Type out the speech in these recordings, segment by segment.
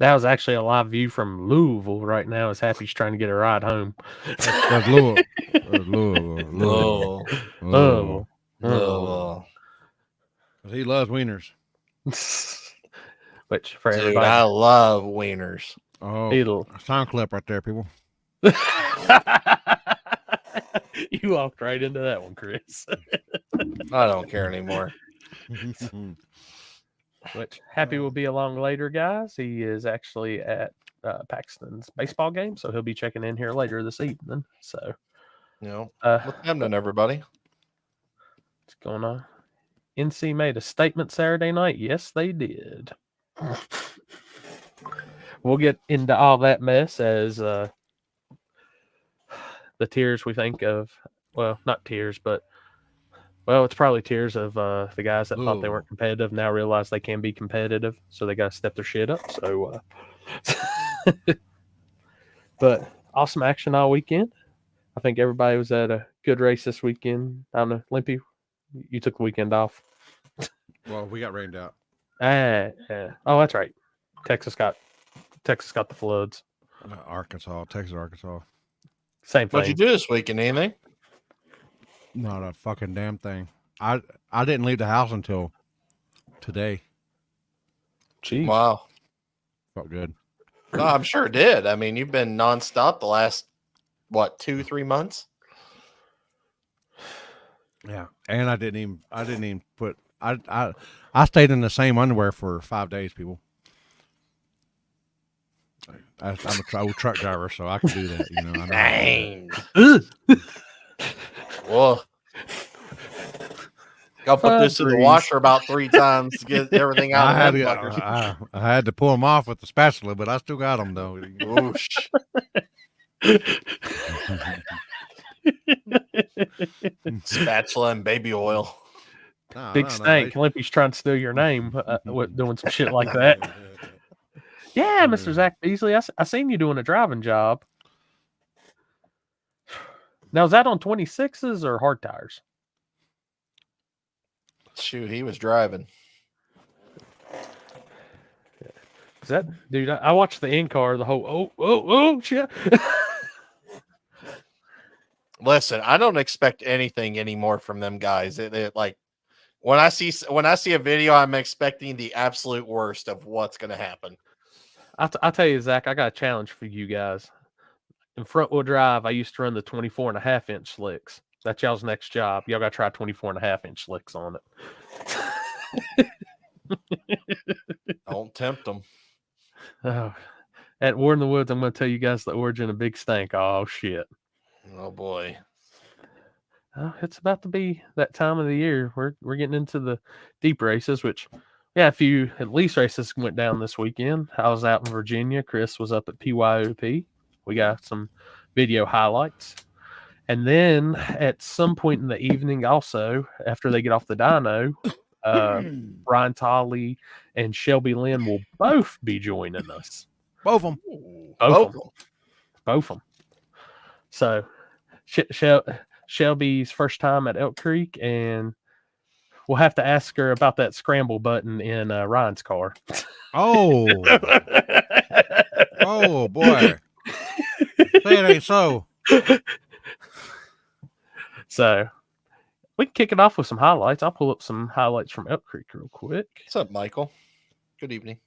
That was actually a live view from Louisville right now as Happy's trying to get a ride home. That's Louisville. Louisville. Louisville. No. He loves wieners. Which for Dude, everybody. I love wieners. Oh, sound clip right there, people. You walked right into that one, Chris. I don't care anymore. Which Happy will be along later, guys. He is actually at Paxton's baseball game, so he'll be checking in here later this evening. So, What's happening, everybody? What's going on? NC made a statement Saturday night. Yes, they did. We'll get into all that mess as the tears we think of. Well, not tears, but it's probably tears of the guys that thought they weren't competitive now realize they can be competitive, so they got to step their shit up. So, but awesome action all weekend. I think everybody was at a good race this weekend. I don't know, Limpy, you took the weekend off. Well, we got rained out. Oh, that's right. Texas got the floods. Texas, Arkansas. Same thing. What'd you do this weekend? Anything? Not a fucking damn thing. I didn't leave the house until today. Jeez. Wow. Felt good. No, I'm sure it did. I mean, you've been nonstop the last 2-3 months. Yeah, and I didn't even put. I stayed in the same underwear for 5 days, people. I'm a truck driver, so I can do that. You know. Dang. Well, I'll put this in the washer about 3 times to get everything out of I had to pull them off with the spatula, but I still got them though. Spatula and baby oil. Big Snake. Limpy's trying to steal your name doing some shit like that. Yeah, Mr. Zach Beasley, I seen you doing a driving job. Now, is that on 26s or hard tires? Shoot, he was driving. Is that, dude, I watched the in-car, the whole, shit. Listen, I don't expect anything anymore from them guys. Like, when I see a video, I'm expecting the absolute worst of what's going to happen. I'll tell you, Zach, I got a challenge for you guys. In front-wheel drive, I used to run the 24.5-inch slicks. That's y'all's next job. Y'all got to try 24.5-inch slicks on it. Don't tempt them. Oh, at War in the Woods, I'm going to tell you guys the origin of Big Stank. Oh, shit. Oh, boy. It's about to be that time of the year. We're getting into the deep races, which, yeah, a few at least races went down this weekend. I was out in Virginia. Chris was up at PYOP. We got some video highlights. And then at some point in the evening also, after they get off the dyno, Ryan Tolley and Shelby Lynn will both be joining us. Both of them. Both of them. So Shelby's first time at Elk Creek, and we'll have to ask her about that scramble button in Ryan's car. Oh. Oh, boy. Say it ain't so. So we can kick it off with some highlights. I'll pull up some highlights from Elk Creek real quick. What's up, Michael? Good evening.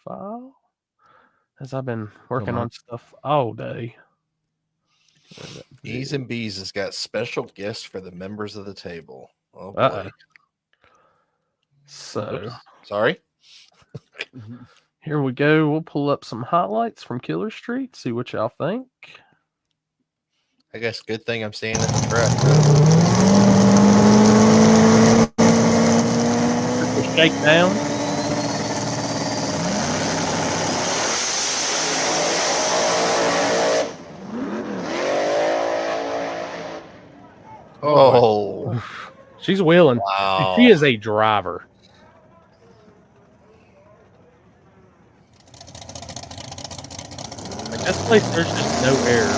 File. As I've been working on stuff all day. E's and B's has got special gifts for the members of the table. Oh, boy. So, sorry. Here we go. We'll pull up some highlights from Killer Street, see what y'all think. I guess good thing I'm staying in the truck. Shakedown. Oh. She's wheeling. Wow. She is a driver. Like this place, there's just no air.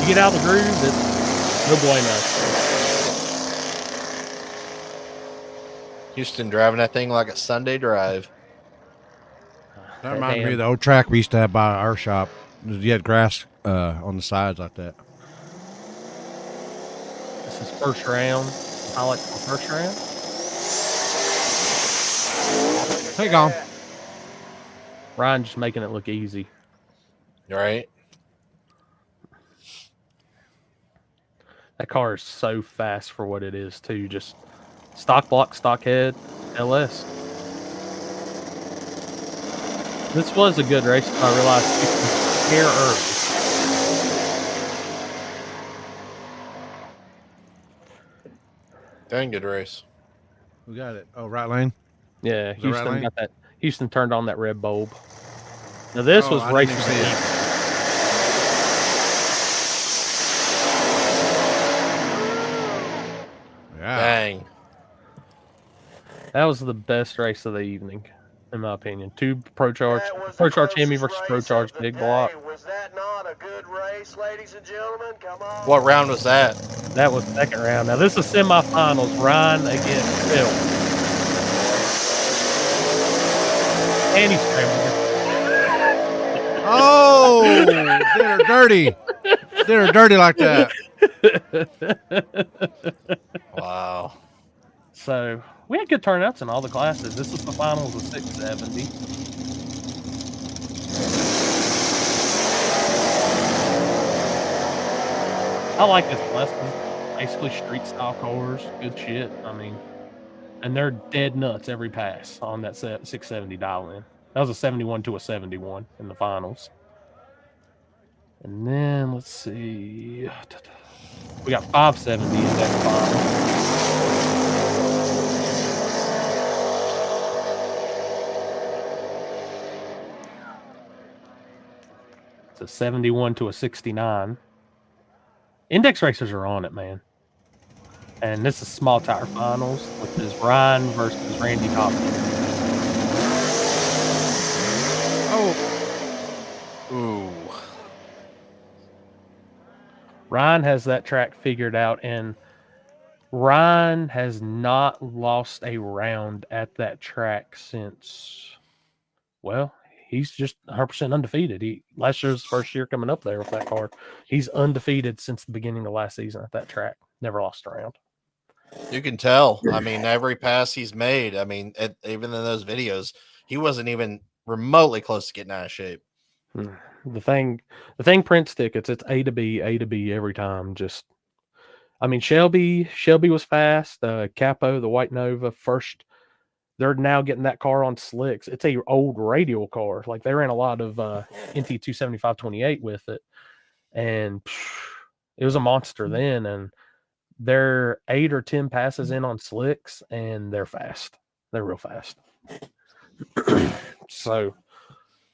You get out of the groove, it's no bueno. Houston driving that thing like a Sunday drive. That reminds me of the old track we used to have by our shop. You had grass on the sides like that. This is first round. Highlight for first round. Hang on. Ryan just making it look easy. Right? That car is so fast for what it is, too. Just stock block, stock head, LS. This was a good race. I realized people care early. Dang good race. We got it. Oh, right lane. Yeah, Is that right Houston lane? got that. Houston turned on that red bulb. Now this was I race didn't of even the see it. evening. Yeah. Dang. That was the best race of the evening, in my opinion. Two Pro Charge Hemi versus Pro Charge Big Block. Was that not a good race, ladies and gentlemen? Come on. What round was that? That was second round. Now this is semifinals. Ryan against Phil. And he's scrambling. Oh, did her dirty. Did her dirty like that. Wow. So we had good turnouts in all the classes. This is the finals of 670. I like this class. Basically street style cars, good shit. I mean, and they're dead nuts every pass on that 670 dial in. That was a 71 to a 71 in the finals. And then let's see. We got 570 in that final. It's a 71 to a 69. Index racers are on it, man. And this is small tire finals, which is Ryan versus Randy Hopkins. Oh. Ooh. Ryan has that track figured out, and Ryan has not lost a round at that track since, well, he's just 100% undefeated. Last year's first year coming up there with that car. He's undefeated since the beginning of last season at that track. Never lost a round. You can tell. I mean, every pass he's made, I mean, even in those videos, he wasn't even remotely close to getting out of shape. The thing prints tickets, it's A to B every time. Just, I mean, Shelby was fast. Capo, the White Nova, first. They're now getting that car on slicks. It's a old radial car. Like they ran a lot of NT 275/28 with it, and it was a monster then. And they're 8 or 10 passes in on slicks, and they're fast. They're real fast. So,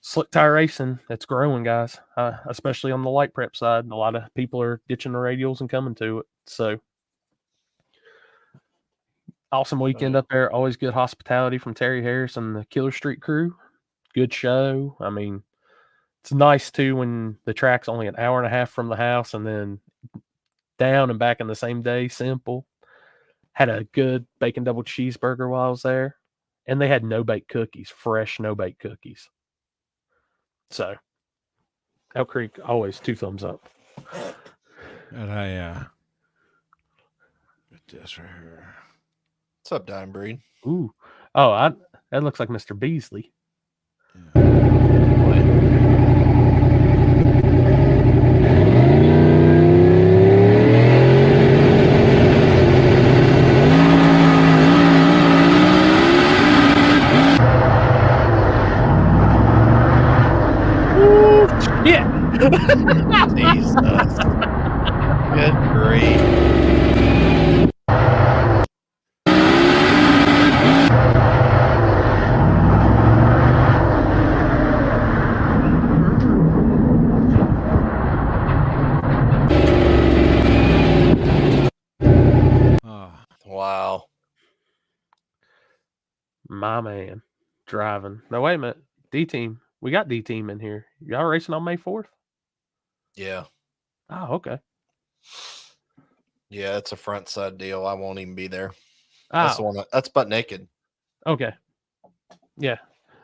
slick tire racing, it's growing, guys. Especially on the light prep side, a lot of people are ditching the radials and coming to it. So, awesome weekend up there. Always good hospitality from Terry Harris and the Killer Street crew. Good show. I mean, it's nice too when the track's only an hour and a half from the house, and then down and back in the same day. Simple. Had a good bacon double cheeseburger while I was there, and they had no-bake cookies, fresh no-bake cookies. So, Elk Creek, always 2 thumbs up. And I get this right here. What's up, Dime Breed? Ooh. Oh, that looks like Mr. Beasley. Yeah. Jesus. Good grief. Wow. My man. Driving. No, wait a minute. D-Team. We got D-Team in here. Y'all racing on May 4th? Yeah. Oh, okay. Yeah, it's a front side deal. I won't even be there. That's the one that's butt naked. Okay. Yeah.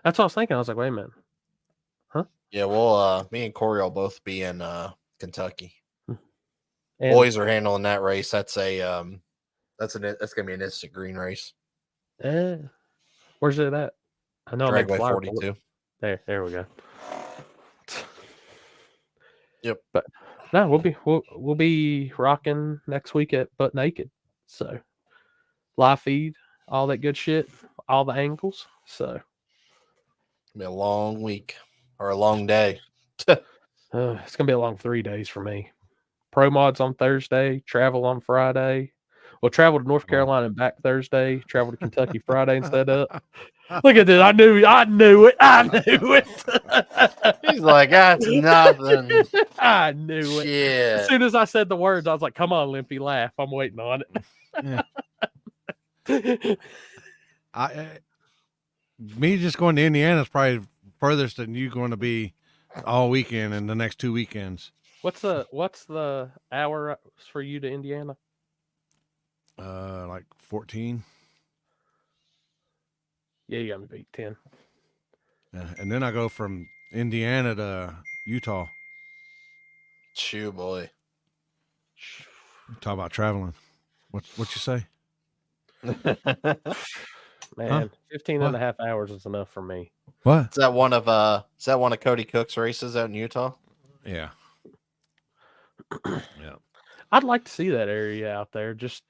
That's what I was thinking. I was like, wait a minute. Yeah, well, me and Corey will both be in Kentucky. And, Boys are handling that race. That's gonna be an instant green race. where's it at? I know I made the Dragway flyer. 42. There we go. Yep. But no, we'll be rocking next week at Butt Naked. So live feed, all that good shit, all the angles. So It'll be a long week or a long day. it's gonna be a long 3 days for me. Pro mods on Thursday, travel on Friday. We'll travel to North Carolina and back Thursday. Travel to Kentucky Friday and set up. Look at this! I knew it. He's like, that's nothing. I knew it. Shit. As soon as I said the words, I was like, "Come on, Limpy, laugh! I'm waiting on it." Me just going to Indiana is probably furthest than you going to be all weekend and the next 2 weekends. What's the hour for you to Indiana? Like 14. Yeah, you got me beat 10. Yeah. And then I go from Indiana to Utah. Chew boy. Talk about traveling. What you say? Man, 15 and a half hours is enough for me. What? Is that one of Cody Cook's races out in Utah? Yeah. Yeah. I'd like to see that area out there. Just,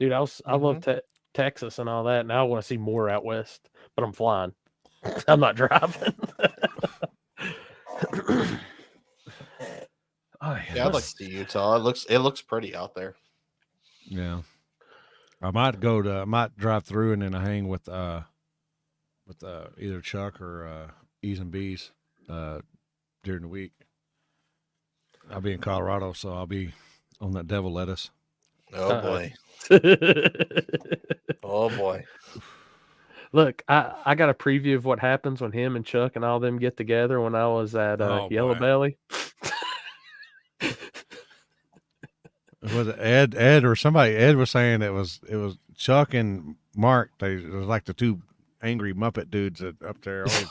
dude, I love Texas and all that. Now I want to see more out west, but I'm flying. I'm not driving. Yeah, I'd like to see Utah. It looks pretty out there. Yeah. I might drive through and then I hang with either Chuck or E's and B's during the week. I'll be in Colorado, so I'll be on that devil lettuce. Oh boy. Oh boy. Look, I got a preview of what happens when him and Chuck and all them get together when I was at Yellow Belly. Was it Ed or somebody? Ed was saying it was Chuck and Mark. It was like the two angry Muppet dudes up there always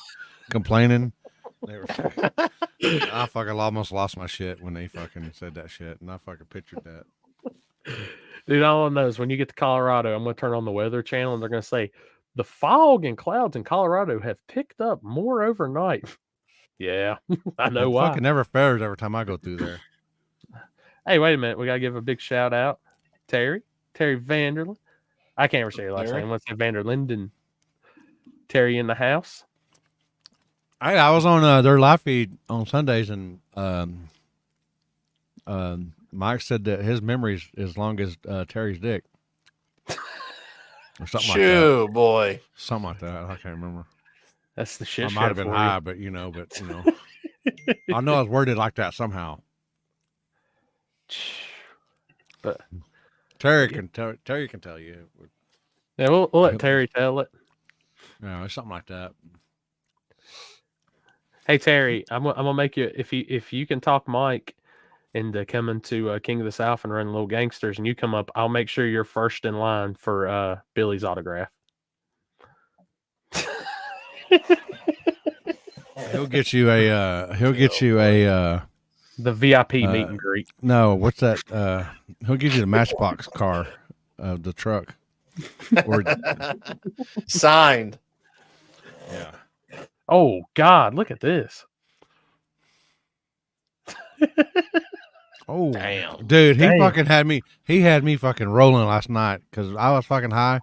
complaining. They were. I fucking almost lost my shit when they fucking said that shit, and I fucking pictured that. Dude, all I know is when you get to Colorado, I'm going to turn on the Weather Channel, and they're going to say the fog and clouds in Colorado have picked up more overnight. Yeah, I know why. Fucking never fares every time I go through there. Hey, wait a minute. We got to give a big shout out. Terry Vanderlyn. I can't ever say your last name. Let's say Vanderlinden. Terry in the house. I was on their live feed on Sundays, and Mike said that his memory's as long as Terry's dick. Or something like that. Boy. Something like that. I can't remember. That's the shit. I might have been high, but I know I was worded like that somehow. But Terry can tell you. Yeah, we'll let Terry tell it. Yeah, it's something like that. Hey Terry, I'm gonna make you if you can talk Mike into coming to King of the South and run Little Gangsters, and you come up, I'll make sure you're first in line for Billy's autograph. He'll get you a the VIP meet and greet. No, what's that? He'll give you the Matchbox car of the truck. Or signed. Yeah. Oh God, look at this. Oh damn, dude, he had me fucking rolling last night because I was fucking high,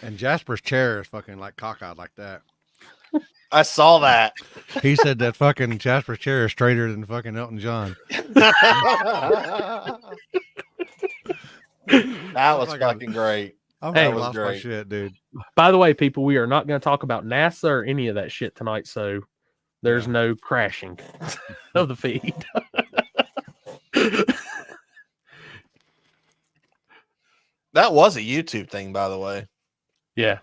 and Jasper's chair is fucking like cockeyed like that. I saw that. He said that fucking Jasper's chair is straighter than fucking Elton John. That was fucking great. I lost my shit, dude. By the way, people, we are not going to talk about NASA or any of that shit tonight, so there's no crashing of the feed. That was a YouTube thing, by the way. Yeah,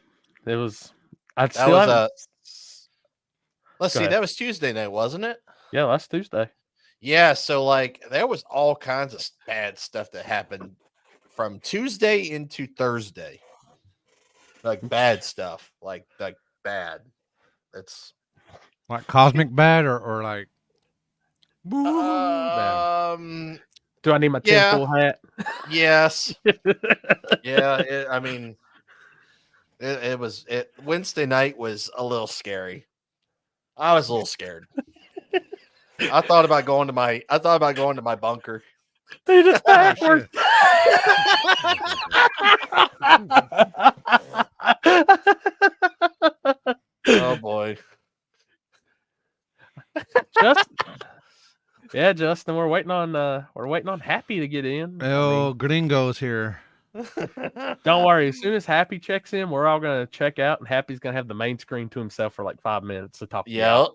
it was. Let's see, that was Tuesday night, wasn't it? Yeah, last Tuesday. Yeah, so like there was all kinds of bad stuff that happened from Tuesday into Thursday. Like bad stuff, like bad. It's Like cosmic bad or like boo bad? Do I need my Yeah. tinfoil hat? Yes. Yeah. I mean, it was. Wednesday night was a little scary. I was a little scared. I thought about going to my bunker. Dude, it's Oh, backwards. Oh boy. Justin, we're waiting on Happy to get in. Oh, gringo's here. Don't worry. As soon as Happy checks in, we're all gonna check out, and Happy's gonna have the main screen to himself for like 5 minutes to talk. Yeah.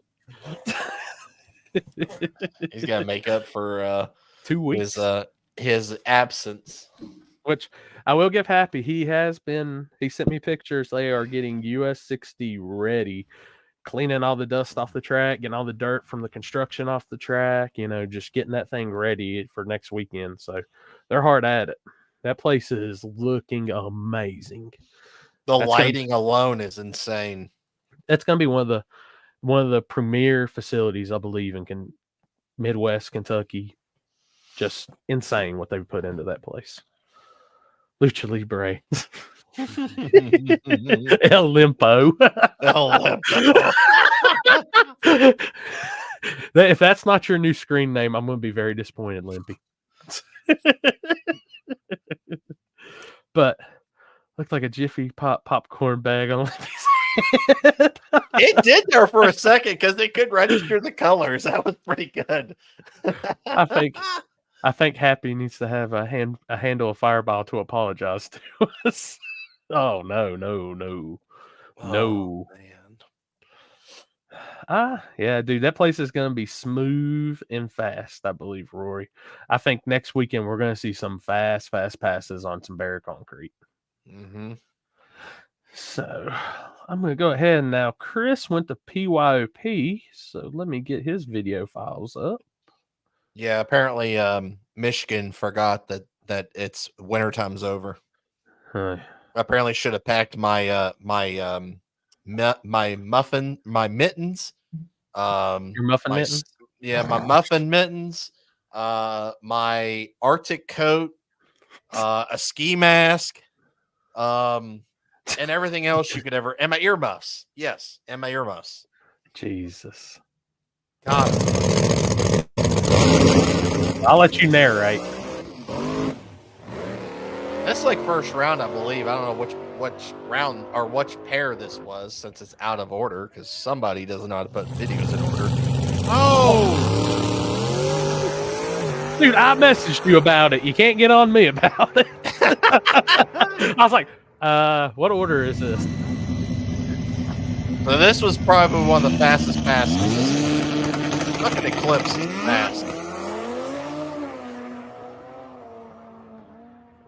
He's got to make up for 2 weeks. His absence. Which I will give Happy. He sent me pictures. They are getting US 60 ready, cleaning all the dust off the track, getting all the dirt from the construction off the track, just getting that thing ready for next weekend. So they're hard at it. That place is looking amazing. The lighting alone is insane. That's going to be one of the premier facilities, I believe, in Midwest Kentucky. Just insane what they've put into that place. Lucha Libre. El Limpo. El Limpo. If that's not your new screen name, I'm going to be very disappointed, Limpy. But looked like a Jiffy Pop popcorn bag on Limpy's head. It did there for a second because they could register the colors. That was pretty good. I think Happy needs to have a handle of Fireball to apologize to us. Oh no. Oh, man. Yeah, dude, that place is gonna be smooth and fast, I believe, Rory. I think next weekend we're gonna see some fast passes on some bare concrete. Mm-hmm. So I'm gonna go ahead and now Chris went to PYOP, so let me get his video files up. Yeah, apparently Michigan forgot that it's wintertime's over. Huh. Apparently should have packed my my mittens. Your muffin mittens? Yeah, my muffin mittens, my Arctic coat, a ski mask, and everything else you could ever, and my earmuffs. Yes, and my earmuffs. Jesus. God. I'll let you narrate. That's like first round, I believe. I don't know which round or which pair this was, since it's out of order, because somebody doesn't know how to put videos in order. Oh, dude, I messaged you about it. You can't get on me about it. I was like, what order is this? So this was probably one of the fastest passes. Fucking Eclipse is fast.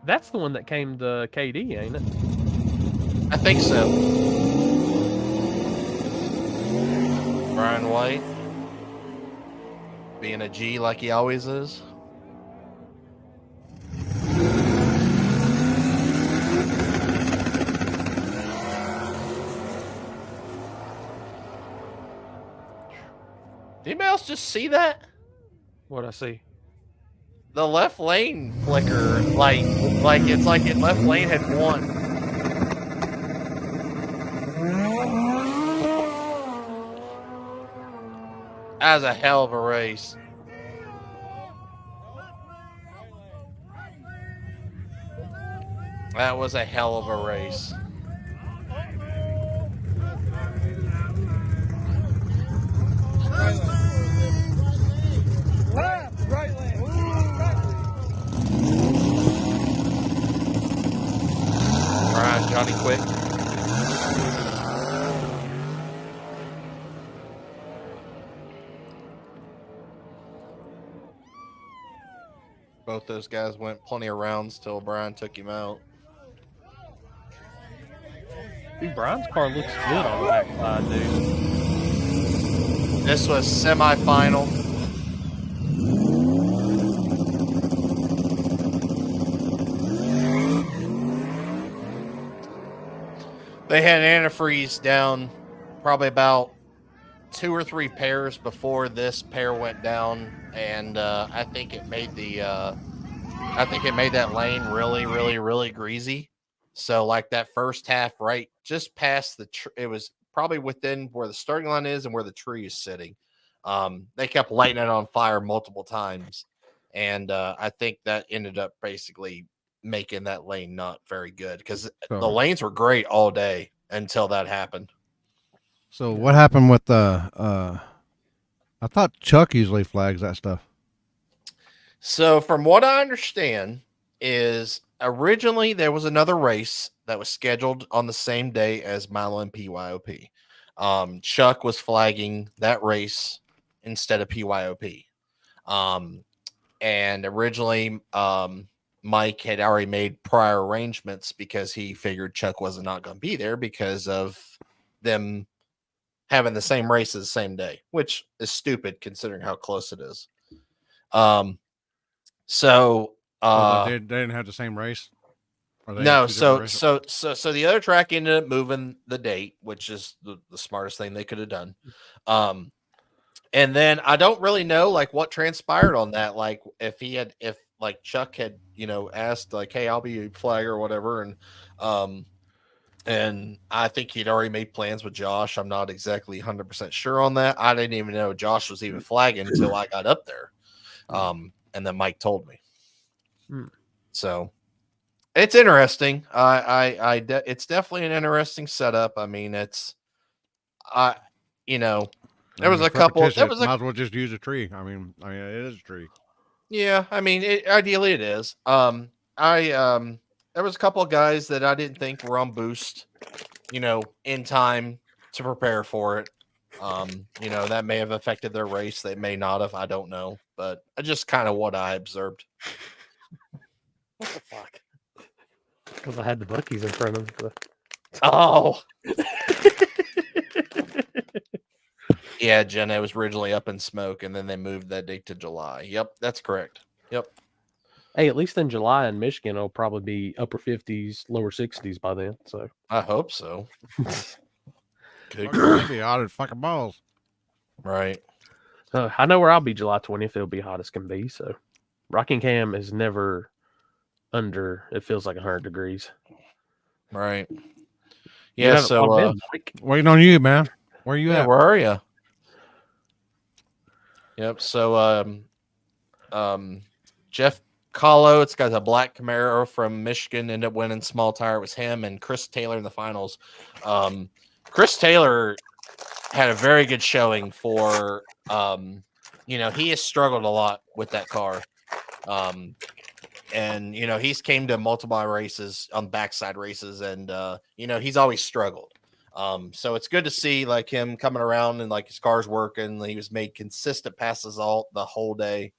That's the one that came to KD, ain't it? I think so. Brian White being a G like he always is. Did anybody else just see that? What'd I see? The left lane flicker, like it's like it left lane had won. That was a hell of a race. That was a hell of a race. Brian, Johnny Quick. Both those guys went plenty of rounds till Brian took him out. Dude, Brian's car looks good on the backside, dude. This was semifinal. They had antifreeze down probably about 2 or 3 pairs before this pair went down, and I think it made that lane really, really, really greasy. So like that first half, right, just past it was probably within where the starting line is and where the tree is sitting. They kept lighting it on fire multiple times, and I think that ended up basically making that lane not very good because the lanes were great all day until that happened. So what happened with the? I thought Chuck usually flags that stuff. So from what I understand is originally there was another race that was scheduled on the same day as Milo and PYOP. Chuck was flagging that race instead of PYOP. And originally Mike had already made prior arrangements because he figured Chuck was not going to be there because of them having the same race the same day, which is stupid considering how close it is. So they didn't have the same race. No, so the other track ended up moving the date, which is the smartest thing they could have done. And then I don't really know like what transpired on that. Like if like Chuck had, asked like, hey, I'll be a flag or whatever. And I think he'd already made plans with Josh. I'm not exactly 100% sure on that. I didn't even know Josh was even flagging until I got up there. And then Mike told me. So it's interesting. It's definitely an interesting setup. I mean, there was a couple. Might as well just use a tree. I mean, it is a tree. Yeah, I mean, ideally it is. There was a couple of guys that I didn't think were on boost, in time to prepare for it. That may have affected their race. They may not have. I don't know, but just kind of what I observed. What the fuck? Because I had the Buckies in front of the. Oh. Yeah, Jen, it was originally up in smoke, and then they moved that date to July. Yep, that's correct. Yep. Hey, at least in July in Michigan, it'll probably be upper 50s, lower 60s by then. So I hope so. It'd be hot as fucking balls. Right. I know where I'll be July 20th. It'll be hot as can be. So Rockingham is never under. It feels like 100 degrees. Right. Yeah. So waiting on you, man. Where you at? Where are you? Yep. So Jeff Kahlo, it's got a black Camaro from Michigan, ended up winning small tire. It was him and Chris Taylor in the finals. Chris Taylor had a very good showing for he has struggled a lot with that car. And he's came to multiple races on backside races, and he's always struggled. So it's good to see like him coming around and like his car's working. He was made consistent passes the whole day.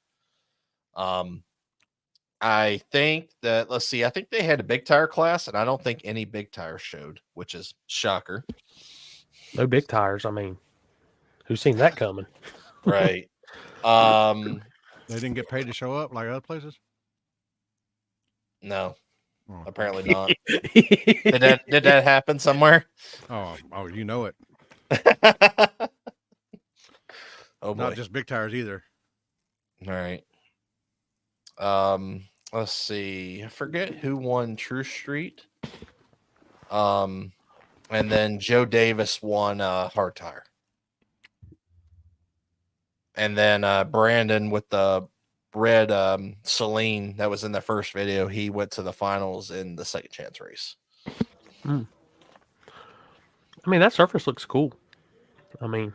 I think that I think they had a big tire class, and I don't think any big tires showed, which is shocker. No big tires. I mean, who's seen that coming? Right. They didn't get paid to show up like other places? No. Oh. Apparently not. Did that happen somewhere? Oh, you know it. Oh boy. Not just big tires either. All right. Let's see. I forget who won True Street. And then Joe Davis won Hard Tire. And then Brandon with the red Celine that was in the first video, he went to the finals in the second chance race. I mean, that surface looks cool. I mean,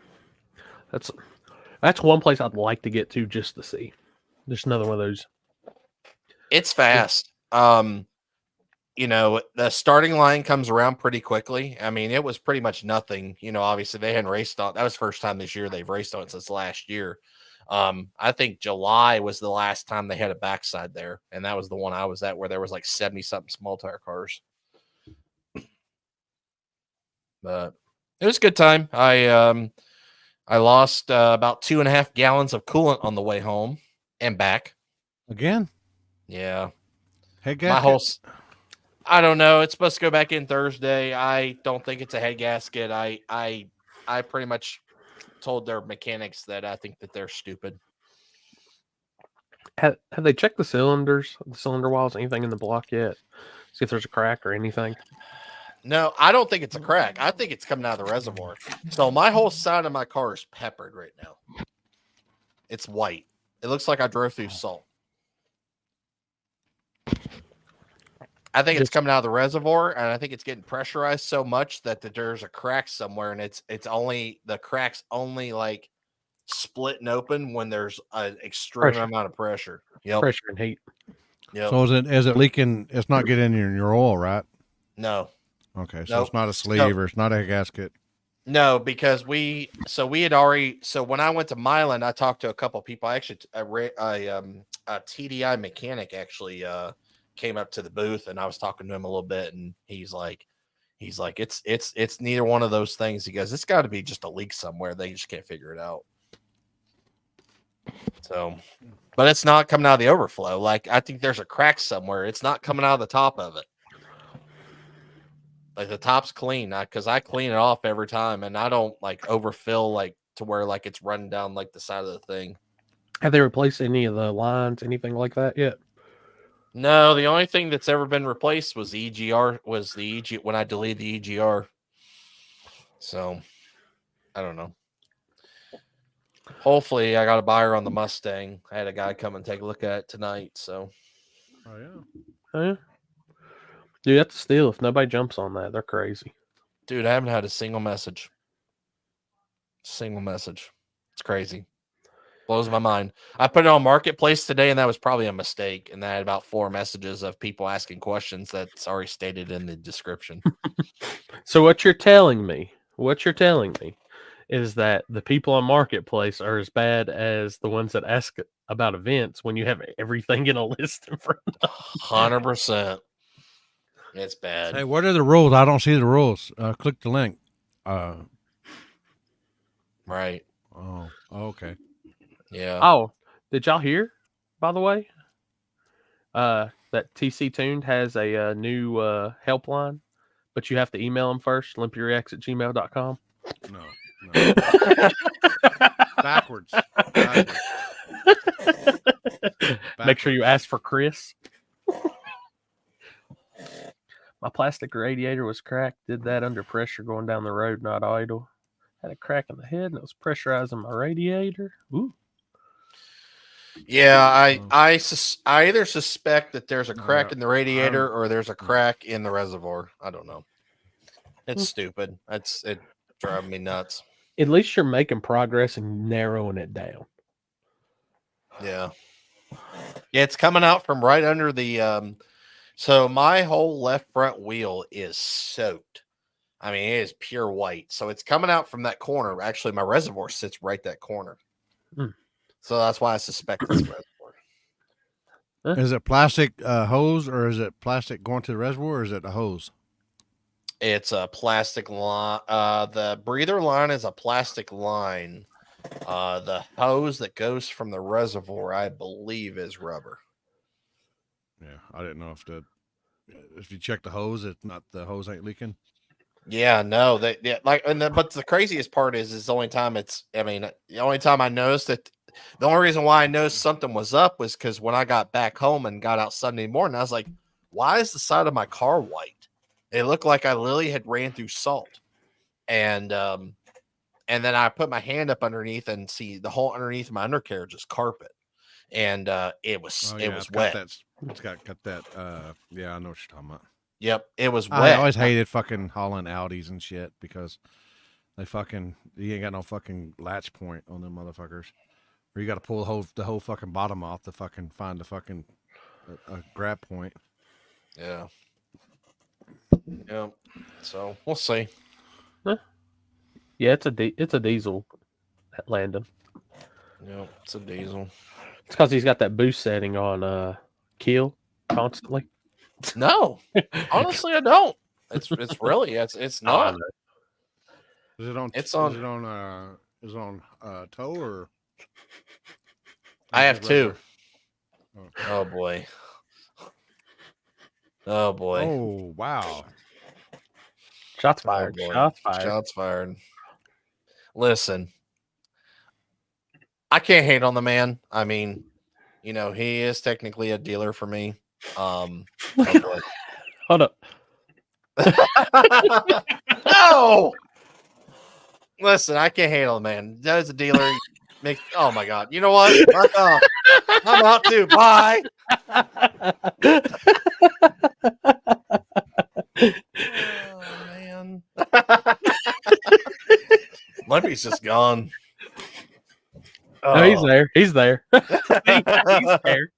that's one place I'd like to get to just to see. Just another one of those. It's fast. The starting line comes around pretty quickly. I mean, it was pretty much nothing. Obviously they hadn't raced on. That was the first time this year they've raced on it since last year. I think July was the last time they had a backside there, and that was the one I was at where there was like 70-something small tire cars. But it was a good time. I lost about 2.5 gallons of coolant on the way home and back. Again? Yeah. Head gasket? I don't know. It's supposed to go back in Thursday. I don't think it's a head gasket. I pretty much told their mechanics that I think that they're stupid. Have they checked the cylinders, the cylinder walls, anything in the block yet? See if there's a crack or anything. No, I don't think it's a crack. I think it's coming out of the reservoir. So my whole side of my car is peppered right now. It's white. It looks like I drove through salt. I think it's coming out of the reservoir, and I think it's getting pressurized so much that there's a crack somewhere, and it's only the crack's only like splitting open when there's an extreme amount of pressure. Yep. Pressure and heat. Yep. So is it leaking? It's not getting in your oil, right? No. Okay, so it's not a sleeve or it's not a gasket. No, because when I went to Milan, I talked to a couple people. Actually, a TDI mechanic actually came up to the booth, and I was talking to him a little bit, and he's like, it's neither one of those things. He goes, it's got to be just a leak somewhere. They just can't figure it out. So, but it's not coming out of the overflow. Like, I think there's a crack somewhere. It's not coming out of the top of it. Like, the top's clean, because I clean it off every time, and I don't like overfill like to where like it's running down like the side of the thing. Have they replaced any of the lines, anything like that yet? No, the only thing that's ever been replaced was the EGR. When I deleted the EGR. So, I don't know. Hopefully, I got a buyer on the Mustang. I had a guy come and take a look at it tonight. So, Oh yeah. Oh, yeah. Dude, that's a steal. If nobody jumps on that, they're crazy. dude, I haven't had a single message. It's crazy. Blows my mind. I put it on Marketplace today, and that was probably a mistake. And I had about 4 messages of people asking questions that's already stated in the description. So what you're telling me is that the people on Marketplace are as bad as the ones that ask about events when you have everything in a list in front of 100%. It's bad. Hey, what are the rules? I don't see the rules. Click the link. Right. Oh, okay. Yeah. Oh, did y'all hear, by the way, that TC Tuned has a new helpline, but you have to email them first, limpyreacts@gmail.com. No. Backwards. Make sure you ask for Chris. My plastic radiator was cracked. Did that under pressure going down the road, not idle. Had a crack in the head, and it was pressurizing my radiator. Ooh. Yeah, I either suspect that there's a crack in the radiator or there's a crack in the reservoir. I don't know. It's stupid. It drives me nuts. At least you're making progress and narrowing it down. Yeah. Yeah, it's coming out from right under the so my whole left front wheel is soaked. I mean, it is pure white. So it's coming out from that corner. Actually, my reservoir sits right that corner. So that's why I suspect it's reservoir. Is it plastic hose, or is it plastic going to the reservoir, or is it a hose? It's a plastic line. The breather line is a plastic line. The hose that goes from the reservoir, I believe, is rubber. Yeah, I didn't know if you check the hose, it's not, the hose ain't leaking. Yeah, no, but the craziest part is the only time I noticed that. The only reason why I noticed something was up was because when I got back home and got out Sunday morning, I was like, why is the side of my car white? It looked like I literally had ran through salt. And then I put my hand up underneath and see the whole underneath my undercarriage is carpet. And it was wet. It's got cut that. Yeah, I know what you're talking about. Yep, it was wet. I always hated fucking hauling Audis and shit because you ain't got no fucking latch point on them motherfuckers. Or you got to pull the whole fucking bottom off to fucking find the fucking grab point. Yeah. Yeah. So we'll see. Huh? Yeah, it's a diesel at Landon. Yeah, it's a diesel. It's because he's got that boost setting on kill constantly. No, honestly, I don't. It's not. Is it on? It's on tow or? I have 2. Oh boy. Oh boy. Oh wow. Shots fired. Oh, Shots fired. Shots fired. Listen, I can't hate on the man. I mean, he is technically a dealer for me. Oh boy. Hold up. No. Listen, I can't hate on the man. That is a dealer. Oh my God. You know what? I'm out too. Bye. Oh man. Limpy's just gone. No, he's there. He's there. He's there.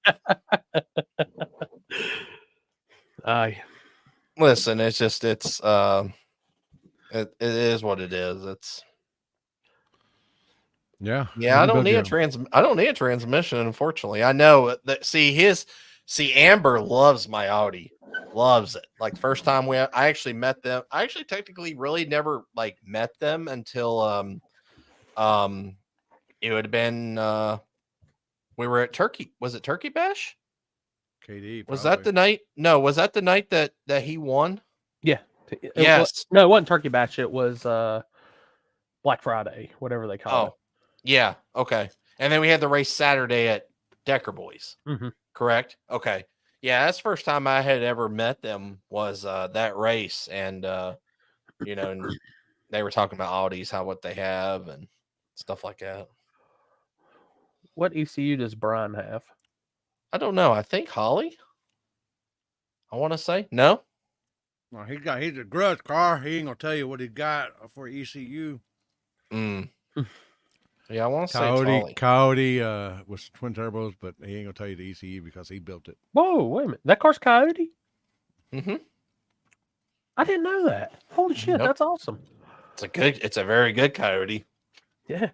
Listen, it is what it is. Yeah. I don't need a transmission, unfortunately. I know that. Amber loves my Audi, loves it. Like first time I actually met them. I actually technically really never like met them until it would have been we were at Turkey. Was it Turkey Bash? KD. Was that the night? No, was that the night that he won? Yeah. Yes. No, it wasn't Turkey Bash. It was Black Friday, whatever they call it. Yeah. Okay. And then we had the race Saturday at Decker Boys. Mm-hmm. Correct. Okay. Yeah, that's the first time I had ever met them was that race, and and they were talking about Audis, what they have, and stuff like that. What ECU does Brian have? I don't know. I think Holly. I want to say no. Well, he's a Grudge car. He ain't gonna tell you what he got for ECU. Yeah, I want to say Holly. Coyote was twin turbos, but he ain't gonna tell you the ECU because he built it. Whoa, wait a minute. That car's Coyote? Mm-hmm. I didn't know that. Holy shit, that's awesome. It's a very good Coyote. Yeah.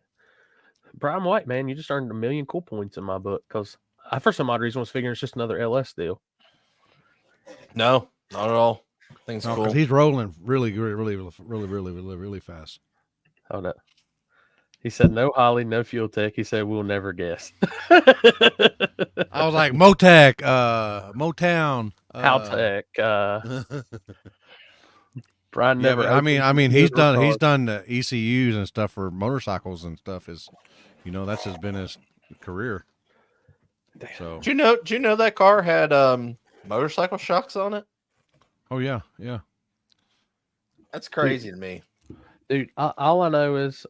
Brian White, man, you just earned 1 million cool points in my book because I, for some odd reason, was figuring it's just another LS deal. No, not at all. Things cool. Because he's rolling really fast. Hold up. He said, no Holly, no fuel tech. He said, we'll never guess. I was like, Motec, Motown. Haltech. Brian never. Yeah, I mean, he's done the ECUs and stuff for motorcycles and stuff. That's been his career. So, do you know that car had motorcycle shocks on it? Oh yeah. That's crazy to me, dude. All I know is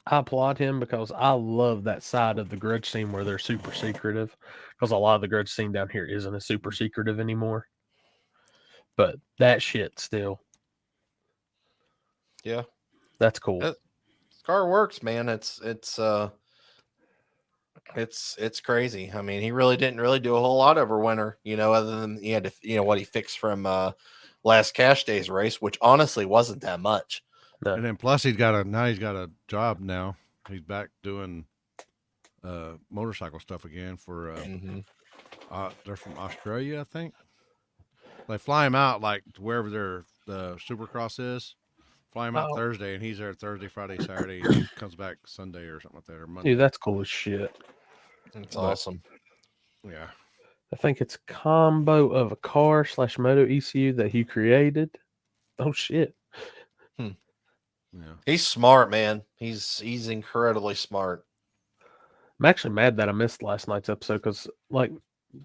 I applaud him because I love that side of the Grudge scene where they're super secretive. Because a lot of the Grudge scene down here isn't as super secretive anymore. But that shit still. Yeah, that's cool. This car works, man. It's crazy. I mean, he really didn't do a whole lot over winter, other than he had to, what he fixed from last Cash Days race, which honestly wasn't that much. No. And then plus he's got a job now. He's back doing motorcycle stuff again for they're from Australia, I think. They fly him out like to wherever the Supercross is. Fly him out Thursday, and he's there Thursday, Friday, Saturday, and he comes back Sunday or something like that, or Monday. Dude, that's cool as shit. That's awesome. Yeah. I think it's a combo of a car / moto ECU that he created. Oh shit. Yeah. He's smart, man. He's incredibly smart. I'm actually mad that I missed last night's episode because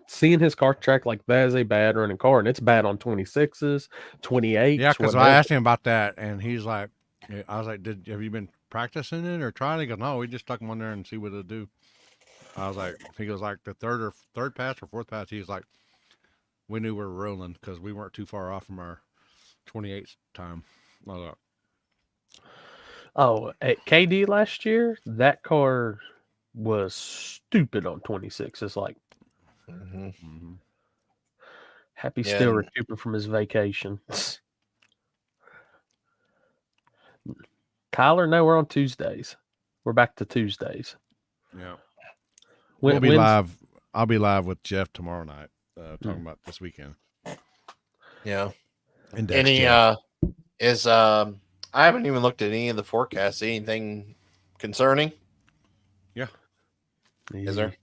seeing his car track like that is a bad running car, and it's bad on 26s, 28s. Yeah, because I asked him about that, and he's like, I was like, have you been practicing it or trying? He goes, no, we just stuck him on there and see what it'll do. I was like, he goes like the third pass or fourth pass. He's like, we knew we were rolling because we weren't too far off from our 28th time. At KD last year, that car was stupid on 26. It's like, happy still recouping from his vacation. Kyler, no, we're on Tuesdays. We're back to Tuesdays. Yeah. We'll be live. I'll be live with Jeff tomorrow night, talking about this weekend. Yeah. And I haven't even looked at any of the forecasts. Anything concerning? Yeah. Is there?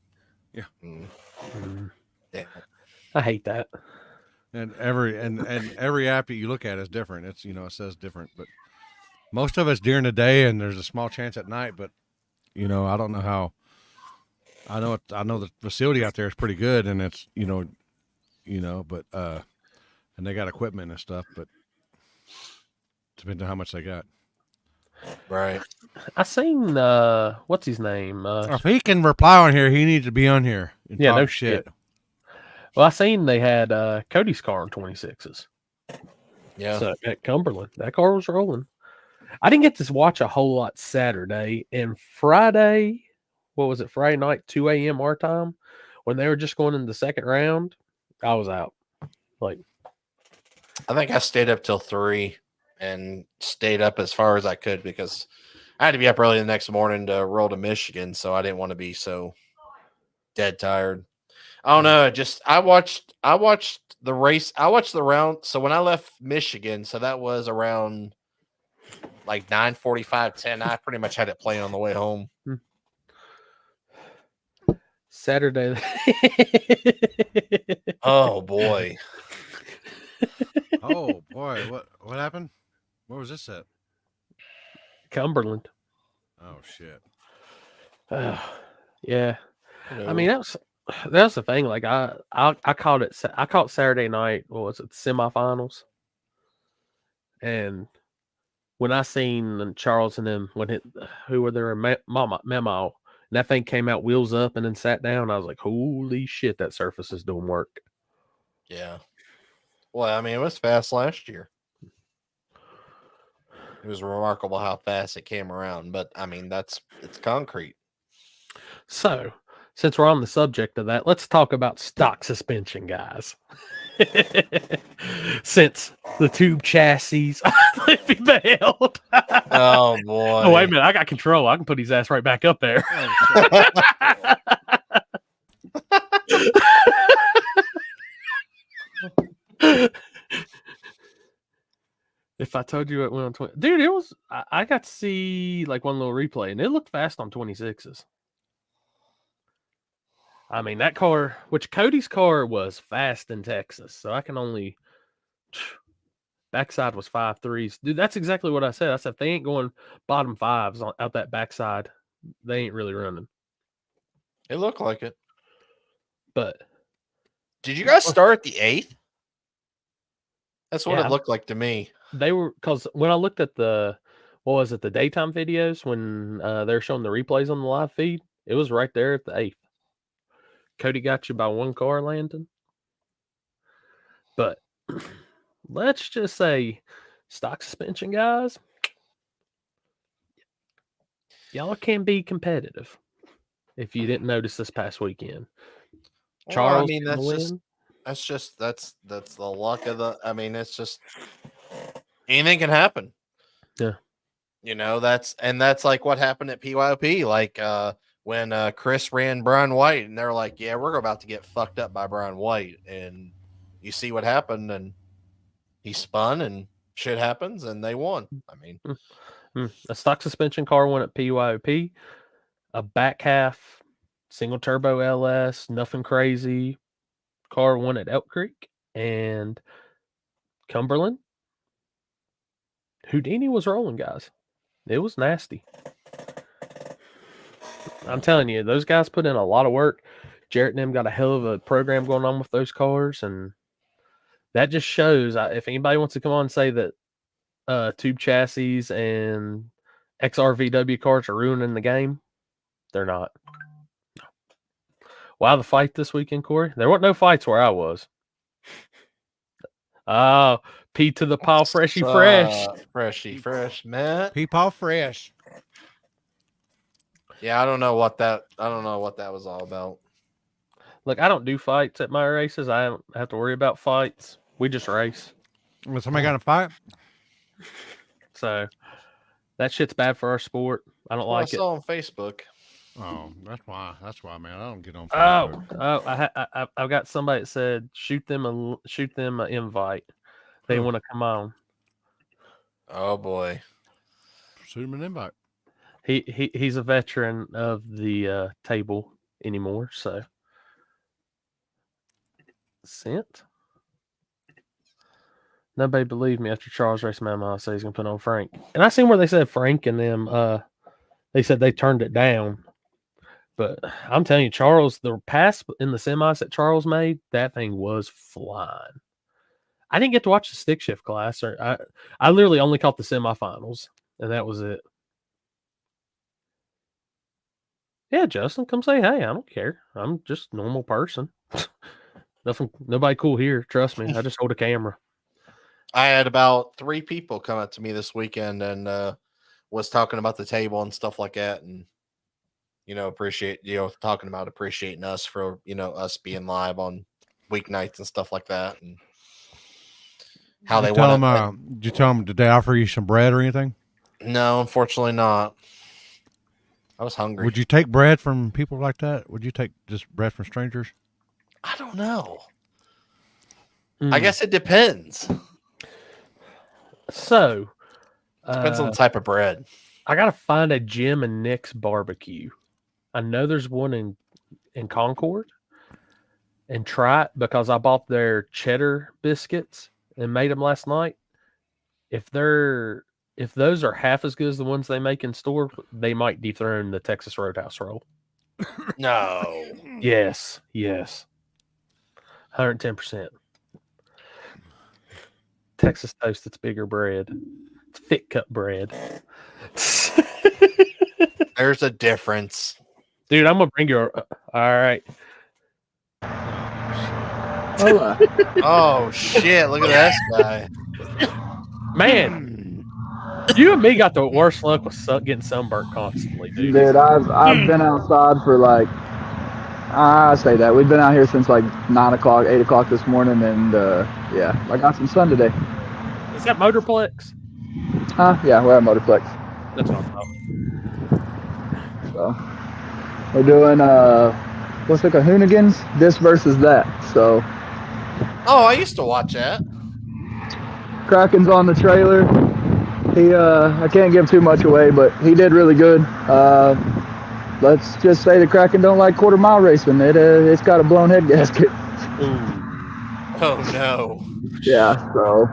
Yeah. Yeah. I hate that. And every app that you look at is different. It's it says different, but most of it's during the day, and there's a small chance at night. But I don't know how I know the facility out there is pretty good, and it's but and they got equipment and stuff, but depends on how much they got. Right. I seen what's his name? If he can reply on here, he needs to be on here and Yeah, talk no shit. Well, I seen they had Cody's car on 26s. Yeah. So at Cumberland, that car was rolling. I didn't get to watch a whole lot Saturday and Friday. What was it? Friday night, 2 a.m. our time, when they were just going in the second round. I was out. Like, I think I stayed up till 3 and stayed up as far as I could because I had to be up early the next morning to roll to Michigan, so I didn't want to be so dead tired. I don't know. I watched the race. I watched the round. So when I left Michigan, so that was around like 9:45, 10. I pretty much had it playing on the way home. Saturday. Oh boy. Oh boy, what happened? Where was this at? Cumberland. Oh shit. Yeah. I mean, that's the thing. Like I caught it. I caught Saturday night. What was it? Semifinals. And when I seen Charles and them who were there, Memo, and that thing came out wheels up and then sat down, I was like, holy shit, that surface is doing work. Yeah. Well, I mean, it was fast last year. It was remarkable how fast it came around, but I mean, it's concrete. So, since we're on the subject of that, let's talk about stock suspension, guys. Since the tube chassis be bailed. Oh boy. Oh, wait a minute, I got control. I can put his ass right back up there. If I told you it went on 20, dude, it was. I got to see like one little replay, and it looked fast on 26s. I mean, that car, which Cody's car was fast in Texas, so I can only. Backside was 5.3s, dude. That's exactly what I said. I said if they ain't going bottom fives out that backside, they ain't really running. It looked like it. But did you guys start at the 8th? That's what Yeah. it looked like to me. they were, because when I looked at the daytime videos when they're showing the replays on the live feed, it was right there at the 8th. Cody got you by one car, Landon. But let's just say stock suspension guys, y'all can be competitive if you didn't notice this past weekend. Charles, Well, I mean, that's the luck of the. I mean, it's just anything can happen. Yeah. You know, that's like what happened at PYOP. Like when Chris ran Brian White, and they're like, "Yeah, we're about to get fucked up by Brian White," and you see what happened, and he spun, and shit happens, and they won. I mean, a stock suspension car won at PYOP, a back half single turbo LS, nothing crazy car won at Elk Creek, and Cumberland. Houdini was rolling, guys. It was nasty. I'm telling you, those guys put in a lot of work. Jarrett and them got a hell of a program going on with those cars, and that just shows. If anybody wants to come on and say that tube chassis and XRVW cars are ruining the game, they're not. Wow, the fight this weekend, Corey. There weren't no fights where I was. Oh, P to the Paw Freshy Fresh. Freshy Fresh, man. Peepaw fresh. Yeah, I don't know what that was all about. Look, I don't do fights at my races. I don't have to worry about fights. We just race. Was somebody got a fight? So that shit's bad for our sport. I don't like I it. saw on Facebook. Oh, that's why, man. I don't get on Facebook. I've got somebody that said shoot them an invite. They want to come on. Oh boy, Shoot him an invite. He's a veteran of the table anymore. So sent. Nobody believed me after Charles race memo. I said he's gonna put on Frank, and I seen where they said Frank and them. They said they turned it down, But I'm telling you, Charles, the pass in the semis that Charles made, that thing was flying. I didn't get to watch the stick shift class, or I literally only caught the semifinals, and that was it. Yeah, Justin, come say hey. I don't care. I'm just a normal person. Nobody cool here. Trust me. I just hold a camera. I had about 3 people come up to me this weekend and was talking about the table and stuff like that, and talking about appreciating us for us being live on weeknights and stuff like that, and how they want to. Did you tell them? Did they offer you some bread or anything? No, unfortunately not. I was hungry. Would you take bread from people like that? Would you take just bread from strangers? I don't know. I guess it depends. So, Depends on the type of bread. I gotta find a Jim and Nick's barbecue. I know there's one in Concord, and try it because I bought their cheddar biscuits and made them last night. If those are half as good as the ones they make in store, they might dethrone the Texas Roadhouse roll. No. Yes. 110%. Texas toast, it's bigger bread. It's thick cut bread. There's a difference. Dude, I'm going to bring you all right. Oh, shit. Look at this guy. Man, you and me got the worst luck with getting sunburnt constantly, dude. Dude, I've been outside for like, I say that. We've been out here since like 9 o'clock, 8 o'clock this morning, and yeah, I got some sun today. Is that Motorplex? Yeah, we're at Motorplex. That's what I thought. So, we're doing, what's it called, Hoonigans? This versus that, so. Oh, I used to watch that. Kraken's on the trailer. He, I can't give too much away, but he did really good. Let's just say the Kraken don't like quarter-mile racing. It's got a blown head gasket. Ooh. Oh, no. Yeah, so.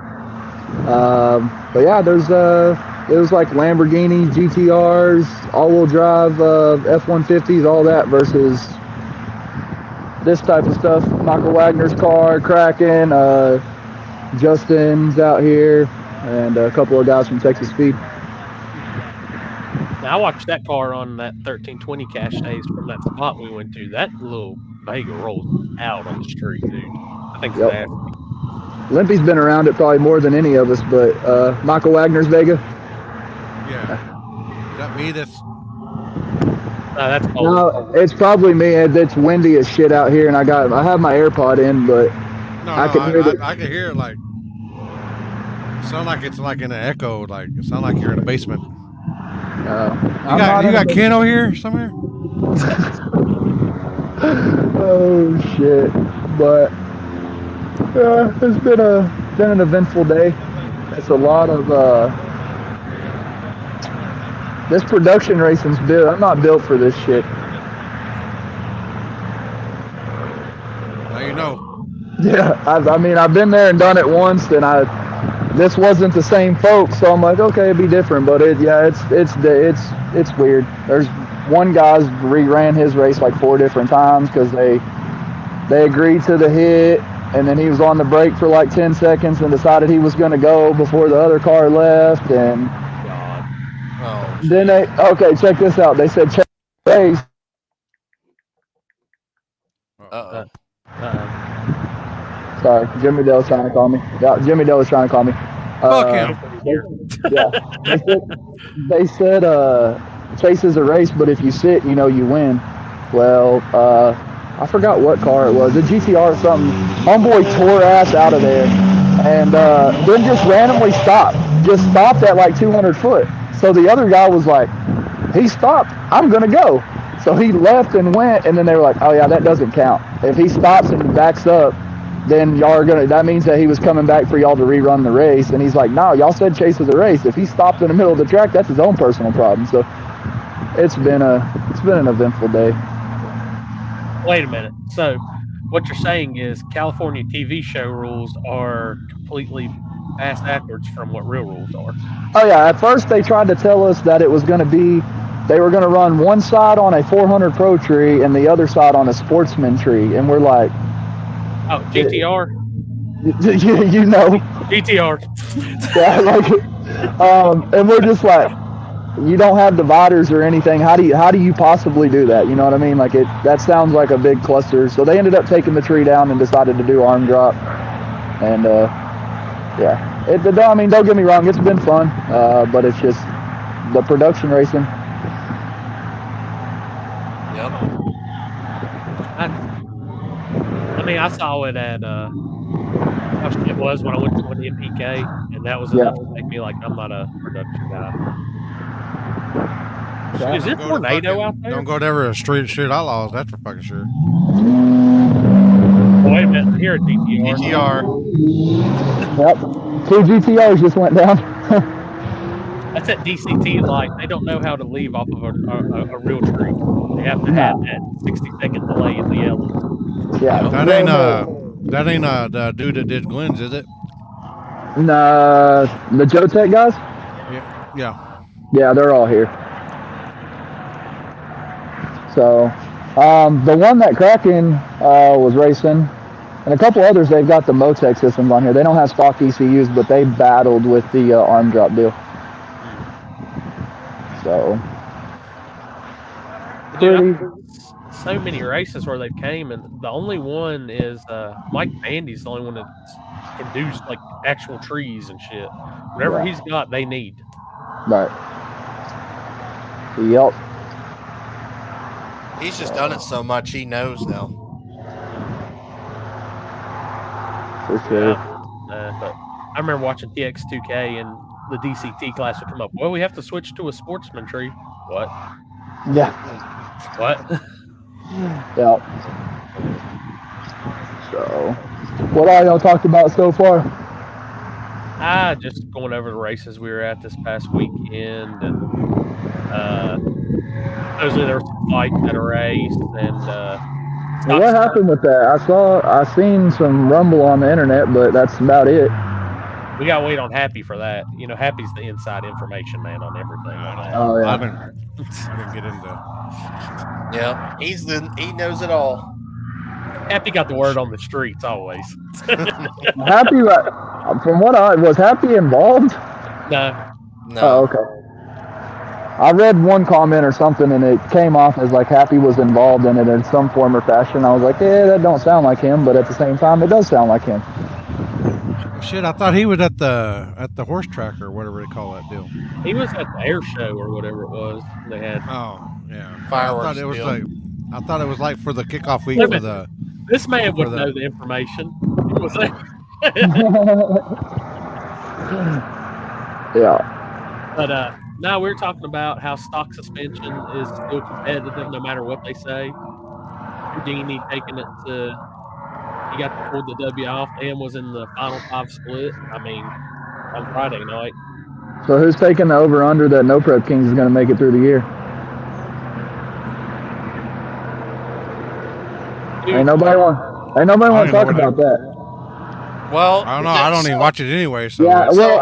But yeah, it was like Lamborghini, GTRs, all-wheel drive, F-150s, all that versus this type of stuff. Michael Wagner's car, Kraken, Justin's out here, and a couple of guys from Texas Speed. Now, I watched that car on that 1320 cash days from that spot we went to. That little Vega rolls out on the street, dude. I think it's nasty. Limpy's been around it probably more than any of us, but Michael Wagner's Vega. Yeah. Is that me? That's old. No, it's probably me. It's windy as shit out here, and I have my AirPod in, but I can hear it like sound like it's like in an echo, like it sound like you're in a basement. You got Ken over here somewhere? Oh shit! But it's been an eventful day. It's a lot of this production racing's built. I'm not built for this shit. Now you know. Yeah, I mean I've been there and done it once, and this wasn't the same folks, so I'm like, okay, it'd be different, but it's weird. There's one guy's reran his race like 4 different times because they agreed to the hit, and then he was on the brake for like 10 seconds and decided he was going to go before the other car left, and then okay, check this out. They said check the race. Sorry, Jimmy Dale's trying to call me. Yeah, Jimmy Dale was trying to call me. Fuck him. Yeah. They said chase is a race, but if you sit, you win. Well, I forgot what car it was. A GTR or something. Homeboy tore ass out of there. And then just randomly stopped. Just stopped at like 200 foot. So the other guy was like, he stopped. I'm going to go. So he left and went, and then they were like, oh, yeah, that doesn't count. If he stops and backs up, then y'all are going to, that means that he was coming back for y'all to rerun the race. And he's like, no, y'all said chase is a race. If he stopped in the middle of the track, that's his own personal problem. So it's been an eventful day. Wait a minute. So what you're saying is California TV show rules are completely ass backwards from what real rules are. Oh, yeah. At first, they tried to tell us that it was going to be they were going to run one side on a 400 Pro tree and the other side on a Sportsman tree, and we're like, Oh, GTR. you know, GTR. yeah, like, and we're just like, you don't have dividers or anything. How do you possibly do that? You know what I mean? Like that sounds like a big cluster. So they ended up taking the tree down and decided to do arm drop. And yeah, I mean, don't get me wrong, it's been fun, but it's just the production racing. Yep. I mean, I saw it at how shit was when I went to the MPK, and that was enough to make me like, I'm not a production guy. Yeah. Is it tornado out there? Don't go to ever a street shoot outlaws. That's for fucking sure. Oh, wait a minute, here at GTR. GTR. Yep, 2 GTRs just went down. That's at DCT. Like they don't know how to leave off of a real tree. They have to have that 60-second delay in the yellow. Yeah, That ain't the dude that did Glenn's, is it? the Jotech guys. Yeah, they're all here. So, the one that Kraken was racing, and a couple others, they've got the Motec systems on here. They don't have stock ECUs, but they battled with the arm drop deal. So, Dude, so many races where they've came, and the only one is Mike Bandy's the only one that can do like actual trees and shit. Whatever he's got, they need. right. Yep. He's just done it so much, he knows now. For sure. But I remember watching TX2K and the DCT class would come up. Well, we have to switch to a sportsman tree. What? Yeah. What? Yep. So, what all y'all talked about so far? Just going over the races we were at this past weekend, and supposedly there was some fights at a race, and Well, what happened with that? I seen some rumble on the internet, but that's about it. we got to wait on Happy for that. You know, Happy's the inside information man on everything. On that. Oh I yeah. didn't get into. Yeah, he knows it all. Happy got the word on the streets always. Happy, from what was Happy involved? No, No. Oh, okay. I read one comment or something, and it came off as like Happy was involved in it in some form or fashion. I was like, yeah, that don't sound like him, but at the same time, it does sound like him. Shit, I thought he was at the horse track or whatever they call that deal. he was at the air show or whatever it was. They had Oh yeah, Fireworks I thought it was deal. I thought it was like for the kickoff week Wait a for the. this man would For know the information. It was like, Yeah. but now we're talking about how stock suspension is still competitive no matter what they say. Houdini taking it to, he got to pull the W off and was in the final 5 split. I mean, on Friday night. So who's taking the over/under that No Prep Kings is going to make it through the year? Dude, Ain't nobody want to talk about that. Well, I don't know. I don't even watch it anyway. So Yeah, it's- well,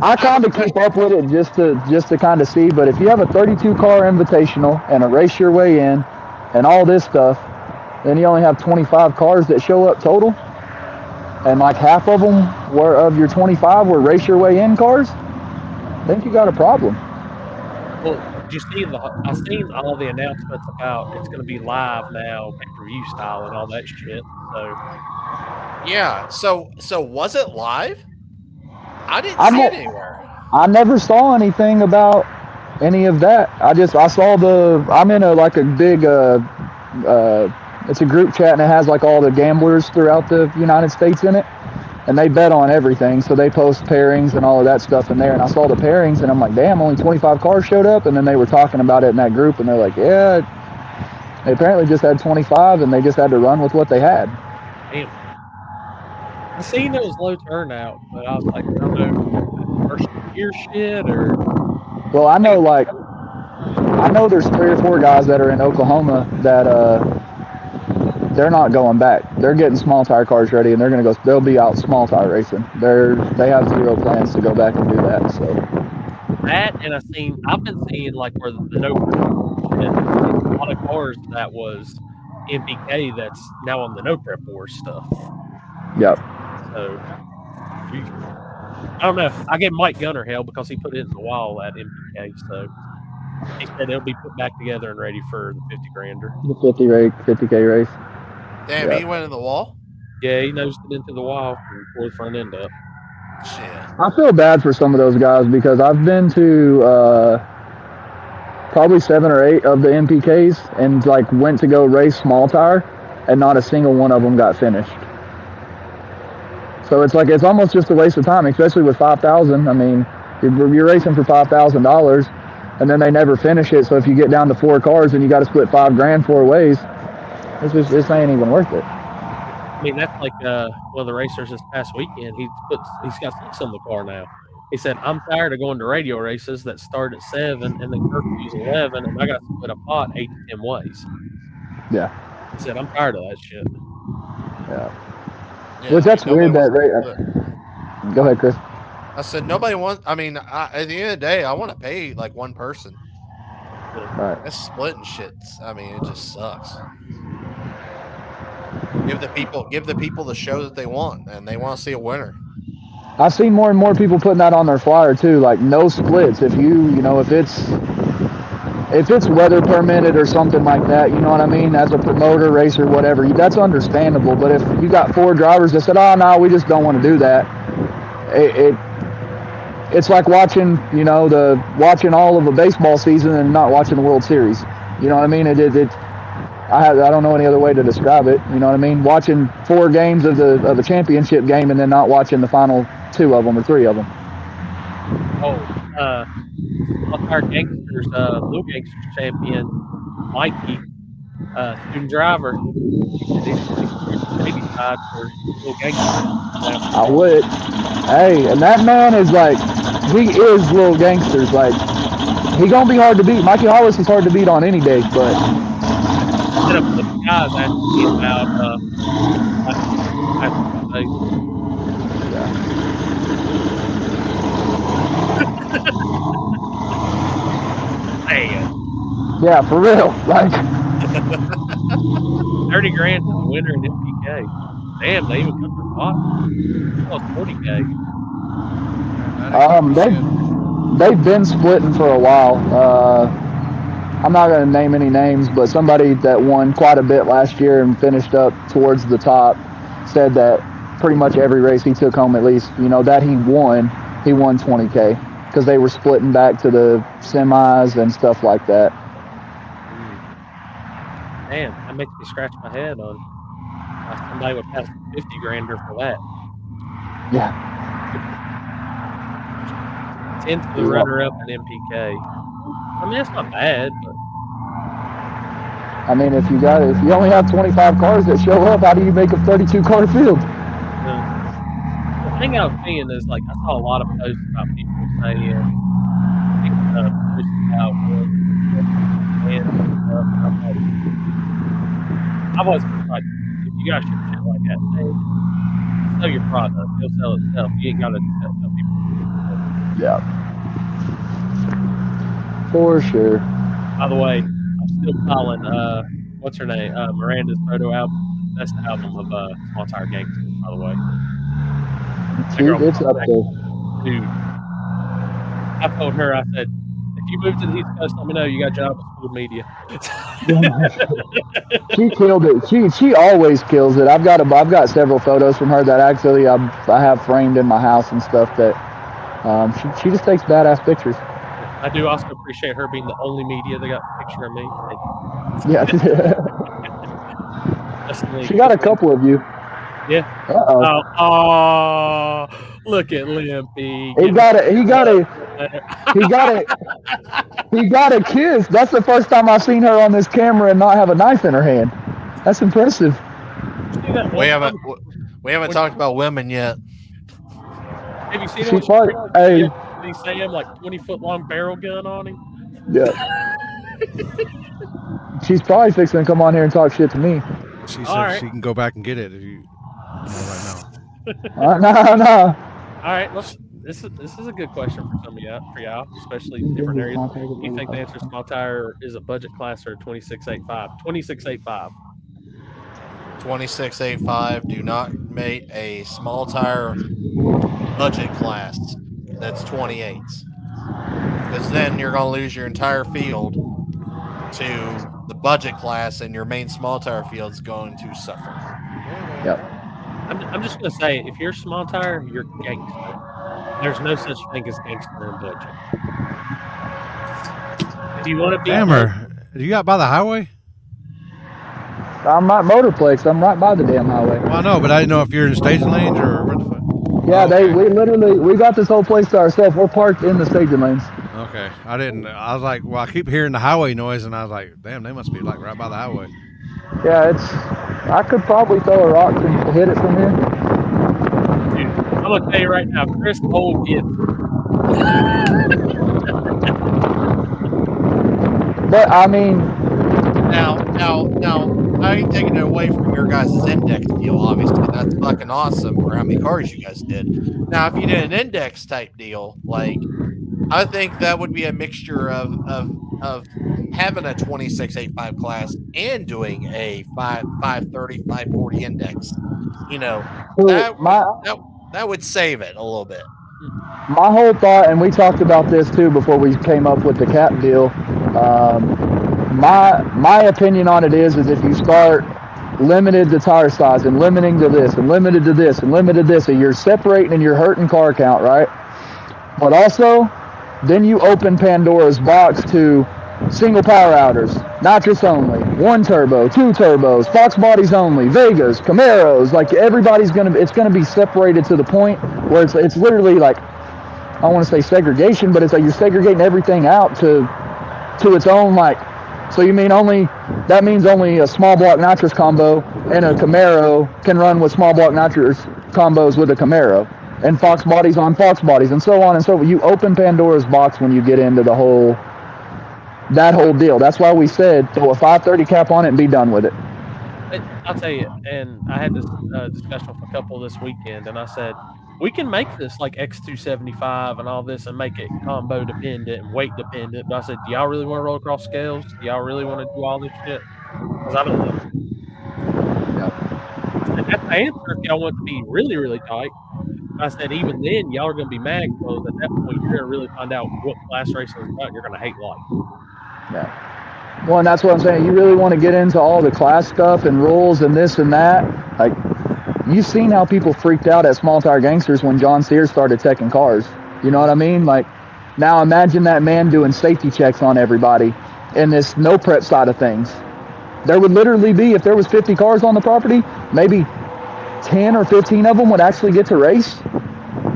I kind of keep up with it just to kind of see. But if you have a 32 car invitational and a race your way in, and all this stuff, then you only have 25 cars that show up total, and like half of them of your 25 were race your way in cars. I think you got a problem. Well, did you see I seen all the announcements about it's going to be live now, pay-per-view style, and all that shit. So yeah. So was it live? I didn't I'm see not- it anywhere. I never saw anything about any of that. I saw I'm in a big it's a group chat, and it has like all the gamblers throughout the United States in it, and they bet on everything, so they post pairings and all of that stuff in there. And I saw the pairings, and I'm like, damn, only 25 cars showed up. And then they were talking about it in that group, and they're like, yeah, they apparently just had 25, and they just had to run with what they had. damn. I seen it was low turnout, but I was like, I don't know, first year shit or Well, I know there's 3 or 4 guys that are in Oklahoma that they're not going back. They're getting small tire cars ready, and they'll be out small tire racing. They have 0 plans to go back and do that. So that, and I've been seeing like where the no a lot of cars that was MPK that's now on the no prep wars stuff. Yep. So I don't know. I gave Mike Gunner hell because he put it in the wall at MPK. So he said it'll be put back together and ready for the 50 grander. The 50K race. Damn, Yeah. he went in the wall? Yeah, he nosed it into the wall and tore the front end up. Shit. I feel bad for some of those guys because I've been to probably 7 or 8 of the MPKs and like went to go race small tire, and not a single one of them got finished. So it's like it's almost just a waste of time, especially with $5,000. I mean, you're racing for $5,000, and then they never finish it. So if you get down to 4 cars and you got to split $5,000 4 ways, this ain't even worth it. I mean, that's like one of the racers this past weekend. He's got 6 on the car now. He said, "I'm tired of going to radio races that start at 7 and then curfew's 11, and I got to split a pot 8 to 10 ways." Yeah. He said, "I'm tired of that shit." Yeah. Yeah, Which that's nobody weird wants that to do it. Go ahead, Chris. I said nobody wants. I mean, at the end of the day, I want to pay like one person. Right. That's splitting shit. I mean, it just sucks. Give the people the show that they want, and they want to see a winner. I've seen more and more people putting that on their flyer too, like no splits. If it's weather permitted or something like that, you know what I mean? As a promoter, racer, whatever, that's understandable. But if you got 4 drivers that said, "Oh no, we just don't want to do that," it's like watching, watching all of a baseball season and not watching the World Series. You know what I mean? I don't know any other way to describe it. You know what I mean? Watching 4 games of the championship game and then not watching the final 2 of them or 3 of them. Our gangsters, Little Gangsters champion, Mikey, student driver. He's maybe side for Little Gangsters. I would. Hey, and that man is like, he is Little Gangsters. Like, he gonna be hard to beat. Mikey Hollis is hard to beat on any day, but. Instead of the guys asking about, Yeah, for real. Like 30 grand for the winner in MPK. Damn, they even come for pot. Oh, 40K. They've been splitting for a while. I'm not going to name any names, but somebody that won quite a bit last year and finished up towards the top said that pretty much every race he took home, at least, that he won 20K because they were splitting back to the semis and stuff like that. Man, that makes me scratch my head on somebody would pass 50 grander for that. Yeah. 10th for the runner-up in MPK. I mean, that's not bad, but I mean, if you only have 25 cars that show up, how do you make a 32-car field? The thing I was seeing is, like, I saw a lot of posts about people saying, about and stuff. I've always been like, if you got shit like that, hey, sell your product. It'll sell itself. You ain't got to tell people. Yeah. For sure. By the way, I'm still calling, what's her name? Miranda's photo album. Best album of Small Tire Gangsters, by the way. It's up there. Dude. I told her, I said, if you move to the East Coast, let me know. You got a job with Food Media. She killed it. She always kills it. I've got several photos from her that actually I have framed in my house and stuff that she just takes badass pictures. I do also appreciate her being the only media that got a picture of me. Yeah. She got a couple of you. Yeah. Uh-oh. Oh, look at Limpy. He got a kiss. That's the first time I've seen her on this camera and not have a knife in her hand. That's impressive. We haven't talked about women yet. Have you seen She him? probably, hey. Did he say him like 20-foot long barrel gun on him? Yeah. She's probably fixing to come on here and talk shit to me. She said she can go back and get it if you right now. No. All right, let's This is a good question for y'all, especially different areas. Do you think the answer small tire is a budget class or a 2685? 2685. 2685. Do not make a small tire budget class that's 28s, because then you're going to lose your entire field to the budget class, and your main small tire field is going to suffer. Yep. I'm just going to say, if you're small tire, you're gangster. There's no such thing as gangster in budget. If you want to be Hammer, you got by the highway? I'm not Motorplex. I'm right by the damn highway. Well, I know, but I didn't know if you're in staging lanes or where the fuck. Yeah, Okay. we got this whole place to ourselves. We're parked in the staging lanes. Okay, I didn't. I was like, well, I keep hearing the highway noise, and I was like, damn, they must be like right by the highway. Yeah, I could probably throw a rock and hit it from here. Dude, I'm gonna tell you right now, Chris Cole gets. But I mean, Now, I ain't taking it away from your guys' index deal. Obviously, that's fucking awesome for how many cars you guys did. Now, if you did an index type deal, like, I think that would be a mixture of having a 2685 class and doing a 530, 540 index. You know, that would save it a little bit. my whole thought, and we talked about this too before we came up with the cap deal. My opinion on it is if you start limited to tire size and limiting to this and limited to this and limited to this, and you're separating and you're hurting car count, right? But also, then you open Pandora's box to single power outers, nitrous only, 1 turbo, 2 turbos, Fox bodies only, Vegas, Camaros. Like everybody's it's gonna be separated to the point where it's literally like, I don't want to say segregation, but it's like you're segregating everything out to its own, like. So you mean that means only a small block nitrous combo and a Camaro can run with small block nitrous combos with a Camaro, and Fox bodies on Fox bodies, and so on and so forth. You open Pandora's box when you get into that whole deal. That's why we said throw a 530 cap on it and be done with it. I'll tell you, and I had this discussion with a couple this weekend, and I said, we can make this like X275 and all this and make it combo dependent and weight dependent. But I said, do y'all really want to roll across scales? Do y'all really want to do all this shit? Because I don't know. I said, that's the answer if y'all want to be really, really tight. I said, even then, y'all are going to be mad because at that point, you're going to really find out what class racing is about. You're going to hate life. Yeah. Well, and that's what I'm saying. You really want to get into all the class stuff and rules and this and that. Like, you've seen how people freaked out at Small Tire Gangsters when John Sears started teching cars. You know what I mean? Like, now imagine that man doing safety checks on everybody in this no prep side of things. There would literally be, if there was 50 cars on the property, maybe 10 or 15 of them would actually get to race.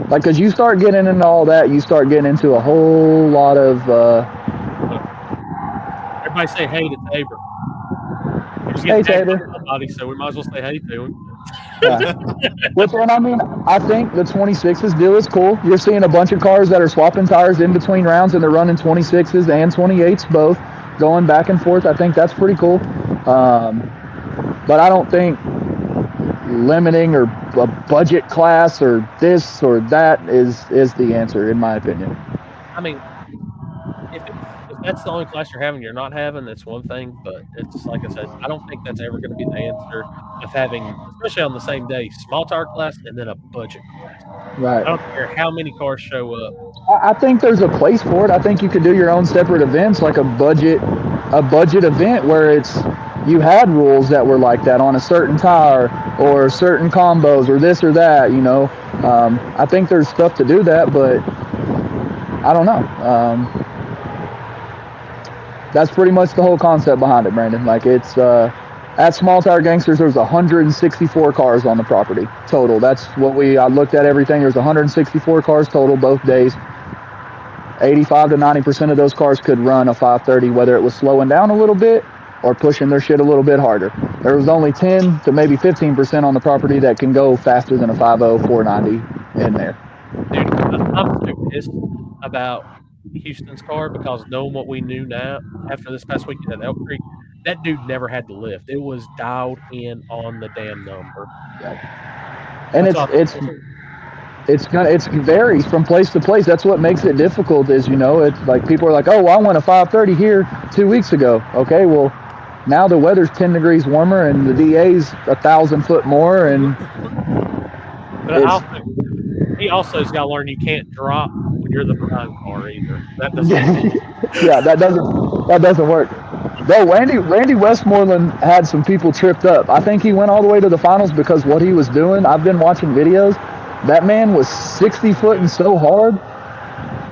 Like, because you start getting into all that, you start getting into a whole lot of... Everybody say hey to Tabor. Hey, Tabor. Somebody, so we might as well say hey to him. Yeah. Which one? I mean, I think the 26s deal is cool. You're seeing a bunch of cars that are swapping tires in between rounds, and they're running 26s and 28s both, going back and forth. I think that's pretty cool. But I don't think limiting or a budget class or this or that is the answer, in my opinion. I mean, if that's the only class you're having, you're not having, that's one thing. But it's like I said, I don't think that's ever going to be the answer of having, especially on the same day, small tire class and then a budget class. Right. I don't care how many cars show up. I think there's a place for it. I think you could do your own separate events, like a budget event where you had rules that were like that on a certain tire or certain combos or this or that, you know. I think there's stuff to do that, but I don't know. That's pretty much the whole concept behind it, Brandon. Like, it's at Small Tire Gangsters, there's 164 cars on the property total. That's what I looked at everything. There's 164 cars total both days. 85 to 90% of those cars could run a 530, whether it was slowing down a little bit or pushing their shit a little bit harder. There was only 10 to maybe 15% on the property that can go faster than a 5.0 490 in there. Dude, I'm so pissed about Houston's car because knowing what we knew now after this past weekend at Elk Creek, that dude never had to lift. It was dialed in on the damn number. And it varies from place to place. That's what makes it difficult. Is it's like people are like, oh, well, I went a 530 here 2 weeks ago. Okay, well, now the weather's 10 degrees warmer and the DA's 1,000 foot more, and he also has got to learn you can't drop when you're the behind car either. That doesn't. Yeah, that doesn't work. Though Randy Westmoreland had some people tripped up. I think he went all the way to the finals because what he was doing. I've been watching videos. That man was 60 foot and so hard.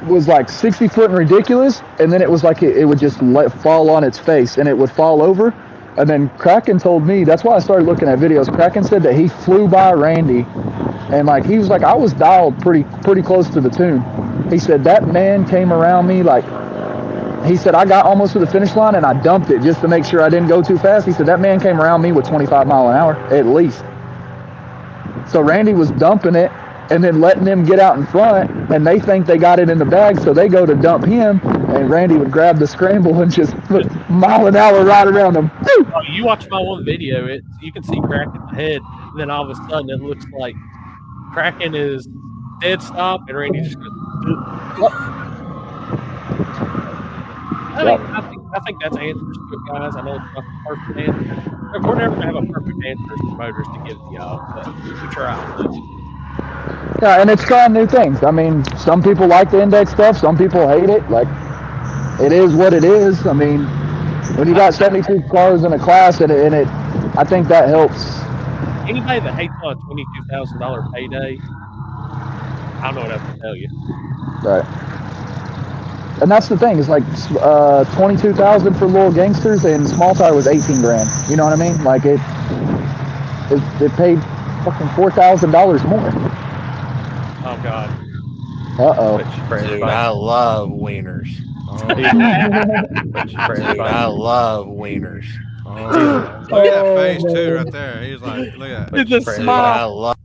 Was like 60 foot and ridiculous, and then it was like it would just fall on its face and it would fall over. And then Kraken told me, that's why I started looking at videos. Kraken said that he flew by Randy, and like he was like, I was dialed pretty close to the tune. He said that man came around me like, he said I got almost to the finish line and I dumped it just to make sure I didn't go too fast. He said that man came around me with 25 mile an hour at least. So Randy was dumping it and then letting them get out in front, and they think they got it in the bag, so they go to dump him, and Randy would grab the scramble and just put mile an hour right around him. Oh, you watch my one video, you can see Kraken's head, and then all of a sudden it looks like Kraken is dead stop, and Randy just goes. I think that's answers to it, guys. I know it's not the perfect answer. We're never going to have a perfect answer as promoters to give to y'all, but we try. Yeah, and it's trying new things. I mean, some people like the index stuff. Some people hate it. Like, it is what it is. I mean, when you got 72 cars in a class, and it I think that helps. Anybody that hates on a $22,000 payday, I don't know what else to tell you. Right. And that's the thing. It's like 22,000 for little gangsters, and small tire was 18 grand. You know what I mean? Like it paid fucking $4,000 more. Oh God. Uh-oh. Dude, I love wieners. Dude, I love wieners. Look at that face too, right there. He's like, look at that. The smile. I love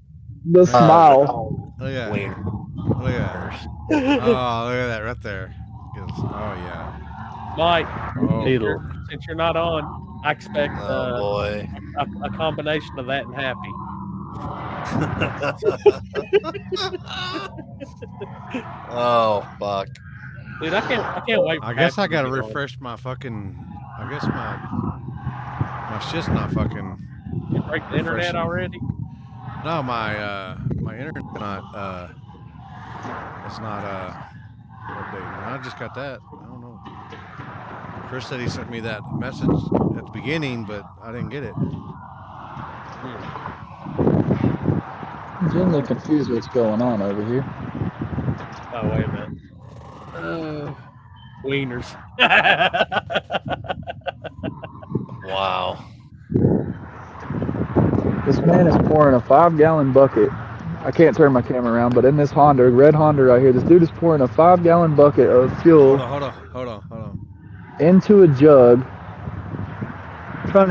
The smile. Look at that. wieners. Look at that. Oh, look at that right there. Oh yeah. Mike, Oh. since you're not on, I expect Oh boy. a combination of that and happy. Oh fuck. Dude, I can't wait. I guess I gotta refresh my fucking. I guess my shit's not fucking. You break the internet already? No, my internet's not. It's not updating. I just got that. I don't know. Chris said he sent me that message at the beginning, but I didn't get it. I'm genuinely confused what's going on over here. Oh, wait a minute. Wieners. Wow. This man is pouring a 5-gallon bucket. I can't turn my camera around, but in this Honda, red Honda right here, this dude is pouring a 5-gallon bucket of fuel Hold on. into a jug.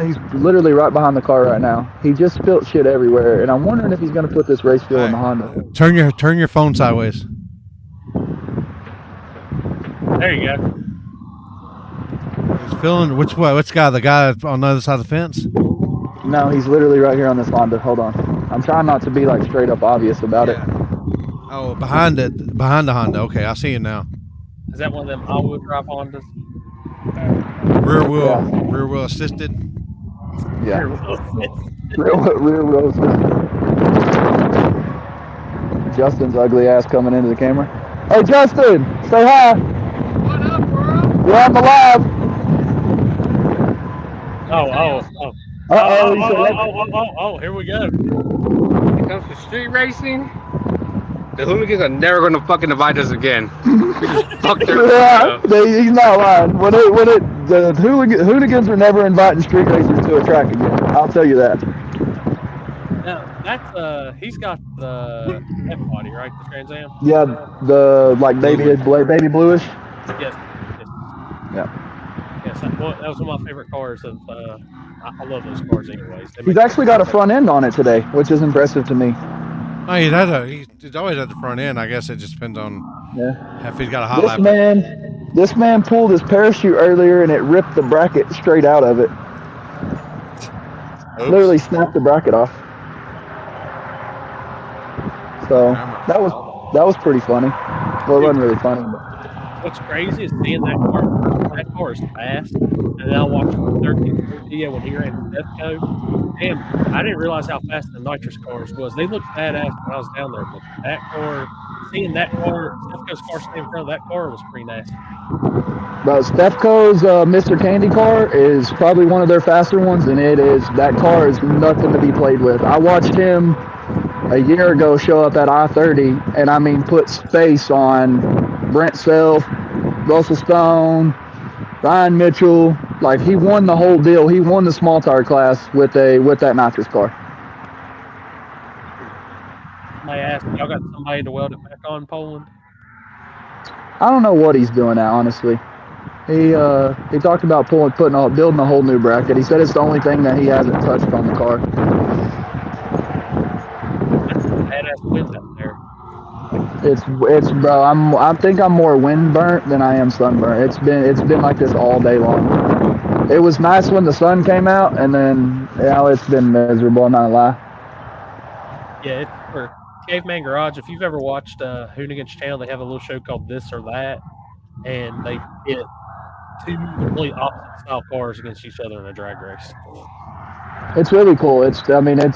He's literally right behind the car right now. He just spilt shit everywhere, and I'm wondering if he's going to put this race fuel in the Honda. Turn your phone sideways. There you go. He's filling which guy? The guy on the other side of the fence? No, he's literally right here on this Honda. Hold on. I'm trying not to be like straight up obvious about it. Oh, behind the Honda. Okay, I see it now. Is that one of them all-wheel drive Hondas? Rear wheel assisted. Yeah. Rear wheel assisted. Justin's ugly ass coming into the camera. Hey, Justin, say hi. What up, world? You're on the live. Oh, here we go. When it comes to street racing, the hooligans are never going to fucking invite us again. We just fucked their Yeah, he's not lying. The hooligans are never inviting street racers to a track again. I'll tell you that. Now, that's he's got the F body, right? The Trans Am. Yeah, the like baby bluish. Yes. Yeah. Yes, that was one of my favorite cars. I love those cars, anyways. He's actually got a front end on it today, which is impressive to me. Oh, he's always at the front end. I guess it just depends on if he's got a hot lap. This man pulled his parachute earlier and it ripped the bracket straight out of it. Oops. Literally snapped the bracket off. So that was pretty funny. Well, it wasn't really funny. But What's crazy is seeing that car. That car is fast, and then I watched the 13 video when he ran Stefco. Damn, I didn't realize how fast the nitrous cars was. They looked badass when I was down there, but that car, seeing that car, Stefco's car stand in front of that car was pretty nasty. But Stefco's Mr. Candy car is probably one of their faster ones, and that car is nothing to be played with. I watched him a year ago show up at I-30, and I mean put space on Brent Self, Russell Stone, Ryan Mitchell. Like, he won the whole deal. He won the small tire class with that nitrous car. Somebody asked, y'all got somebody to weld it back on Poland? I don't know what he's doing now, honestly. He talked about building a whole new bracket. He said it's the only thing that he hasn't touched on the car. That's some badass wind out there. It's bro. I think I'm more wind burnt than I am sunburnt. It's been like this all day long. It was nice when the sun came out, and then now it's been miserable. I'm not gonna lie. Yeah, it's for Caveman Garage. If you've ever watched Hoonigan's channel, they have a little show called This or That, and they pit two complete opposite style cars against each other in a drag race. It's really cool. It's different.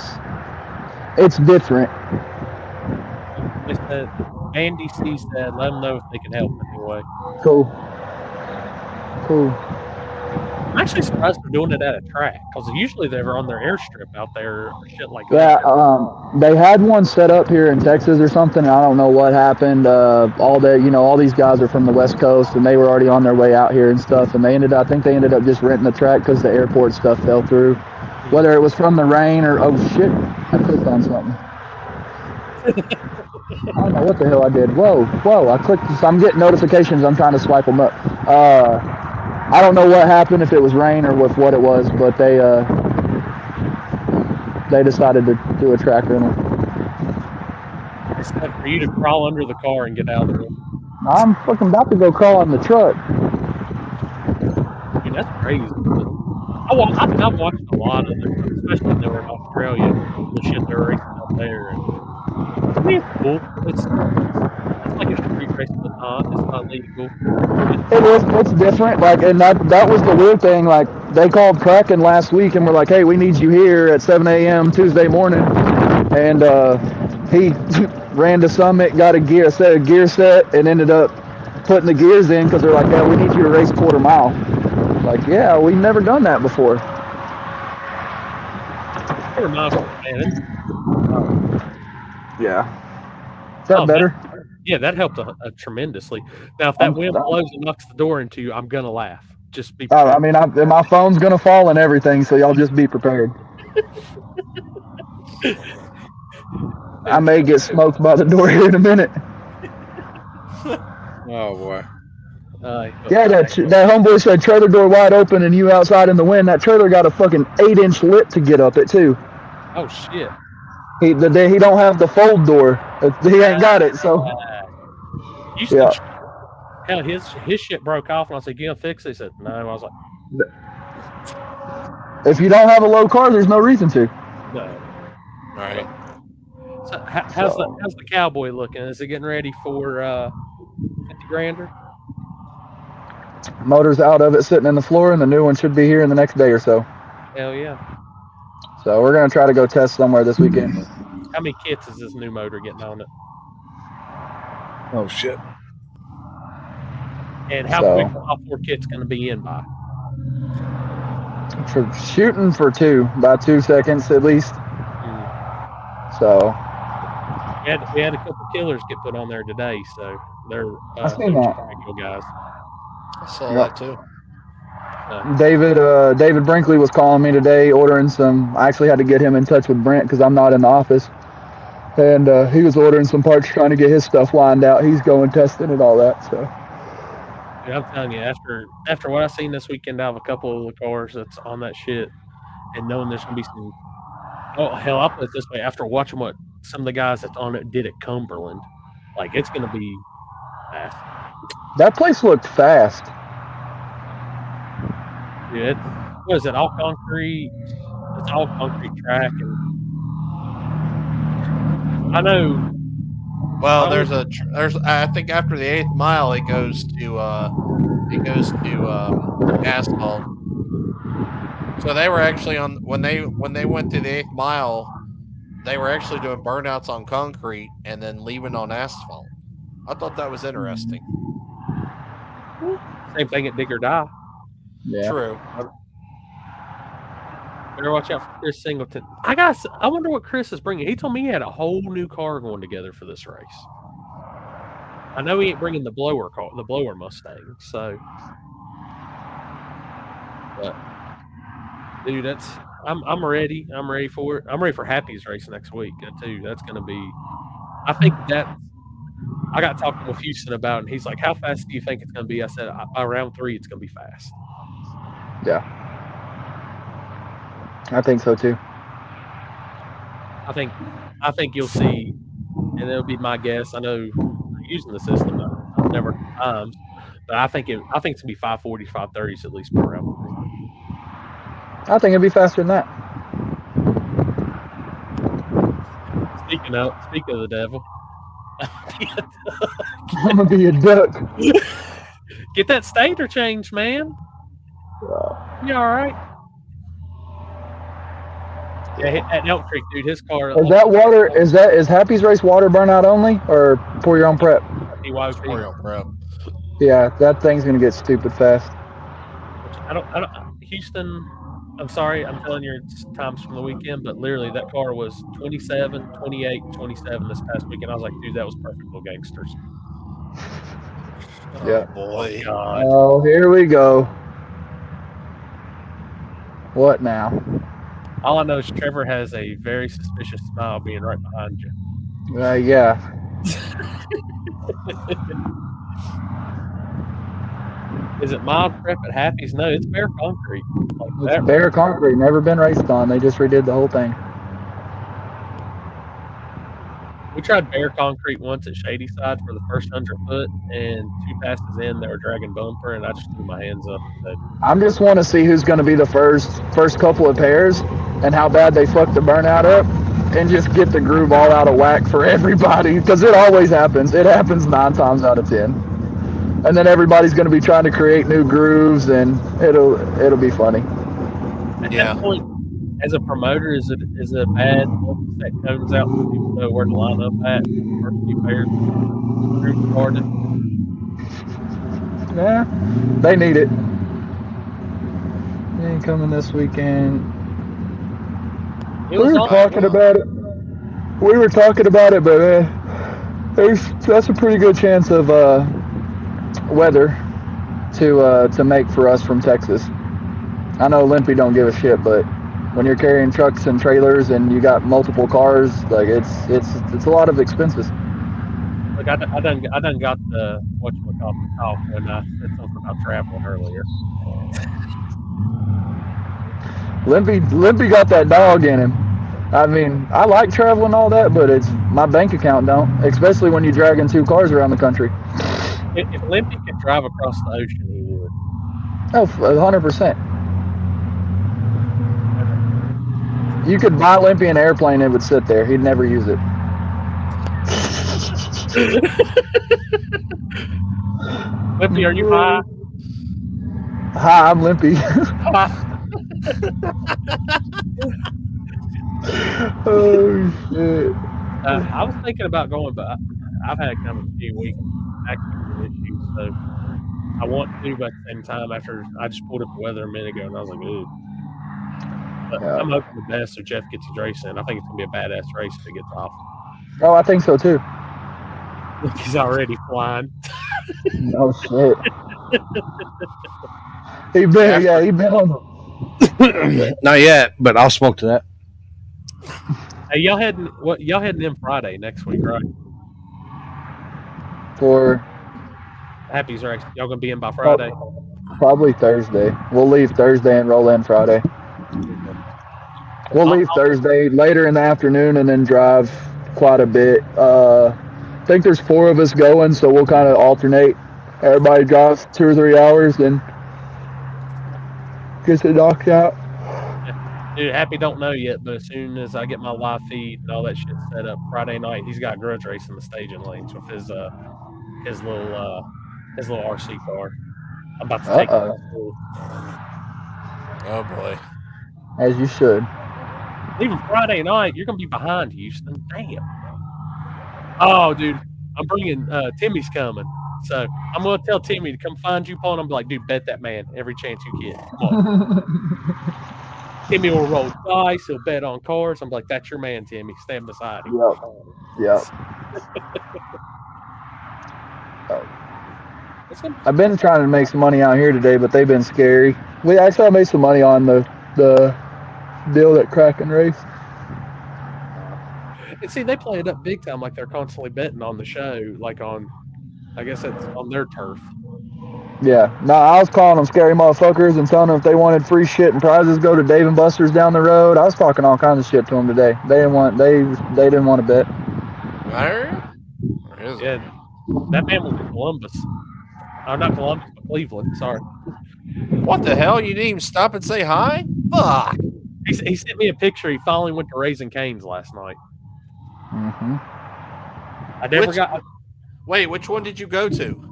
They said, Andy C said, let them know if they can help anyway. Cool. I'm actually surprised they're doing it at a track, because usually they were on their airstrip out there or shit like Yeah, that. they had one set up here in Texas or something. I don't know what happened. All these guys are from the West Coast, and they were already on their way out here and stuff. And I think they ended up just renting the track because the airport stuff fell through. Whether it was from the rain or oh shit, I clicked on something. I don't know what the hell I did. Whoa! I clicked. So I'm getting notifications. I'm trying to swipe them up. I don't know what happened, if it was rain or what it was, but they decided to do a track rental. It's time for you to crawl under the car and get out of it. I'm fucking about to go crawl on the truck. I mean, that's crazy. I've watched a lot of them, especially when they were in Australia. The shit they were racing out there. And, I mean, it's cool. It's like a street race, but it's not legal. It's different. Like, and that was the weird thing. Like, they called Kraken last week and were like, "Hey, we need you here at 7 a.m. Tuesday morning." And he ran to Summit, got a gear set, and ended up putting the gears in because they're like, "Yeah, we need you to race quarter mile." Like, yeah, we've never done that before. Quarter mile, man. Yeah. Is that better? That helped tremendously. Now, if that wind blows and knocks the door into you, I'm gonna laugh. Just be prepared. I mean, my phone's gonna fall and everything, so y'all just be prepared. I may get smoked by the door here in a minute. Oh boy. Yeah, that homeboy said trailer door wide open and you outside in the wind. That trailer got a fucking 8-inch lip to get up it too. Oh shit. He don't have the fold door. He ain't got it, so. Yeah. Hell, his shit broke off, and I said, "You gonna fix it?" He said, "No." I was like, "If you don't have a low car, there's no reason to." No. Right. So how's the cowboy looking? Is it getting ready for 50 grander? Motor's out of it, sitting in the floor, and the new one should be here in the next day or so. Hell yeah. So we're gonna try to go test somewhere this weekend. How many kits is this new motor getting on it? Oh shit. And how quick are all 4 kits going to be in by? For shooting for 2, by 2 seconds at least. So we had a couple killers get put on there today, so they're I seen that. guys. I saw that too. David Brinkley was calling me today, ordering some. I actually had to get him in touch with Brent because I'm not in the office, and he was ordering some parts, trying to get his stuff lined out. He's going testing and all that. So. Yeah, I'm telling you, after what I seen this weekend out of a couple of the cars that's on that shit, and knowing there's gonna be some, oh hell, I'll put it this way: after watching what some of the guys that's on it did at Cumberland, like it's gonna be fast. That place looked fast. Yeah, what is it? All concrete. It's all concrete track, and I know Well, there's I think after the 8th mile it goes to asphalt. So they were actually on when they went to the 8th mile, they were actually doing burnouts on concrete and then leaving on asphalt. I thought that was interesting. Same thing at Dig or Die. Yeah. True. Better watch out for Chris Singleton. I wonder what Chris is bringing. He told me he had a whole new car going together for this race. I know he ain't bringing the blower Mustang. So, but dude, I'm ready. I'm ready for it. I'm ready for Happy's race next week too. That's going to be. I think I got talking with Houston about it, and he's like, "How fast do you think it's going to be?" I said, "Around 3, it's going to be fast." Yeah. I think so too. I think you'll see, and it'll be my guess. I know using the system, I've never times, but I think it's gonna be 540, 530s at least per round. I think it'd be faster than that. Speaking of the devil, I'm gonna be a duck. get that stator changed, man. You all right? Yeah, at Elk Creek, dude, his car. Is that water? Is Happy's race water burnout only, or pour your own prep? Pour your own prep. Yeah, that thing's gonna get stupid fast. I don't. Houston, I'm sorry, I'm telling your times from the weekend, but literally that car was 27, 28, 27 this past weekend. I was like, dude, that was perfect little gangsters. Yeah. Oh, boy. God. Oh, here we go. What now? All I know is Trevor has a very suspicious smile being right behind you. Yeah. Is it mild prep at Happy's? No, it's bare concrete. It's bare concrete, never been raced on. They just redid the whole thing. We tried bare concrete once at Shady Side for the first 100 foot, and 2 passes in, they were dragging bumper, and I just threw my hands up and said, I just want to see who's going to be the first couple of pairs and how bad they fuck the burnout up and just get the groove all out of whack for everybody, because it always happens. It happens 9 times out of 10. And then everybody's going to be trying to create new grooves, and it'll be funny. At that point, as a promoter, is it bad that comes out so people know where to line up at first few pairs group started? Yeah, they need it. They ain't coming this weekend. We were talking about it. But that's a pretty good chance of weather to make for us from Texas. I know Limpy don't give a shit, but when you're carrying trucks and trailers and you got multiple cars, like it's a lot of expenses. Look, I done got the whatchamacallit talk when I said something about traveling earlier. Limpy got that dog in him. I mean, I like traveling and all that, but it's my bank account don't, especially when you're dragging 2 cars around the country. If Limpy could drive across the ocean, he would. Oh, 100%. You could buy Limpy an airplane, it would sit there. He'd never use it. Limpy, are you high? Hi, I'm Limpy. Oh, shit. I was thinking about going, but I've had kind of a few weeks accident issues, so I want to, but at the same time, after I just pulled up the weather a minute ago, and I was like, ooh. But I'm hoping the best so Jeff gets his race in. I think it's going to be a badass race if it gets off. Oh, I think so too. He's already flying. No shit. He been on. Not yet, but I'll smoke to that. Hey, y'all heading in Friday next week, right? For Happy's race. Y'all gonna be in by Friday? Probably Thursday. We'll leave Thursday and roll in Friday. We'll leave Thursday later in the afternoon and then drive quite a bit. I think there's 4 of us going, so we'll kind of alternate. Everybody drives 2 or 3 hours, then gets it knocked out. Dude, Happy don't know yet, but as soon as I get my live feed and all that shit set up Friday night, he's got Grudge racing the staging lanes with his little RC car. I'm about to take him to school. Oh boy. As you should. Even Friday night, you're gonna be behind Houston. Damn. Oh, dude, I'm bringing Timmy's coming, so I'm gonna tell Timmy to come find you, Paul. And I'm like, dude, bet that man every chance you get. Come on. Timmy will roll dice. He'll bet on cars. I'm like, that's your man, Timmy. Stand beside him. Yep. I've been trying to make some money out here today, but they've been scary. I tried to make some money on the deal that Kraken raced. And see, they play it up big time, like they're constantly betting on the show, like on, I guess it's on their turf. Yeah. No, I was calling them scary motherfuckers and telling them if they wanted free shit and prizes, go to Dave and Buster's down the road. I was talking all kinds of shit to them today. They didn't want to bet. Yeah, that man was in Columbus. Not Columbus, but Cleveland. Sorry. What the hell? You didn't even stop and say hi? Fuck. He sent me a picture. He finally went to Raising Cane's last night. Mm-hmm. I never got. Wait, which one did you go to?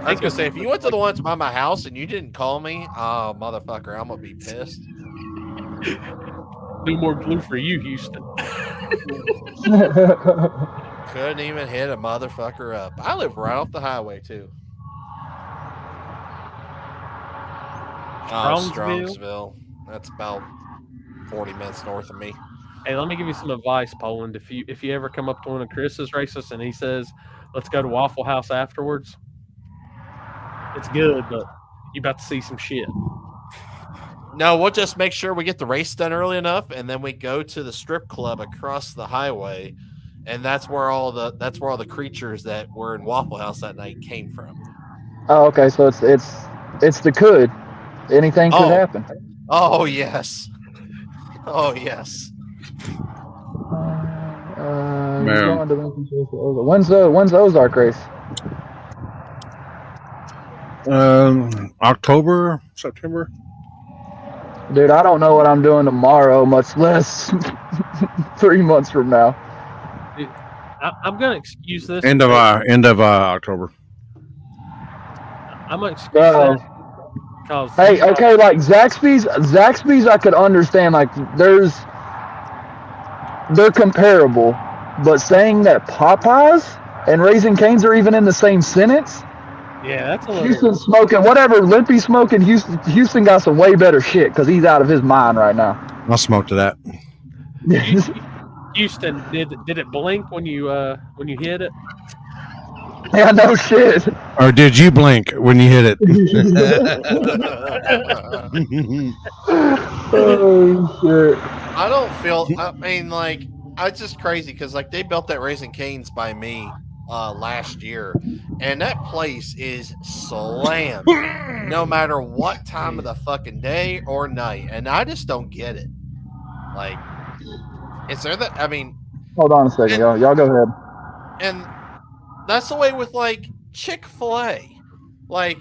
I was gonna say, if you went to the ones by my house and you didn't call me, oh motherfucker, I'm gonna be pissed. No more glue for you, Houston. Couldn't even hit a motherfucker up. I live right off the highway too. Strongsville. That's about 40 minutes north of me. Hey, let me give you some advice, Poland. If you ever come up to one of Chris's races and he says, "Let's go to Waffle House afterwards," it's good, but you about to see some shit. No, we'll just make sure we get the race done early enough, and then we go to the strip club across the highway, and that's where all the creatures that were in Waffle House that night came from. Oh, okay. So it's the could. Anything could happen. Oh yes. Oh yes. When's Ozark race? October, September. Dude, I don't know what I'm doing tomorrow, much less 3 months from now. Dude, I'm gonna excuse this. End of October. I'm gonna excuse that. Hey, okay, like Zaxby's, I could understand. Like, they're comparable, but saying that Popeyes and Raising Cane's are even in the same sentence. Yeah, that's a little. Houston smoking whatever Limpy's smoking. Houston got some way better shit because he's out of his mind right now. I'll smoke to that. Houston, did it blink when you hit it? Yeah, no shit. Or did you blink when you hit it? Oh shit! I don't feel. I mean, like, it's just crazy because like they built that Raising Cane's by me last year, and that place is slammed no matter what time of the fucking day or night, and I just don't get it. Like, is there that? I mean, hold on a second, y'all go ahead. And that's the way with like Chick-fil-A. Like,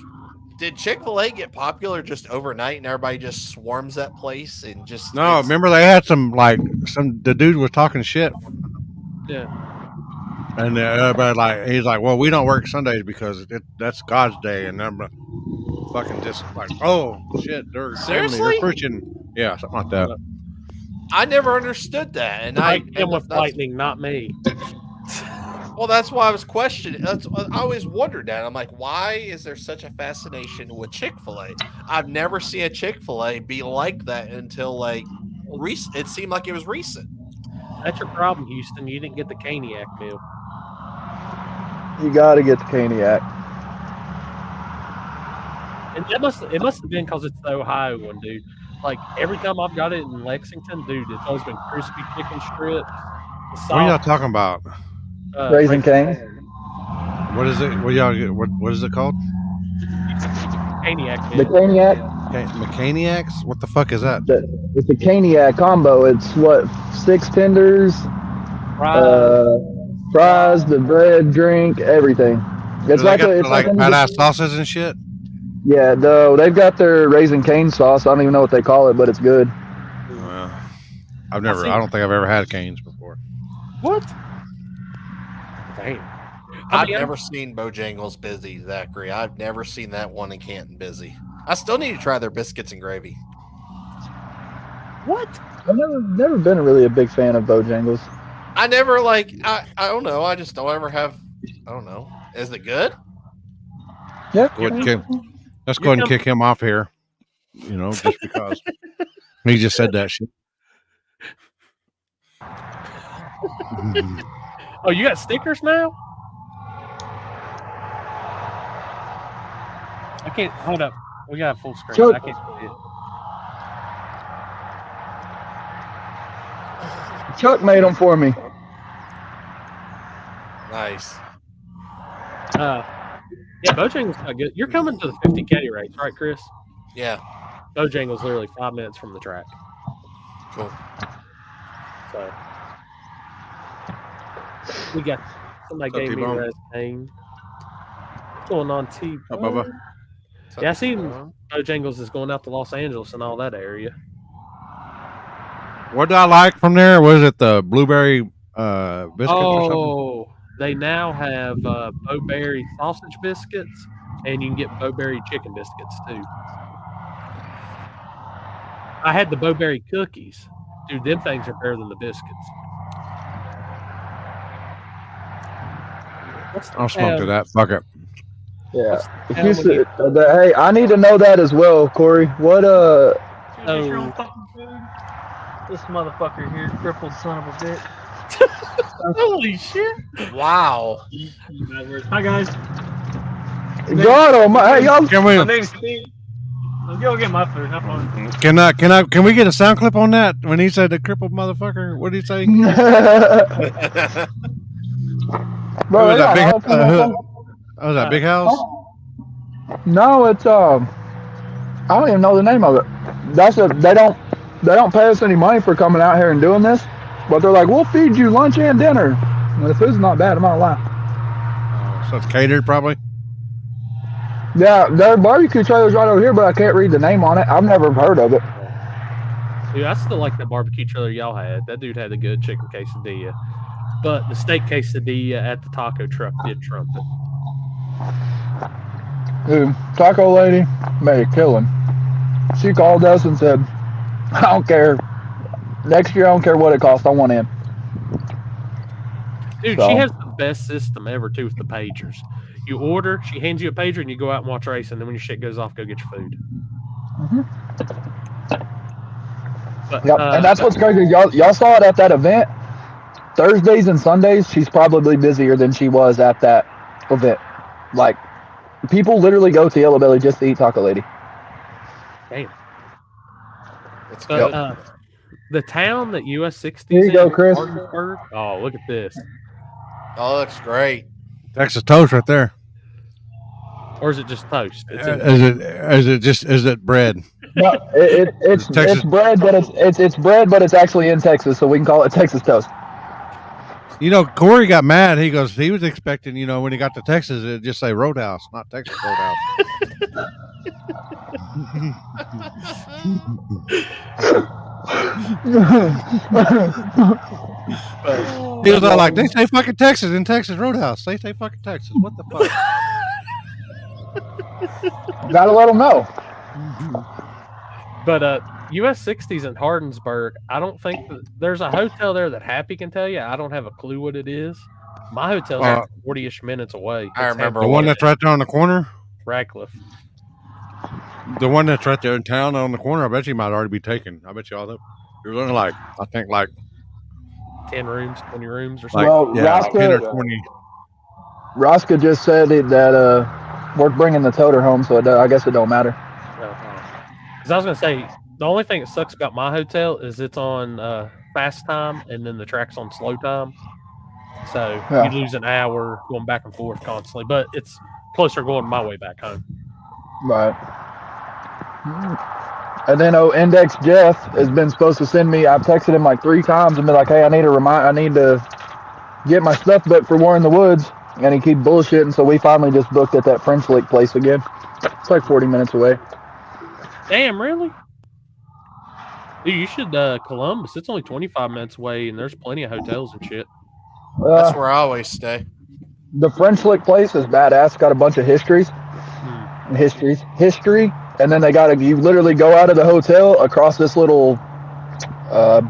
did Chick-fil-A get popular just overnight and everybody just swarms that place and just No, remember they had the dude was talking shit. Yeah. And everybody he's like, well, we don't work Sundays because that's God's day, and I'm fucking just like, oh shit, they're seriously preaching, yeah, something like that. I never understood that, and I him with lightning, not me. Well, that's why I was questioning. I always wondered that. I'm like, why is there such a fascination with Chick-fil-A? I've never seen a Chick-fil-A be like that until like recent. It seemed like it was recent. That's your problem, Houston. You didn't get the Caniac meal. You got to get the Caniac. And it must have been because it's the Ohio one, dude. Like, every time I've got it in Lexington, dude, it's always been crispy chicken strips. What are y'all talking about? Raising Cane's. What is it? What is it called? Caniac. The Caniac. Mechaniacs? What the fuck is that? It's a Caniac combo. It's what, 6 tenders, fries, the bread, drink, everything. It's like badass sauces and shit. Yeah, they've got their Raising Cane sauce. I don't even know what they call it, but it's good. Well, I don't think I've ever had canes before. What? Damn. I've never seen Bojangles busy, Zachary. I've never seen that one in Canton busy. I still need to try their biscuits and gravy. What? I've never been really a big fan of Bojangles. I never I don't know. I just don't ever have. I don't know. Is it good? Yeah. Let's go ahead and kick him off here. You know, just because he just said that shit. Oh, you got stickers now? I can't. Hold up. We got a full screen. Sure. I can't see it. Chuck made them for me. Nice. Yeah, Bojangles not good. You're coming to the 50 caddy race, right, Chris? Yeah. Bojangles literally 5 minutes from the track. Cool. So we got somebody What's up, gave me T-Bone? Res Cane. What's going on, T? Up, Bubba? Yeah, I seen Bojangles is going out to Los Angeles and all that area. What did I like from there? Was it the blueberry biscuits or something? Oh, they now have Bowberry sausage biscuits, and you can get Bowberry chicken biscuits too. I had the Bowberry cookies. Dude, them things are better than the biscuits. I'll smoke to that. Fuck it. Yeah. the If hell you when said, hey, I need to know that as well, Corey. What Oh. This motherfucker here, crippled son of a bitch. Holy shit! Wow. Hi guys. God almighty, hey y'all. Can My we? name's Steve. Let's go get my food. Have fun. Can we get a sound clip on that when he said the crippled motherfucker? What did he say? Bro, Was that they got big? all- Was that big house? No, it's I don't even know the name of it. They don't pay us any money for coming out here and doing this, but they're like, we'll feed you lunch and dinner. And the food's not bad, I'm not lying. So it's catered, probably. Yeah, their barbecue trailer's right over here, but I can't read the name on it. I've never heard of it. Dude, I still like the barbecue trailer y'all had. That dude had a good chicken quesadilla. But the steak quesadilla at the taco truck did trump it. Dude, taco lady made a killing. She called us and said, I don't care. Next year, I don't care what it costs. I want in. Dude, So- she has the best system ever, too, with the pagers. You order, she hands you a pager, and you go out and watch race, and then when your shit goes off, go get your food. But, Yep. And that's what's crazy. Y'all saw it at that event. Thursdays and Sundays, she's probably busier than she was at that event. Like, people literally go to Yellow Belly just to eat taco lady. damn. It's But, good. the town that US 60 Here is you go, in, Chris. Martinsburg. Oh, look at this. Oh, looks great. Texas toast right there. Or is it just toast? It's in- Is it bread? No, it's Texas. bread, but it's bread, but it's actually in Texas, so we can call it Texas toast. You know, Corey got mad. He goes, he was expecting, you know, when he got to Texas, it'd just say Roadhouse, not Texas Roadhouse. He was all like, they say fucking Texas in Texas Roadhouse. They say fucking Texas. What the fuck? Gotta let them know. But US 60s in Hardinsburg, I don't think there's a hotel there that Happy can tell you. I don't have a clue what it is. My hotel's 40-ish minutes away. I It's remember The one that's right there on the corner? Radcliffe. The one that's right there in town on the corner, I bet you might already be taken. I bet you all that. You're looking like, I think like 10 rooms, 20 rooms or Like, something. Well, yeah, Roscoe- 10 or 20. Roscoe just said that we're bringing the toter home, so I guess it don't matter. Because I was going to say, the only thing that sucks about my hotel is it's on fast time and then the track's on slow time. So Yeah. you lose an hour going back and forth constantly, but it's closer going my way back home. Right. And then Index Jeff has been supposed to send me. I've texted him like 3 times and been like, "Hey, I need to get my stuff booked for War in the Woods." and he keep bullshitting. So we finally just booked at that French Lick place again. It's like 40 minutes away. Damn, really? Dude, you should Columbus. It's only 25 minutes away, and there's plenty of hotels and shit. That's where I always stay. The French Lick place is badass. Got a bunch of history, and then they got you literally go out of the hotel across this little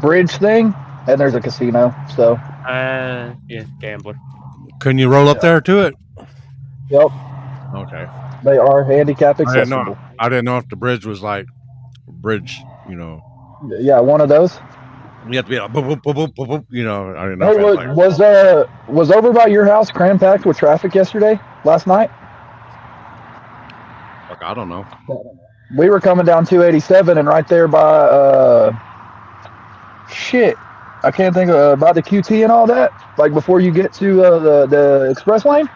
bridge thing, and there's a casino. So yeah, gambler. Can you roll up there to it? Yep. Okay. They are handicap accessible. I didn't know if the bridge was like bridge, you know. Yeah, one of those. You have to be like, boop, boop, boop, boop, boop, boop, you know. I didn't know. If Hey, was over by your house cram packed with traffic last night? Fuck, I don't know. We were coming down 287 and right there by I can't think of by the QT and all that. Like before you get to the express lane,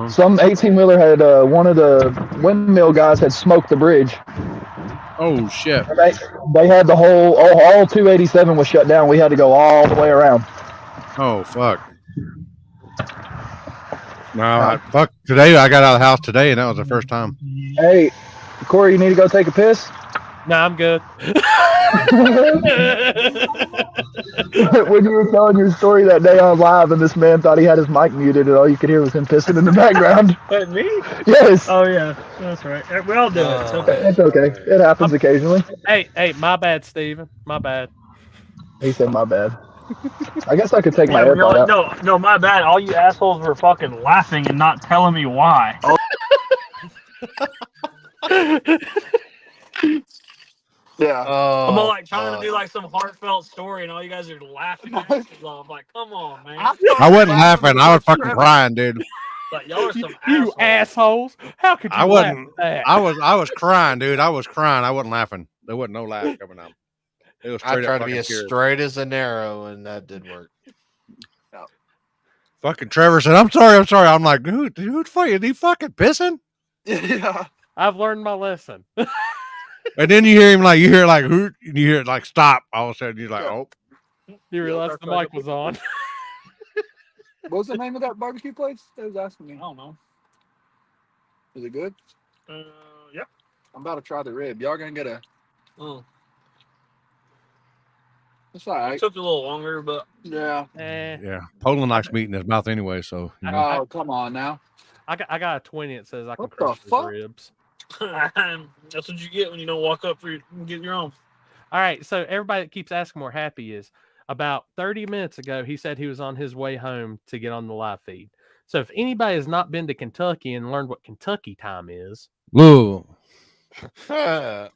some 18-wheeler had one of the windmill guys had smoked the bridge. Oh shit! They had the all 287 was shut down. We had to go all the way around. Oh fuck! No, fuck. Today I got out of the house today, and that was the first time. Hey, Corey, you need to go take a piss? Nah, I'm good. When you were telling your story that day on live, and this man thought he had his mic muted, and all you could hear was him pissing in the background. What, me? Yes. Oh yeah, that's right. We all do it. It's okay. It's okay. It happens occasionally. Hey, my bad, Steven. My bad. He said my bad. I guess I could take my AirPod out. No, my bad. All you assholes were fucking laughing and not telling me why. Oh. Yeah. I'm all like trying to do like some heartfelt story, and all you guys are laughing at me. I'm like, come on, man. I wasn't laughing. I was fucking crying, dude. Like, y'all are some You assholes! How could you? I wasn't. Laugh at that? I was crying, dude. I was crying. I wasn't laughing. There wasn't no laugh coming out. It was I straight tried up to be fucking as tears. straight as an arrow, and that did work. Fucking Trevor said, I'm sorry. I'm like, dude, is he fucking pissing? Yeah. I've learned my lesson. And then you hear him like, you hear it like, stop. All of a sudden, you're like, oh. You realize the mic was on. What was the name of that barbecue place? They was asking me. I don't know. Is it good? Yep. I'm about to try the rib. Y'all gonna get a. Oh. It's all right. It took a little longer, but Yeah. Yeah. Poland likes meat in his mouth anyway, so. You know. Oh, come on now. I got a 20. It says I can What the crush these fuck? ribs. that's what you get when you don't walk up for and get your own. All right, so everybody that keeps asking where Happy is, about 30 minutes ago, he said he was on his way home to get on the live feed. So if anybody has not been to Kentucky and learned what Kentucky time is, Louisville. Happy.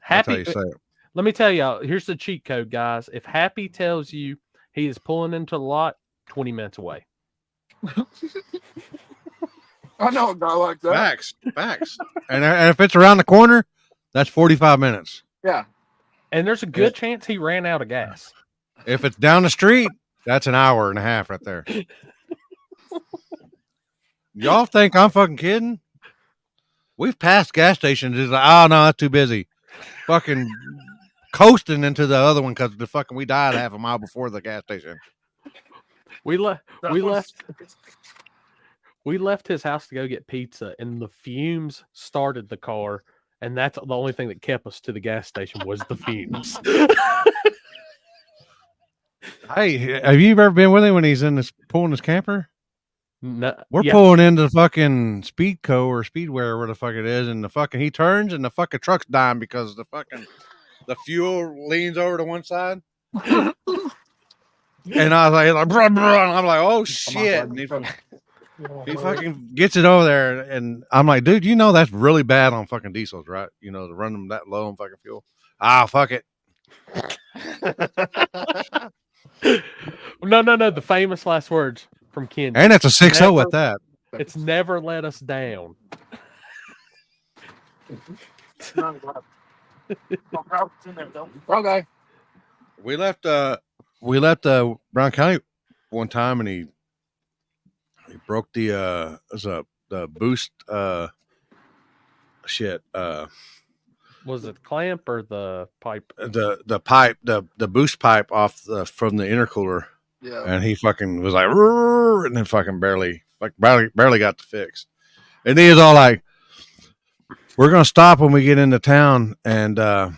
That's how you say it. Let me tell y'all, here's the cheat code, guys. If Happy tells you he is pulling into the lot, 20 minutes away. I know a guy like that. Facts. And if it's around the corner, that's 45 minutes. Yeah. And there's a good chance he ran out of gas. If it's down the street, that's an hour and a half right there. Y'all think I'm fucking kidding? We've passed gas stations. It's like, oh no, that's too busy. Fucking coasting into the other one because we died half a mile before the gas station. We left his house to go get pizza, and the fumes started the car, and that's the only thing that kept us to the gas station was the fumes. Hey, have you ever been with him when he's pulling his camper? No, We're pulling into fucking Speedco or Speedway or where the fuck it is, and he turns and the fucking truck's dying because the fuel leans over to one side. And I was like, bruh, and I'm like, oh shit. And he fucking gets it over there, and I'm like, dude, you know that's really bad on fucking diesels, right? You know, to run them that low on fucking fuel. Fuck it. No. The famous last words from Ken. And it's a 6-0 at that. It's never let us down. Okay. We left Brown County one time, and he broke the boost Was it the clamp or the pipe? The pipe, the boost pipe off from the intercooler. Yeah. and he fucking was like, "Rrrr," and then fucking barely got the fix. And he was all like, "We're gonna stop when we get into town." And oh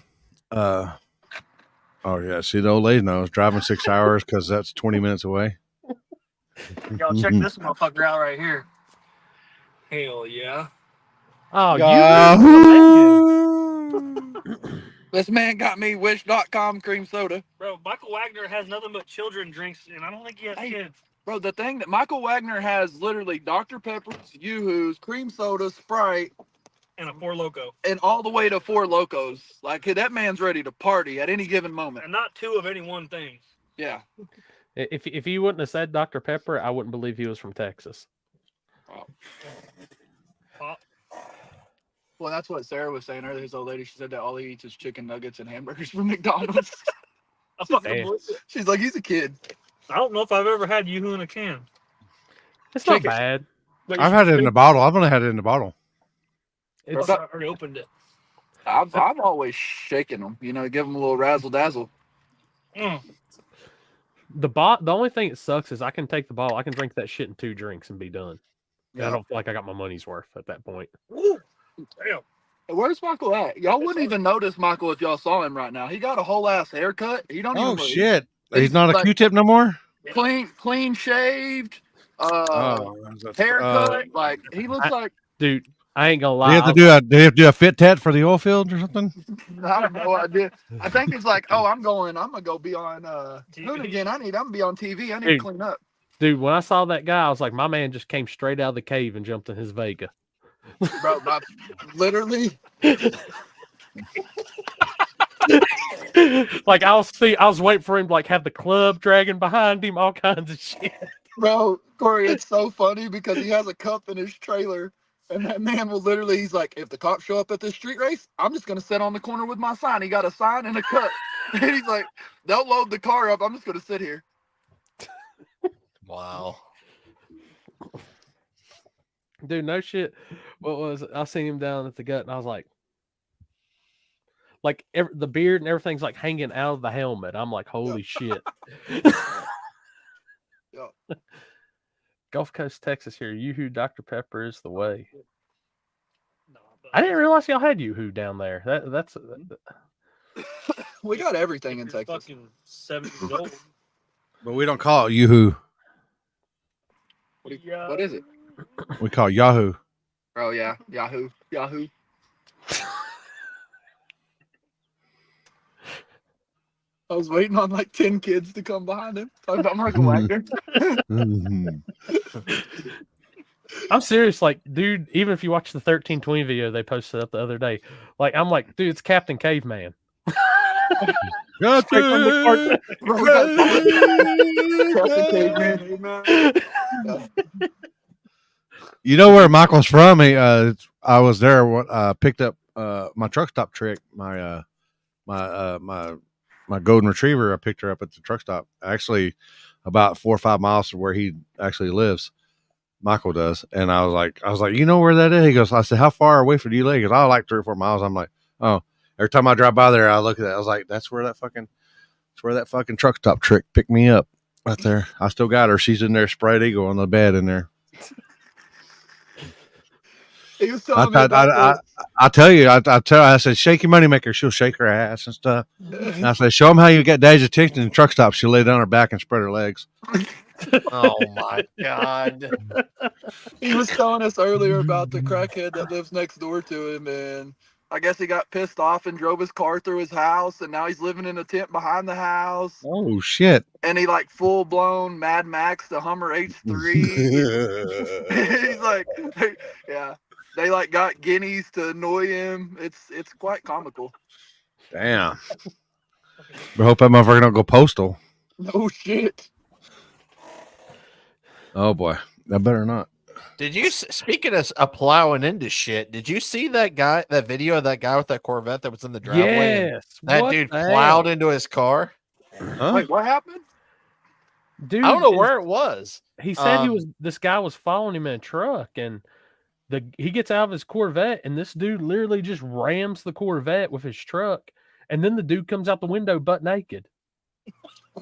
yeah, see the old lady knows driving 6 hours because that's 20 minutes away. Y'all check this motherfucker out right here. Hell yeah. Oh, Yahoo! This man got me Wish.com cream soda. Bro, Michael Wagner has nothing but children drinks, and I don't think he has kids. Bro, the thing that Michael Wagner has literally Dr. Peppers, Yoo-Hoos, cream soda, Sprite, And a Four Loko. and all the way to Four Locos. Like, that man's ready to party at any given moment. And not two of any one thing. Yeah. If he wouldn't have said Dr. Pepper, I wouldn't believe he was from Texas. Well, that's what Sarah was saying earlier. This old lady, she said that all he eats is chicken nuggets and hamburgers from McDonald's. I fucking believe it. She's like, he's a kid. I don't know if I've ever had Yoo-Hoo in a can. It's not bad. I've had it in the bottle. I've only had it in the bottle. I already opened it. I'm always shaking them, you know, give them a little razzle dazzle. The only thing that sucks is I can take the bottle. I can drink that shit in 2 drinks and be done. And I don't feel like I got my money's worth at that point. Ooh, damn. Where's Michael at? Y'all wouldn't even notice Michael if y'all saw him right now. He got a whole ass haircut. He don't even. Oh shit! He's He's not a like- Q-tip no more. Clean shaved. Haircut. Like he looks like. Dude, I ain't gonna lie. Do you have to do a fit tat for the oil field or something? I have no idea. I think it's like, oh, I'm gonna go be on Hoonigan. I'm gonna be on TV. I need to clean up. Dude, when I saw that guy, I was like, my man just came straight out of the cave and jumped in his Vega. Bro, literally. Like I was waiting for him to like have the club dragging behind him, all kinds of shit. Bro, Corey, it's so funny because he has a cup in his trailer, and that man will literally, he's like, if the cops show up at this street race, I'm just gonna sit on the corner with my sign. He got a sign and a cup. And he's like, they'll load the car up. I'm just gonna sit here. Wow. Dude, no shit. What was it? I seen him down at the gut, and I was like the beard and everything's like hanging out of the helmet. I'm like, holy shit. Gulf Coast, Texas here. Yoo-Hoo Dr. Pepper is the way. I didn't realize y'all had Yoo-Hoo down there. That's we got everything in Texas. Fucking 7 years old. But we don't call it Yoo-Hoo. What is it? We call it Yahoo. Oh yeah, Yahoo. I was waiting on like 10 kids to come behind him. Talking about Michael Wagner. I'm serious, like, dude, even if you watch the 1320 video they posted up the other day, like, I'm like, dude, it's Captain Caveman. Captain Caveman. You know where Michael's from? I was there. Picked up my truck stop trick. My golden retriever. I picked her up at the truck stop. Actually, about 4 or 5 miles from where he actually lives. Michael does, and I was like, you know where that is? He goes. I said, how far away from you live? He goes, like 3 or 4 miles. I'm like, oh. Every time I drive by there, I look at that. I was like, that's where that fucking truck stop trick picked me up right there. I still got her. She's in there, spread eagle on the bed in there. He was telling me I said, shake your moneymaker. She'll shake her ass and stuff. And I said, show them how you get Dave's attention in the truck stop. She'll lay down her back and spread her legs. Oh my God. He was telling us earlier about the crackhead that lives next door to him, and I guess he got pissed off and drove his car through his house, and now he's living in a tent behind the house. Oh shit! And he like full blown Mad Max the Hummer H3. He's like, yeah, they like got guineas to annoy him. It's quite comical. Damn. I hope that motherfucker don't go postal. No shit. Oh boy, that better not. Did you, speaking of plowing into shit, did you see that video of that guy with that Corvette that was in the driveway? Yes. That dude plowed into his car. Huh? Wait, what happened? Dude, I don't know where it was. He said this guy was following him in a truck, and he gets out of his Corvette, and this dude literally just rams the Corvette with his truck, and then the dude comes out the window butt naked.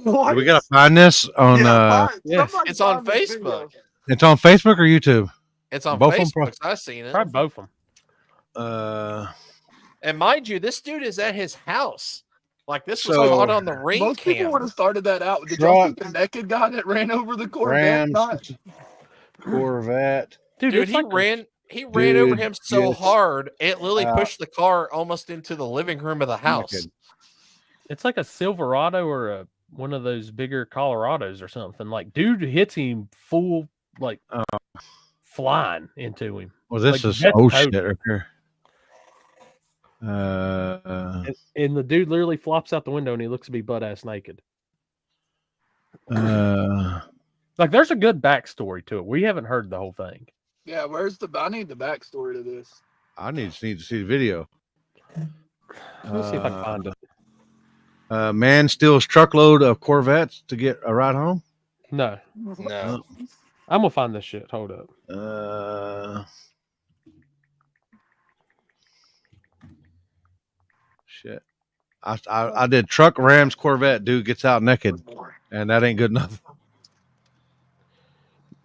What? We gotta find this on. yes. somebody It's on find this video. Facebook. It's on Facebook or YouTube. It's on Both of 'em Facebook. I've seen it. Probably both of them. And mind you, this dude is at his house. Like this was So, caught on the ring Most people cam. would have started that out. Did y'all see Truck. the naked guy that ran over the Corvette? Rams, Corvette. Dude, Dude, it's he like ran over Dude, him so yes. hard it literally Uh, pushed the car almost into the living room of the house. Naked. it's like a Silverado or one of those bigger Colorados or something. Like, dude hits him full, like flying into him. Well, this Like, is that's shit total. right here. And the dude literally flops out the window and he looks to be butt ass naked. Like, there's a good backstory to it. We haven't heard the whole thing. Yeah, where's the? I need the backstory to this. I need to see the video. Let me see if I can find it. Man steals truckload of Corvettes to get a ride home. No, No. I'm gonna find this shit. Hold up. Shit. I did truck Rams Corvette. Dude gets out naked, and that ain't good enough.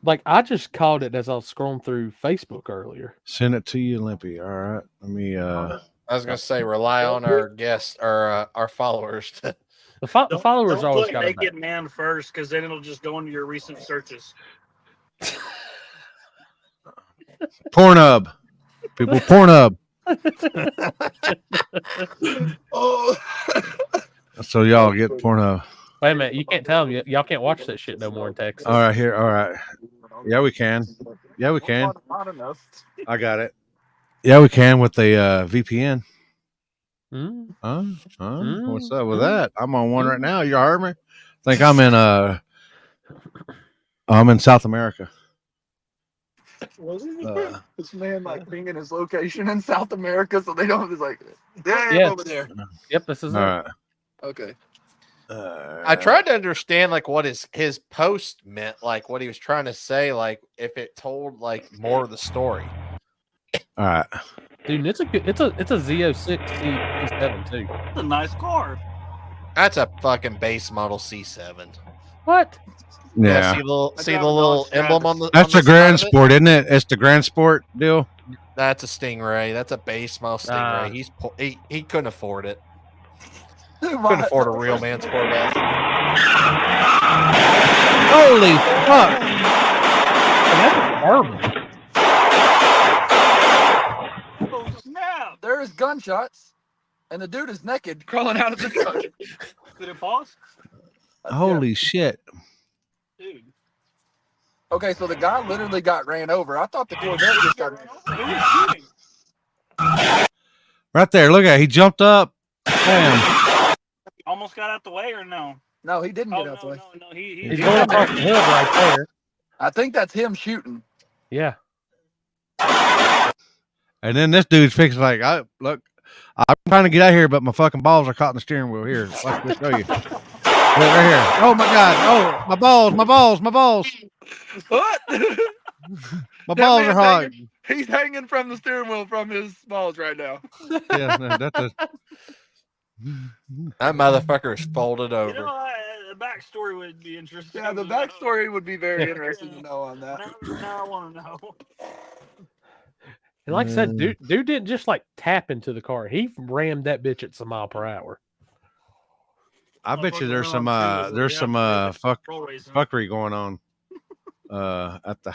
Like, I just caught it as I was scrolling through Facebook earlier. Send it to you, Limpy. All right. Let me. I was gonna say rely on our guests or our followers to The followers Don't always put got it. naked man first, because then it'll just go into your recent searches. Pornhub. People, Pornhub. Oh, So y'all get Pornhub. Wait a minute, you can't tell them. Y'all can't watch that shit no more in Texas. All right, here. All right. Yeah, we can. Yeah, we can. not enough. I got it. Yeah, we can with the VPN. Mm. What's up with that? I'm on one right now. You heard me? Think I'm in South America. This man like being in his location in South America, so they don't. It's like, yeah, Yeah. over there. Yep, this is All it. right. Okay. I tried to understand like what his post meant, like what he was trying to say, like if it told like more of the story. All right. Dude, it's a Z06 C7 too. That's a nice car. That's a fucking base model C7. What? Yeah. See the little, I see the got little Dodge emblem on the. That's on a the side Grand of it? Sport, isn't it? It's the Grand Sport deal. That's a Stingray. That's a base model Stingray. Ah. He couldn't afford it. Couldn't afford a real man's Corvette. Holy fuck. That's horrible. Oh snap! There is gunshots, and the dude is naked, crawling out of the truck. Did it pause? Holy shit. Dude. Okay, so the guy literally got ran over. I thought the Corvette just got ran over. Who was shooting? Right there. Look at it. He jumped up. Bam. Almost got out the way or no? No, he didn't Oh get out the way. no. He's going across the hood right there. I think that's him shooting. Yeah. And then this dude's fixing like, I'm trying to get out of here, but my fucking balls are caught in the steering wheel. Here, watch me show you. Right here. Oh my God. Oh, my balls. What? My balls are hot. He's hanging from the steering wheel from his balls right now. Yeah, no, that's a. That motherfucker is folded over. You know, the backstory would be interesting. Yeah, the backstory would be very interesting to know on that. Now I want to know. And like I said, dude didn't just like tap into the car. He rammed that bitch at some mile per hour. I bet you there's some fuckery going on at the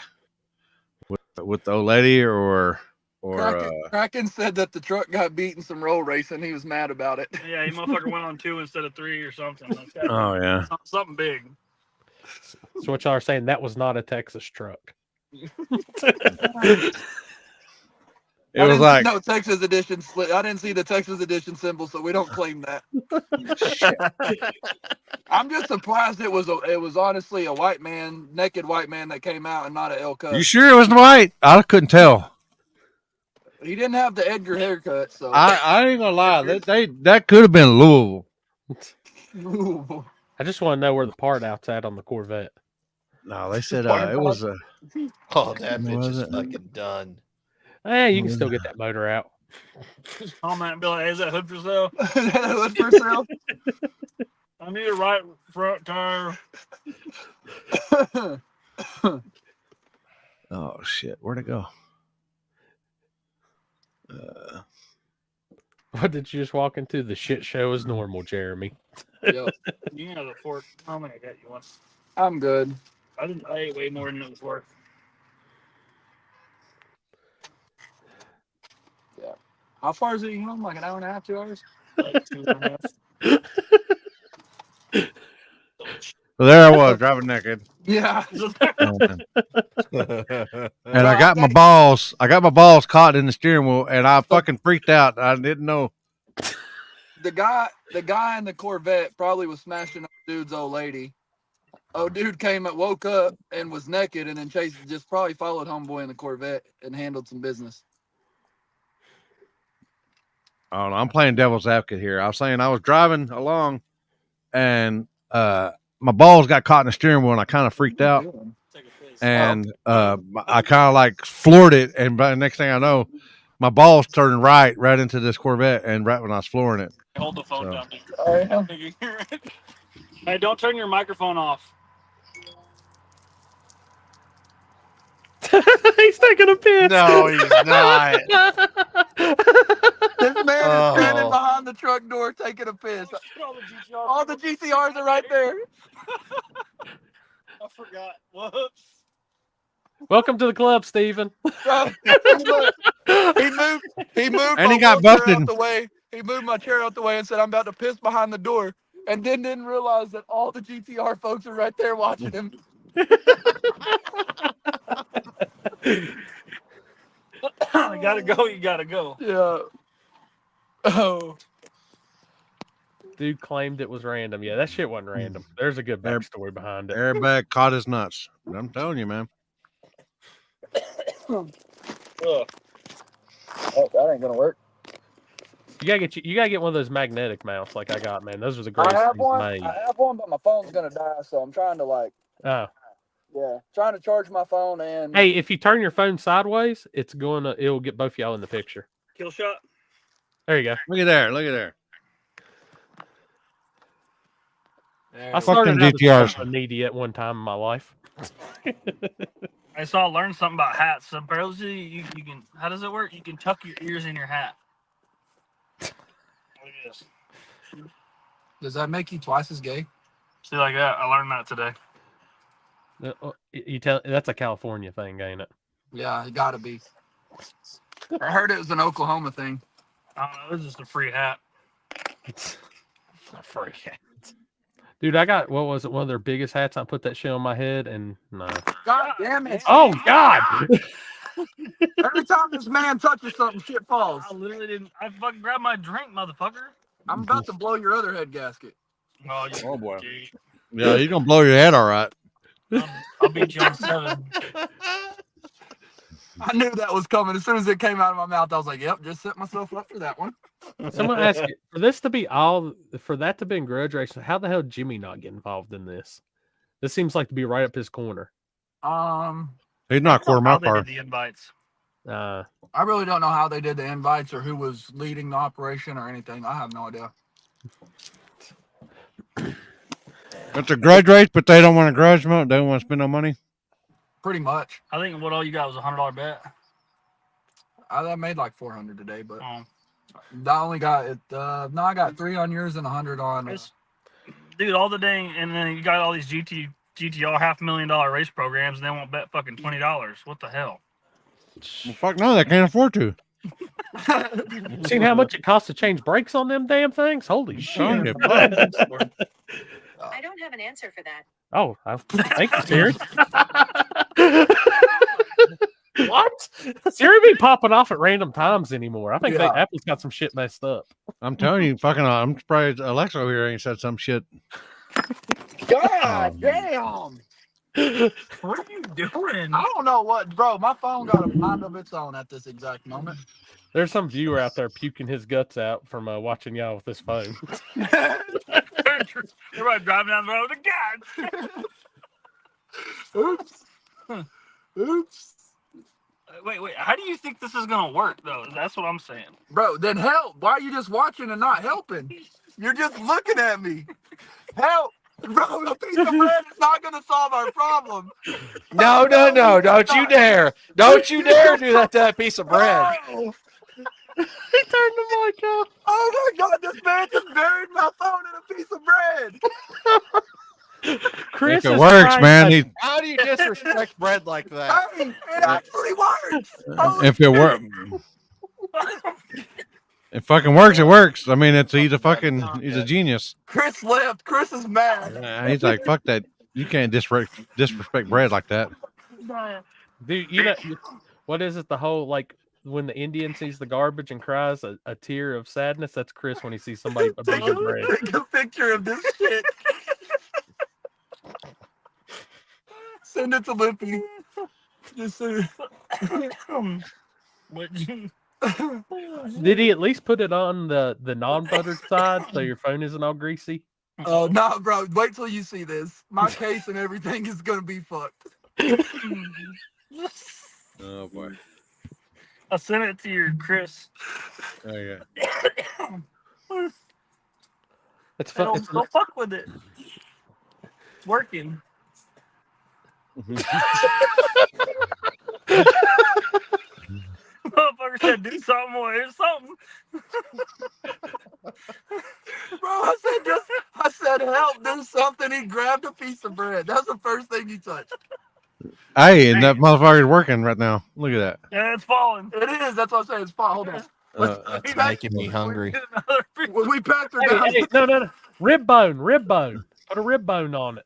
with the old lady or Kraken said that the truck got beat in some roll racing. He was mad about it. Yeah, he motherfucker went on 2 instead of 3 or something. Oh yeah, something big. So what y'all are saying, that was not a Texas truck. It was like no Texas edition. I didn't see the Texas edition symbol, so we don't claim that. I'm just surprised it was honestly a naked white man that came out and not an Elk. You sure it was white? I couldn't tell. He didn't have the Edgar haircut, so I ain't gonna lie. That could have been Louisville. I just want to know where the part out's at on the Corvette. No, they said it was a. Oh, that bitch is fucking done. Hey, you can still get that motor out. Comment and be like, hey, is that hood for sale? Hood for sale. I need a right front tire. Oh shit, where'd it go? What did you just walk into? The shit show as normal, Jeremy. Yep. You know the fork. How many I got you one? I'm good. I ate way more than it was worth. Yeah. How far is it home? Like an hour and a half, 2 hours? Like 2.5. So there I was driving naked, Yeah. and I got my balls. I got my balls caught in the steering wheel, and I fucking freaked out. I didn't know. The guy in the Corvette probably was smashing up dude's old lady. Oh, dude woke up and was naked, and then Chase just probably followed homeboy in the Corvette and handled some business. I don't know. I'm playing devil's advocate here. I was saying I was driving along, and my balls got caught in the steering wheel, and I kind of freaked out. And I kind of like floored it, and by the next thing I know, my balls turned right into this Corvette, and right when I was flooring it. Hold the phone down, dude. Oh, yeah. Hey, don't turn your microphone off. He's taking a piss. No, he's not. This man is standing Oh. behind the truck door taking a piss. Oh, shit, All the GCRs are right there. I forgot. Whoops. Welcome to the club, Steven. Bro, look, he moved And my he got chair busted. out the way. He moved my chair out the way and said, I'm about to piss behind the door. And then didn't realize that all the GTR folks are right there watching him. I gotta go. You gotta go. Yeah. Oh. Dude claimed it was random. Yeah, that shit wasn't random. There's a good backstory behind it. Airbag caught his nuts. I'm telling you, man. Ugh. Oh, that ain't gonna work. You gotta get one of those magnetic mounts like I got, man. Those are the greatest I have things one. made. I have one, but my phone's gonna die, so I'm trying to trying to charge my phone and Hey, if you turn your phone sideways, it'll get both y'all in the picture. Kill shot. There you go. Look at there. Look at there. I started Fucking out as GTRs. a needy at one time in my life. I saw I learned something about hats. So supposedly you can. How does it work? You can tuck your ears in your hat. Look at this. Does that make you twice as gay? See like that. I learned that today. You tell that's a California thing, ain't it? Yeah, it gotta be. I heard it was an Oklahoma thing. I don't know. It's just a free hat. It's a free hat. Dude, I got what was it? One of their biggest hats. I put that shit on my head, and no. God damn it! Oh God! Every time this man touches something, shit falls. I literally didn't. I fucking grabbed my drink, motherfucker. I'm about to blow your other head gasket. Oh, you Oh, boy. gay. Yeah, you're gonna blow your head all right. I'll beat you on 7. I knew that was coming. As soon as it came out of my mouth, I was like, yep, just set myself up for that one. Someone asked you, for that to be in Grudge racing, how the hell did Jimmy not get involved in this? This seems like to be right up his corner. He's not a quarter mile How they car. did the invites. I really don't know how they did the invites or who was leading the operation or anything. I have no idea. It's a grudge race, but they don't want a grudge mode. They don't want to spend no money. Pretty much. I think what all you got was $100 bet. I made like 400 today, but Oh. I only got it. No, I got 3 on yours and 100 on. Dude, all the dang, and then you got all these GTR $500,000 race programs, and they won't bet fucking $20. What the hell? Well, fuck no, they can't afford to. Seen how much it costs to change brakes on them damn things? Holy shit! Telling you, fuck. I don't have an answer for that. Oh, thank you, Siri. What? Siri be popping off at random times anymore. I think Yeah. Apple's got some shit messed up. I'm telling you, fucking. I'm surprised Alexa over here ain't said some shit. God damn! What are you doing? I don't know what, bro. My phone got a mind of its own at this exact moment. There's some viewer out there puking his guts out from watching y'all with this phone. Everybody driving down the road again. Oops. Oops. Wait. How do you think this is gonna work, though? That's what I'm saying. Bro, then help. Why are you just watching and not helping? You're just looking at me. Help. Bro, a piece of bread is not going to solve our problem. No, no, no. Don't you dare. Don't you dare do that to that piece of bread. Oh, He turned the mic off. oh my God, this man just buried my phone in a piece of bread. Chris If it is works, trying man. to- How do you disrespect bread like that? Hey, it actually works. Holy If it works, it fucking works. It works. I mean, he's a genius. Chris left. Chris is mad. He's like, fuck that. You can't disrespect bread like that. Dude, you know what is it? The whole like when the Indian sees the garbage and cries a tear of sadness. That's Chris when he sees somebody abusing bread. Take a picture of this shit. Send it to Lippy. Just so. Did he at least put it on the non-buttered side so your phone isn't all greasy? Oh, no, bro. Wait till you see this. My case and everything is going to be fucked. Oh boy. I sent it to your Chris. Oh yeah. It's fun. Don't fuck with it. It's working. Motherfucker said do something more. Here's something. Bro, I said help, do something. He grabbed a piece of bread. That's the first thing he touched. Hey, and that motherfucker's working right now. Look at that. Yeah, it's falling. It is. That's what I'm saying. It's fine. Hold on. That's making me hungry. When we packed her down. Hey, no. Rib bone. Put a rib bone on it.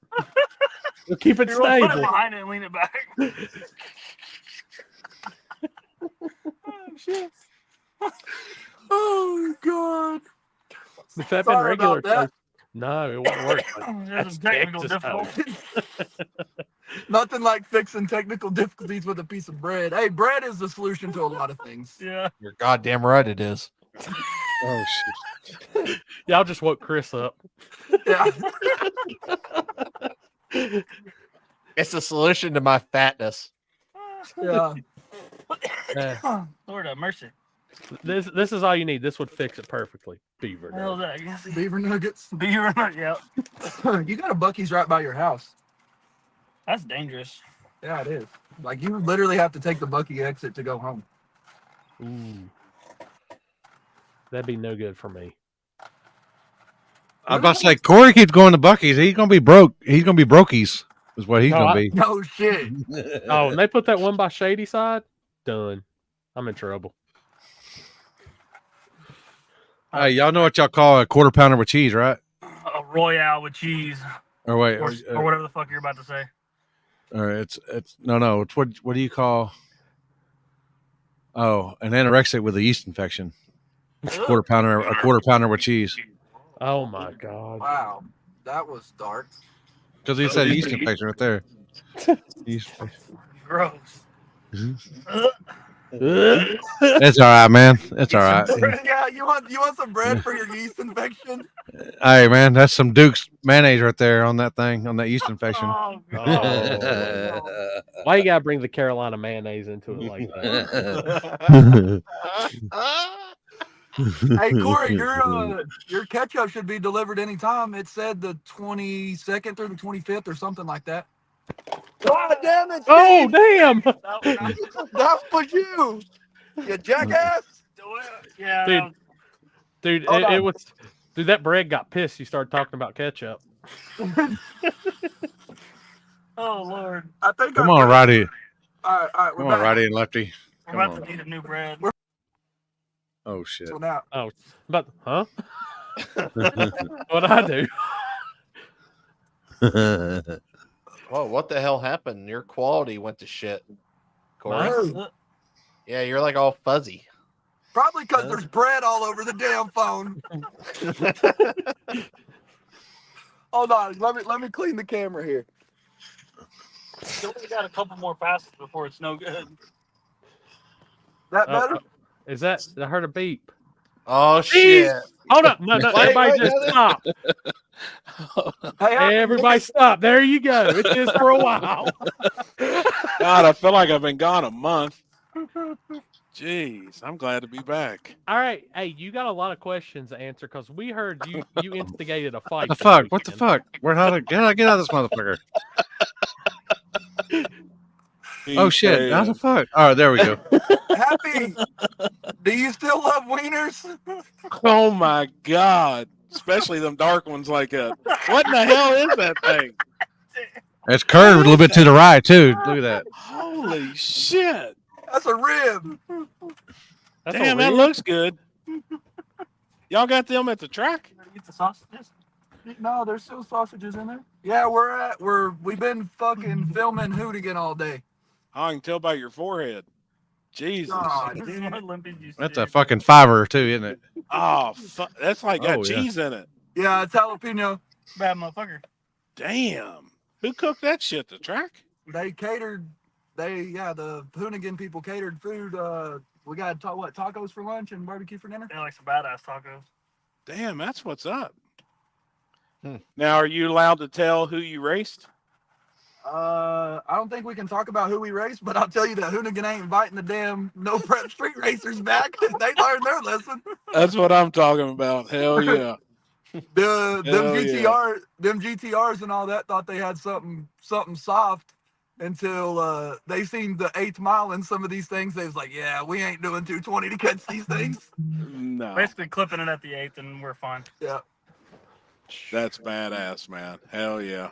We'll keep it Put it stable. behind it and lean it back. Oh, shit. Oh, God. If that been Sorry regular, about that. no, it won't work. There's That's some technical Texas toast. difficulties. Nothing like fixing technical difficulties with a piece of bread. Hey, bread is the solution to a lot of things. Yeah. You're goddamn right it is. Oh shit. Y'all just woke Chris up. Yeah. It's the solution to my fatness. Yeah. Lord have mercy. This is all you need. This would fix it perfectly. Beaver. Hell's nugget. that? I guess Beaver nuggets. beaver nut. Yeah. You got a Buc-ee's right by your house. That's dangerous. Yeah, it is. Like, you literally have to take the Buc-ee exit to go home. Ooh. That'd be no good for me. I was about to say Corey keeps going to Buc-ee's. He's gonna be broke. He's gonna be brokies. Is what he's gonna be. No shit. Oh, and they put that one by Shady Side? Done. I'm in trouble. Hey, y'all know what y'all call a quarter pounder with cheese, right? A Royale with cheese, Or wait, or whatever the fuck you're about to say. or it's no. It's what do you call? Oh, an anorexic with a yeast infection. A quarter pounder with cheese. Oh my God. Wow. That was dark. Because he said yeast infection right there. Yeast infection. Gross. It's all right, man. It's all right. Yeah, you want some bread for your yeast infection? Hey, man, that's some Duke's mayonnaise right there on that thing, on that yeast infection. Oh, God. Oh. Why you gotta bring the Carolina mayonnaise into it like that? Hey, Corey, your ketchup should be delivered anytime. It said the 22nd through the 25th or something like that. God damn it! Oh Steve! damn! That was you, you jackass! Yeah. Dude, Hold on. it was. Dude, that bread got pissed. You started talking about ketchup. Oh Lord. I think. Come on, Roddy. All right, Come we're on, back. Roddy and Lefty. We're Come about on. to need a new bread. Oh shit. So now, Oh, but huh? What'd I do? Whoa, what the hell happened? Your quality went to shit, Corey. Mine? Yeah, you're like all fuzzy. probably because there's bread all over the damn phone. Hold on, let me clean the camera here. Still got a couple more passes before it's no good. That better? Is that? I heard a beep. Oh shit! Hold up! No, Wait, everybody wait, just no, stop! Hey, Everybody stop! There you go. It is for a while. God, I feel like I've been gone a month. Jeez, I'm glad to be back. All right, hey, you got a lot of questions to answer because we heard you instigated a fight. The this fuck? What the weekend. fuck? How did I get out of this motherfucker? Oh shit! How the fuck? All right, there we go. Happy, do you still love wieners? Oh my god! Especially them dark ones like that. What in the hell is that thing? It's curved a little bit to the right too. Look at that. Holy shit! That's a rib. That's Damn, a that rib? looks good. Y'all got them at the track? Eat the sausages. No, there's still sausages in there. Yeah, we've been fucking filming Hoonigan all day. I can tell by your forehead. Jesus. God, This is what Limpy used to That's do. a fucking $5 too, isn't it? Oh, that's like got Oh, yeah. cheese in it. Yeah, it's jalapeno. Bad motherfucker. Damn. Who cooked that shit? The track? They catered. The Hoonigan people catered food. We got tacos for lunch and barbecue for dinner. They like some badass tacos. Damn, that's what's up. Now, are you allowed to tell who you raced? I don't think we can talk about who we raced, but I'll tell you that Hoonigan ain't inviting the damn no prep street racers back. They learned their lesson. That's what I'm talking about. Hell yeah. Them Hell GTRs and all that thought they had something soft until they seen the 8th mile in some of these things. They was like, yeah, we ain't doing 220 to catch these things. No. Basically clipping it at the 8th and we're fine. Yeah. That's badass, man. Hell yeah.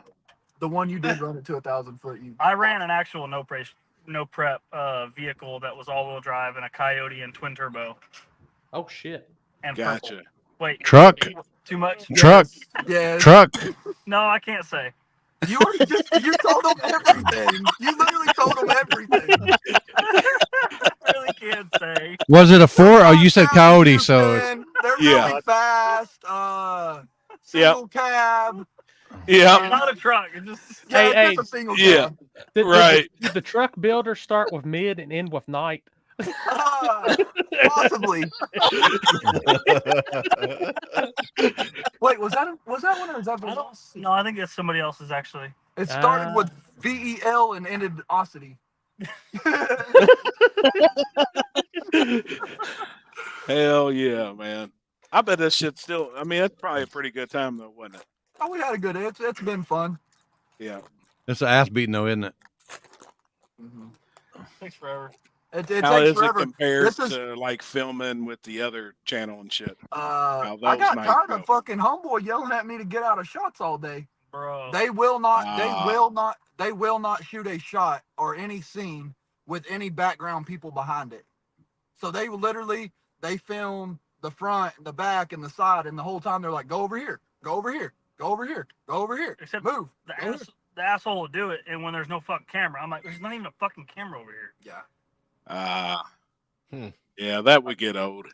The one you did run it to 1,000 foot. I ran an actual no prep vehicle that was all-wheel drive and a Coyote and twin turbo. Oh shit! And Gotcha. purple. Wait, Truck. Too much? Truck. Yeah. Truck. No, I can't say. You told them everything. You literally told them everything. I really can't say. Was it a 4? Oh, you said Coyote, so Man, they're Yeah. really fast. Single cab. Yeah. Not a truck. It's just Yeah, Hey, just a single Yeah. cab. Did the truck builder start with mid and end with night? Possibly. Wait, was that one or is that Velocity? No, I think it's somebody else's actually. It started with VEL and ended Ocity. Hell yeah, man. I bet this shit still, I mean, that's probably a pretty good time though, wasn't it? Oh, we had a good. It's been fun. Yeah. it's an ass beating though, isn't it? Takes forever. It How takes is forever. it compared This is- to like filming with the other channel and shit? I those got might tired go. of fucking homeboy yelling at me to get out of shots all day. Bro. They will not. Ah. They will not shoot a shot or any scene with any background people behind it. So they film the front, the back, and the side, and the whole time they're like, "Go over here, go over here, go over here, go over here, Except move." the asshole will do it, and when there's no fucking camera, I'm like, there's not even a fucking camera over here. Yeah. Yeah, that would get old.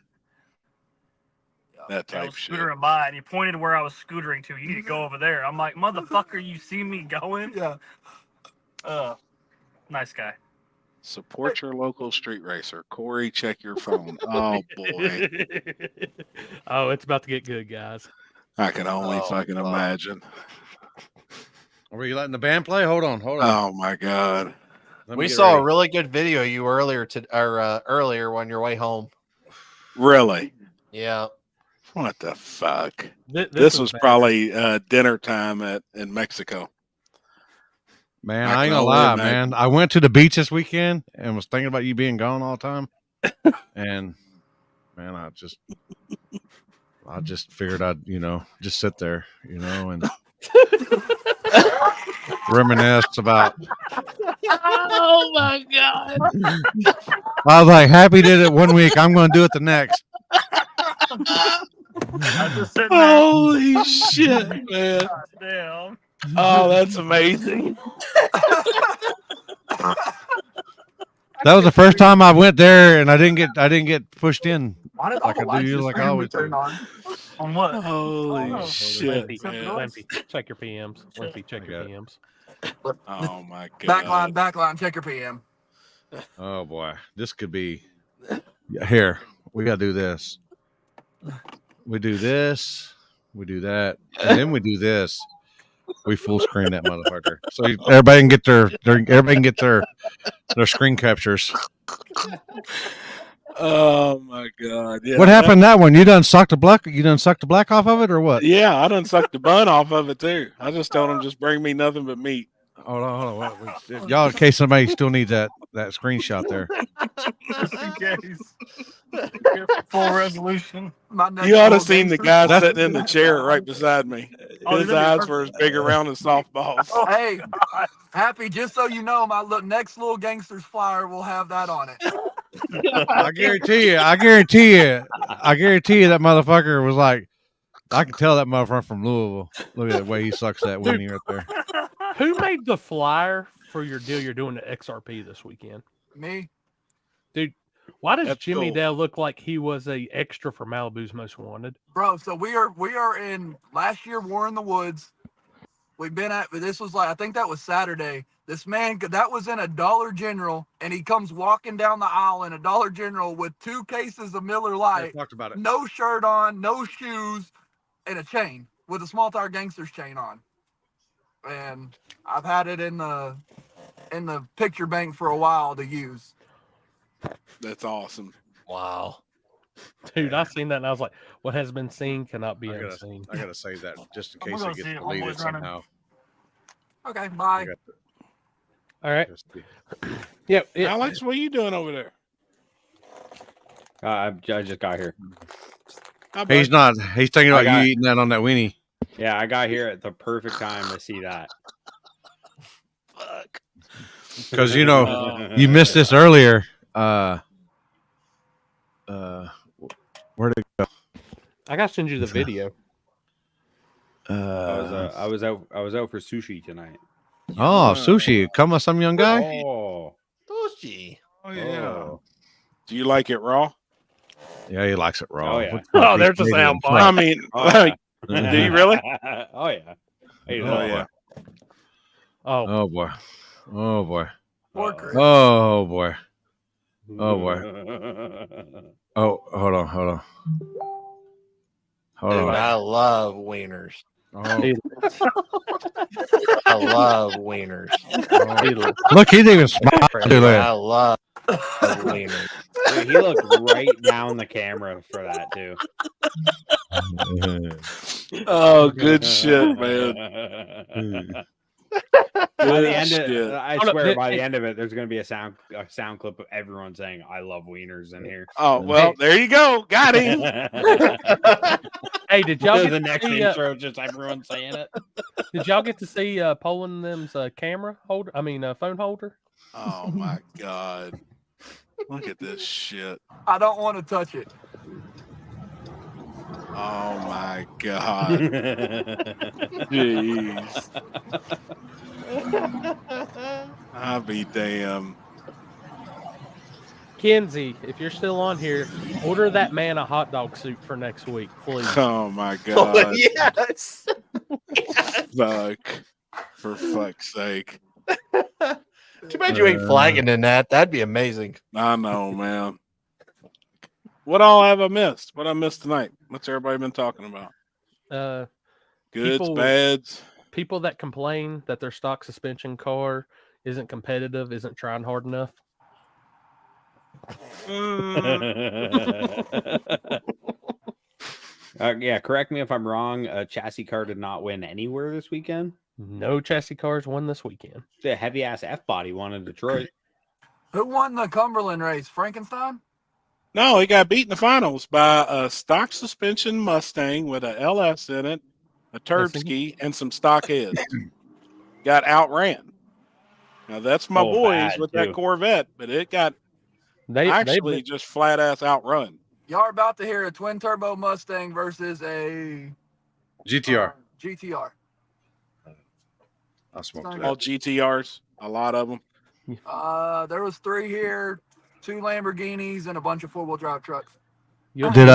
That I type was shit. scootering by, and he pointed where I was scootering to. You need to go over there. I'm like, motherfucker, you see me going? Yeah. Nice guy. Support your local street racer. Corey, check your phone. Oh boy. Oh, it's about to get good, guys. I can only fucking imagine. Are we letting the band play? Hold on. Oh my god. Let me We get saw a ready. really good video you earlier on your way home. Really? Yeah. What the fuck? This was bad. probably dinner time in Mexico. Man, I I ain't can gonna only lie, imagine. man. I went to the beach this weekend and was thinking about you being gone all the time. And man, I just figured I'd, just sit there, and reminisce about. Oh my god. I was like, Happy did it one week. I'm going to do it the next. I'm just sitting there. Holy shit, man. God damn. Oh, that's amazing. That was the first time I went there, and I didn't get pushed in. Why did Like all the I do, lights just like I randomly always do. turn on? On what? Holy Oh, shit, Limpy, man. Limpy, check your PMs. Limpy, check your got it. PMs. Oh my god. Backline, check your PM. Oh boy, this could be. Yeah, here, we gotta do this. We do this. We do that, and then we do this. We full screen that motherfucker, so everybody can get their screen captures. Oh my god! Yeah, What happened that one? You done sucked the black? You done sucked the black off of it or what? Yeah, I done sucked the bun off of it too. I just told him just bring me nothing but meat. Hold on. Y'all, in case somebody still needs that screenshot there. Just in case. Full resolution. My next You ought to little seen the gangster- guy sitting in the chair right beside me. Oh, His that'd be eyes perfect. were as big around as softballs. Oh, Hey, God. Happy, just so you know, my next little gangster's flyer will have that on it. I guarantee you that motherfucker was like, I can tell that motherfucker from Louisville. Look at the way he sucks that winnie right there. Who made the flyer for your deal you're doing at XRP this weekend? Me? Dude, why does That's Jimmy cool. Dale look like he was a extra for Malibu's Most Wanted? Bro, so we are in last year War in the Woods. We've been at this was like I think that was Saturday. This man that was in a Dollar General and he comes walking down the aisle in a Dollar General with 2 cases of Miller Lite, talked about it. no shirt on, no shoes, and a chain with a small tire gangster's chain on. And I've had it in the picture bank for a while to use. That's awesome. Wow. Dude, I seen that and I was like, what has been seen cannot be unseen. I gotta save that just in I'm case gonna it see gets it. deleted Homeboy's running. somehow. Okay, bye. All right. Yep. Alex, what are you doing over there? I just got here. How about He's not. He's thinking I about got- you eating that on that weenie. Yeah, I got here at the perfect time to see that. fuck? Because you know you missed this earlier. Where'd it go? I gotta send you the video. I was out for sushi tonight. Oh, sushi. Come on, some young guy. Oh, Sushi. Oh yeah. oh. Do you like it raw? Yeah, he likes it raw. Oh, yeah. Oh, there's a sound bite. I mean, Oh, like, yeah. do you really? Oh yeah. Hey, Oh, yeah. Oh, Oh boy. Oh boy. Poor Chris. Oh boy. Oh boy. Oh, hold on. Hold Dude, on. I love wieners. Oh. I love wieners. Look, he didn't even smile. Dude, I love wieners. Dude, he looked right down the camera for that too. Oh, good shit, man. By the Good end shit. of, I Hold up, swear, by hey. the end of it, there's going to be a sound clip of everyone saying "I love wieners" in here. Oh well, there you go. Got him. Hey, did y'all get the to next see, intro? Just everyone saying it. Did y'all get to see Poland them's camera holder? I mean, phone holder. Oh my god! Look at this shit. I don't want to touch it. Oh my god! Jeez. I'll be damned. Kenzie, if you're still on here, order that man a hot dog soup for next week, please. Oh my Oh, god! yes. Fuck! For fuck's sake! Too bad you ain't flagging in that. That'd be amazing. I know, man. What all have I missed? What I missed tonight? What's everybody been talking about? Goods, People- bads. People that complain that their stock suspension car isn't competitive, isn't trying hard enough. Yeah, correct me if I'm wrong. A chassis car did not win anywhere this weekend. No chassis cars won this weekend. The heavy ass F body won in Detroit. Who won the Cumberland race? Frankenstein? No, he got beat in the finals by a stock suspension Mustang with a LS in it, a Turbski, and some stock heads. Got outran. Now that's my Oh, boys bad, with too. that Corvette, but it got They actually just flat ass outrun. Y'all are about to hear a twin turbo Mustang versus a GTR. GTR. I smoked All All that. GTRs, a lot of them. There was 3 here, 2 Lamborghinis, and a bunch of 4-wheel drive trucks. You'll Did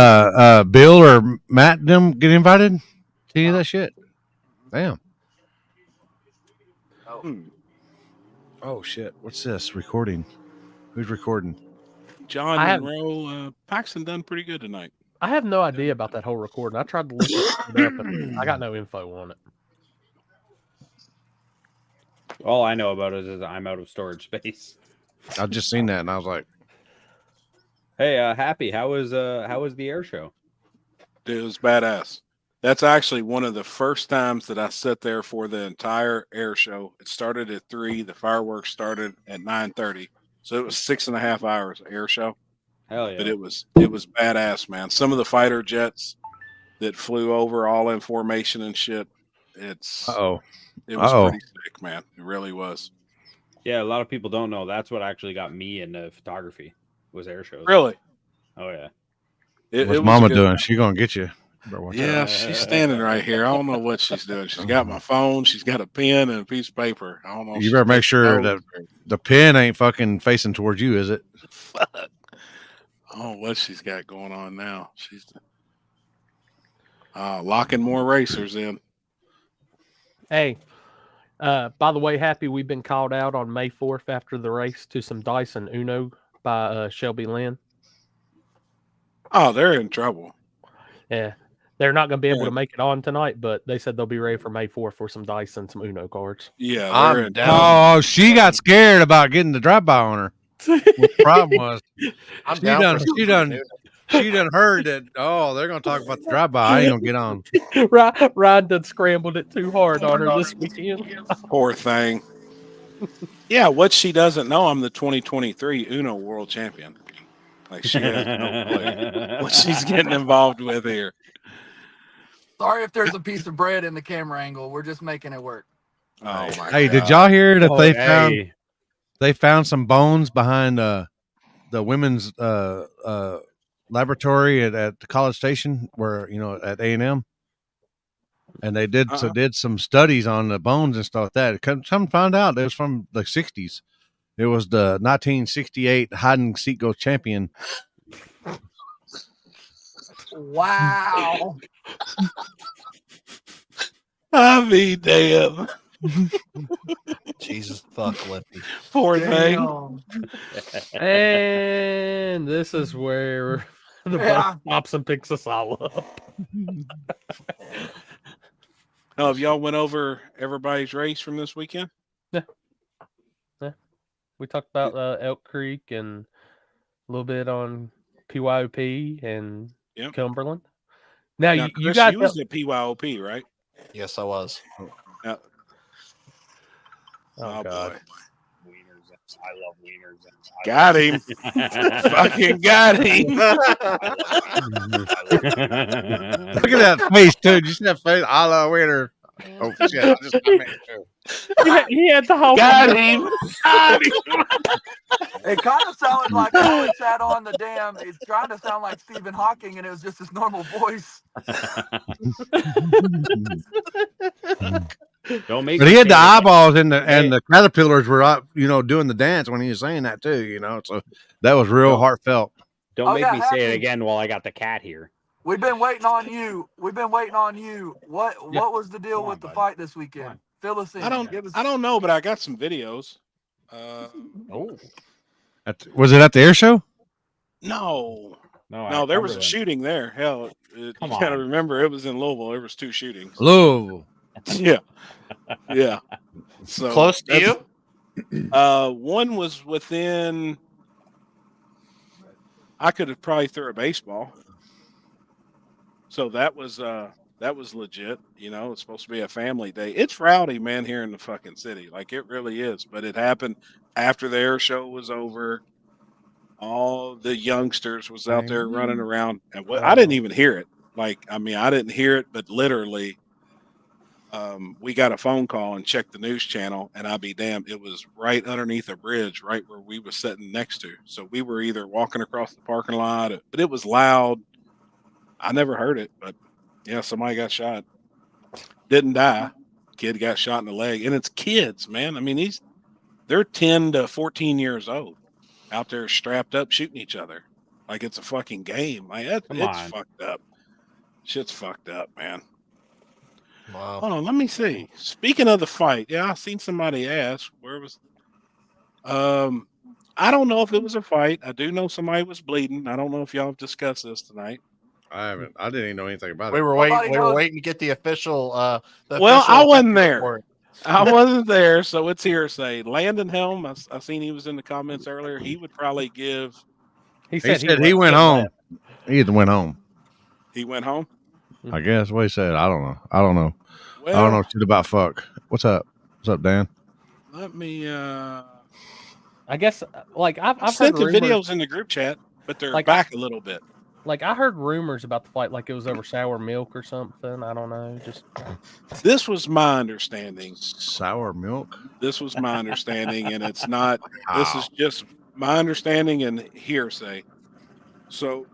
Bill or Matt them get invited to any of that shit? Damn. Oh shit! What's this recording? Who's recording? John I have- Monroe, Paxton done pretty good tonight. I have no idea about that whole recording. I tried to look it up, and I got no info on it. All I know about it is I'm out of storage space. I just seen that and I was like, Hey, Happy, how was the air show? Dude, it was badass. That's actually one of the first times that I sat there for the entire air show. It started at 3. The fireworks started at 9:30, so it was 6.5 hours of air show. Hell yeah! But it was badass, man. Some of the fighter jets that flew over all in formation and shit. It was pretty sick, man. It really was. Yeah, a lot of people don't know that's what actually got me into photography was air shows. Really? Oh yeah. What's Mama doing? She gonna get you. Yeah, she's standing right here. I don't know what she's doing. She's got my phone. She's got a pen and a piece of paper. I don't know. You better make sure that the pen ain't fucking facing towards you, is it? Fuck. I don't know what she's got going on now. She's locking more racers in. Hey, by the way, Happy, we've been called out on May 4th after the race to some dice and Uno by Shelby Lynn. Oh, they're in trouble. Yeah. They're not going to be able to make it on tonight, but they said they'll be ready for May 4th for some dice and some Uno cards. Yeah, I'm down. Oh, she got scared about getting the drive-by on her. What the problem was, she done heard that. Oh, they're gonna talk about the drive-by. I ain't gonna get on. Ryan done scrambled it too hard on her this weekend. Poor thing. Yeah, what she doesn't know, I'm the 2023 Uno World Champion. Like she has no clue what she's getting involved with here. Sorry if there's a piece of bread in the camera angle. We're just making it work. Oh my God. Hey, did y'all hear that they found some bones behind the women's laboratory at the College Station, where at A&M, and they did some studies on the bones and stuff like that. Some found out it was from the 60s. It was the 1968 hide and seek go champion. Wow. I mean, damn. Jesus fuck, Lippy. Poor thing. And this is where the bus stops and picks us all up. Oh, have y'all went over everybody's race from this weekend? Yeah. We talked about Elk Creek and a little bit on PYOP and Cumberland. Now Chris, you got was at PYOP, right? Yes, I was. Yeah. Oh God. Boy. I love wieners. Got him. Fucking got him. Look at that face, dude. You see that face? I love winner. Oh shit! I just made it too. He had the whole. Got him. Got him. It kind of sounded like Alex had on the damn. It's trying to sound like Stephen Hawking, and it was just his normal voice. Don't make. But he had the eyeballs and the caterpillars were up, doing the dance when he was saying that too. So that was real heartfelt. Don't make me say it again while I got the cat here. We've been waiting on you. What was the deal with the fight this weekend? Fill us in. I don't know, but I got some videos. Was it at the air show? No, there was a shooting there. Hell, you gotta remember it was in Louisville. There was 2 shootings. Louisville. Yeah. So close to you. One was within. I could have probably threw a baseball. So that was legit. It's supposed to be a family day. It's rowdy, man, here in the fucking city. Like it really is. But it happened after the air show was over. All the youngsters was out there running around, and I didn't even hear it. I didn't hear it, but literally, we got a phone call and checked the news channel, and I'll be damned, it was right underneath a bridge, right where we were sitting next to. So we were either walking across the parking lot, but it was loud. I never heard it, but yeah, somebody got shot. Didn't die. Kid got shot in the leg, and it's kids, man. They're 10 to 14 years old, out there strapped up shooting each other like it's a fucking game. It's fucked up. Shit's fucked up, man. Wow. Hold on, let me see. Speaking of the fight, I seen somebody ask where was. I don't know if it was a fight. I do know somebody was bleeding. I don't know if y'all have discussed this tonight. I haven't. I didn't even know anything about it. We were waiting to get the official. I wasn't there. Report. I wasn't there, so it's hearsay. Landon Helm, I seen he was in the comments earlier. He would probably give He He said said he went home. He had went home. He went home. I guess what he said. I don't know. I don't know Well, shit about fuck. What's up? What's up, Dan? let me. I guess like I've heard sent the rumors, videos in the group chat, but they're Like, back a little bit. like I heard rumors about the fight, like it was over sour milk or something. I don't know. Just This was my understanding. Sour milk. This was my understanding, and it's not. This is just my understanding and hearsay. So,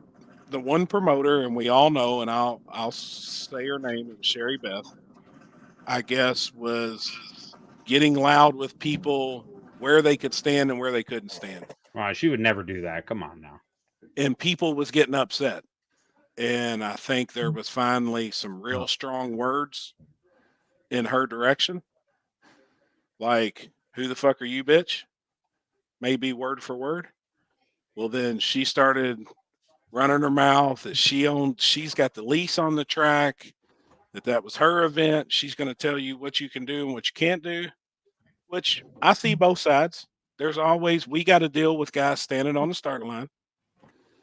the one promoter, and we all know, and I'll say her name, it was Sherry Beth. I guess was getting loud with people where they could stand and where they couldn't stand. Well, she would never do that. Come on now. And people was getting upset. And I think there was finally some real strong words in her direction. Like, who the fuck are you, bitch? Maybe word for word. Well, then she started running her mouth that she's got the lease on the track, that was her event. She's going to tell you what you can do and what you can't do, which I see both sides. There's always, we got to deal with guys standing on the starting line.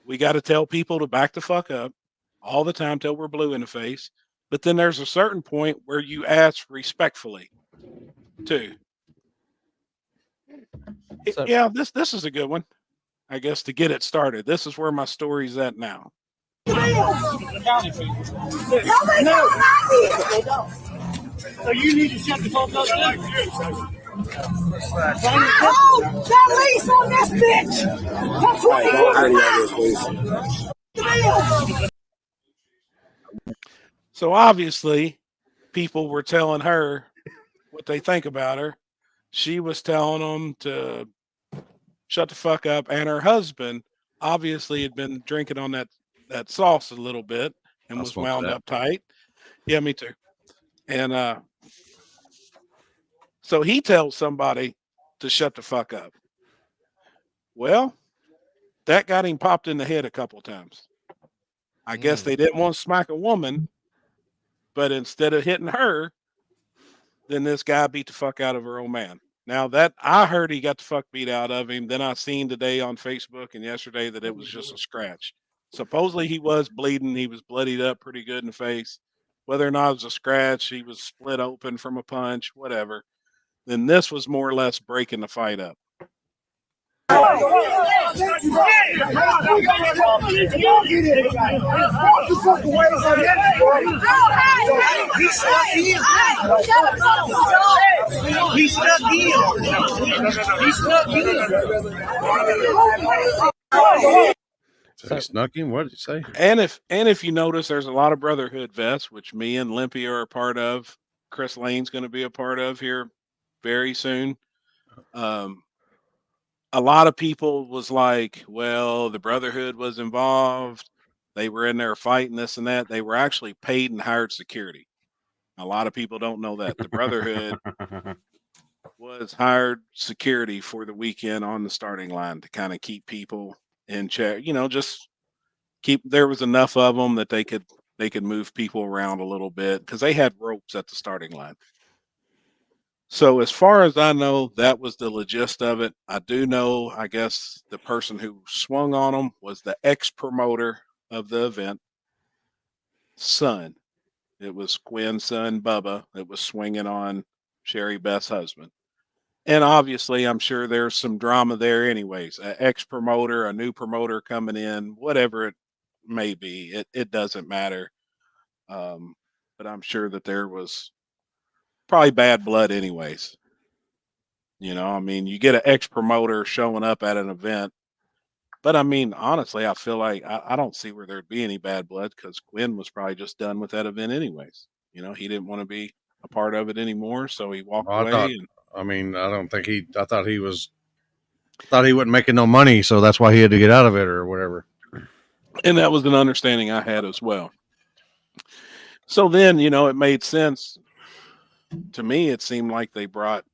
We got to tell people to back the fuck up all the time till we're blue in the face. But then there's a certain point where you ask respectfully too. Yeah, this is a good one, I guess, to get it started. This is where my story's at now. So you need to shut the fuck up. Hold that lease on this bitch. So obviously, people were telling her what they think about her. She was telling them to shut the fuck up, and her husband obviously had been drinking on that sauce a little bit and was wound up tight. Yeah, me too. And so he tells somebody to shut the fuck up. Well, that got him popped in the head a couple times. I guess they didn't want to smack a woman, but instead of hitting her, then this guy beat the fuck out of her old man. Now that I heard he got the fuck beat out of him, then I seen today on Facebook and yesterday that it was just a scratch. Supposedly he was bleeding. He was bloodied up pretty good in the face. Whether or not it was a scratch, he was split open from a punch, whatever. Then this was more or less breaking the fight up. So he snuck him? What did you say? And if you notice, there's a lot of Brotherhood vests, which me and Limpy are a part of. Chris Lane's going to be a part of here very soon. A lot of people was like, well, the Brotherhood was involved. They were in there fighting this and that. They were actually paid and hired security. A lot of people don't know that. The Brotherhood was hired security for the weekend on the starting line to kind of keep people in check. You know, just there was enough of them that they could move people around a little bit because they had ropes at the starting line. So as far as I know, that was the gist of it. I do know, I guess the person who swung on them was the ex-promoter of the event, son. It was Quinn's son, Bubba, that was swinging on Sherry Beth's husband. And obviously, I'm sure there's some drama there anyways. An ex-promoter, a new promoter coming in, whatever it may be, it doesn't matter. But I'm sure that there was probably bad blood anyways. You know, I mean, you get an ex-promoter showing up at an event. But I mean, honestly, I feel like I don't see where there'd be any bad blood because Quinn was probably just done with that event anyways. You know, he didn't want to be a part of it anymore, so he walked away. I thought he wasn't making no money, so that's why he had to get out of it or whatever. And that was an understanding I had as well. So then, you know, it made sense to me. It seemed like they brought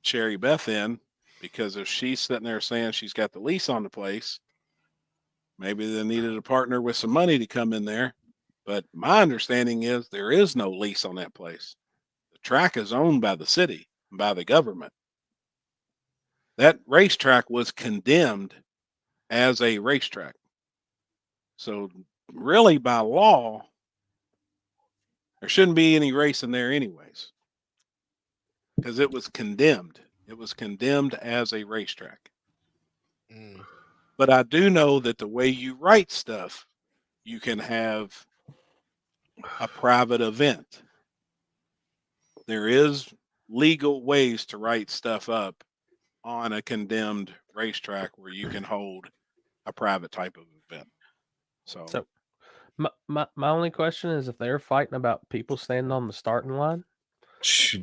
Sherry Beth in because if she's sitting there saying she's got the lease on the place, maybe they needed a partner with some money to come in there. But my understanding is there is no lease on that place. The track is owned by the city, by the government. That racetrack was condemned as a racetrack. So really, by law, there shouldn't be any racing there anyways, because it was condemned. It was condemned as a racetrack. But I do know that the way you write stuff, you can have a private event. There is legal ways to write stuff up on a condemned racetrack where you can hold a private type of event. So my only question is if they're fighting about people standing on the starting line.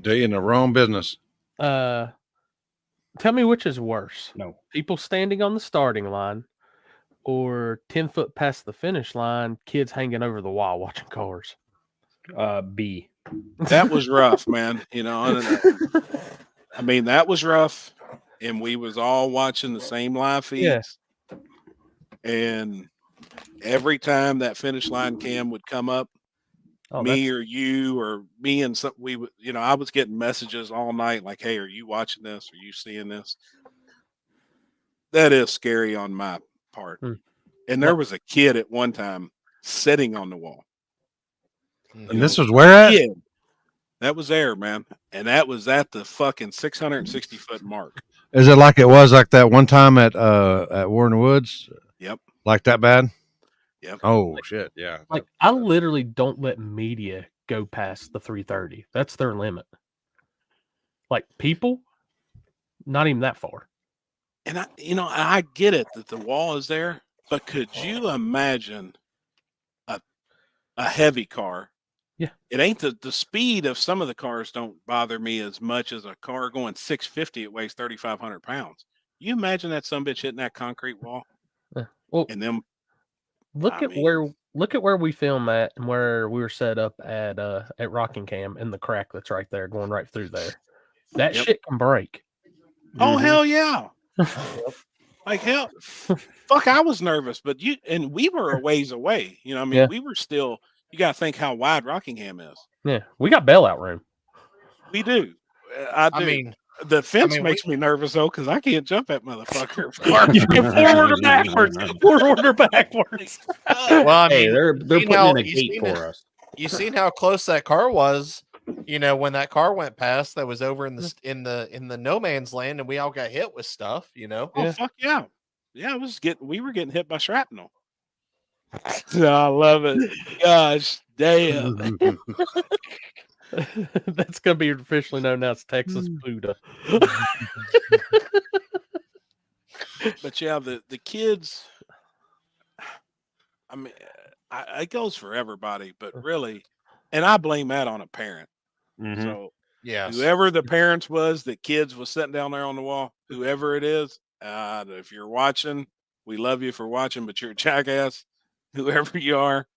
They in the wrong business. Tell me which is worse. No. People standing on the starting line or 10 foot past the finish line, kids hanging over the wall watching cars. B. That was rough, man. You know, I mean, that was rough. And we was all watching the same live feeds. Yeah. And every time that finish line cam would come up, me or you or me and some, we would, you know, I was getting messages all night like, hey, are you watching this? Are you seeing this? That is scary on my part. And there was a kid at one time sitting on the wall. And this was where at? That was there, man. And that was at the fucking 660 foot mark. Is it like it was like that one time at Warren Woods? Yep. Like that bad? Yep. Oh shit, yeah. Like I literally don't let media go past the 330. That's their limit. Like people, not even that far. And I get it that the wall is there, but could you imagine a heavy car? Yeah. It ain't the speed of some of the cars don't bother me as much as a car going 650. It weighs 3,500 pounds. You imagine that sumbitch hitting that concrete wall? Well, and them. Look at where we film at and where we were set up at Rockingham and the crack that's right there, going right through there. That shit can break. Oh hell yeah! Like hell, fuck! I was nervous, but we were a ways away. You know, I mean, we were still. You got to think how wide Rockingham is. Yeah, we got bailout room. We do. I do. I mean, the fence makes me nervous though because I can't jump that motherfucker. You can forward or backwards. Forward or backwards. Well, I mean, they're putting in a gate for us. You seen how close that car was? You know, when that car went past, that was over in the no man's land, and we all got hit with stuff. You know? Oh fuck yeah, yeah. We were getting hit by shrapnel. I love it. Gosh damn. That's gonna be officially known as Texas Buddha. But yeah, the kids. I mean, it goes for everybody, but really, and I blame that on a parent. So yes, whoever the parents was that kids was sitting down there on the wall, whoever it is, if you're watching, we love you for watching, but you're a jackass. Whoever you are,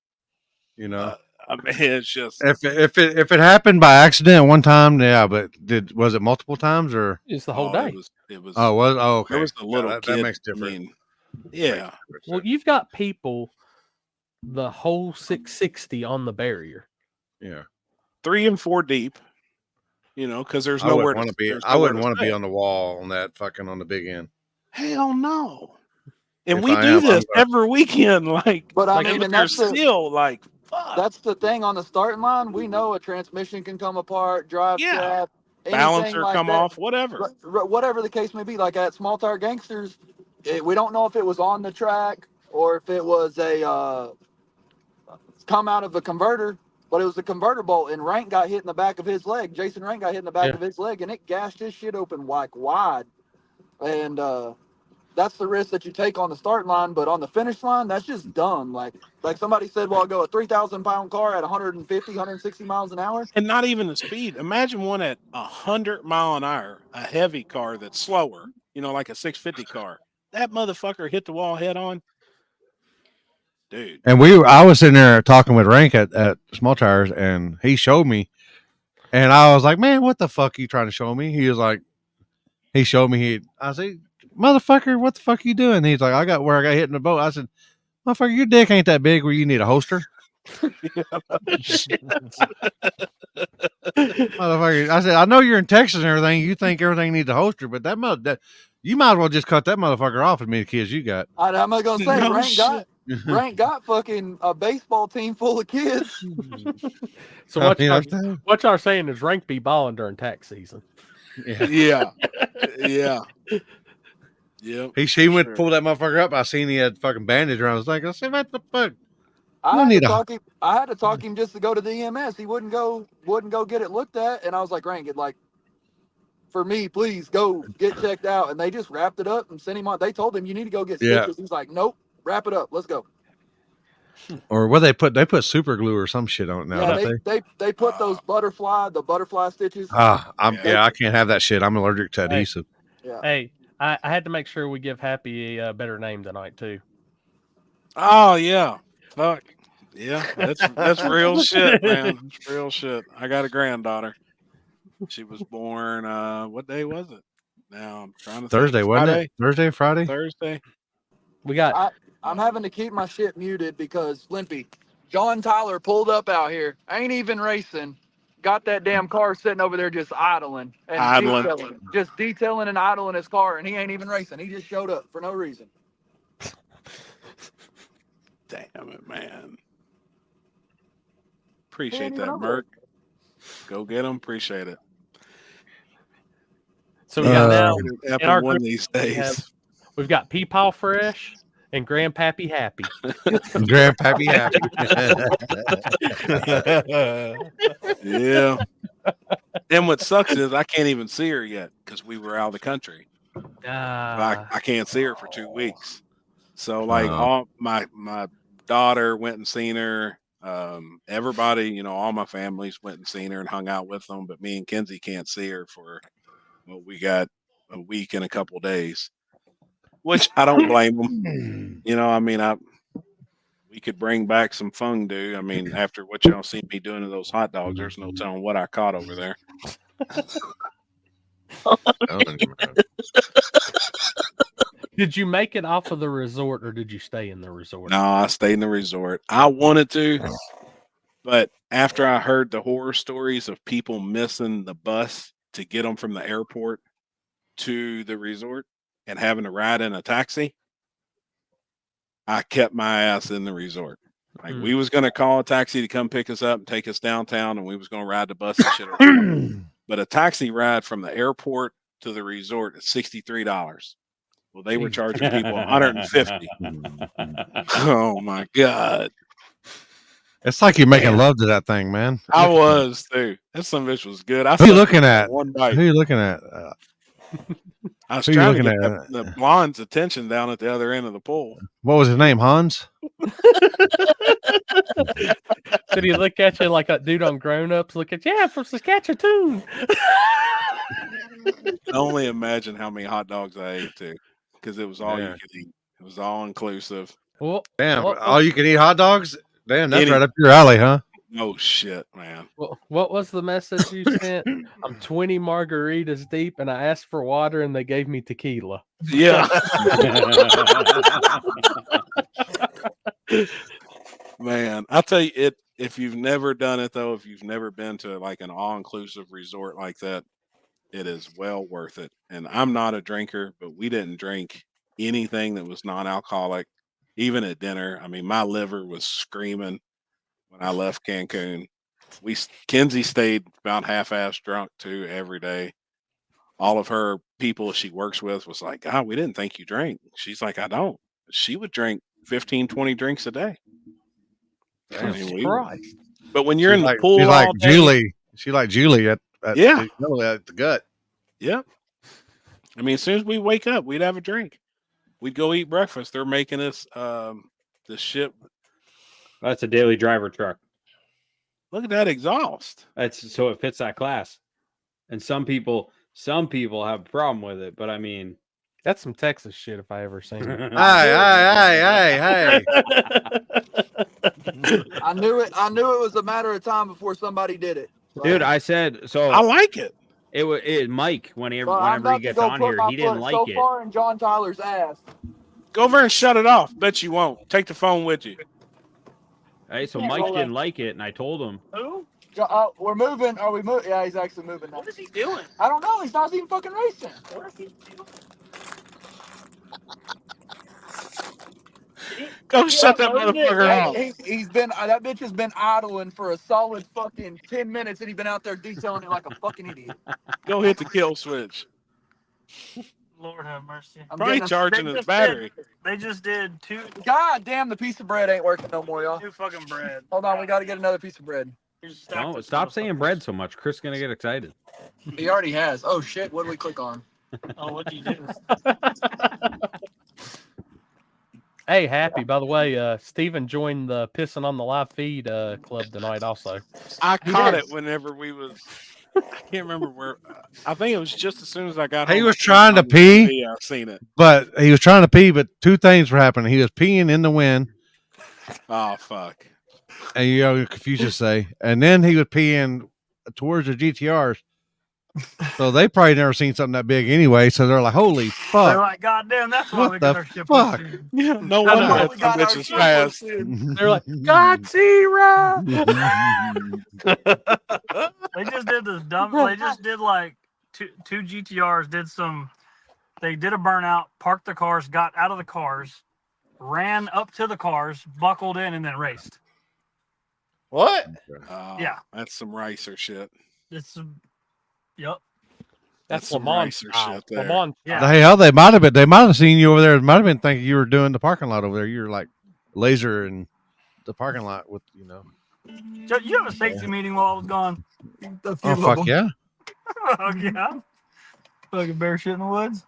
you know. I mean, it's just if it happened by accident one time, yeah. But was it multiple times or? It's the whole day. It was. Oh, was okay. There was the little kid. That makes difference. I mean, yeah. Well, you've got people the whole 660 on the barrier. Yeah. 3 and 4 deep. You know, because there's I nowhere wouldn't to be. I wouldn't want to be on the wall on that fucking on the big end. Hell no. And we do this every weekend, like. But I like, mean, and that's that's still like. Fuck. That's the thing on the starting line. We know a transmission can come apart, drive shaft, balancer like come that. off, whatever. Whatever the case may be. Like at Small Tire Gangsters, we don't know if it was on the track or if it was a come out of a converter, but it was the converter bolt, and Rank got hit in the back of his leg. Jason Rank got hit in the back of his leg, and it gashed his shit open like wide. And that's the risk that you take on the start line, but on the finish line, that's just dumb. Like somebody said, well, I'll go a 3,000-pound car at 150, 160 miles an hour. And not even the speed. Imagine one at 100 mile an hour, a heavy car that's slower, you know, like a 650 car. That motherfucker hit the wall head on. Dude. And I was sitting there talking with Rank at Small Tires, and he showed me, and I was like, man, what the fuck are you trying to show me? He was like, he showed me, I said, motherfucker, what the fuck are you doing? He's like, I got hit in the boat. I said, motherfucker, your dick ain't that big where you need a holster. Motherfucker, I said, I know you're in Texas and everything. You think everything needs a holster, but that You might as well just cut that motherfucker off as many kids you got. I'm not gonna say No Rank got fucking a baseball team full of kids. So I what mean, y'all, I'm saying. what y'all saying is Rank be balling during tax season. Yeah. Yep. He went to pull that motherfucker up. I seen he had fucking bandage around his leg. I said, what the fuck? I had to talk him just to go to the EMS. He wouldn't go get it looked at, and I was like, Rank, for me, please go get checked out. And they just wrapped it up and sent him on. They told him you need to go get stitches. He's like, nope, wrap it up. Let's go. Or what they put super glue or some shit on it now. Yeah, they put those butterfly stitches. I can't have that shit. I'm allergic to adhesive. Yeah. Hey, I had to make sure we give Happy a better name tonight too. Oh yeah. Fuck. Yeah, that's real shit, man. It's real shit. I got a granddaughter. She was born what day was it? Now I'm trying to Thursday, think. wasn't it? Thursday, Friday? Thursday. We got I'm having to keep my shit muted because Limpy, John Tyler pulled up out here. Ain't even racing. Got that damn car sitting over there just idling and detailing. Just detailing and idling his car, and he ain't even racing. He just showed up for no reason. Damn it, man. Appreciate that, Merc. Go get him. Appreciate it. So we got now in our one these days. We've got Peepaw Fresh and Grandpappy Happy. Grandpappy Happy. Yeah. And what sucks is I can't even see her yet because we were out of the country. I can't see her for 2 weeks. So like all my daughter went and seen her. Everybody, all my families went and seen her and hung out with them, but me and Kenzie can't see her for we got a week and a couple days, which I don't blame them. We could bring back some fun, dude. I mean, after what y'all see me doing to those hot dogs, there's no telling what I caught over there. Did you make it off of the resort or did you stay in the resort? No, I stayed in the resort. I wanted to, but after I heard the horror stories of people missing the bus to get them from the airport to the resort and having to ride in a taxi, I kept my ass in the resort. Like we was going to call a taxi to come pick us up and take us downtown, and we was going to ride the bus and shit around. But a taxi ride from the airport to the resort is $63. Well, they were charging people $150. Oh my God. It's like you're making love to that thing, man. I was too. That some bitch was good. Who you looking at? One bite. Who you looking at? I was trying to get the blonde's attention down at the other end of the pool. What was his name? Hans? Did he look at you like a dude on Grown Ups? Look at you, yeah, from Saskatchewan. Only imagine how many hot dogs I ate too, because it was all you could eat. It was all inclusive. Well, all you can eat hot dogs? Damn, that's right up your alley, huh? No shit, man. Well, what was the message you sent? I'm 20 margaritas deep, and I asked for water, and they gave me tequila. Yeah. Man, I'll tell you, if you've never done it though, if you've never been to like an all-inclusive resort like that, it is well worth it. And I'm not a drinker, but we didn't drink anything that was non-alcoholic, even at dinner. I mean, my liver was screaming when I left Cancun. Kenzie stayed about half-ass drunk too every day. All of her people she works with was like, God, we didn't think you drank. She's like, I don't. She would drink 15, 20 drinks a day. Christ. But when you're in the pool, she's like Julie. She like Julie at the gut. Yeah. I mean, as soon as we wake up, we'd have a drink. We'd go eat breakfast. They're making us this shit. That's a daily driver truck. Look at that exhaust. That's so it fits that class. And some people have a problem with it, but I mean, that's some Texas shit if I ever seen it. Hey. I knew it was a matter of time before somebody did it. Dude, I said so. I like it. It Mike, whenever he gets on here, he didn't like it. So far in John Tyler's ass. Go over and shut it off. Bet you won't. Take the phone with you. Hey, so Mike didn't like it, and I told him. Who? We're moving. Are we moving? Yeah, he's actually moving now. What is he doing? I don't know. He's not even fucking racing. What is he doing? Go shut that motherfucker off. He's been that bitch has been idling for a solid fucking 10 minutes, and he's been out there detailing it like a fucking idiot. Go hit the kill switch. Lord have mercy. Probably charging his battery. They just did 2. God damn, the piece of bread ain't working no more, y'all. 2 fucking bread. Hold on, we got to get another piece of bread. Don't stop saying bread so much. Chris is gonna get excited. He already has. Oh shit! What did we click on? Oh, what do you do? Hey, Happy, by the way, Steven joined the Piston on the Live Feed club tonight also. I caught it whenever we was. I can't remember where. I think it was just as soon as I got home. He was trying to pee. I've seen it. But he was trying to pee, but two things were happening. He was peeing in the wind. Oh, fuck. And you know, Confucius say. And then he was peeing towards the GTRs. So they probably never seen something that big anyway. So they're like, holy fuck. They're like, God damn, that's why What we the got our shit fuck? pushed in. Yeah, no wonder that bitch is fast. They're like, Godzilla! They just did this dumb. They just did like two GTRs. They did a burnout, parked the cars, got out of the cars, ran up to the cars, buckled in, and then raced. What? Yeah. That's some racer shit. It's yep. That's some Lamont racer style. shit there. Lamont Yeah. Hey, hell, they might have seen you over there. Might have been thinking you were doing the parking lot over there. You were like laser in the parking lot with, you know. So you have a safety meeting while I was gone. Oh, fuck yeah. Fuck yeah. Fucking bear shit in the woods.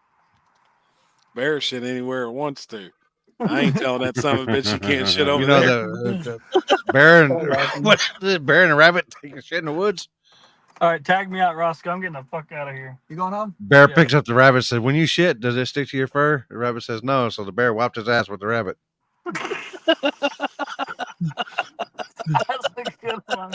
Bear shit anywhere it wants to. I ain't telling that son of a bitch you can't shit over You know, there. the bear and what is it? Bear and a rabbit taking shit in the woods. All right, tag me out, Roscoe. I'm getting the fuck out of here. You going home? Bear picks up the rabbit, says, "When you shit, does it stick to your fur?" The rabbit says, "No." So the bear wiped his ass with the rabbit. That's a good one.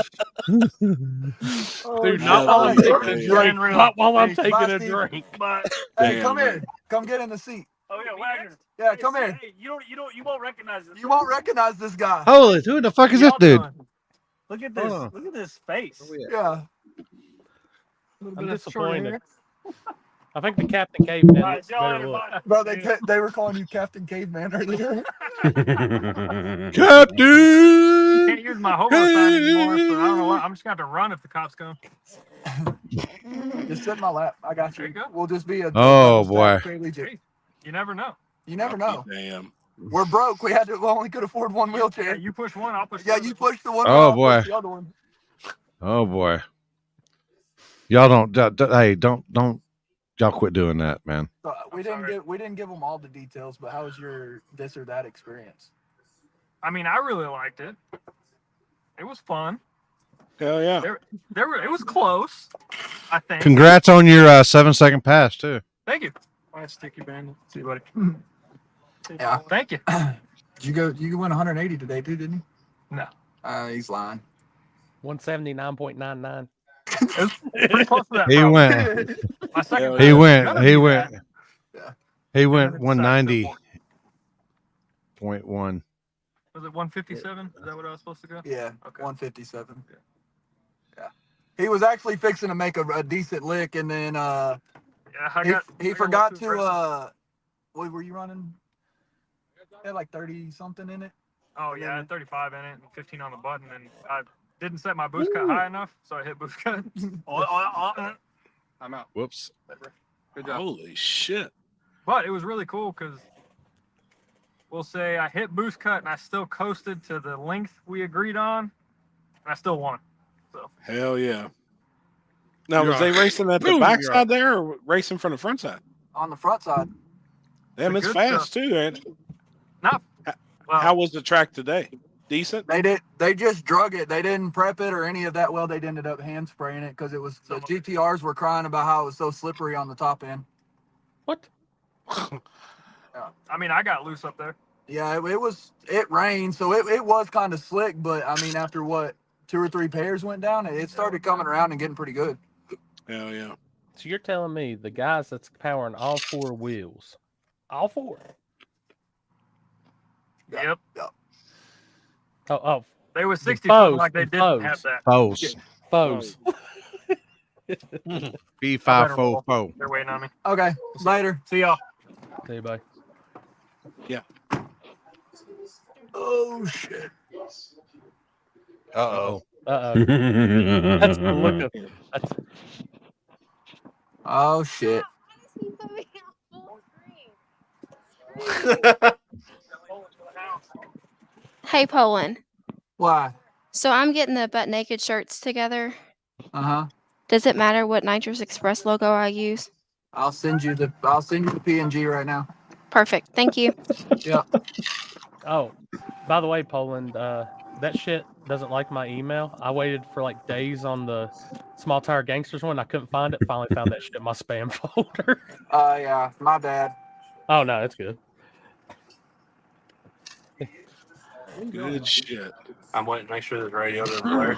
Dude, not while I'm taking a drink. Not while I'm taking a drink. But Hey, Damn, come man. here. Come get in the seat. oh yeah, Wagner. Yeah, come here. Hey, you won't recognize this. You won't recognize this guy. Holy, who the fuck is this Y'all dude? doing? Look at this. Oh. Look at this face. Yeah. I'm disappointed. I think the Captain Caveman All right, looks y'all better look. everybody. Bro, they were calling you Captain Caveman earlier. Captain. You can't use my hobo sign anymore, so I don't know what. I'm just going to have to run if the cops come. Just sit in my lap. I got There you. you go. We'll just be a Oh, boy. You never know. You never know. Damn. We're broke. We only could afford one Yeah, wheelchair. you push one, I'll push. Yeah, the you other. push the one. Oh, I'll boy. push the other one. Oh boy. Y'all don't y'all quit doing that, man. So we didn't give them all the details, but how was your this or that experience? I mean, I really liked it. It was fun. Hell yeah. It was close, I think. Congrats on your 7-second pass too. Thank you. All right, Sticky Bandit. See you, buddy. Yeah. Thank you. You went 180 today too, didn't you? No. He's lying. 179.99. Pretty close to that. He probably. went. My second He pass went. was He gonna went. be that. He went And then it's 190.1. Was it 157? Is that what I was supposed to go? Yeah. Okay. 157. Yeah. He was actually fixing to make a decent lick, and then Yeah, I he got forgot too to aggressive. what were you running? Had like 30 something in it. Oh yeah, I had 35 in it and 15 on the button, and I didn't set my boost cut high enough, so I hit boost cut. I'm out. Whoops. Good job. Holy shit. But it was really cool because we'll say I hit boost cut and I still coasted to the length we agreed on, and I still won. So Hell yeah. Now, You're was they off. racing at the Boom, back you're side there or racing from the front side? On the front side. Damn, The it's good fast stuff. too, ain't it? not well. How was the track today? Decent? They just drug it. They didn't prep it or any of that. Well, they ended up hand spraying it because it was the GTRs were crying about how it was so slippery on the top end. What? I mean, I got loose up there. Yeah, it rained, so it was kind of slick, but I mean, after what 2 or 3 pairs went down, it started coming around and getting pretty good. Hell yeah. So you're telling me the guys that's powering all 4 wheels, all 4? Yep. Oh, They was 60 Foes, something like they didn't foes. have that. Foes. B544. They're waiting on me. Okay, later. See y'all. see you, buddy. Yeah. Oh shit. Uh-oh. Uh-oh. That's the look of that's Oh shit. Hey, Poland. Why? So I'm getting the butt naked shirts together. Uh-huh. Does it matter what Nitrous Express logo I use? I'll send you the PNG right now. Perfect. Thank you. Yep. Oh, by the way, Poland, that shit doesn't like my email. I waited for like days on the Small Tire Gangsters one. I couldn't find it. Finally found that shit in my spam folder. Yeah, my bad. Oh no, it's good. Good shit. I'm waiting to make sure this radio doesn't blare.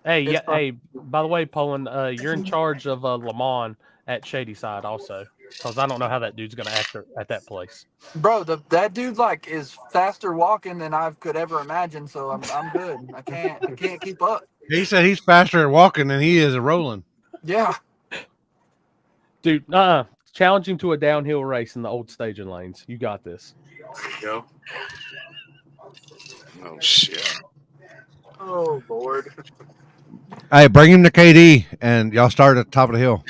Hey, It's yeah, fine. hey. By the way, Poland, you're in charge of Lamont at Shadyside also, because I don't know how that dude's gonna act at that place. Bro, that dude like is faster walking than I could ever imagine, so I'm good. I can't keep up. He said he's faster at walking than he is at rolling. Yeah. Dude, challenge him to a downhill race in the old staging lanes. You got this. Go. Oh shit. Oh Lord. Hey, bring him to KD, and y'all start at the top of the hill.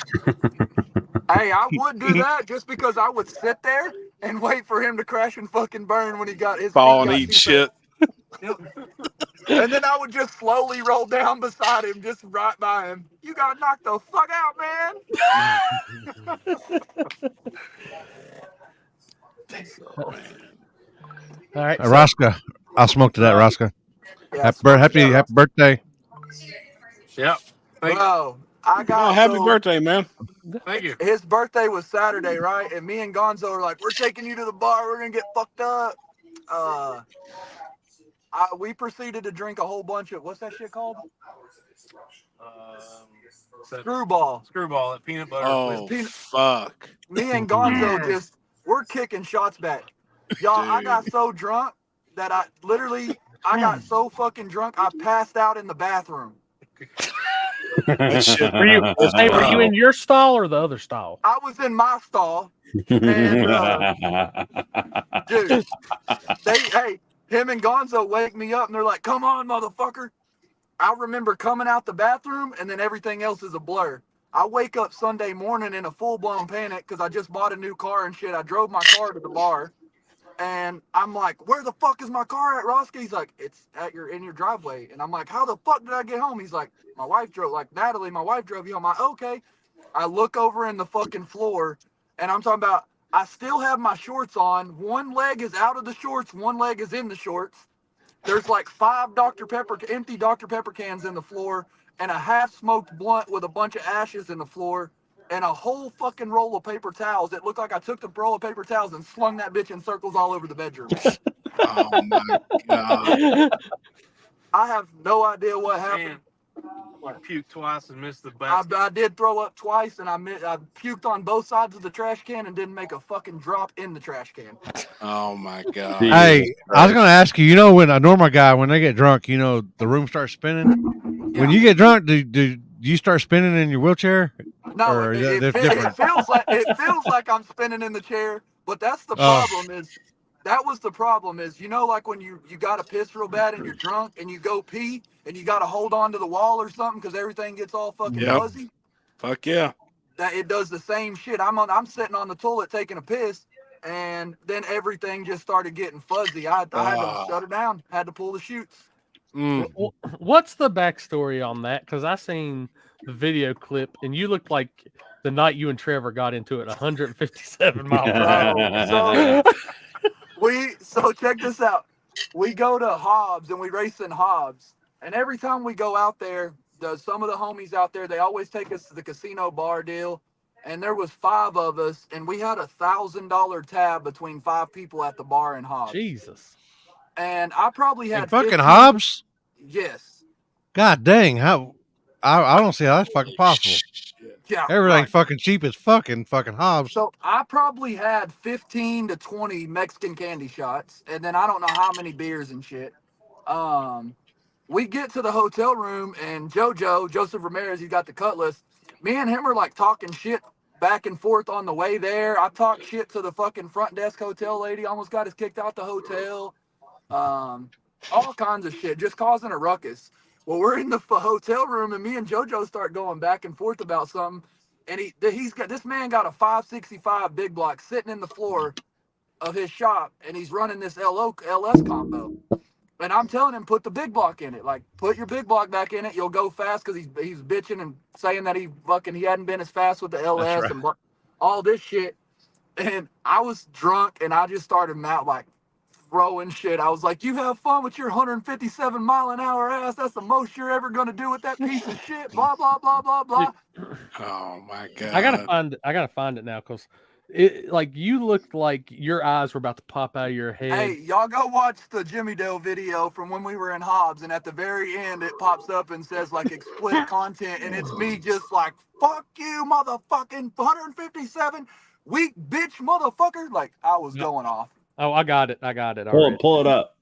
Hey, I would do that just because I would sit there and wait for him to crash and fucking burn when he got his Fall feet and got eat too shit. Yep. And then I would just slowly roll down beside him, just right by him. You got knocked the fuck out, man. All right, so, Roscoe, I'll smoke to that, Roscoe. Yeah, Happy birthday. Yep. Bro, I got happy birthday, man. Thank you. His birthday was Saturday, right? And me and Gonzo are like, we're taking you to the bar. We're gonna get fucked up. We proceeded to drink a whole bunch of what's that shit called? Screwball. Screwball at peanut butter. Oh fuck. Me and Gonzo we're kicking shots back. Y'all, I got so drunk that I got so fucking drunk I passed out in the bathroom. Were you in your stall or the other stall? I was in my stall, and dude, him and Gonzo wake me up, and they're like, "Come on, motherfucker!" I remember coming out the bathroom, and then everything else is a blur. I wake up Sunday morning in a full-blown panic because I just bought a new car and shit. I drove my car to the bar, and I'm like, "Where the fuck is my car at, Roscoe?" He's like, "It's in your driveway." And I'm like, "How the fuck did I get home?" He's like, "My wife drove, Natalie, my wife drove you home." I'm like, "Okay." I look over in the fucking floor, and I'm talking about, I still have my shorts on. One leg is out of the shorts, one leg is in the shorts. There's like 5 empty Dr. Pepper cans in the floor, and a half-smoked blunt with a bunch of ashes in the floor, and a whole fucking roll of paper towels. It looked like I took the roll of paper towels and slung that bitch in circles all over the bedroom. Oh my god. I have no idea what happened. I puked twice and missed the basket. I did throw up twice, and I puked on both sides of the trash can and didn't make a fucking drop in the trash can. Oh my god. Hey, I was going to ask you, when a normal guy, when they get drunk, the room starts spinning. Yeah. When you get drunk, do you start spinning in your wheelchair? No, Or it feels like I'm spinning in the chair, but that's the problem was the problem is, like when you got to piss real bad and you're drunk and you go pee and you got to hold on to the wall or something because everything gets all fucking fuzzy. Fuck yeah. That it does the same shit. I'm sitting on the toilet taking a piss, and then everything just started getting fuzzy. I had to shut it down. Had to pull the chutes. What's the backstory on that? Because I seen the video clip, and you looked like the night you and Trevor got into it, 157 miles per hour. So check this out. We go to Hobbs and we race in Hobbs, and every time we go out there, some of the homies out there, they always take us to the casino bar deal. And there was 5 of us, and we had $1,000 tab between 5 people at the bar in Hobbs. Jesus. And I probably had fucking Hobbs. Yes. God dang! How I don't see how that's fucking possible. Yeah, everything fucking cheap as fucking Hobbs. So I probably had 15 to 20 Mexican candy shots, and then I don't know how many beers and shit. We get to the hotel room, and Joseph Ramirez, he got the cutlass. Me and him are like talking shit back and forth on the way there. I talked shit to the fucking front desk hotel lady, almost got us kicked out the hotel. all kinds of shit, just causing a ruckus. Well, we're in the hotel room, and me and JoJo start going back and forth about something. And this man got a 565 big block sitting in the floor of his shop, and he's running this LS combo. And I'm telling him, put the big block in it. Like, put your big block back in it. You'll go fast, because he's bitching and saying that he hadn't been as fast with the LS right. and all this shit. And I was drunk, and I just started throwing shit. I was like, you have fun with your 157 mile an hour ass. That's the most you're ever going to do with that piece of shit. Blah, blah, blah, blah, blah. Oh my god! I gotta find it now, because you looked like your eyes were about to pop out of your head. Hey, y'all go watch the Jimmy Dale video from when we were in Hobbs, and at the very end it pops up and says explicit content, and it's me just like, fuck you, motherfucking 157 weak bitch motherfucker. Like, I was going off. Oh, I got it. Pull it up.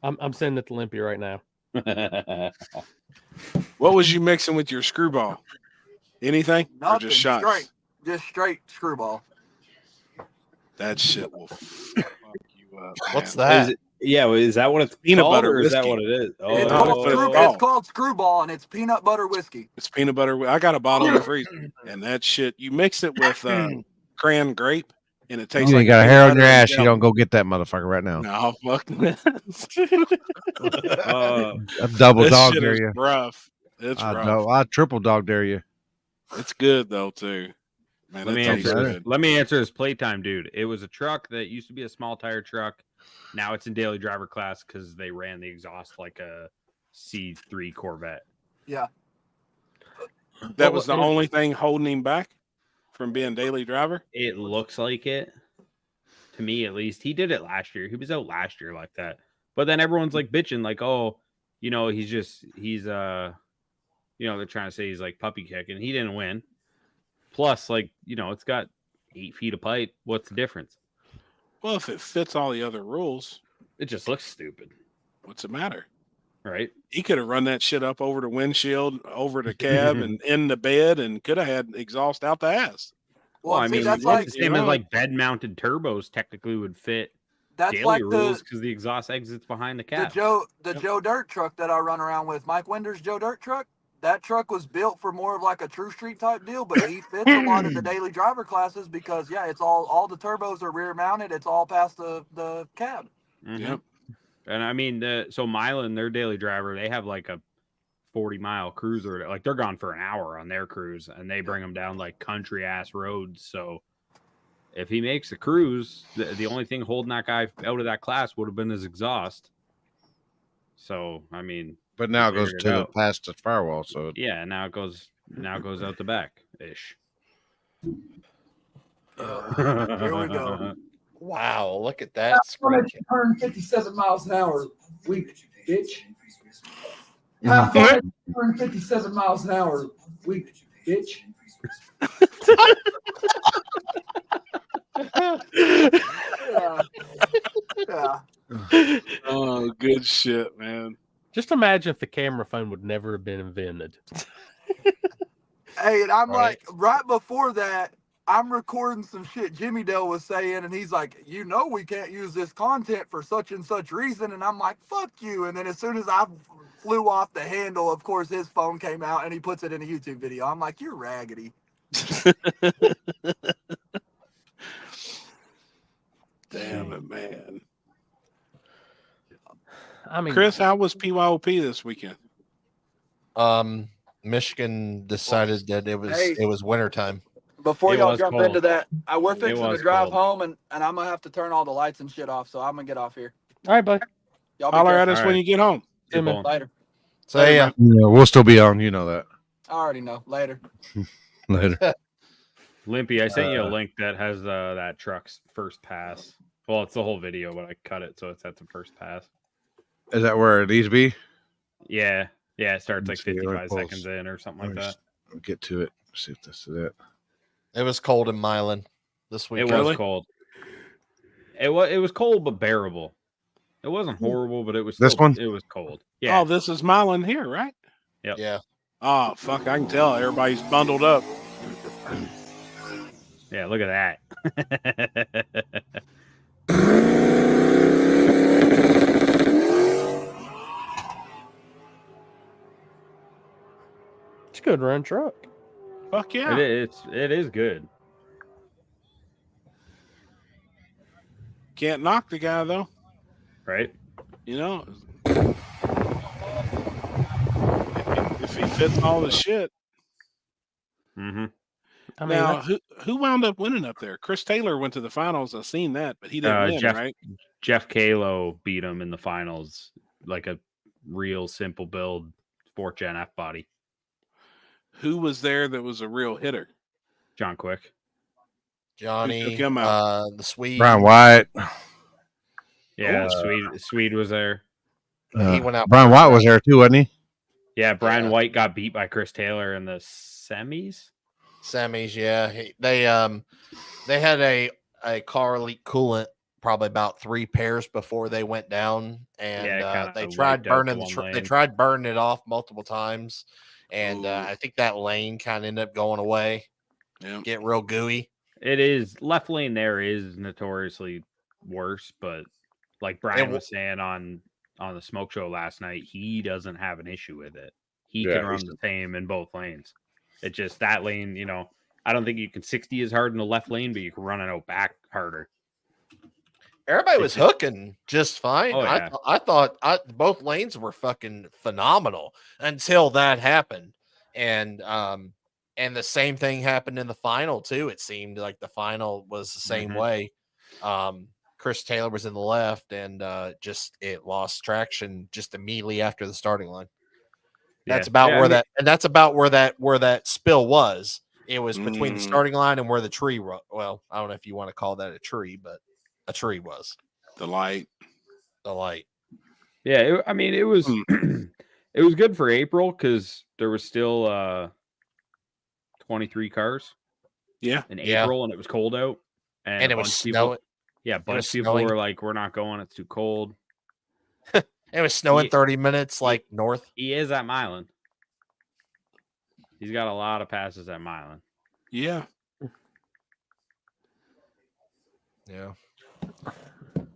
I'm sending it to Limpy right now. What was you mixing with your screwball? Anything? Nothing. Or just shots? Straight screwball. That shit will fuck you up. What's man. that? Is that what it's Peanut called, butter or is that whiskey. what it is? Oh, It's called screwball, and it's peanut butter whiskey. It's peanut butter. I got a bottle in the freezer, and that shit. You mix it with cran grape, and it tastes You like ain't got a peanut hair on butter your and ass. You jelly. don't go get that motherfucker right now. No, fuck that. A double This dog shit dare is you. rough. It's rough. I triple dog dare you. It's good though too. Man, Let me it tastes answer. good. Let me answer this playtime, dude. It was a truck that used to be a small tire truck. Now it's in daily driver class because they ran the exhaust like a C3 Corvette. Yeah. That was the only thing holding him back from being daily driver. It looks like it, to me at least. He did it last year. He was out last year like that. But then everyone's like bitching, like, oh, he's they're trying to say he's like puppy kicking. He didn't win. Plus, it's got 8 feet of pipe. What's the difference? Well, if it fits all the other rules, it just looks stupid. What's the matter? Right? He could have run that shit up over the windshield, over the cab, and in the bed, and could have had exhaust out the ass. Well, I mean, that's the same as bed-mounted turbos technically would fit. That's daily like rules because the exhaust exits behind the cab. The Joe Dirt truck that I run around with, Mike Winder's Joe Dirt truck. That truck was built for more of like a true street type deal, but he fits a lot of the daily driver classes because it's all the turbos are rear mounted. It's all past the cab. Mm-hmm. Yep. And I mean, so Milan, their daily driver, they have like a 40-mile cruiser. Like they're gone for an hour on their cruise, and they bring them down like country ass roads. So if he makes the cruise, the only thing holding that guy out of that class would have been his exhaust. So I mean. But now it goes to past the firewall, so yeah, now it goes out the back ish. Here we go. Wow, look at that. 157 miles an hour, weak bitch. Have fun at 157 miles an hour, weak bitch. Yeah. Oh, good shit, man. Just imagine if the camera phone would never have been invented. Hey, and I'm like, right before that, I'm recording some shit Jimmy Dale was saying, and he's like, we can't use this content for such and such reason. And I'm like, fuck you. And then as soon as I flew off the handle, of course, his phone came out and he puts it in a YouTube video. I'm like, you're raggedy. Damn it, man. I mean, Chris, how was PYOP this weekend? Michigan decided that it was wintertime. Before y'all jump into that, we're fixing to drive home, and I'm gonna have to turn all the lights and shit off. So I'm gonna get off here. All right, bud. Y'all holler at us when you get home. Later. Say yeah, we'll still be on. You know that. I already know. Later. Later. Limpy, I sent you a link that has that truck's first pass. Well, it's the whole video, but I cut it so it's at the first pass. Is that where it needs to be? Yeah. Yeah, it starts like 55 seconds in or something like that. Get to it. See if this is it. It was cold in Milan this week. It was cold. It was cold but bearable. It wasn't horrible, but it was this one. It was cold. Yeah. Oh, this is Milan here, right? Yep. Yeah. Oh, fuck! I can tell everybody's bundled up. Yeah, look at that. It's a good run truck. Fuck yeah. It is good. Can't knock the guy though. Right? You know, if he fits all the shit. Mm-hmm. I mean, Now, who wound up winning up there? Chris Taylor went to the finals. I've seen that, but he didn't win, right? Jeff Kalo beat him in the finals, like a real simple build 4th Gen F body. Who was there that was a real hitter? John Quick. Johnny, Who took him out? the Swede. Brian White. Yeah, Swede was there. He went out. Brian White was there too, wasn't he? Yeah, Brian White got beat by Chris Taylor in the semis. Semis, yeah. They had a car leak coolant probably about 3 pairs before they went down, and they tried burning it off multiple times, and I think that lane kind of ended up going away. Yeah, getting real gooey. It is left lane. There is notoriously worse, but like Brian was saying on the smoke show last night, he doesn't have an issue with it. He can run the same in both lanes. It just that lane, you know, I don't think you can 60 as hard in the left lane, but you can run it out back harder. Everybody was hooking just fine. Oh, yeah. I thought both lanes were fucking phenomenal until that happened. And the same thing happened in the final too. It seemed like the final was the same way. Chris Taylor was in the left, and it lost traction just immediately after the starting line. That's about that's about where that spill was. It was between the starting line and where the tree. Well, I don't know if you want to call that a tree, but a tree was the light. Yeah, it was it was good for April because there was still 23 cars. Yeah, in April, and it was cold out, and it was snowing. Yeah, a bunch of people were like, "We're not going; it's too cold." It was snowing 30 minutes, north. He is at Milan. He's got a lot of passes at Milan. Yeah. Yeah.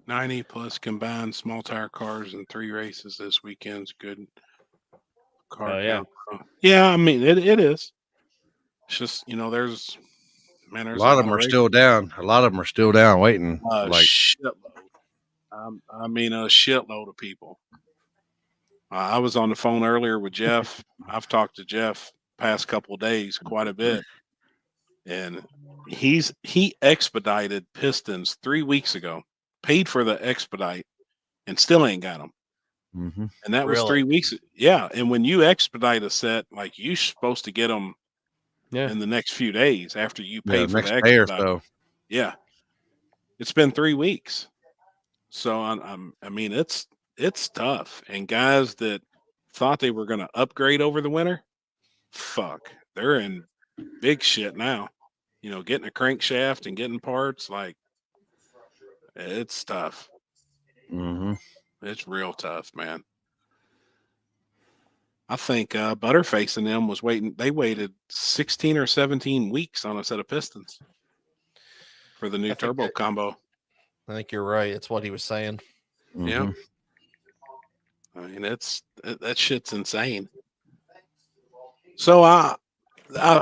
90 plus combined small tire cars in 3 races this weekend's good car count. Yeah, I mean it is. It's just, you know, there's a lot of them are still down. A lot of them are still down waiting. Shitload. I mean, a shitload of people. I was on the phone earlier with Jeff. I've talked to Jeff past couple of days quite a bit, and he expedited Pistons 3 weeks ago, paid for the expedite, and still ain't got them. Mm-hmm. And that was 3 weeks. Yeah, and when you expedite a set, like you're supposed to get them in the next few days after you pay for the expedite. So. Yeah, it's been 3 weeks. So I mean, it's tough. And guys that thought they were going to upgrade over the winter, fuck, they're in big shit now. You know, getting a crankshaft and getting parts, like, it's tough. Mm-hmm. It's real tough, man. I think Butterface and them was waiting. They waited 16 or 17 weeks on a set of pistons for the new turbo combo. I think you're right. It's what he was saying. Mm-hmm. Yeah. I mean, that shit's insane. So I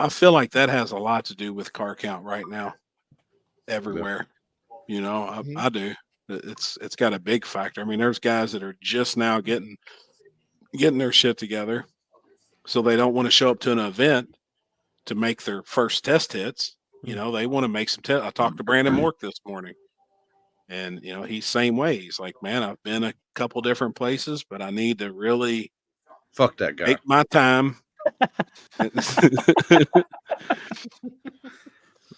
feel like that has a lot to do with car count right now, everywhere. You know, I do. It's got a big factor. I mean, there's guys that are just now getting their shit together, so they don't want to show up to an event to make their first test hits. You know, they want to make some tests. I talked to Brandon Mork this morning. And, you know, he's same way. He's like, man, I've been a couple different places, but I need to really fuck that guy. Take my time.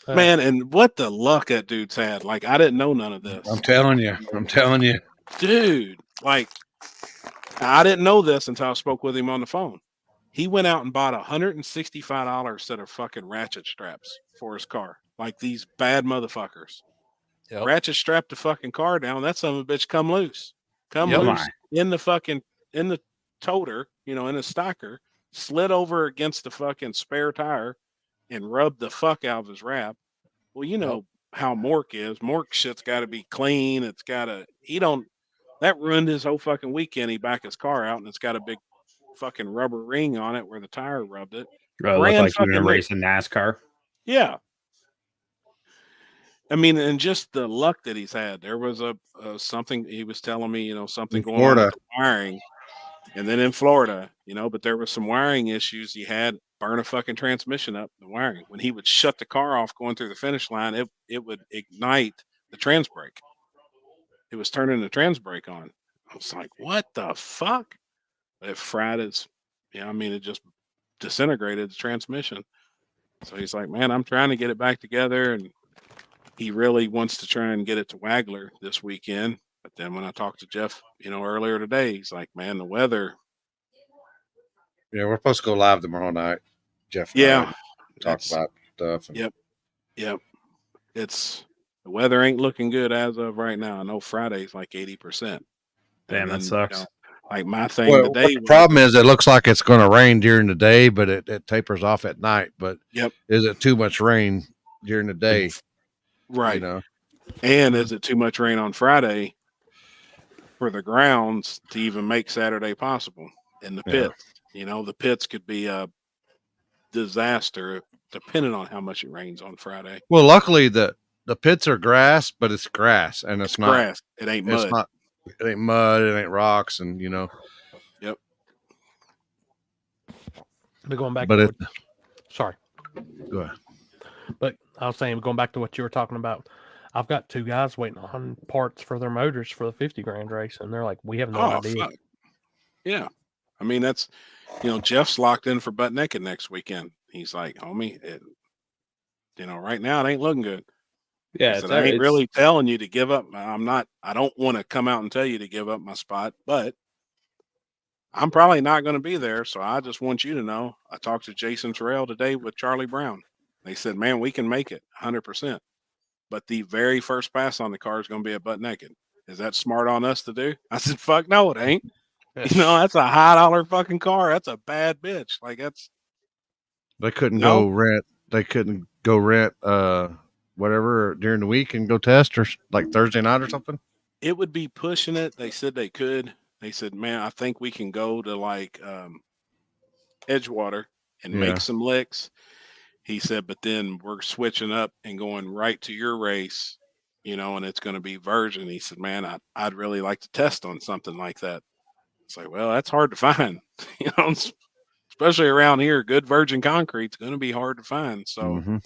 Man, and what the luck that dude's had. Like, I didn't know none of this. I'm telling you. Dude, like, I didn't know this until I spoke with him on the phone. He went out and bought $165 set of fucking ratchet straps for his car. Like these bad motherfuckers. Yep. Ratchet strapped the fucking car down. That son of a bitch come loose. Loose in the toter, you know, in the stacker, slid over against the fucking spare tire and rubbed the fuck out of his wrap. Well, you know how Mork is. Mork shit's got to be clean. That ruined his whole fucking weekend. He backed his car out and it's got a big fucking rubber ring on it where the tire rubbed it. Look Brand like you've been fucking new. racing NASCAR. Yeah. I mean, and just the luck that he's had. There was a something he was telling me, something In going on Florida. with the wiring, and then in Florida, but there was some wiring issues. He had burn a fucking transmission up the wiring. When he would shut the car off going through the finish line, it would ignite the trans brake. It was turning the trans brake on. I was like, what the fuck? It fried his, it just disintegrated the transmission. So he's like, man, I'm trying to get it back together, and he really wants to try and get it to Wagler this weekend. But then when I talked to Jeff, earlier today, he's like, man, the weather. Yeah, we're supposed to go live tomorrow night. Jeff and I talk about stuff. And Yep. It's the weather ain't looking good as of right now. I know Friday's like 80%. Damn, that sucks. Like my thing today. The problem is it looks like it's going to rain during the day, but it tapers off at night. But is it too much rain during the day? Right. And is it too much rain on Friday for the grounds to even make Saturday possible? And the pits, the pits could be a disaster depending on how much it rains on Friday. Well, luckily the pits are grass, but it's grass and it's not grass. It ain't mud. It ain't mud. It ain't rocks, and Yep. But going back, sorry. Go ahead. But I was saying, going back to what you were talking about, I've got 2 guys waiting on parts for their motors for the 50 grand race, and they're like, we have no idea. Fuck. Yeah. I mean, that's, Jeff's locked in for Butt Naked next weekend. He's like, homie, right now it ain't looking good. Yeah. I ain't really telling you to give up. I don't want to come out and tell you to give up my spot, but I'm probably not going to be there. So I just want you to know, I talked to Jason Terrell today with Charlie Brown. They said, man, we can make it 100%. But the very first pass on the car is going to be a Butt Naked. Is that smart on us to do? I said, fuck no, it ain't. That's a high dollar fucking car. That's a bad bitch. Like they couldn't go rent. They couldn't go rent whatever during the week and go test or like Thursday night or something. It would be pushing it. They said they could. They said, man, I think we can go to like Edgewater and make some licks. He said, but then we're switching up and going right to your race, and it's going to be virgin. He said, man, I'd really like to test on something like that. It's like, well, that's hard to find, especially around here. Good virgin concrete's going to be hard to find. So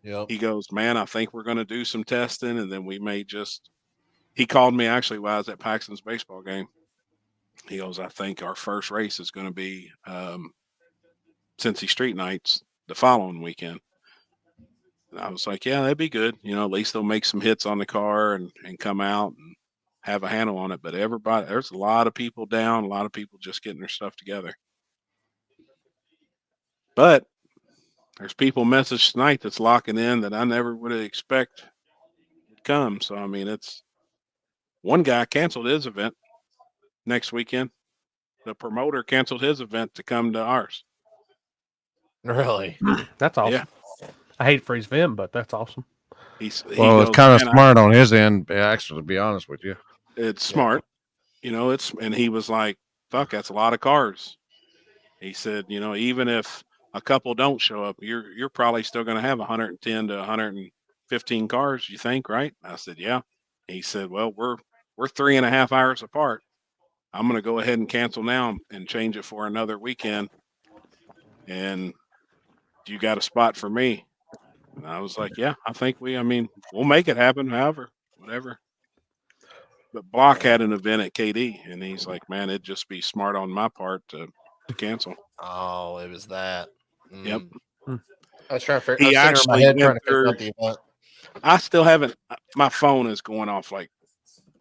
he goes, man, I think we're going to do some testing, and then we may he called me actually while I was at Paxton's baseball game. He goes, I think our first race is going to be Cincy Street Nights the following weekend. And I was like, yeah, that'd be good. At least they'll make some hits on the car and come out and have a handle on it. But there's a lot of people down, a lot of people just getting their stuff together. But there's people messaged tonight that's locking in that I never would expect would come. So, I mean, it's one guy canceled his event next weekend. The promoter canceled his event to come to ours. Really? That's awesome. Yeah. I hate for his event, but that's awesome. It's kind of smart on his end, actually, to be honest with you. It's smart. And he was like, fuck, that's a lot of cars. He said, even if a couple don't show up, you're probably still going to have 110 to 115 cars, you think, right? I said, yeah. He said, well, we're 3.5 hours apart. I'm going to go ahead and cancel now and change it for another weekend. And you got a spot for me? And I was like, yeah, I think we'll make it happen. However, whatever. But Block had an event at KD, and he's like, man, it'd just be smart on my part to cancel. Oh, it was that. Yep. I was trying to figure. He actually trying to went figure through. out the event. I still haven't. My phone is going off like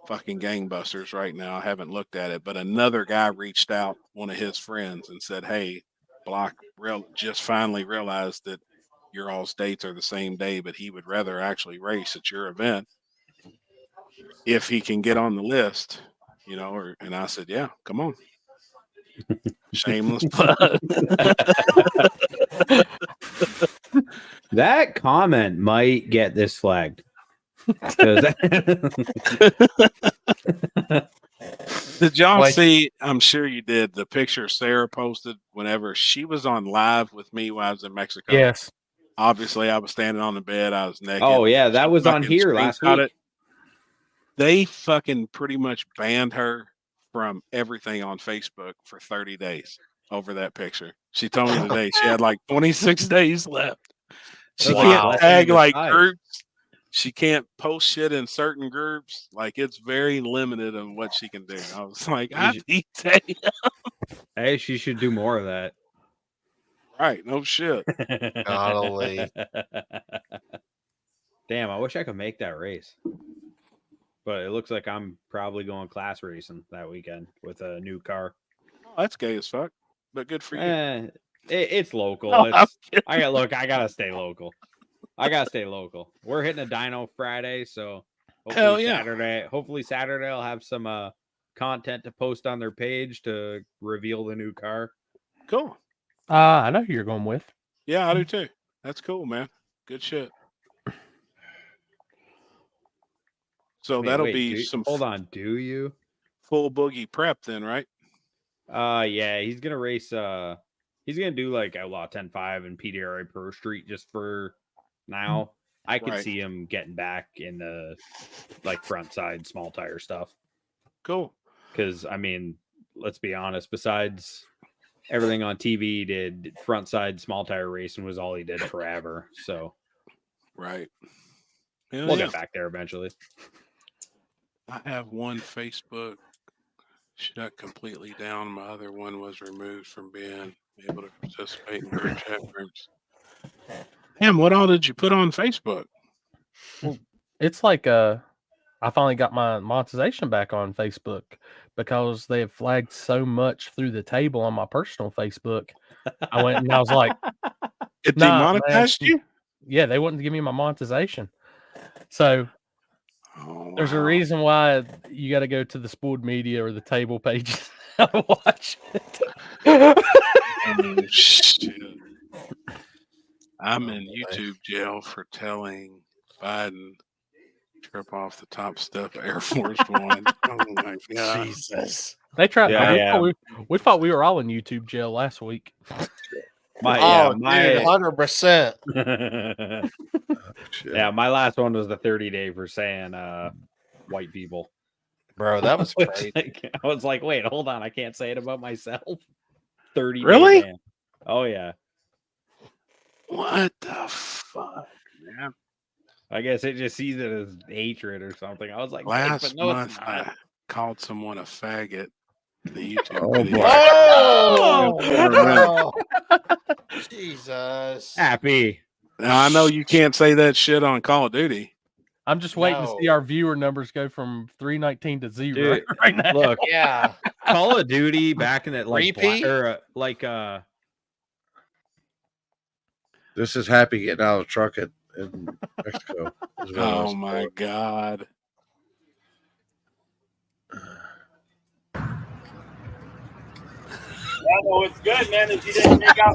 fucking gangbusters right now. I haven't looked at it, but another guy reached out, one of his friends, and said, hey, Block just finally realized that your all's dates are the same day, but he would rather actually race at your event if he can get on the list, and I said, yeah, come on. Shameless plug. That comment might get this flagged. Did y'all Like- see? I'm sure you did. The picture Sarah posted whenever she was on live with me while I was in Mexico. Yes. Obviously, I was standing on the bed. I was naked. Oh yeah, that She was on fucking here last screenshot week. it. They fucking pretty much banned her from everything on Facebook for 30 days over that picture. She told me today she had like 26 days left. She Wow. can't tag Blessing in like disguise. groups. She can't post shit in certain groups. Like it's very limited on what she can do. I was like, I be damn. Hey, she should do more of that. Right, no shit. Golly. Damn, I wish I could make that race. But it looks like I'm probably going class racing that weekend with a new car. Oh, that's gay as fuck. But good for you. It's local. No, I'm I gotta stay local. We're hitting a dyno Friday, so Hell yeah. Hopefully Saturday I'll have some content to post on their page to reveal the new car. Cool. I know who you're going with. Yeah, I do too. That's cool, man. Good shit. So that'll be some. Hold on, do you? Full boogie prep then, right? Yeah, he's gonna race. He's gonna do like Outlaw 10.5 and PDRA Pro Street just for now. I could Right. see him getting back in the like front side small tire stuff. Cool. Because I mean, let's be honest. Besides everything on TV, he did front side small tire racing was all he did forever. So Right. we'll get back there eventually. I have one Facebook shut completely down. My other one was removed from being able to participate in group chat groups. Damn, what all did you put on Facebook? Well, it's like I finally got my monetization back on Facebook because they have flagged so much through the table on my personal Facebook. I went and I was like, It "Nah, man." demonetized you? Yeah, they wouldn't give me my monetization. So there's a reason why you got to go to the spooled media or the table pages to watch it. Oh, shit. I'm in YouTube jail for telling Biden trip off the top step of Air Force One. Oh my god. Jesus. They tried. Yeah, we thought we were all in YouTube jail last week. Dude, 100%. Yeah, my last one was the 30-day for saying white people. Bro, that was Which, crazy. like, I was like, wait, hold on, I can't say it about myself. 30 Really? ban. Oh yeah. What the fuck, man? I guess it just sees it as hatred or something. I was like, wait, Last but no, month it's not. I called someone a faggot. The YouTube Oh, video. boy. Oh, Jesus. Happy. Now I know you can't say that shit on Call of Duty. I'm just waiting to see No. our viewer numbers go from 319 to 0 Dude, right now. Look, Yeah. Call of Duty back in it like Repeat? This is Happy getting out of the truck in Mexico. is what I was Oh my told. god. I know it's good, man. If you didn't take out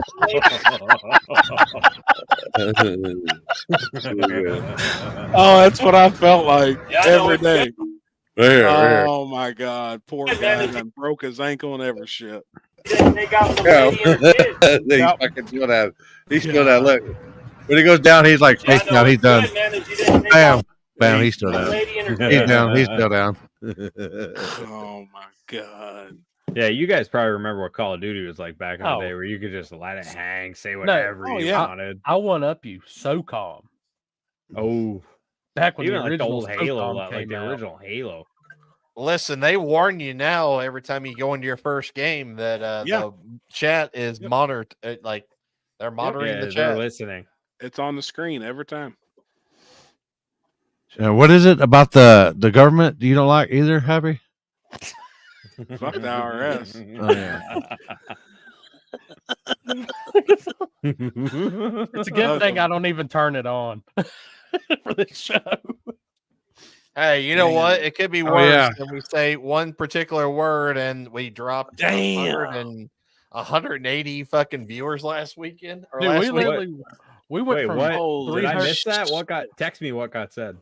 Oh, that's what I felt like Yeah, I know every it's day. There. Oh my god, poor guy and broke his ankle and every shit. take out the Yeah. lady and the kid. He's Yep. fucking doing that. He's doing that. Look, when he goes down, he's like Yeah, I facing know out. He's it's done. good, man. If you didn't take Bam, out bam. He's still the down. lady and her He's kid. down. He's still down. Oh my god. Yeah, you guys probably remember what Call of Duty was like back in the Oh. day, where you could just let it hang, say whatever Oh, you yeah. wanted. I one up you so calm. Oh, Back when even the like the original old Halo, SOCOM like came the out. original Halo. Listen, they warn you now every time you go into your first game that Yeah. the chat is Yep. monitored. Like they're monitoring Yeah, the they're chat. listening. It's on the screen every time. Now, what is it about the government you don't like either, Happy? Fuck the IRS. Oh, yeah. It's a good thing I don't even turn it on for this show. Hey, you know Man. what? It could be Oh, worse yeah. than we say one particular word and we dropped Damn. 180 fucking viewers last weekend or Dude, last we week. literally we went Wait, from what? Holy Did I 300 miss that? What got? Text me what got said.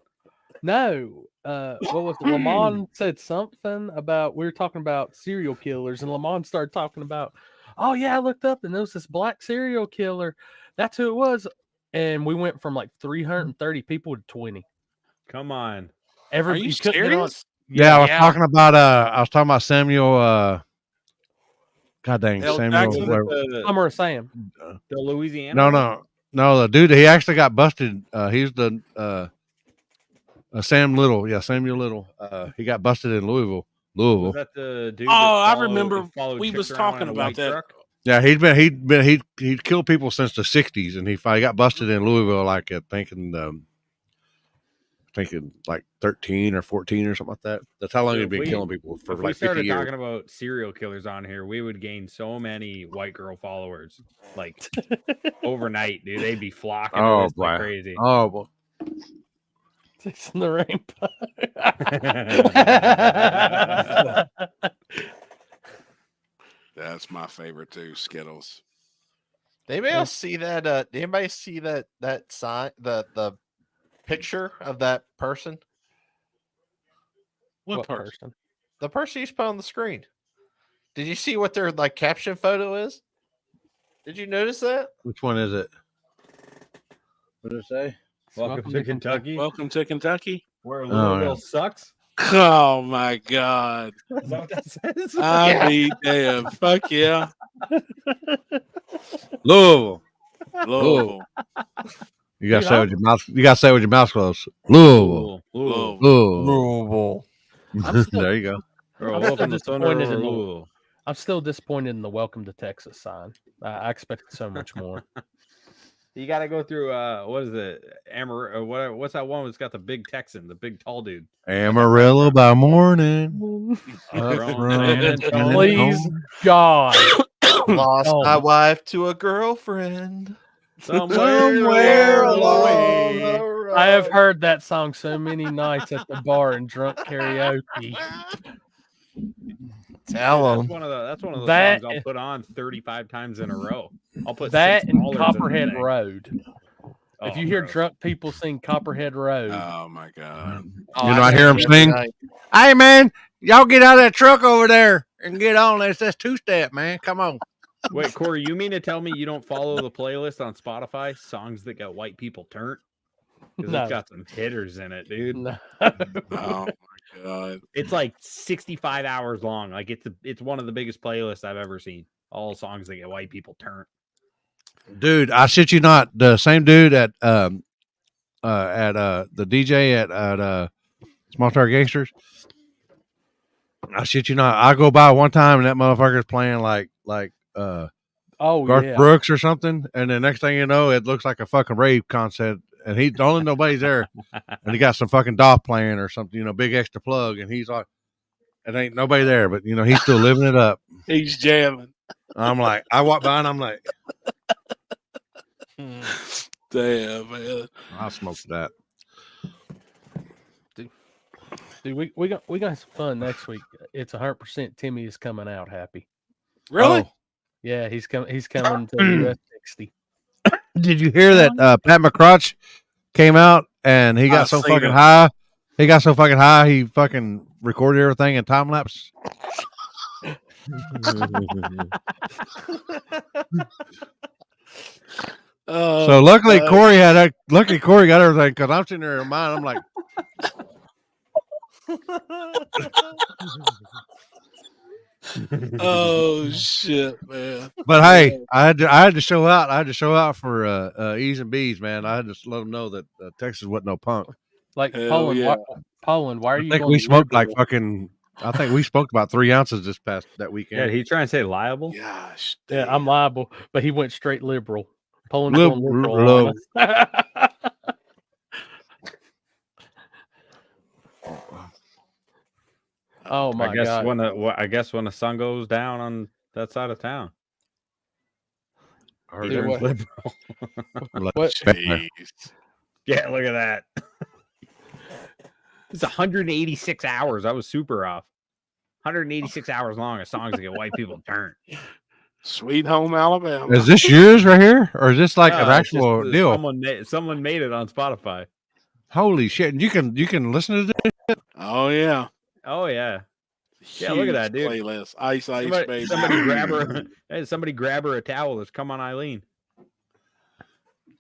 No, what was it? Lamont said something about we were talking about serial killers, and Lamont started talking about, oh yeah, I looked up and there was this black serial killer. That's who it was, and we went from like 330 people to 20. Come on. Are you couldn't get on. serious? Yeah, I was Yeah. talking about Samuel. God dang, Elk Samuel. Jackson? whatever. Summer Sam. The Louisiana. No. The dude, he actually got busted. He's the Sam Little. Yeah, Samuel Little. He got busted in Louisville. Was that the dude? Oh, I that remember followed we chicks was around talking in a about white that. truck? Yeah, he'd killed people since the '60s, and he got busted in Louisville, like thinking like 13 or 14 or something like that. That's how long Dude, he'd been killing people for If we like 50 started years. talking about serial killers on here, we would gain so many white girl followers, like overnight, dude. They'd be flocking to this like crazy. Oh, well. Six in the rainbow. That's my favorite too, Skittles. Anybody else see that? Anybody see that sign? The picture of that person? What person? The person you put on the screen. Did you see what their like caption photo is? Did you notice that? Which one is it? What did it say? Welcome to Kentucky. Welcome to Kentucky. Where Oh, Louisville yeah. sucks. Oh my God. Is that what that says? I be damn. Fuck yeah. Louisville. Louisville. You gotta say with your mouth. You gotta say with your mouth closed. Louisville. Louisville. There you go. I'm still disappointed in the "Welcome to Texas" sign. I expected so much more. You got to go through what is it? What's that one that's got the big Texan, the big tall dude? Amarillo by morning. Please, God. Lost my wife to a girlfriend. Somewhere along the road. I have heard that song so many nights at the bar and drunk karaoke. Tell them. That's one of those songs I'll put on 35 times in a row. I'll put that and $6 in Copperhead the thing. Road. If you hear drunk people sing Copperhead Road, oh my God! I hear them sing. Hey man, y'all get out of that truck over there and get on. That's two-step, man. Come on. Wait, Corey, you mean to tell me you don't follow the playlist on Spotify? Songs that got white people turned? Because it's got some hitters in it, dude. No. Oh my God! It's like 65 hours long. Like it's one of the biggest playlists I've ever seen. All songs that get white people turned. Dude, I shit you not. The same dude at the DJ at Small Town Gangsters. I shit you not. I go by one time and that motherfucker's playing like Garth Brooks or something, and the next thing you know, it looks like a fucking rave concert, and he only nobody's there, and he got some fucking DOF playing or something, big extra plug, and he's like, it ain't nobody there, but he's still living it up. He's jamming. I'm like, I walk by and I'm like, damn man, I smoked that. Dude, we got some fun next week. It's 100% Timmy is coming out happy. Really? Oh. Yeah, he's coming to US 60. Did you hear that Pat McCrotch came out and he got so fucking high? He got so fucking high he fucking recorded everything in time lapse. So luckily Corey got everything, because I'm sitting there in mine. I'm like, oh shit, man! But hey, I had to show out. I had to show out for E's and B's, man. I had to let them know that Texas wasn't no punk. Like Poland, why are you? I think we smoked like fucking. I think we smoked about 3 ounces that weekend. Yeah, he trying to say liable. Gosh, yeah, I'm liable, but he went straight liberal. Poland's Liberal. going liberal. Oh my God! I guess when the sun goes down on that side of town. Dude, what? Jeez. Yeah, look at that. It's 186 hours. I was super off. 186 hours long of songs that get white people turned. Sweet Home Alabama. Is this yours right here, or is this like an actual deal? Someone made it on Spotify. Holy shit! And you can listen to this. Oh yeah. Oh yeah. Yeah, look at that, dude. Playlist. Ice, baby. Somebody grab her. Hey, somebody grab her a towel. Let's come on, Eileen.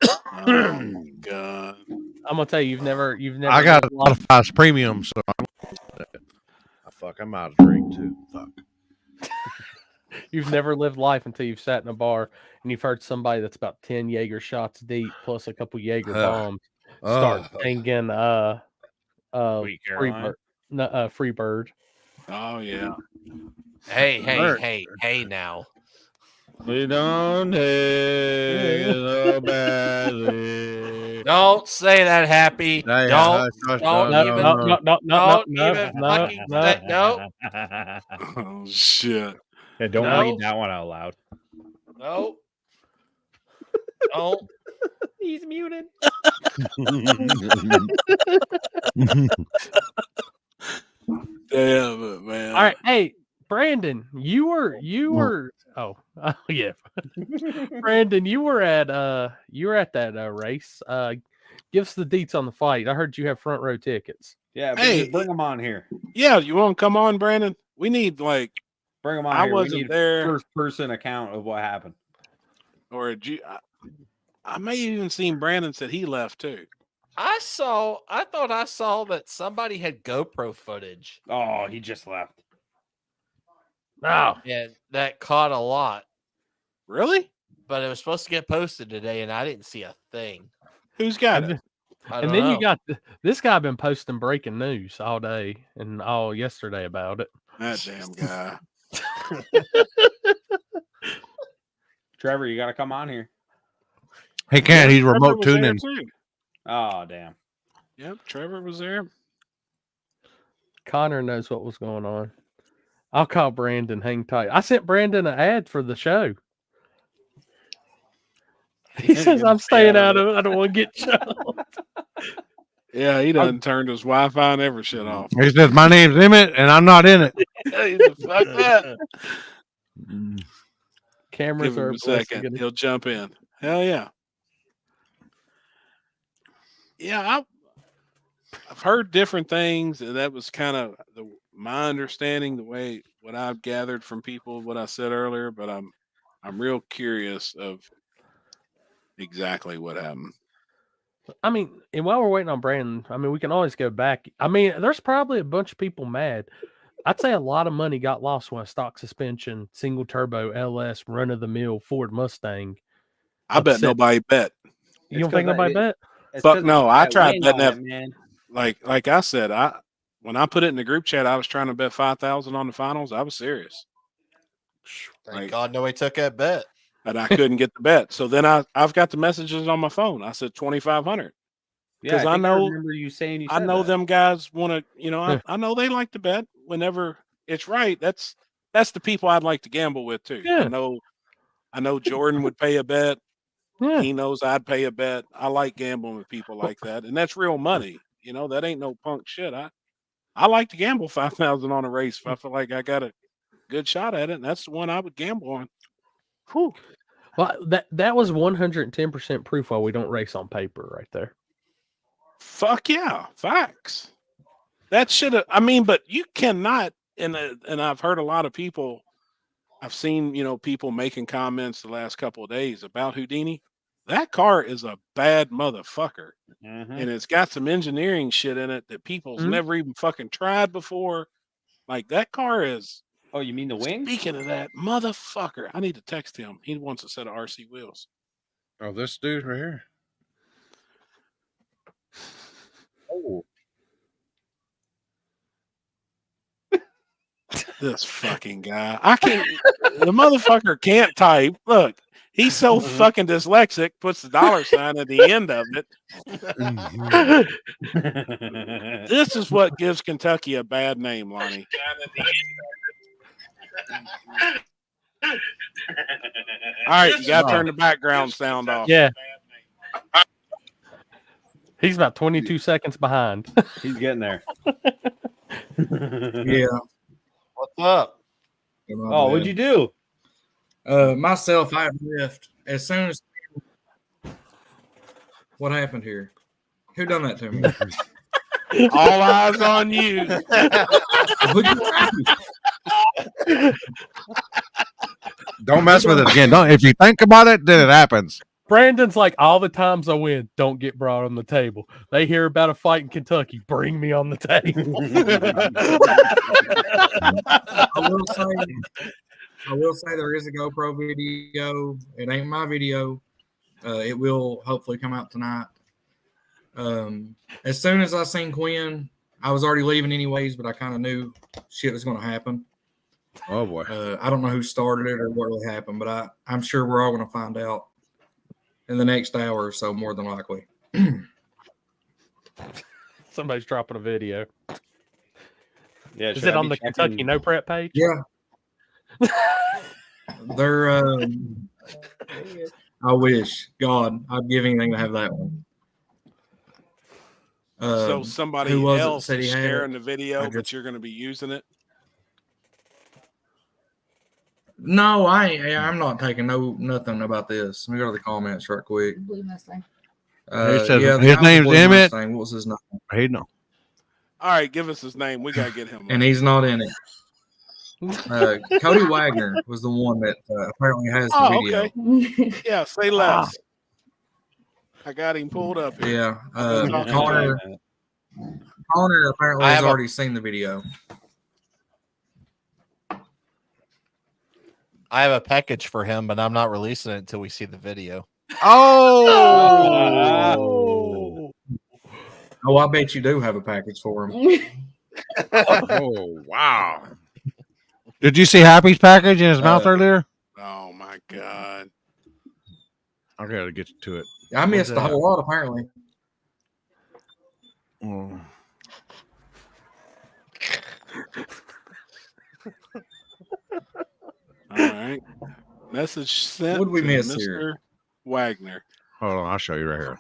Oh my god. I'm gonna tell you, you've never. I got a lot of Spotify's premium, so I'm out of drink too. Fuck. You've never lived life until you've sat in a bar and you've heard somebody that's about 10 Jaeger shots deep plus a couple Jaeger bombs start singing Sweet Caroline. Free Bird. Oh yeah. Hey now. We don't take so badly. Don't say that, Happy. Don't even fucking say no. Oh shit. Yeah, don't read that one out loud. No. No. He's muted. Damn it, man. All right, hey Brandon, you were yeah. Brandon, you were at that race. Give us the deets on the fight. I heard you have front row tickets. Yeah, hey, bring them on here. Yeah, you want to come on, Brandon? We need bring them on. I here. wasn't there. First person account of what happened. Or I may have even seen Brandon said he left too. I thought I saw that somebody had GoPro footage. Oh, he just left. Oh. And that caught a lot. Really? But it was supposed to get posted today, and I didn't see a thing. Who's got it? And then you got this guy been posting breaking news all day and all yesterday about it. That damn guy. Trevor, you got to come on here. He can't. He's remote tuning. Oh, damn. Yep, Trevor was there. Connor knows what was going on. I'll call Brandon. Hang tight. I sent Brandon an ad for the show. He says I'm staying out of it. I don't want to get shot. Yeah, he done turned his Wi-Fi and every shit off. He says my name's Emmett and I'm not in it. Fuck that. Cameras Give him are a second. He'll jump in. Hell yeah. Yeah, I've heard different things, and that was kind of my understanding, the way what I've gathered from people, what I said earlier. But I'm real curious of exactly what happened. I mean, and while we're waiting on Brandon, I mean, we can always go back. I mean, there's probably a bunch of people mad. I'd say a lot of money got lost when a stock suspension, single turbo LS, run of the mill Ford Mustang. I bet nobody bet. You don't think nobody bet? Fuck no! I tried betting that, man. Like I said, when I put it in the group chat, I was trying to bet 5,000 on the finals. I was serious. Thank God nobody took that bet. And I couldn't get the bet. So then I've got the messages on my phone. I said 2,500. Because I know remember you saying I know them guys want to. I know they like to bet whenever it's right. That's the people I'd like to gamble with too. Yeah. I know Jordan would pay a bet. Yeah. He knows I'd pay a bet. I like gambling with people like that, and that's real money. That ain't no punk shit. I like to gamble 5,000 on a race if I feel like I got a good shot at it, and that's the one I would gamble on. Whew. Well, that was 110% proof why we don't race on paper right there. Fuck yeah, facts. That should have. I mean, but you cannot. And I've heard a lot of people. I've seen people making comments the last couple of days about Houdini. That car is a bad motherfucker, and it's got some engineering shit in it that people's never even fucking tried before. Like that car is. Oh, you mean the wing? Speaking of that, motherfucker, I need to text him. He wants a set of RC wheels. Oh, this dude right here. Oh. This fucking guy. The motherfucker can't type. Look, he's so fucking dyslexic, puts the $ sign at the end of it. This is what gives Kentucky a bad name, Lonnie. All right, you got to turn the background sound off. Yeah. He's about 22 seconds behind. He's getting there. Yeah. What's up? Oh, what'd you do? Myself, I left as soon as. What happened here? Who done that to me? All eyes on you. Don't mess with it again. Don't. If you think about it, then it happens. Brandon's like, all the times I win, don't get brought on the table. They hear about a fight in Kentucky, bring me on the table. I will say there is a GoPro video. It ain't my video. It will hopefully come out tonight. As soon as I seen Quinn, I was already leaving anyways, but I kind of knew shit was going to happen. Oh boy. I don't know who started it or what really happened, but I'm sure we're all going to find out in the next hour or so, more than likely. Somebody's dropping a video. Yeah, is it on the Kentucky No Prep page? Yeah. They're. I wish God I'd give anything to have that one. So somebody who was it else said he is had it? sharing the video, I but just- you're going to be using it. No, I'm not taking nothing about this. Let me go to the comments right quick. Blue Mustang. He says the his guy with name's Blue Emmett. Mustang, what was his name? He know. All right, give us his name. We got to get him. And he's not in it. Cody Wagner was the one that apparently has the video. Okay. Yeah, say less. I got him pulled up here. Yeah. Connor apparently has already seen the video. I have a package for him, but I'm not releasing it until we see the video. Oh. Oh, I bet you do have a package for him. Oh wow. Did you see Happy's package in his mouth earlier? Oh my God. I gotta get to it. I missed a whole lot apparently. Oh. All right. Message sent. What'd we to miss Mr. here? Wagner. Hold on, I'll show you right here.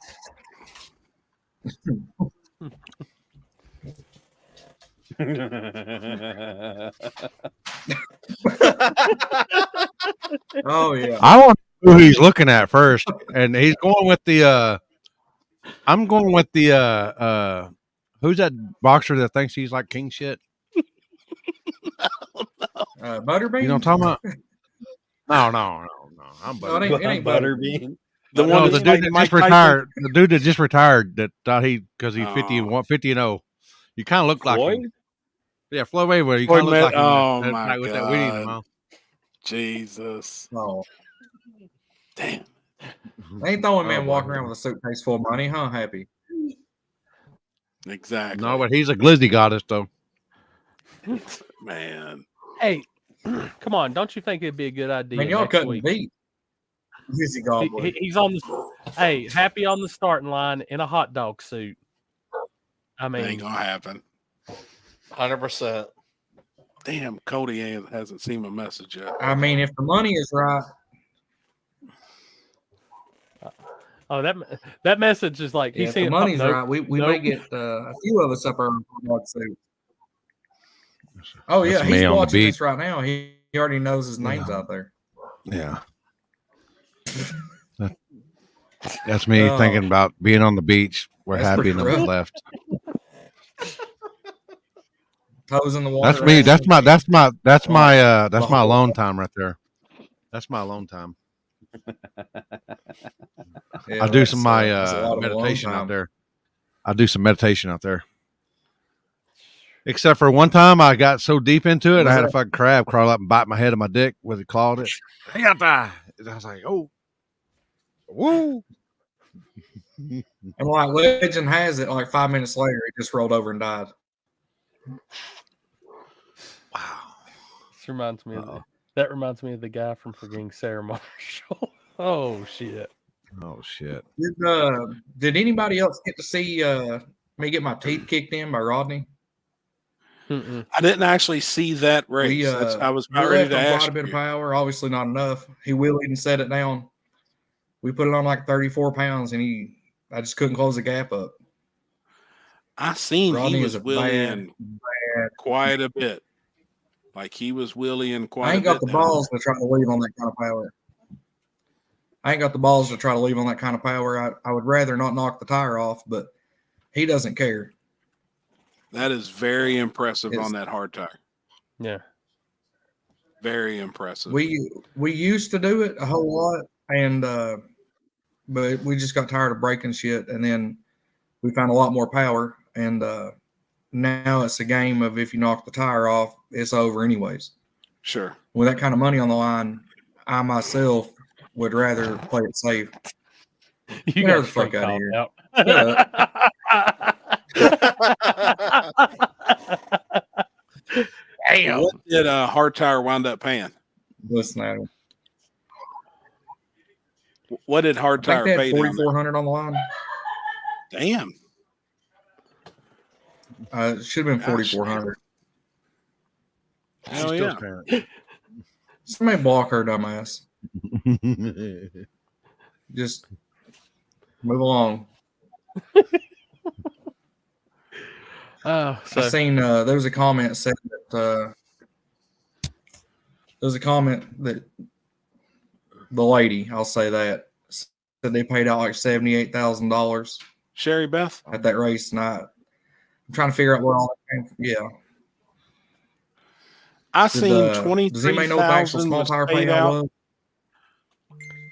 Oh yeah. I want who he's looking at first, and he's going with the. I'm going with the. Who's that boxer that thinks he's like king shit? Butterbean. You know what I'm talking about? No. I'm No, it ain't Butterbean. The no, one the that's dude like that Mike just Tyson? retired. The dude that just retired that thought because he's 50 and 0. You kind of look like Floyd? him. Yeah, Floyd Mayweather. You Floyd kind of look like him. Oh that my night with that weed in the God. mouth. Jesus. Oh. Damn. Ain't the only man Oh, walking my around with a suitcase full of money, huh? Happy. Exactly. No, but he's a glizzy goddess though. Man. Hey, come on! Don't you think it'd be a good idea? Man, y'all next couldn't week? beat. Easy Goblin. He's on the Happy on the starting line in a hot dog suit. I Ain't mean, gonna happen. 100%. Damn, Cody hasn't seen my message yet. I mean, if the money is right, oh that message is like yeah, he's if the saying money's nope, right, we nope. may get a few of us up our dog suit. Oh yeah, That's me he's on the watching beat. this right now. He already knows his name's out there. Yeah. That's me Oh. thinking about being on the beach. We're That's happy pretty and I'm rough. left. Toes in the water. That's me. That's my Oh. alone time right there. That's my alone time. Yeah, I do that's, some my that's a lot of alone meditation time. out there. I do some meditation out there. Except for one time I got so deep into it, What I was had a that? fucking crab crawl up and bite my head on my dick with it clawed it. Hey, I was like, oh. Woo. And like legend has it, like 5 minutes later, it just rolled over and died. Wow. This reminds me of that reminds me of the guy from forgetting Sarah Marshall. Oh shit. Oh shit. Did anybody else get to see me get my teeth kicked in by Rodney? Mm-mm. I didn't actually see that race. I was we about ready left to on ask quite a bit you. of power, obviously not enough. He wheelied and set it down. We put it on like 34 pounds, and I just couldn't close the gap up. I seen Rodney he is was a wheeling bad. quite a bit. Like he was wheeling quite I ain't a bit. got the down balls to try to leave on that kind of power. I ain't got the balls to try to leave on that kind of power. I would rather not knock the tire off, but he doesn't care. That is very impressive It's- on that hard tire. Yeah. Very impressive. We used to do it a whole lot, and but we just got tired of breaking shit, and then we found a lot more power, and now it's a game of if you knock the tire off, it's over anyways. Sure. With that kind of money on the line, I myself would rather play it safe. You Get got the fuck out of here. out. Damn. What did hard tire wind up paying? Listen at him. What did hard I tire think pay? they had 4,400 on the line. Damn. It should have been 4,400. Hell yeah. Somebody block her dumbass. Just move along. Oh, so I seen there was a comment said that there was a comment that the lady, I'll say that, said they paid out like $78,000 Sherry Beth at that race, and I'm trying to figure out where all that came from. Yeah. I seen Does anybody know what the actual 23,000 small was tire paid payout out. was?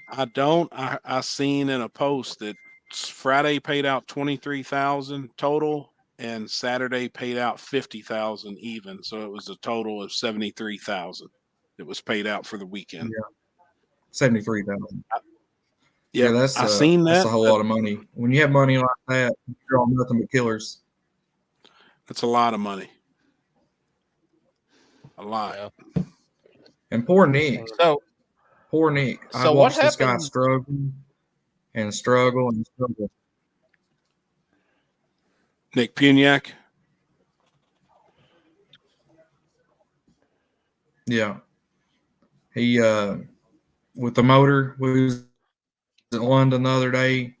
I don't. I seen in a post that Friday paid out 23,000 total, and Saturday paid out 50,000 even. So it was a total of 73,000 that was paid out for the weekend. Yeah. 73,000. Yeah, that's I seen that. That's a whole lot of money. When you have money like that, you're on nothing but killers. That's a lot of money. A lot. And poor Nick. Poor Nick. I So what watched this guy happened- struggle and struggle and struggle. Nick Puniak. Yeah. He with the motor, we was in London the other day.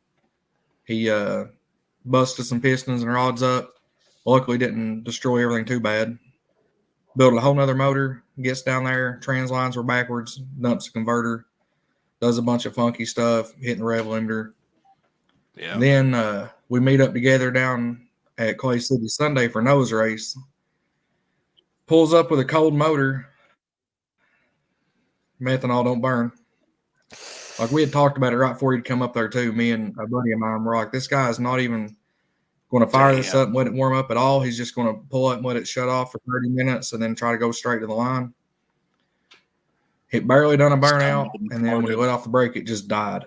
He busted some pistons and rods up. Luckily didn't destroy everything too bad. Built a whole nother motor, gets down there, trans lines were backwards, dumps the converter, does a bunch of funky stuff, hitting the rev limiter. Yeah. Then we meet up together down at Clay City Sunday for nose race. Pulls up with a cold motor. Methanol don't burn. Like we had talked about it right before he'd come up there too. Me and a buddy of mine were like, this guy is not even going to fire this up and let it warm up at all. He's just going to pull up and let it shut off for 30 minutes and then try to go straight to the line. It barely done a burnout, and then when he let off the brake, it just died.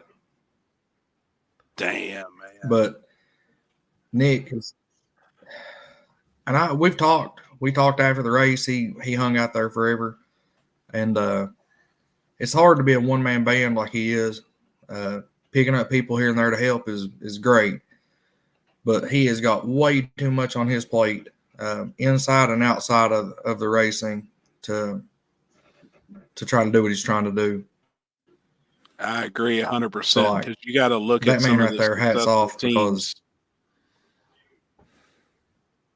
Damn, man. But Nick is, and we talked after the race. He hung out there forever, and it's hard to be a one-man band like he is. Picking up people here and there to help is great, but he has got way too much on his plate, inside and outside of the racing to try to do what he's trying to do. I agree 100%. So, like, Because you got to look that at man some right of there, hats off, because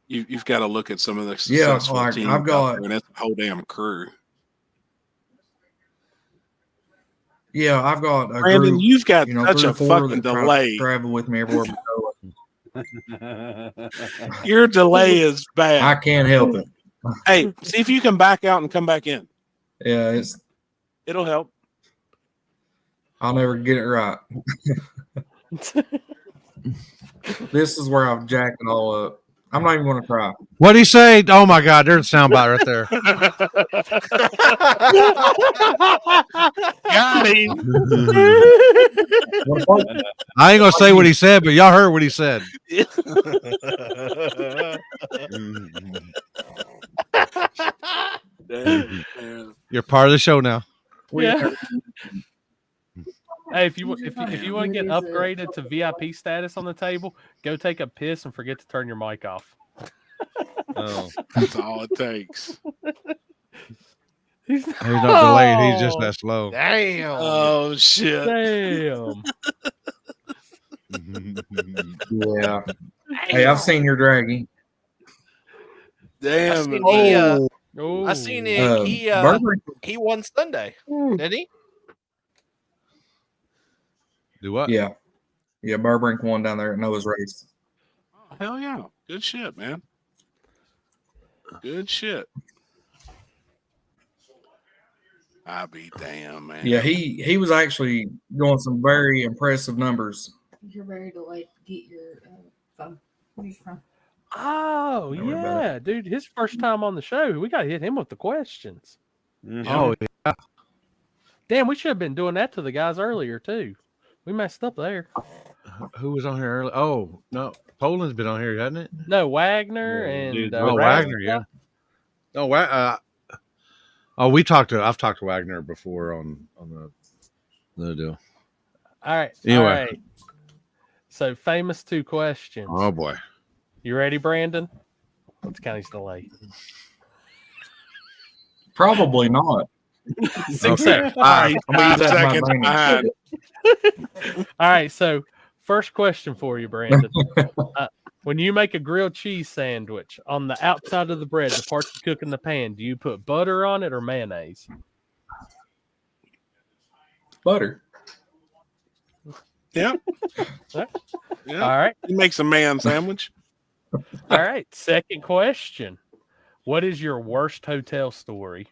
you've got to look at some of the Yeah, successful like, teams I've out got- there, and it's a whole damn crew. Yeah, I've got a Brandon, group, you've got you know, such 3 or a 4 fucking that try to delay. travel with me everywhere we go. Your delay is bad. I can't help it. Hey, see if you can back out and come back in. Yeah, It'll help. I'll never get it right. This is where I've jacked it all up. I'm not even going to try. What'd he say? Oh my God, there's a soundbite right there. Got him. I ain't gonna say what he said, but y'all heard what he said. You're part of the show now. Yeah. Hey, if you want to get upgraded to VIP status on the table, go take a piss and forget to turn your mic off. Oh, That's all it takes. he's not delayed. He's just that slow. Damn. Oh shit. Damn. Yeah. Hey, I've seen your draggy. Damn. I seen it. He won Sunday, didn't he? Do what? Yeah. Yeah, Burbrink won down there at Noah's race. Hell yeah. Good shit, man. Good shit. I be damn, man. Yeah, he was actually doing some very impressive numbers. You're ready to like get your phone. Where you from? Oh, Don't worry about yeah, dude. His first time on the show. We got to hit him with the questions. Oh yeah. Damn, we should have been doing that to the guys earlier, too. We messed up there. Who was on here earlier? Oh no, Poland's been on here, hasn't it? No, Wagner and dude, Wagner, yeah. No, I've talked to Wagner before on the deal. All right. Anyway. All right. So, famous 2 questions. Oh boy. You ready, Brandon? What's County's delay? Probably not. 6 seconds. I'm gonna use that to my 5 seconds advantage. behind. All right. So, first question for you, Brandon. When you make a grilled cheese sandwich, on the outside of the bread, the part you cook in the pan, do you put butter on it or mayonnaise? Butter. Yeah. All Yeah. right. He makes a man sandwich. All right. Second question. What is your worst hotel story?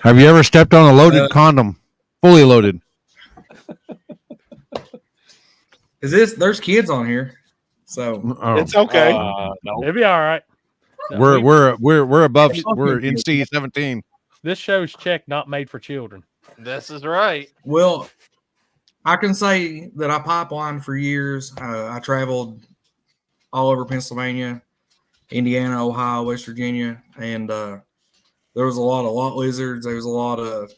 Have you ever stepped on a loaded condom, fully loaded? There's kids on here, so Oh. It's okay. No. It'll be all right. No, We're above. We're in C-17. This show's checked, not made for children. This is right. Well, I can say that I pipelined for years. I traveled all over Pennsylvania, Indiana, Ohio, West Virginia, and there was a lot of lot lizards. There was a lot of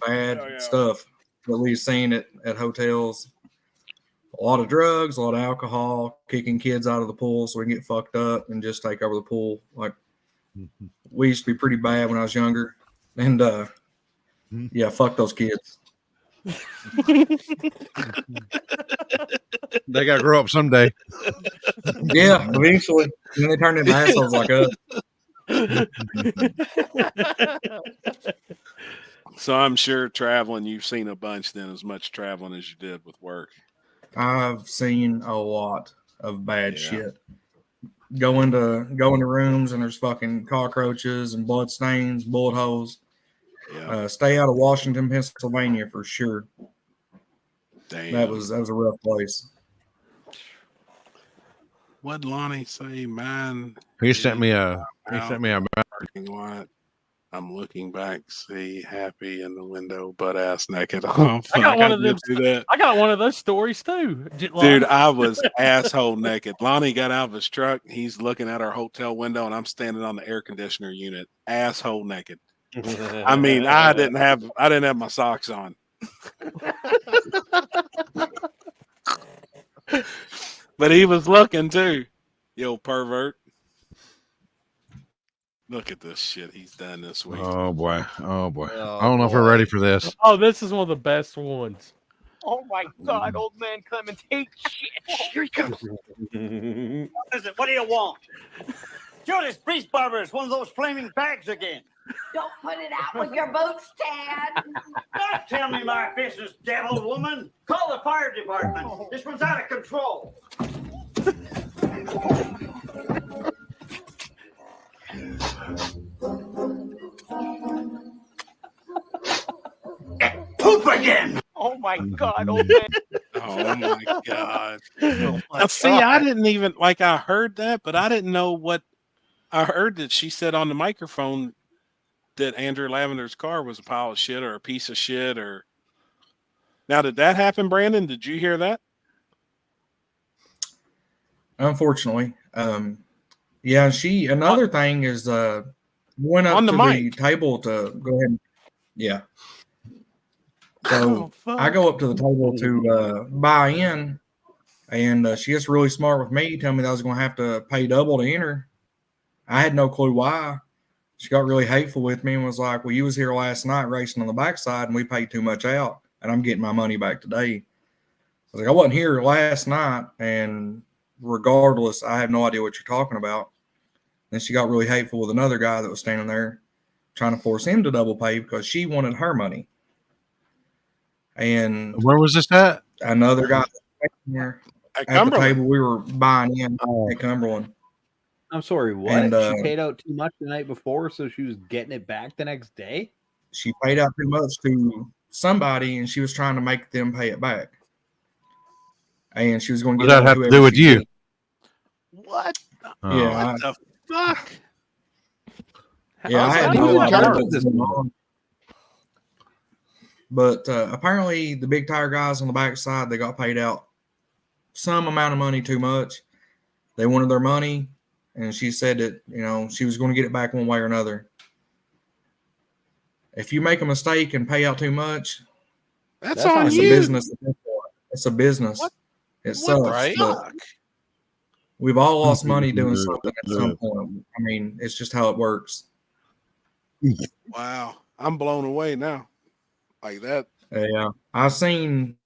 bad stuff that we've seen at hotels. A lot of drugs, a lot of alcohol, kicking kids out of the pool so we can get fucked up and just take over the pool. Like, we used to be pretty bad when I was younger. And, yeah, fuck those kids. They got to grow up someday. Yeah, eventually. And then they turn into assholes like us. So I'm sure traveling, you've seen a bunch then, as much traveling as you did with work. I've seen a lot of bad shit. Go into rooms and there's fucking cockroaches and blood stains, bullet holes. Yeah. Stay out of Washington, Pennsylvania for sure. Damn. That was a rough place. What did Lonnie say? Mine. He sent me a. Parking lot. I'm looking back, see happy in the window, butt ass naked. Oh, I got one of them. Do that. I got one of those stories too, Dude, I was asshole naked. Lonnie got out of his truck. He's looking at our hotel window, and I'm standing on the air conditioner unit, asshole naked. I mean, I didn't have my socks on. But he was looking too, you old pervert. Look at this shit he's done this week. Oh boy. Oh boy. Oh, I don't know if we're ready for this. Oh, this is one of the best ones. Oh my God, old man Clemens hates shit. Here he comes. What is it? What do you want? Judas Priest Barber is one of those flaming bags again. Don't put it out with your boots, Tad. Don't tell me my business, devil woman. Call the fire department. This one's out of control. Poop again. Oh my God, old man. Oh my God. Now, see, I didn't even I heard that, but I didn't know what I heard that she said on the microphone that Andrew Lavender's car was a pile of shit or a piece of shit. Or now, did that happen, Brandon? Did you hear that? Unfortunately, yeah. Another thing is went up On the to mic. the table to go ahead. Yeah. So I go up to the table to buy in, and she gets really smart with me, telling me that I was going to have to pay double to enter. I had no clue why. She got really hateful with me and was like, well, you was here last night racing on the backside and we paid too much out and I'm getting my money back today. I was like, I wasn't here last night, and regardless, I have no idea what you're talking about. Then she got really hateful with another guy that was standing there. trying to force him to double pay because she wanted her money. And where was this at? Another guy At at the Cumberland. table we were buying in at Cumberland. I'm sorry, what? And, she paid out too much the night before, so she was getting it back the next day? She paid out too much to somebody, and she was trying to make them pay it back. And she was going to What get does that have to do with you? What? Yeah. What the fuck? Yeah, I had no idea what was going on. But apparently, the big tire guys on the backside, they got paid out some amount of money too much. They wanted their money, and she said that, you know, she was going to get it back one way or another. If you make a mistake and pay out too much, that's on it's you. a business. It's a business. What? It sucks. Right? But we've all lost money doing something at some point. I mean, it's just how it works. Wow, I'm blown away now. Like that. Yeah, I seen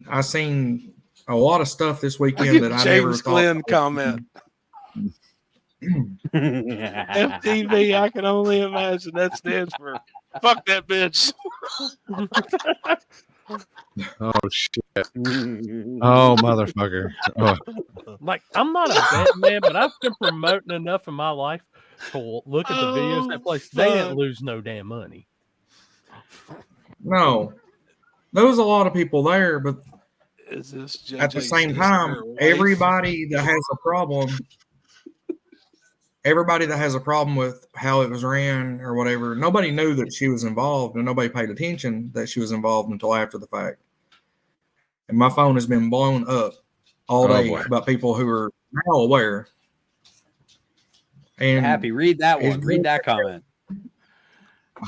a lot of stuff this weekend that I never James thought. Glenn comment. FTV, I can only imagine that stands for fuck that bitch. Oh shit! Oh motherfucker! Oh. Like, I'm not a bet man, but I've been promoting enough in my life to look at the videos that place. They didn't lose no damn money. No, there was a lot of people there, but Is this at the JJ's same sister time, or wife? everybody that has a problem with how it was ran or whatever, nobody knew that she was involved, and nobody paid attention that she was involved until after the fact. And my phone has been blown up all day about people who are now aware. And Happy, read that one. Read that comment.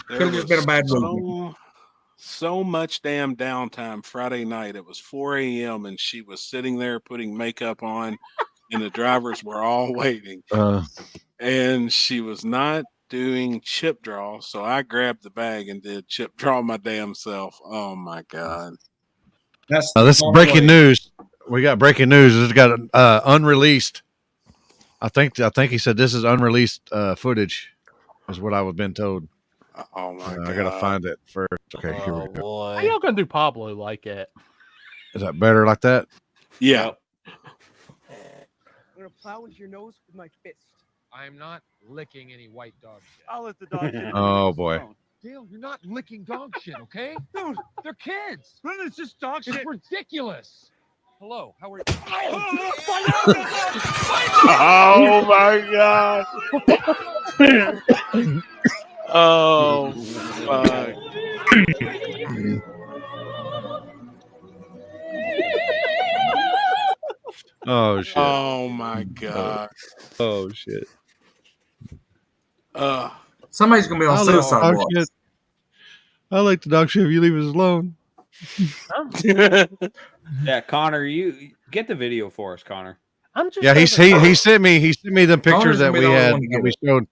Could have just been a bad movie. So much damn downtime Friday night. It was 4 a.m. and she was sitting there putting makeup on, and the drivers were all waiting. And she was not doing chip draw, so I grabbed the bag and did chip draw my damn self. Oh my god! This is breaking news. We got breaking news. It's got unreleased. I think he said this is unreleased footage, is what I was been told. Oh my god! I gotta find it first. Okay, here we go. Boy. How y'all gonna do Pablo like that? Is that better like that? Yeah. I'm gonna plow into your nose with my fist. I am not licking any white dog shit. I'll let the dog shit. Oh boy. Dale, you're not licking dog shit, okay? Dude, They're kids. man, it's just dog It's shit. ridiculous. Hello, how are you? Oh my god! Oh fuck! Oh shit! Oh my god! Oh shit! Somebody's gonna be on suicide watch. I like the dog shit if you leave us alone. Yeah, Connor, you get the video for us, Connor. I'm just Yeah, he sent me the pictures that we had that we showed.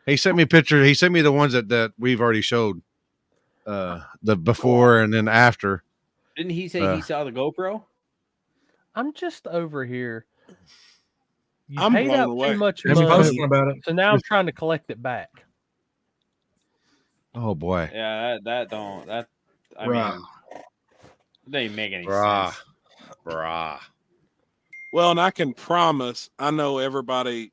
He sent me pictures. He sent me the ones that we've already showed. The before and then after. Didn't he say he saw the GoPro? I'm just over here. You I'm paid blown out away. too much He's money, posting about it. so now I'm trying to collect it back. Oh boy! Yeah, I Right. mean, it doesn't make any Bruh. sense. Bruh. Well, and I can promise, I know everybody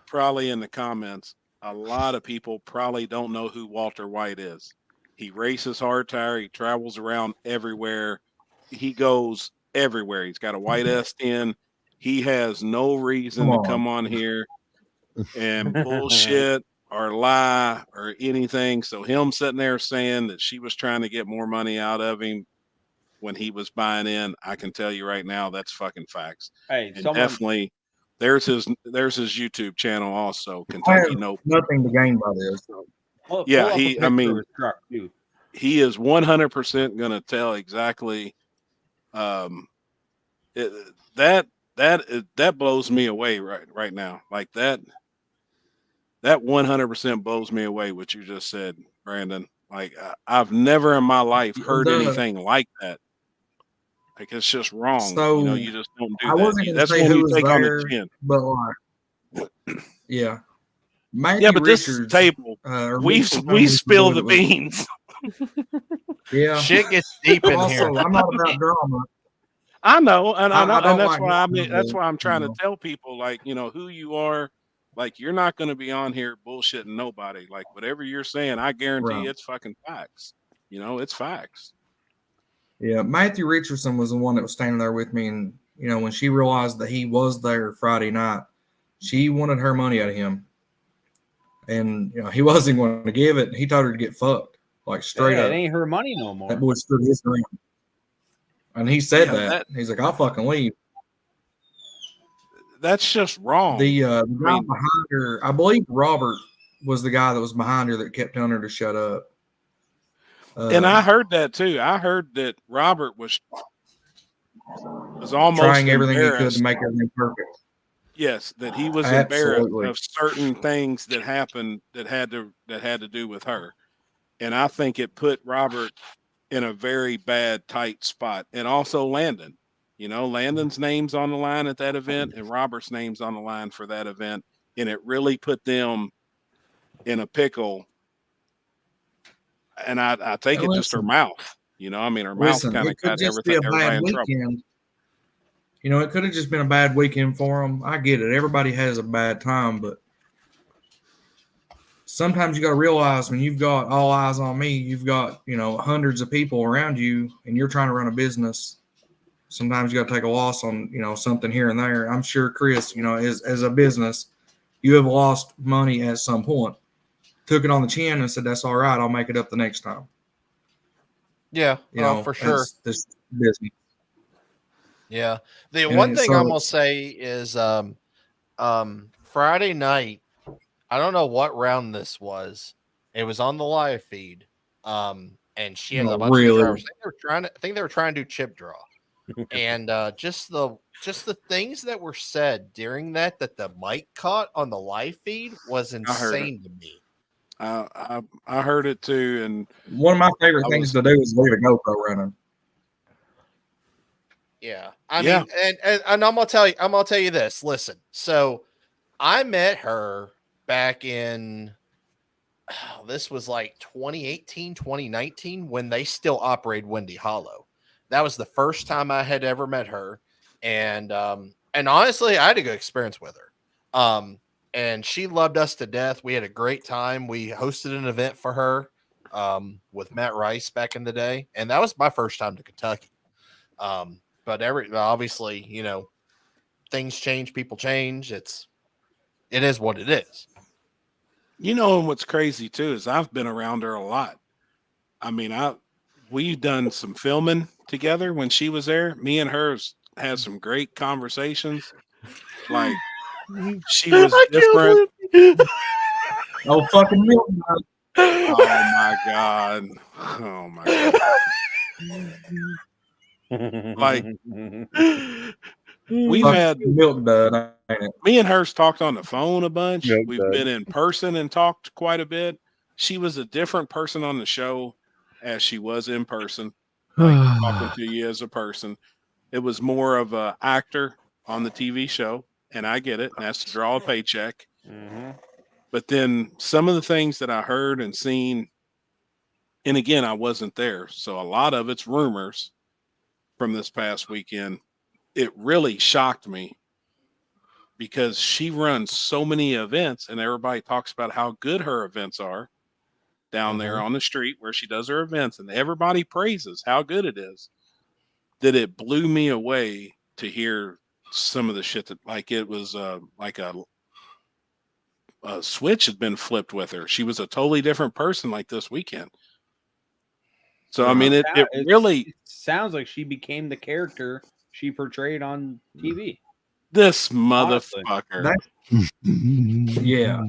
probably in the comments, a lot of people probably don't know who Walter White is. He races hard tire. He travels around everywhere. He goes everywhere. He's got a white S10. He has no reason to come on here and bullshit or lie or anything. So him sitting there saying that she was trying to get more money out of him when he was buying in, I can tell you right now that's fucking facts. Hey, and someone, definitely there's his YouTube channel also. I Kentucky have Nope. nothing to gain by this. Yeah, pull up a I picture mean, of his truck, too. he is 100% going to tell exactly. That blows me away right now. Like that 100% blows me away. What you just said, Brandon. Like I've never in my life heard anything like that. Like it's just wrong. So, you know, you just don't do I that. wasn't going to That's say when who you was take on there, the chin. but like, yeah. Matthew Yeah, but this Richards, table, or we Mitchell told me we some spill boy the that was- beans. Yeah. Shit gets deep in Also, here. I'm not about drama. I know, and I know, I don't and that's like why I drama, mean, that's but, why I'm trying you to know. tell people, like, who you are. Like, you're not going to be on here bullshitting nobody. Like, whatever you're saying, I guarantee Right. it's fucking facts. It's facts. Yeah, Matthew Richardson was the one that was standing there with me, and when she realized that he was there Friday night, she wanted her money out of him, and he wasn't going to give it. He told her to get fucked, like straight Yeah, up. it ain't her money no more. That boy stood his ground, and he said Yeah, that. He's like, "I'll fucking leave." That's just wrong. The guy behind her, I believe Robert was the guy that was behind her that kept telling her to shut up. And I heard that too. I heard that Robert was almost trying everything he could embarrassed. to make everything perfect. Yes, that he was Absolutely. embarrassed of certain things that happened that had to do with her, and I think it put Robert in a very bad, tight spot, and also Landon. Landon's name's on the line at that event, and Robert's name's on the line for that event, and it really put them in a pickle. And I take it just her mouth. Her mouth kind of it could got just be a everybody bad in trouble. weekend. It could have just been a bad weekend for them. I get it. Everybody has a bad time, but sometimes you got to realize when you've got all eyes on me, you've got, hundreds of people around you, and you're trying to run a business. Sometimes you got to take a loss on, something here and there. I'm sure Chris, as a business, you have lost money at some point. Took it on the chin and said, "That's all right. I'll make it up the next time." Yeah, for sure. This business. Yeah. The And one thing so- I'm gonna say is Friday night, I don't know what round this was. It was on the live feed. And she had a bunch of drivers. I think they were trying to do chip draw. And just the things that were said during that the mic caught on the live feed was insane to me. I heard it too, and one of my favorite things to do is leave a GoPro running. Yeah. I mean, and I'm gonna tell you this. Listen, so I met her back in this was like 2018, 2019, when they still operated Windy Hollow. That was the first time I had ever met her. And honestly, I had a good experience with her. And she loved us to death. We had a great time. We hosted an event for her with Matt Rice back in the day. And that was my first time to Kentucky. But obviously, things change, people change. It is what it is. And what's crazy too is I've been around her a lot. I mean, we've done some filming together when she was there. Me and her had some great conversations. Like, she was different. Oh, fucking milk. Oh my god. Oh my god. Like, we've had milk dud. Me and her's talked on the phone a bunch. Milk We've dud. been in person and talked quite a bit. She was a different person on the show as she was in person. Like, talking to you as a person. It was more of a actor on the TV show, and I get it. And that's to draw a paycheck. Mm-hmm. But then some of the things that I heard and seen, and again, I wasn't there, so a lot of it's rumors from this past weekend. It really shocked me because she runs so many events, and everybody talks about how good her events are down there on the street where she does her events, and everybody praises how good it is. That it blew me away to hear some of the shit that, like, it was like a switch had been flipped with her. She was a totally different person like this weekend. So, I mean, it really sounds like she became the character she portrayed on TV. This Honestly. motherfucker. Yeah.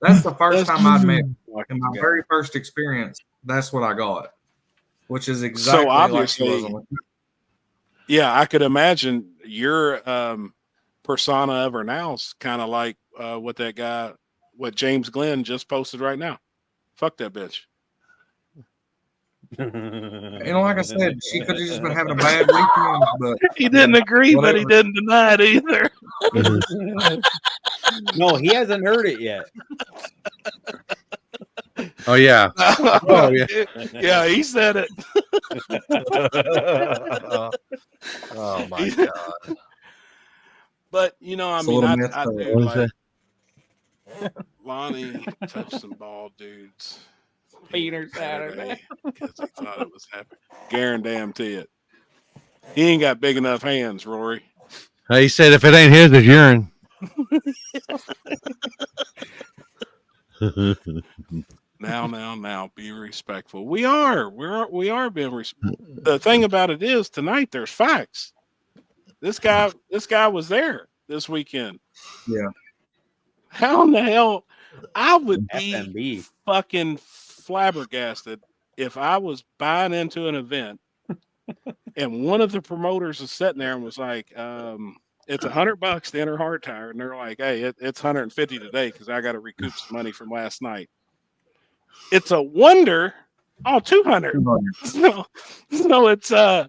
That's the first time I'd met in my very first experience. That's what I got, which is exactly So like she was obviously, on the yeah, I could imagine your persona of her now is kind of like what James Glenn just posted right now. Fuck that bitch. like I said, she could have just been having a bad weekend, but he didn't agree, but he whatever. didn't deny it either. No, he hasn't heard it yet. Oh yeah. Oh yeah. Yeah, he said it. Oh my god. But you know, I It's a mean, little I messed up. do What is like that? Lonnie touched some bald dudes. Peter Saturday. Because he thought it was happy. Guarantee it. He ain't got big enough hands, Rory. He said if it ain't his, it's urine. Now, be respectful. We are being respectful. The thing about it is, tonight there's facts. This guy was there this weekend. Yeah. How in the hell? I would be FMB. fucking flabbergasted if I was buying into an event and one of the promoters is sitting there and was like, it's $100 to enter hard tire, and they're like, hey, it's 150 today because I got to recoup some money from last night. It's a wonder. Oh, 200. So it's man,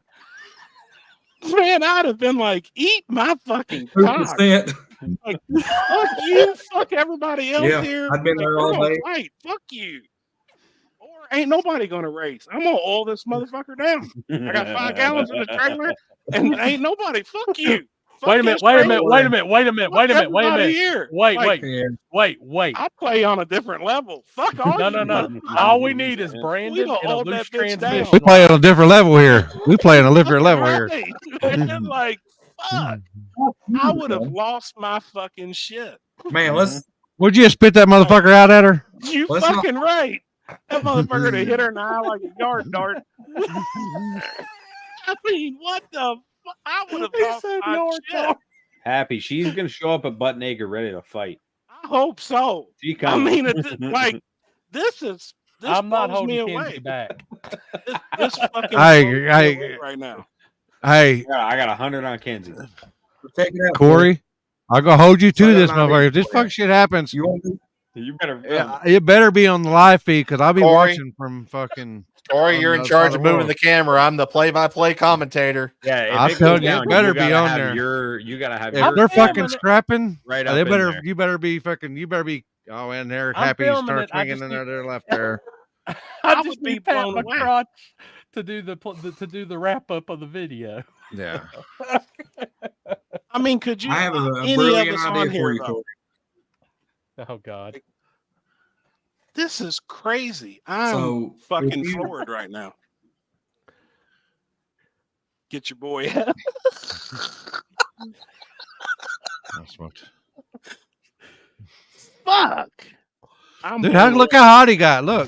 I'd have been like, eat my fucking cock. 100%. Like, fuck you, fuck everybody else Yeah, here. I've been there all day. Right, fuck you. Or ain't nobody gonna race. I'm gonna oil this motherfucker down. I got 5 gallons in the trailer, and ain't nobody. Fuck you. Fuck Wait a minute, this wait a trailer. minute, wait a minute, wait a minute, wait a minute, wait a Everybody minute. here. Wait, Like, wait. I play on a different level. Fuck all No, you. no. All we need is We Brandon don't and a hold loose that bitch down. transmission. We play on a different level here. We play on a different level here. Right. Man, like, fuck. I would have lost my fucking shit. Man, let's Would you spit that motherfucker out at her? You Let's fucking right. That motherfucker to hit her in the eye like a yard dart. I mean, what the fuck? I would have lost my shit. Happy. She's gonna show up at butt naked, ready to fight. I hope so. She I comes. mean, like this I'm not blows me holding away. Kenzie back. This fucking Hey, blows me hey, away right now. Hey, Yeah, I got 100 on Kenzie. check it out, Corey, I'll go hold you I to got this an idea motherfucker. If this for you. fuck shit happens, You want me? You better. it better be on the live feed because I'll be Corey. watching from fucking. Corey, on you're the in other charge side of the moving world. the camera. I'm the play-by-play commentator. Yeah, if I'll it tell goes you, it down, better you be gotta on have there. you gotta have If your they're filming fucking it. scrapping, right they up in better. there. You better be fucking. You better be. Oh, and there, I'm happy filming starts it. I swinging just in need- there left there. I I just would be need to pat blown my away. crotch to do the wrap up of the video. Yeah. I mean, could you? I have a any of brilliant us idea on for here you, though? Corey. Oh God. This is crazy. I'm So fucking if you- floored right now. Get your boy out. That's what. Fuck. I'm Dude, blown look away. how hot he got. Look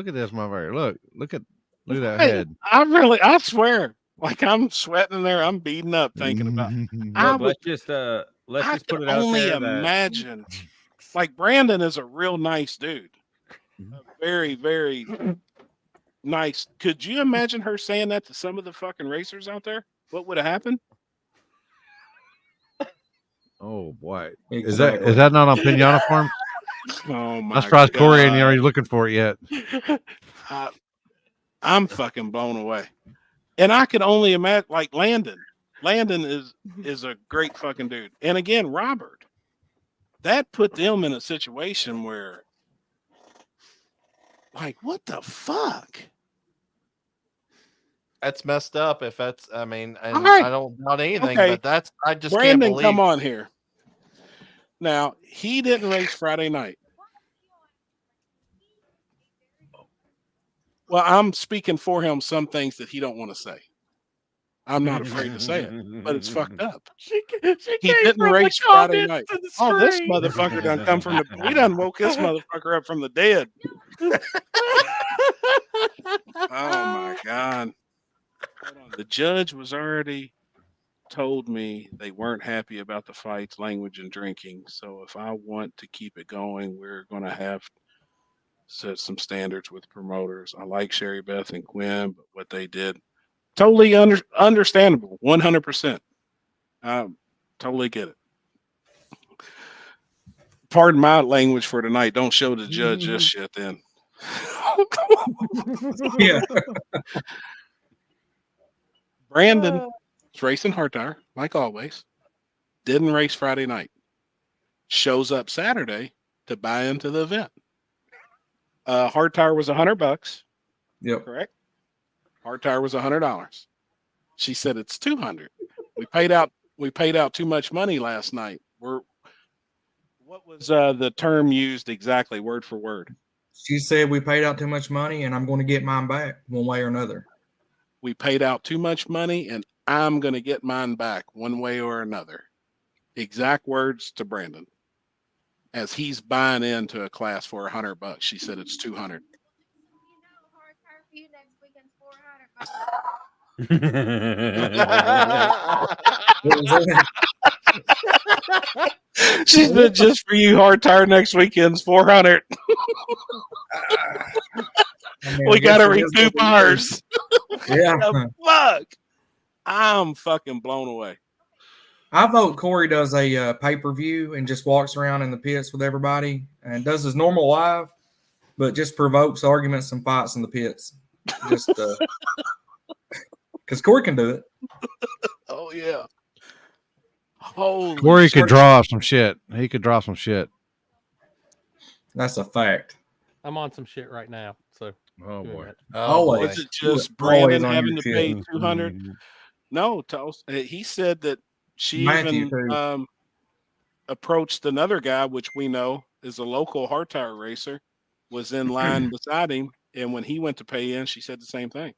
at this motherfucker. Look at that Hey, head. I swear, like I'm sweating in there. I'm beating up thinking about. I Look, would. let's I just put could it out only there that imagine. Like Brandon is a real nice dude. A very, very nice. Could you imagine her saying that to some of the fucking racers out there? What would have happened? Oh boy, Exactly. is that not on Pinata Farm? Oh my! I'm surprised Corey ain't God. already looking for it yet. I'm fucking blown away, and I could only imagine. Like Landon. Landon is a great fucking dude, and again, Robert. That put them in a situation where, like, what the fuck? That's messed up. If that's, I mean, and All right. I don't doubt anything, Okay. but that's, I just Brandon, can't believe. come on here. Now, he didn't race Friday night. Well, I'm speaking for him some things that he don't want to say. I'm not afraid to say it, but it's fucked up. She He came didn't from the race Friday comments night. to the Oh, this screen. motherfucker done come from the. We done woke this motherfucker up from the dead. Oh my God. Hold on. The judge was already told me they weren't happy about the fights, language, and drinking. So if I want to keep it going, we're going to have set some standards with promoters. I like Sherry Beth and Quinn, but what they did, totally understandable, 100%. Totally get it. Pardon my language for tonight. Don't show the judge this shit then. Yeah. Brandon is racing hard tire, like always. Didn't race Friday night. shows up Saturday to buy into the event. Hard tire was $100. Yep. Correct. Hard tire was $100. She said it's $200. We paid out too much money last night. What was the term used exactly, word for word? She said we paid out too much money, and I'm going to get mine back one way or another. We paid out too much money, and I'm going to get mine back one way or another. Exact words to Brandon. As he's buying into a class for $100, she said it's $200. She said just for you, hard tire next weekend's $400. We got to recoup ours. Yeah. Fuck. I'm fucking blown away. I vote Corey does a pay-per-view and just walks around in the pits with everybody and does his normal live, but just provokes arguments and fights in the pits. Just because Corey can do it. Oh yeah. Holy Corey shit. could draw some shit. He could draw some shit. That's a fact. I'm on some shit right now. So oh boy. Was it just Brandon having to pay $200? No, he said that she Matthew, even approached another guy, which we know is a local hard tire racer, was in line beside him, and when he went to pay in, she said the same thing.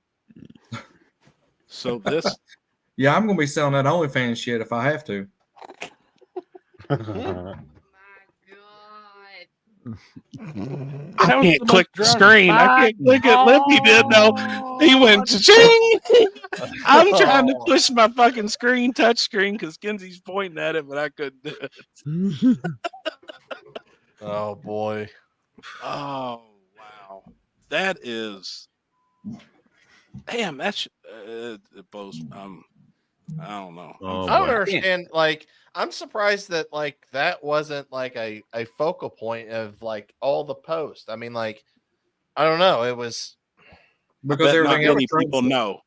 So this, yeah, I'm gonna be selling that OnlyFans shit if I have to. I can't click the screen. I can't click it. Lippy did though. He went cha-ching. I'm trying to push my fucking touch screen because Kenzie's pointing at it, but I couldn't do it. Oh boy. Oh wow. That is damn, that's it blows. I don't know. I don't understand. Like, I'm surprised that like that wasn't like a focal point of like all the posts. I mean, like, I don't know. It was because everything many people know.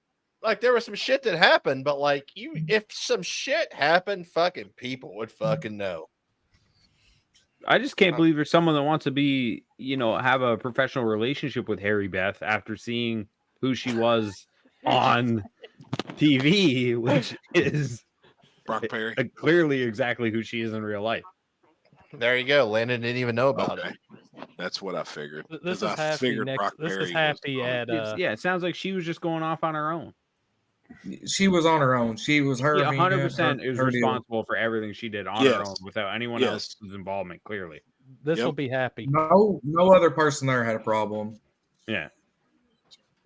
Like there was some shit that happened, but like if some shit happened, fucking people would fucking know. I just can't believe there's someone that wants to be, have a professional relationship with Harry Beth after seeing who she was on TV, which is Brock Perry. Clearly exactly who she is in real life. There you go. Landon didn't even know about it. That's what I figured. This is happy. Yeah, it sounds like she was just going off on her own. She was on her own. She was her. 100% is responsible for everything she did on her own without anyone else's involvement. Clearly, this will be happy. No other person there had a problem. Yeah.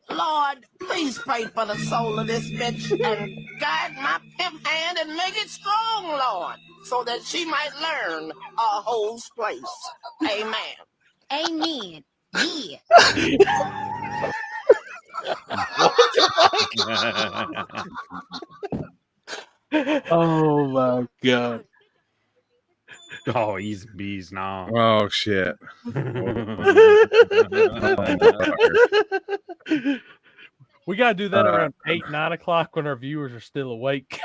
Lord, please pray for the soul of this bitch and guide my pimp hand and make it strong, Lord, so that she might learn a whole place. Amen. Amen. Yeah. Oh my god. Oh, he's bees now. Oh shit. We gotta do that around 8, 9 o'clock when our viewers are still awake.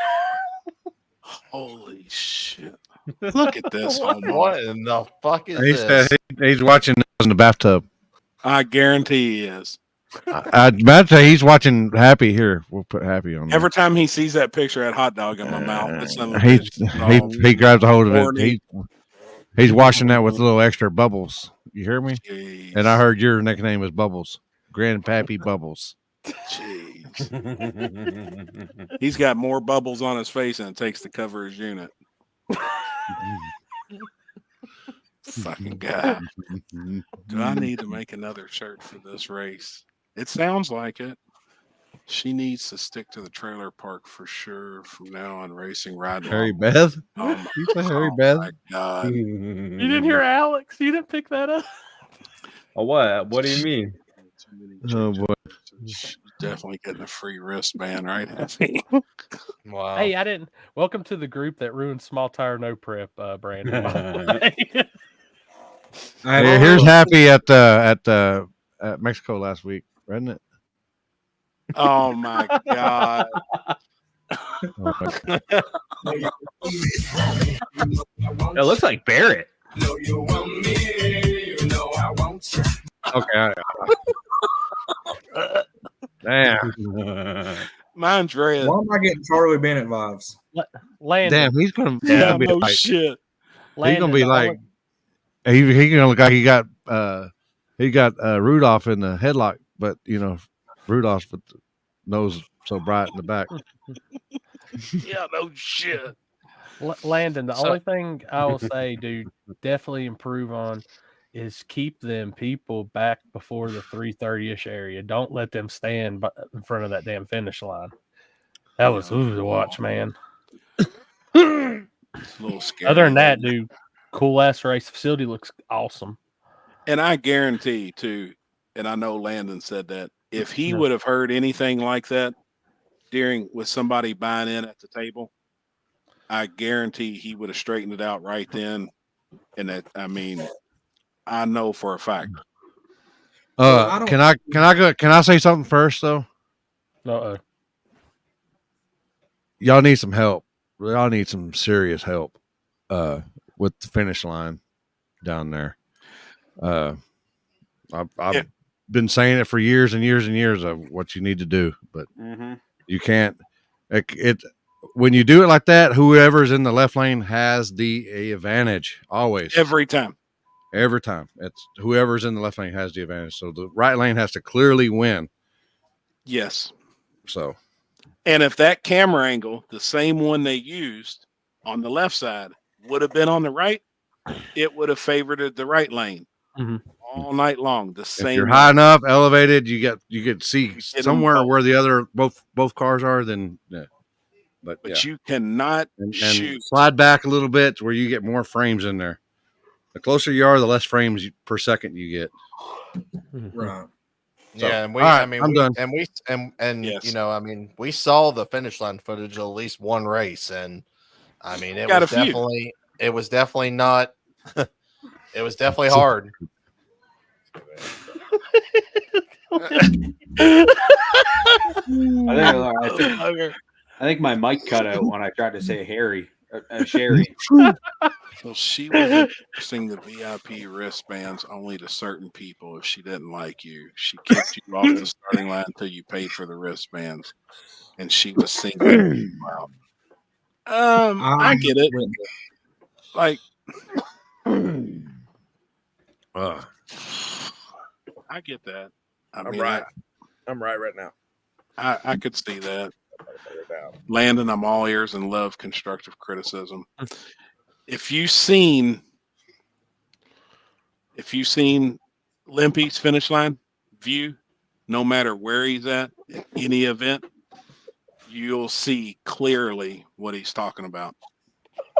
Holy shit. Look at this. What in the fuck is He this? said he's watching in the bathtub. I guarantee he is. I'd about to say he's watching Happy here. We'll put Happy on there. Every time he sees that picture of that hot dog in my mouth, he grabs a hold of it. He's washing that with a little extra bubbles. You hear me? Jeez. And I heard your nickname is Bubbles. Grandpappy Bubbles. Jeez. He's got more bubbles on his face than it takes to cover his unit. Fucking guy. Do I need to make another shirt for this race? It sounds like it. She needs to stick to the trailer park for sure from now on, racing, riding. Harry Beth? Oh You say Harry Beth? my God. You didn't hear Alex? You didn't pick that up? Oh, what? What do you mean? Oh boy. She's definitely getting a free wristband, right? Happy. Wow. Hey, I didn't. Welcome to the group that ruined small tire no prep, Brandon. Here's Happy at Mexico last week, wasn't it? Oh my God. It looks like Barrett. Okay. Damn. Mine's red. Why am I getting Charlie Bennett vibes? Landon. Damn, he's gonna Yeah, be no like, shit. he's gonna be the like only- he gonna look like he got Rudolph in the headlock, but Rudolph's with the nose so bright in the back. Yeah, no shit. Landon, the So- only thing I will say, dude, definitely improve on is keep them people back before the 3:30-ish area. Don't let them stand in front of that damn finish line. That was to watch, man. It's a little scary. Other than that, dude, cool ass race. Facility looks awesome. And I guarantee too, and I know Landon said that if he would have heard anything like that with somebody buying in at the table, I guarantee he would have straightened it out right then. And that, I mean, I know for a fact. Can I say something first though? Uh-oh. Y'all need some help. Y'all need some serious help with the finish line down there. I've been saying it for years and years and years of what you need to do, but you can't. When you do it like that, whoever's in the left lane has the advantage always. Every time. It's whoever's in the left lane has the advantage. So the right lane has to clearly win. Yes. So. And if that camera angle, the same one they used on the left side, would have been on the right, it would have favored the right lane all night long. The same. If you're high enough, elevated, you could see somewhere both. where the other both cars are. Then, yeah. But you cannot shoot. And slide back a little bit to where you get more frames in there. The closer you are, the less frames per second you get. Right. So, Yeah, and we, all right, I mean, I'm done. You know, I mean, we saw the finish line footage of at least one race, and I mean, it was definitely not. It was definitely hard. I think my mic cut out when I tried to say Harry. Sherry. So she was enforcing the VIP wristbands only to certain people. If she didn't like you, she kicked you off the starting line until you paid for the wristbands, and she was singling you out. I get it. Like, I get that. I'm right now. I could see that. Landon, I'm all ears and love constructive criticism. If you've seen Limpy's finish line view, no matter where he's at any event, you'll see clearly what he's talking about.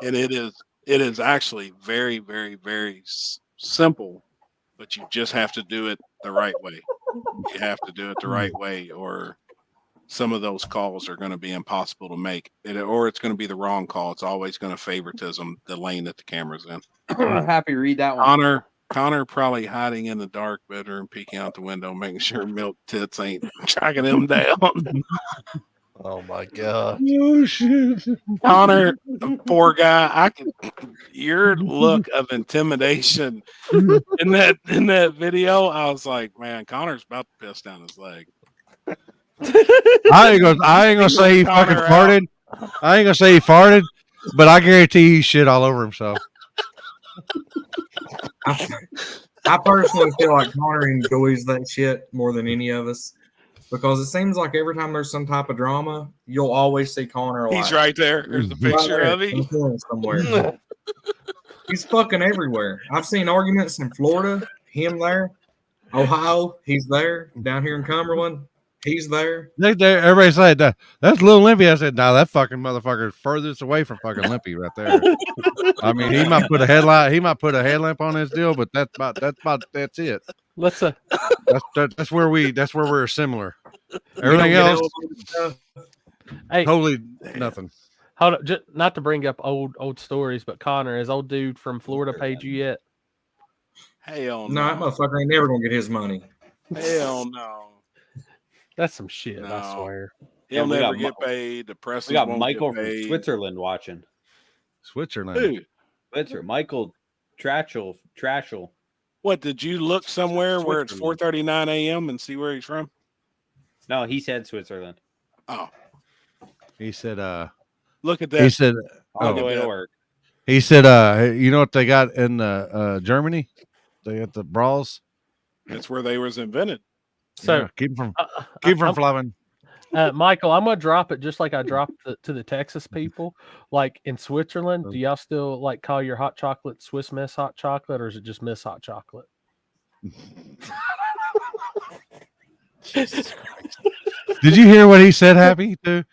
And it is actually very, very, very simple, but you just have to do it the right way. You have to do it the right way, or some of those calls are going to be impossible to make, or it's going to be the wrong call. It's always going to favoritism the lane that the camera's in. Happy to read that one. Connor probably hiding in the dark bedroom, peeking out the window, making sure Milk Tits ain't tracking him down. Oh my god! Oh shit, Connor, poor guy. Your look of intimidation in that video. I was like, man, Connor's about to piss down his leg. I ain't gonna say he fucking farted. I ain't gonna say he farted, but I guarantee he shit all over himself. I personally feel like Connor enjoys that shit more than any of us, because it seems like every time there's some type of drama, you'll always see Connor. He's right there. There's a picture of him somewhere. He's fucking everywhere. I've seen arguments in Florida, him there. Ohio, he's there. Down here in Cumberland, he's there. Everybody said that's Little Limpy. I said, no, that fucking motherfucker is furthest away from fucking Limpy right there. I mean, he might put a headlamp on his deal, but that's it. That's where we're similar. Everything else, totally nothing. Hold up, just not to bring up old stories, but Connor, has old dude from Florida paid you yet? Hell no. That motherfucker ain't never gonna get his money. Hell no. That's some shit, No. I swear. He'll never get paid. The press We got Michael from Switzerland watching. Switzerland. Who? Spencer, Michael Trashel. What, did you look somewhere where it's Switzerland. 4:39 a.m. and see where he's from? No, he said Switzerland. Oh, He said, look at that. he said, On the oh, way to work. he said, you know what they got in Germany? They got the bras. That's where they was invented. So Yeah, keep them from flying. Michael, I'm gonna drop it just like I dropped to the Texas people. Like in Switzerland, do y'all still like call your hot chocolate Swiss Miss hot chocolate, or is it just Miss hot chocolate? Did you hear what he said, Happy? Too?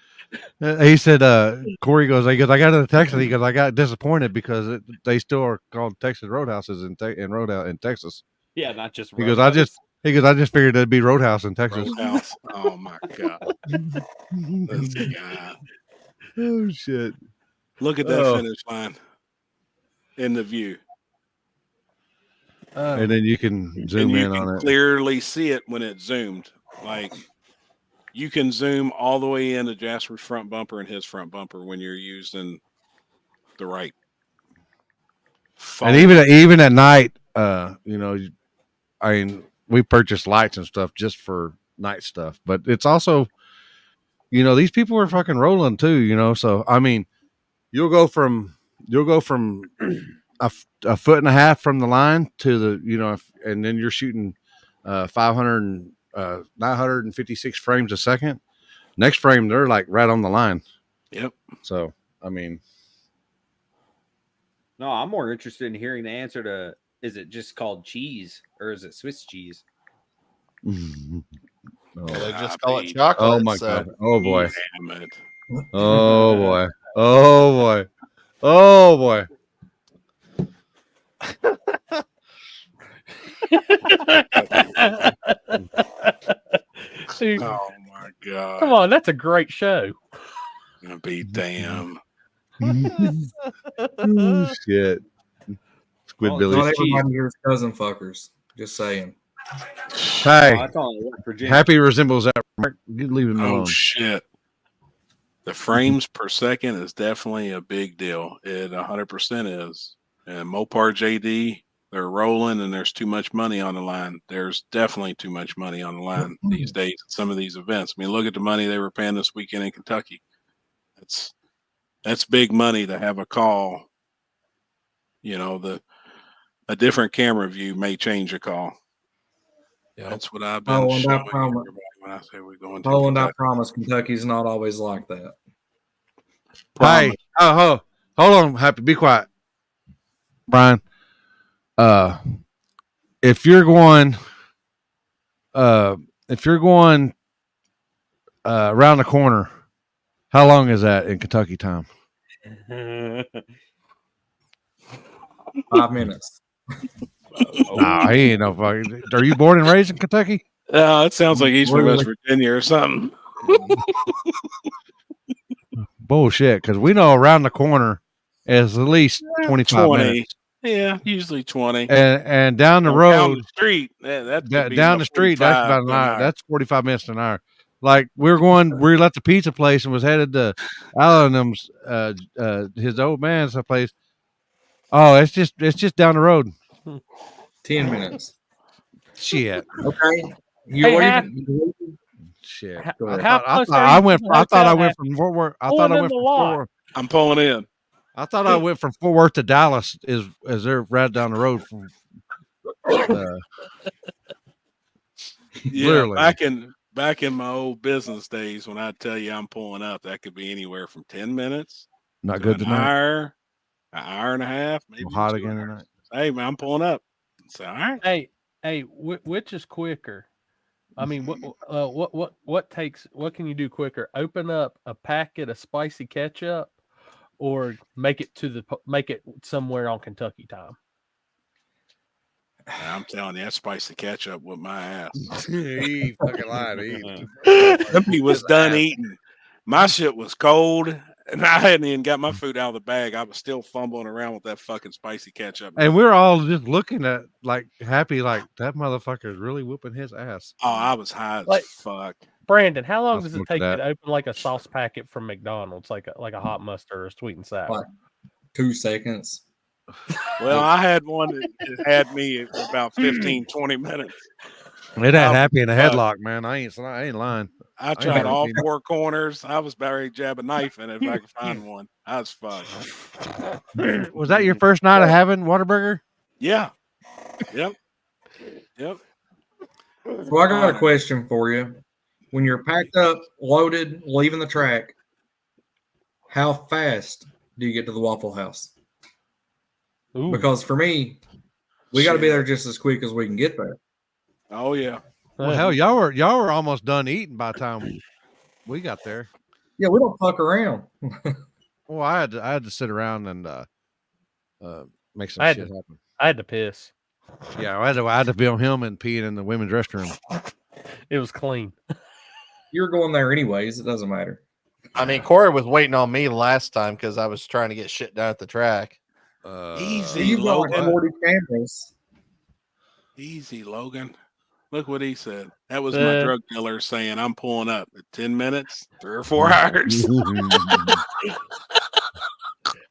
He said, Corey goes, I got to Texas. He goes, I got disappointed because they still are called Texas Roadhouses in Texas. Yeah, not just. He goes, I just figured it'd be Roadhouse in Texas. Roadhouse. Oh my god. This guy. Oh shit! Look at that finish line in the view. And then you can zoom in on it. Clearly see it when it's zoomed. Like you can zoom all the way into Jasper's front bumper and his front bumper when you're using the right phone. And even at night, you know, I mean, we purchase lights and stuff just for night stuff, but it's also, you know, these people are fucking rolling too, you know. So I mean, you'll go from a foot and a half from the line to the, you know, and then you're shooting 956 frames a second. Next frame, they're like right on the line. Yep. So I mean, No, I'm more interested in hearing the answer to: is it just called cheese or is it Swiss cheese? Well, they just call it chocolate. Oh my god! Oh boy! Damn it. Oh boy! Oh boy! Oh boy! Dude, Oh my god! come on, that's a great show. Gonna be damn. Oh, shit! Squidbillies. Not everybody here is cousin fuckers. Just saying. Hey, that's all in Virginia. Happy resembles that. Mark. You leave him alone. Oh shit! The frames per second is definitely a big deal. It 100% is. And Mopar JD, they're rolling, and there's too much money on the line. There's definitely too much money on the line these days at some of these events. I mean, look at the money they were paying this weekend in Kentucky. That's big money to have a call. You know, a different camera view may change a call. Yep. That's what I've been showing everybody when I say we're going to Oh, and I Kentucky. promise Kentucky's not always like that. Hey, hold on, Happy. Be quiet, Brian. If you're going around the corner, how long is that in Kentucky time? 5 minutes. Nah, he ain't no fucking. Are you born and raised in Kentucky? Oh, it sounds like he's from West Virginia or something. Bullshit, because we know around the corner is at least 25 minutes. Yeah, usually 20. And down the road, down the street, down the street, that's about an hour. That's 45 minutes to an hour. Like we left the pizza place and was headed to Alanum's, his old man's place. Oh, it's just down the road. 10 minutes. Shit. Okay. Shit. How I close thought are I you went. to the I thought I hotel went at? from Fort Worth. I Pulling thought I in went the from lot. Fort Worth. I'm pulling in. I thought I went from Fort Worth to Dallas. Is they're right down the road from. Yeah, Literally. back in my old business days, when I tell you I'm pulling up, that could be anywhere from 10 minutes. Not to good an tonight. hour and a half, maybe Hot 2 again hours. tonight. Hey man, I'm pulling up. So all right. Hey, which is quicker? I mean, what can you do quicker? Open up a packet of spicy ketchup, or make it somewhere on Kentucky time? I'm telling you, that spicy ketchup with my ass. He fucking lied. He was done eating. My shit was cold, and I hadn't even got my food out of the bag. I was still fumbling around with that fucking spicy ketchup. And we're all just looking at like Happy, like that motherfucker is really whooping his ass. Oh, I was high as fuck. Brandon, how long I'll does it smoke take you that. to open like a sauce packet from McDonald's, like a hot mustard or a sweet and sour? 2 seconds. Well, I had one that had me about 15, 20 minutes. It had I'm Happy in a fucked. headlock, man. I ain't lying. I ain't tried never all seen- 4 corners. I was about ready to jab a knife in it if I could find one. I was fucked. Was that your first night of having Whataburger? Yeah. Yep. Yep. So I got a question for you. When you're packed up, loaded, leaving the track, how fast do you get to the Waffle House? Ooh. Because for me, we got to be there just as quick as we can get there. Oh yeah. Well, hell, y'all were almost done eating by the time we got there. Yeah, we don't fuck around. Well, I had to sit around and make some shit happen. I had to piss. Yeah, I had to film him and peeing in the women's restroom. It was clean. You're going there anyways. It doesn't matter. I mean, Corey was waiting on me last time because I was trying to get shit done at the track. Easy, You've got Logan. 40 cameras. Easy, Logan. Look what he said. That was my drug dealer saying I'm pulling up at 10 minutes, 3 or 4 hours.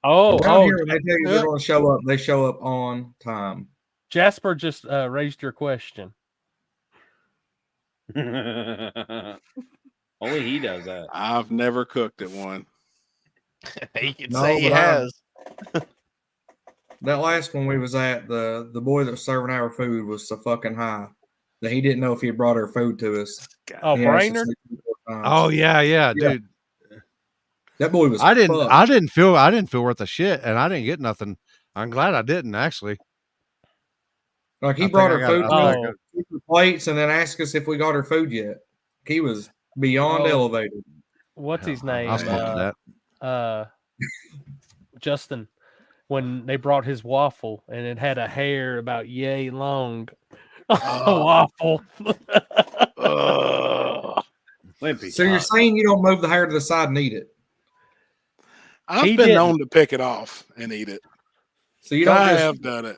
Around here, when they tell you they're going to show up, they show up on time. Jasper just raised your question. Only he does that. I've never cooked at one. He can No, say he but I- has. That last one we was at, the boy that was serving our food was so fucking high that he didn't know if he had brought our food to us. Oh, He asked us Brainerd? 3 or 4 times. Oh yeah, dude. That boy was. I didn't fucked. feel worth a shit, and I didn't get nothing. I'm glad I didn't actually. Like he I brought think our I food got- to I us, think took the plates, and then asked us if we got our food yet. He was beyond elevated. What's his name? I'll smoke that. Justin, when they brought his waffle and it had a hair about yay long. Waffle. So you're saying you don't move the hair to the side and eat it? I've He been didn't. known to pick it off and eat it. So you don't I just have done it.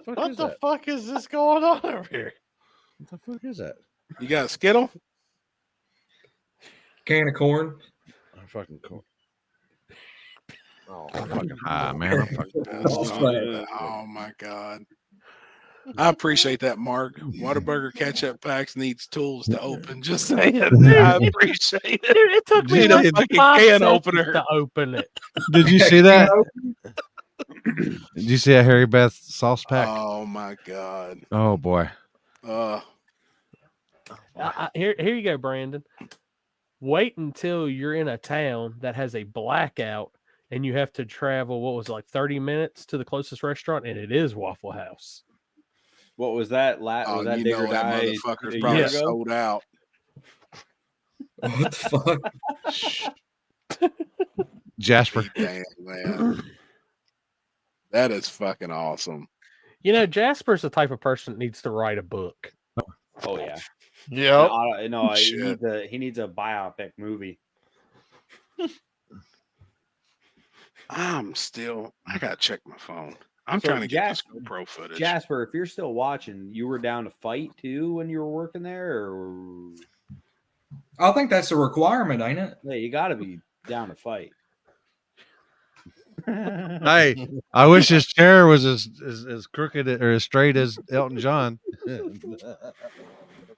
What the fuck is this going on over here? What the fuck is that? You got a Skittle? can of corn. I'm fucking cool. Oh, I'm fucking high, man. I'm fucking Oh my god. I appreciate that, Mark. Whataburger ketchup packs needs tools to open. Just saying. I appreciate it. Dude, it took me Need a like fucking 5 can seconds opener. to open it. Did you see that? Did you see a Harry Beth sauce pack? Oh my god. Oh boy. Here you go, Brandon. Wait until you're in a town that has a blackout and you have to travel, what was it, like 30 minutes to the closest restaurant, and it is Waffle House. What was that? Was that you Digger know that Die motherfucker's a probably year ago? sold out. What the fuck? Jasper. Damn, man. That is fucking awesome. You know, Jasper's the type of person that needs to write a book. Oh yeah. Yep. No, Shit. he needs a biopic movie. I gotta check my phone. I'm So trying to get this GoPro footage. Jasper, if you're still watching, you were down to fight too when you were working there, or I think that's a requirement, ain't it? yeah, you got to be down to fight. Hey, I wish his chair was as crooked or as straight as Elton John.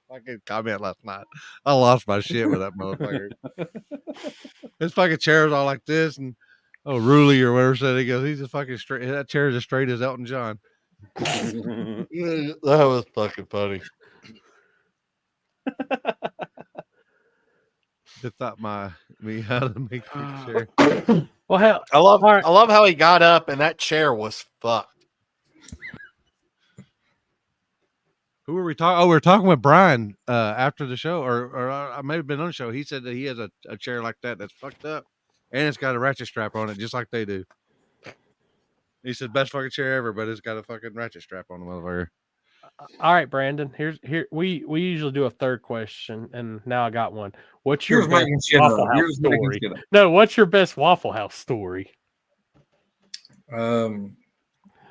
Fucking comment last night. I lost my shit with that motherfucker. His fucking chair was all like this, and Ruley or whatever said, he goes, he's just fucking straight. That chair is as straight as Elton John. That was fucking funny. They taught me how to make the chair. Well, I love how he got up and that chair was fucked. Who were we talking? Oh, we were talking with Brian after the show, or I may have been on the show. He said that he has a chair like that's fucked up, and it's got a ratchet strap on it, just like they do. He said best fucking chair ever, but it's got a fucking ratchet strap on the motherfucker. All right, Brandon. We usually do a third question, and now I got one. What's your best Waffle House story? No, what's your best Waffle House story?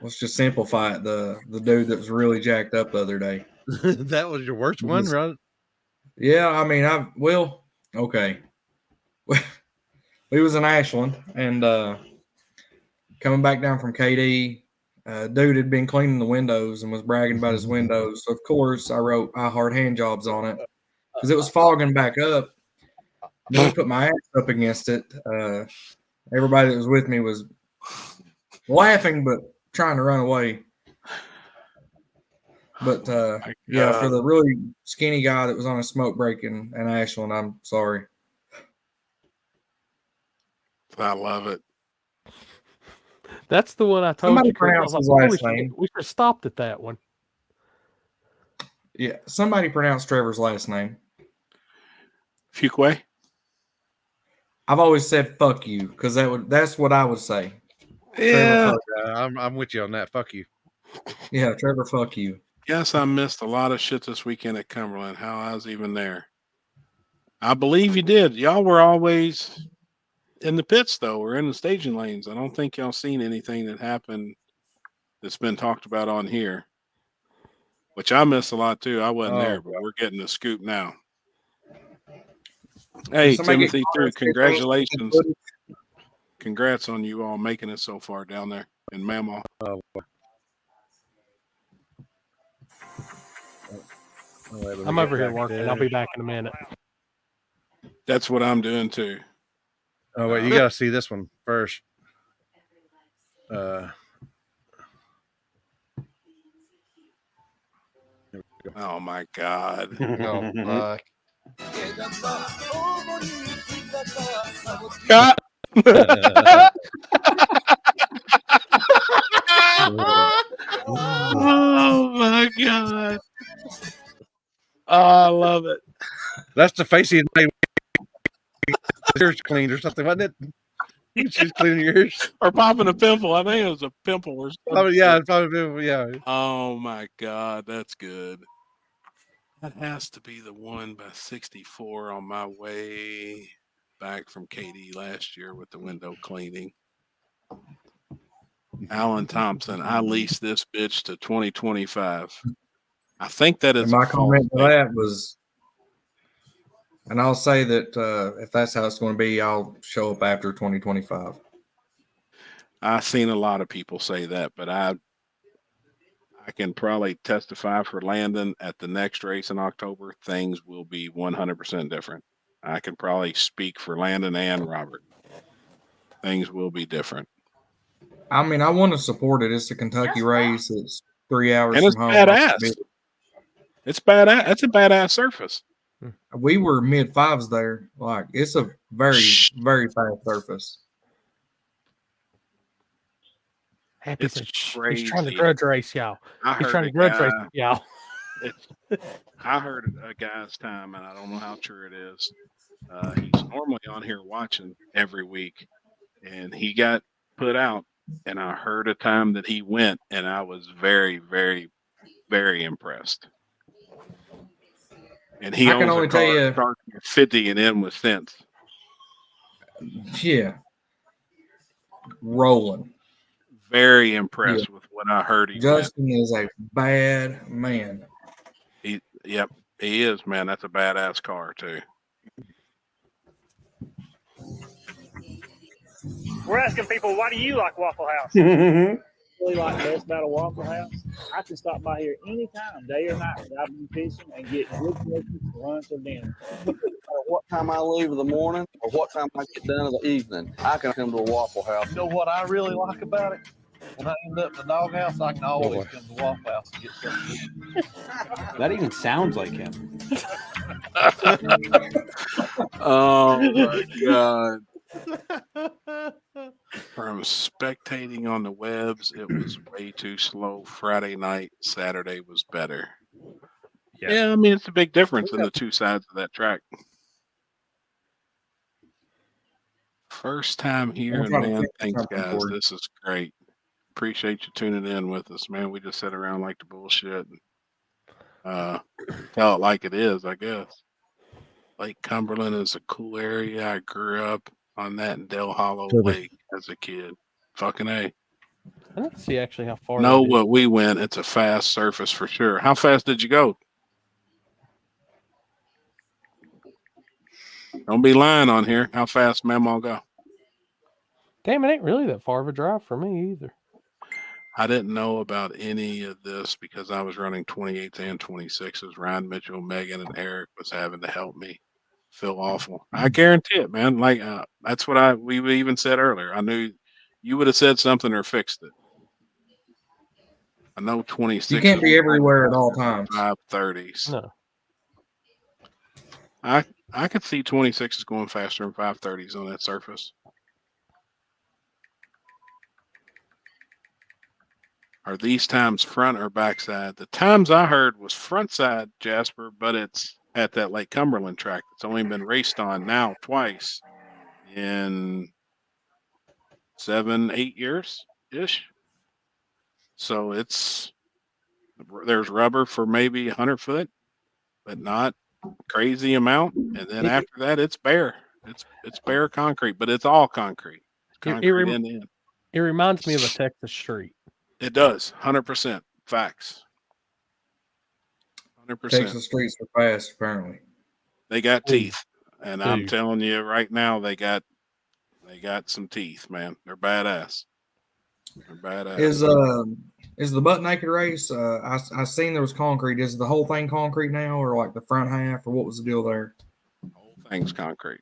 Let's just simplify it. The dude that was really jacked up the other day. That was your worst one, right? Yeah, I mean, okay. We was in Ashland, and coming back down from KD. Dude had been cleaning the windows and was bragging about his windows. So, of course, I wrote I Heart Hand Jobs on it because it was fogging back up. Then we put my ass up against it. Everybody that was with me was laughing but trying to run away. But, yeah, for the really skinny guy that was on a smoke break in Ashland, I'm sorry. I love it. That's the one I told Somebody you, Chris. I was pronounce his like, last holy shit, name. we should have stopped at that one. Yeah, somebody pronounce Trevor's last name. Fuquay? I've always said "fuck you" because that's what I would say. Yeah. I'm with you on that. Fuck you. Yeah, Trevor, fuck you. Yes, I missed a lot of shit this weekend at Cumberland. How I was even there. I believe you did. Y'all were always in the pits, though, or in the staging lanes. I don't think y'all seen anything that happened that's been talked about on here, which I missed a lot too. I wasn't there, but we're getting the scoop now. Hey, Timothy, through congratulations. Congrats on you all making it so far down there in Mamaw. I'm over here working. I'll be back in a minute. That's what I'm doing too. Oh wait, you gotta see this one first. Oh my God. Oh fuck. God. Oh my God. Oh, I love it. That's the face he made. Yours cleaned or something, wasn't it? She's cleaning yours. Or popping a pimple. I think it was a pimple or something. Oh yeah, it's probably yeah. Oh my God, that's good. That has to be the one by 64 on my way back from KD last year with the window cleaning. Alan Thompson, I leased this bitch to 2025. I think that is And my comment to that was, and I'll say that if that's how it's going to be, I'll show up after 2025. I've seen a lot of people say that, but I can probably testify for Landon at the next race in October. Things will be 100% different. I can probably speak for Landon and Robert. Things will be different. I mean, I want to support it. It's a Kentucky race. It's 3 hours And it's from home. badass. It's badass. That's a badass surface. We were mid fives there. Like, it's a very, very fast surface. Happy It's said, crazy. he's trying to grudge race, y'all. I He's heard trying a to grudge guy- race, y'all. I heard a guy's time, and I don't know how true it is. He's normally on here watching every week, and he got put out, and I heard a time that he went, and I was very, very, very impressed. And he I can owns only a car tell you- starting at 50 and in with sense. Yeah. Rolling. Very impressed with what I heard. He went. Justin is a bad man. Yep, he is, man. That's a badass car too. We're asking people, why do you like Waffle House? Really like best about a Waffle House. I can stop by here anytime, day or night, without being fishing and get good breakfast, lunch, or dinner. What time I leave in the morning or what time I get done in the evening, I can come to a Waffle House. You know what I really like about it? When I end up in the doghouse, I can always come to Waffle House and get something. That even sounds like him. Oh my God. From spectating on the webs, it was way too slow. Friday night, Saturday was better. Yeah, I mean, it's a big difference in the two sides of that track. First time here, and man, thanks, guys. This is great. Appreciate you tuning in with us, man. We just sit around like the bullshit and tell it like it is, I guess. Lake Cumberland is a cool area. I grew up on that in Del Hollow Lake as a kid. Fucking A. I didn't see actually how far. Know that is. what we went. It's a fast surface for sure. How fast did you go? Don't be lying on here. How fast Mamaw go? Damn, it ain't really that far of a drive for me either. I didn't know about any of this because I was running 28s and 26s. Ryan Mitchell, Megan, and Eric was having to help me. Feel awful. I guarantee it, man. Like that's what we even said earlier. I knew you would have said something or fixed it. I know 26. You can't be everywhere at all times. 530s. No. I could see 26s going faster than 530s on that surface. Are these times front or backside? The times I heard was front side, Jasper, but it's at that Lake Cumberland track. It's only been raced on now twice in 7-8 years ish. So there's rubber for maybe 100 foot, but not crazy amount. And then after that, it's bare. It's bare concrete, but it's all concrete. It's concrete end to end. It reminds me of a Texas street. It does, 100% facts. 100%. Texas streets are fast, apparently. They got teeth, and I'm telling you right now, they got some teeth, man. They're badass. They're badass. Is the butt naked race? I seen there was concrete. Is the whole thing concrete now, or like the front half, or what was the deal there? The whole thing's concrete.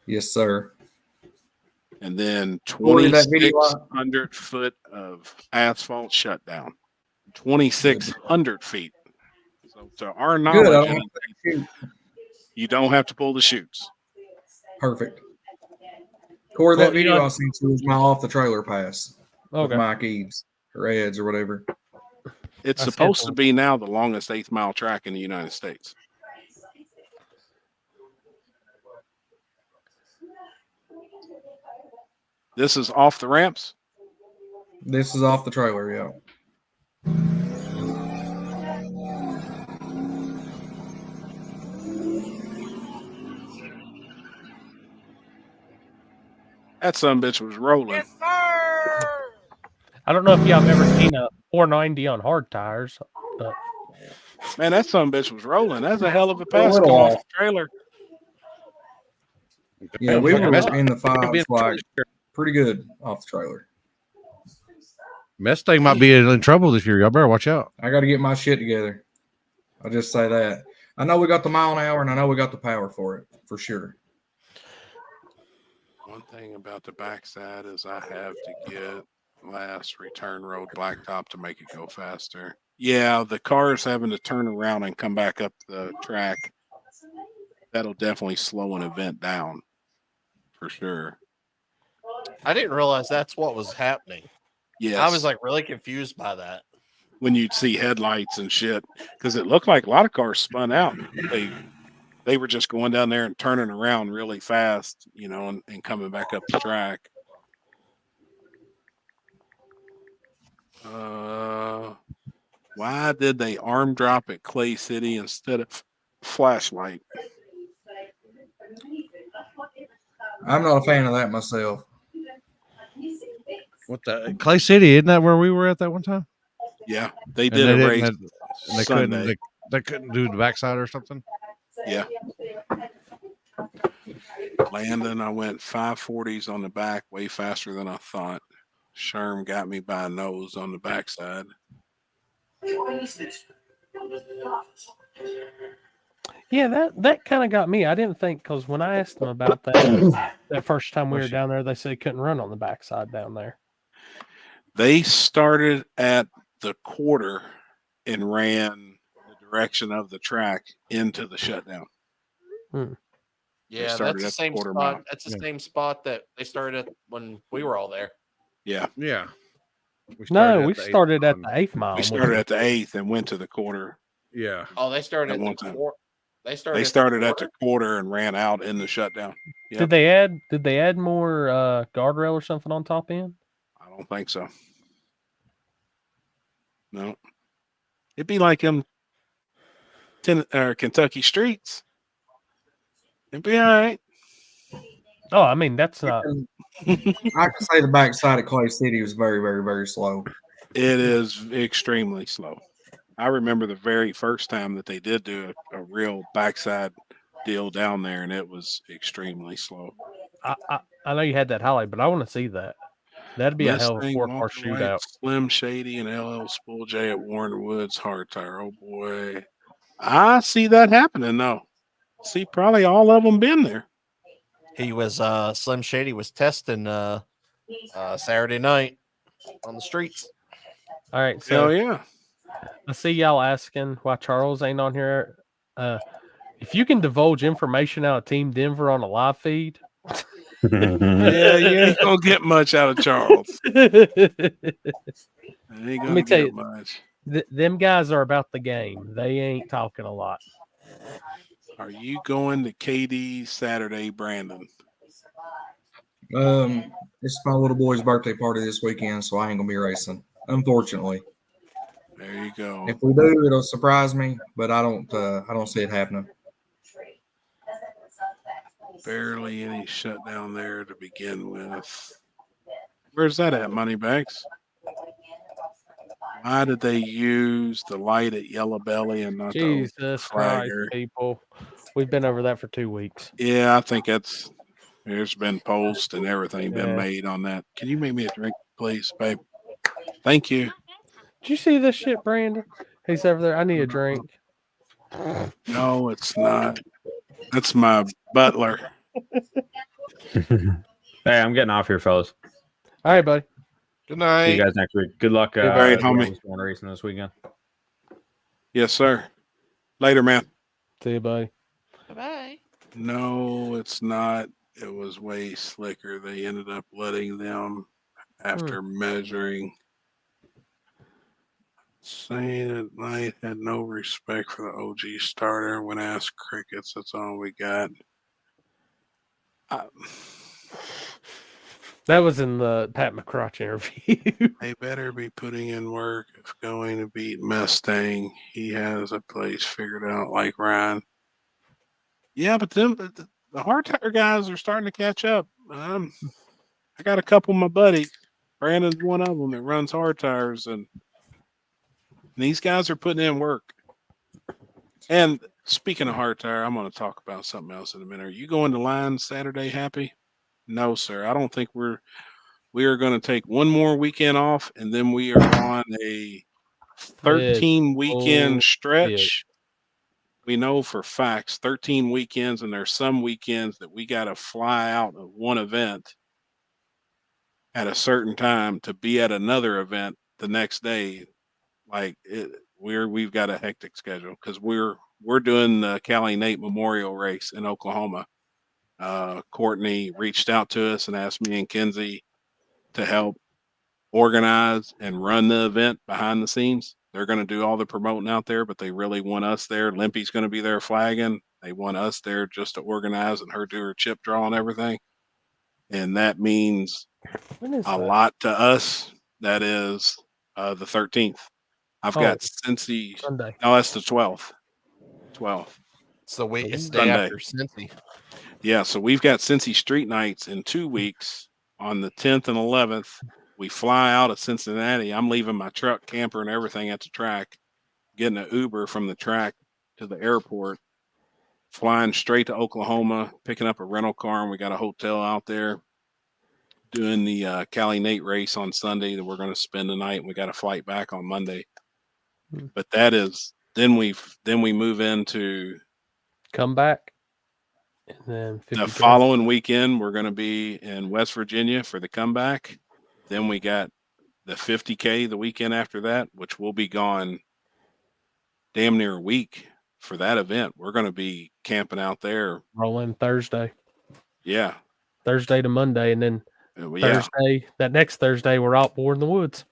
Yes, sir. And then 2,600 foot of asphalt shutdown. 2,600 feet. So to our knowledge, you don't have to pull the chutes. Perfect. Corey, that video I seen was my off the trailer pass. Okay. With Mike Eaves or Eds or whatever. It's supposed to be now the longest 8th mile track in the United States. This is off the ramps? This is off the trailer, yeah. That sumbitch was rolling. Yes, I don't know if y'all have ever seen a 490 on hard tires. But... Man, that sumbitch was rolling. That's a hell of a pass come off the trailer. Yeah, we were in the fives, like pretty good off the trailer. Mustang might be in trouble this year. Y'all better watch out. I got to get my shit together. I'll just say that. I know we got the mile an hour, and I know we got the power for it, for sure. One thing about the backside is I have to get last return road blacktop to make it go faster. Yeah, the cars having to turn around and come back up the track, that'll definitely slow an event down for sure. I didn't realize that's what was happening. Yes. I was like really confused by that. When you'd see headlights and shit, because it looked like a lot of cars spun out. They were just going down there and turning around really fast, you know, and coming back up the track. Why did they arm drop at Clay City instead of flashlight? I'm not a fan of that myself. What the Clay City? Isn't that where we were at that one time? Yeah, they did a race. They couldn't do the backside or something. Yeah. Landon, I went 540s on the back, way faster than I thought. Sherm got me by a nose on the backside. Yeah, that kind of got me. I didn't think, because when I asked them about that first time we were down there, they said they couldn't run on the backside down there. They started at the quarter and ran the direction of the track into the shutdown. Yeah, that's the same spot. Mile. That's the same spot that they started at when we were all there. Yeah. Yeah. We started at the 8th mile. We started at the 8th and went to the quarter. Yeah. Oh, they started at the quarter. They started at the quarter and ran out in the shutdown. Yep. Did they add more guardrail or something on top end? I don't think so. No. It'd be like them Kentucky streets. It'd be all right. Oh, I mean, that's not. I can say the backside of Clay City was very, very, very slow. It is extremely slow. I remember the very first time that they did do a real backside deal down there, and it was extremely slow. I know you had that highlight, but I want to see that. That'd be a hell of a Mustang, 4-car Walker White, shootout. Slim Shady, and LL Spool J at Warren Woods hard tire. Oh boy, I see that happening though. See, probably all of them been there. He was Slim Shady was testing Saturday night on the streets. All right, so Hell yeah. I see y'all asking why Charles ain't on here. If you can divulge information out of Team Denver on a live feed, Yeah, you ain't gonna get much out of Charles. Ain't let me gonna tell get you, much. them guys are about the game. They ain't talking a lot. Are you going to KD Saturday, Brandon? It's my little boy's birthday party this weekend, so I ain't gonna be racing. Unfortunately. There you go. If we do, it'll surprise me, but I don't see it happening. Barely any shutdown there to begin with. Where's that at, Moneybags? Why did they use the light at Yellow Belly and not Jesus the Christ, flagger? people. We've been over that for 2 weeks. Yeah, I think there's been posts and everything been Yeah. made on that. Can you make me a drink, please, babe? Thank you. Did you see this shit, Brandon? He's over there. I need a drink. No, it's not. That's my butler. Hey, I'm getting off here, fellas. All right, buddy. Good night. See you guys next week. Good luck. All right, homie. Going racing this weekend. Yes, sir. Later, man. See you, buddy. Bye. No, it's not. It was way slicker. They ended up letting them after measuring. Saying at night had no respect for the OG starter. When asked crickets, that's all we got. That was in the Pat McCrotch interview. They better be putting in work if going to beat Mustang. He has a place figured out like Ryan. Yeah, but the hard tire guys are starting to catch up. I got a couple of my buddies. Brandon's one of them that runs hard tires, and these guys are putting in work. And speaking of hard tire, I'm going to talk about something else in a minute. Are you going to line Saturday, Happy? No, sir. I don't think we are going to take one more weekend off, and then we are on a 13 weekend stretch. We know for facts 13 weekends, and there's some weekends that we got to fly out of one event at a certain time to be at another event the next day. Like we've got a hectic schedule because we're doing the Cali Nate Memorial Race in Oklahoma. Courtney reached out to us and asked me and Kenzie to help organize and run the event behind the scenes. They're going to do all the promoting out there, but they really want us there. Limpy's going to be there flagging. They want us there just to organize and her do her chip draw and everything. And that means a lot to us. That is the 13th. I've got Cincy. Sunday. No, that's the 12th. 12th. So wait, it's day Sunday. after Cincy. Yeah, so we've got Cincy Street Nights in 2 weeks on the 10th and 11th. We fly out of Cincinnati. I'm leaving my truck, camper, and everything at the track, getting an Uber from the track to the airport, flying straight to Oklahoma, picking up a rental car, and we got a hotel out there, doing the Cali Nate race on Sunday that we're going to spend the night, and we got a flight back on Monday. But that is then we move into come back. And then the following weekend, we're going to be in West Virginia for the comeback. Then we got the 50K the weekend after that, which will be gone damn near a week for that event. We're going to be camping out there. Rolling Thursday. Yeah. Thursday to Monday. And then yeah. Thursday, that next Thursday, we're out bored in the woods.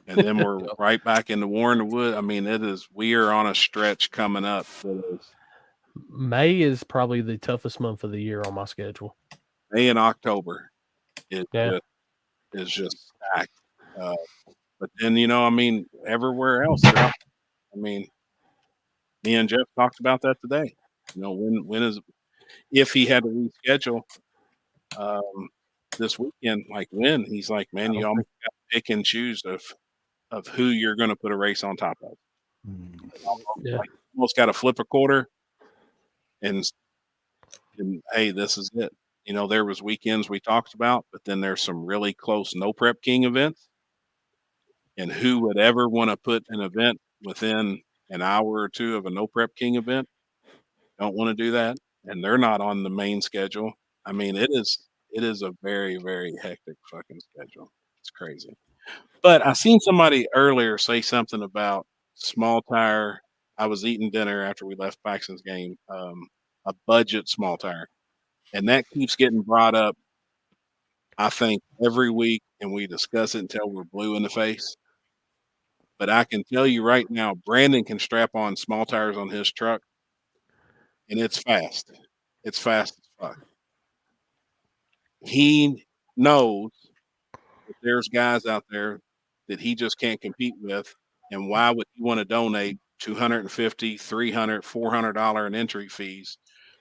And then we're right back into War in the Wood. I mean, we are on a stretch coming up. May is probably the toughest month of the year on my schedule. May and October is just stacked. But then, I mean, everywhere else, I mean, me and Jeff talked about that today. If he had to reschedule this weekend, like when, he's like, man, you almost got to pick and choose of who you're going to put a race on top of. Yeah. Like, almost got to flip a quarter and hey, this is it. You know, there was weekends we talked about, but then there's some really close no prep king events. And who would ever want to put an event within an hour or two of a no prep king event? Don't want to do that. And they're not on the main schedule. I mean, it is a very, very hectic fucking schedule. It's crazy. But I seen somebody earlier say something about small tire. I was eating dinner after we left Paxton's game, a budget small tire. And that keeps getting brought up, I think, every week, and we discuss it until we're blue in the face. But I can tell you right now, Brandon can strap on small tires on his truck, and it's fast. It's fast as fuck. He knows that there's guys out there that he just can't compete with, and why would he want to donate $250, $300, $400 in entry fees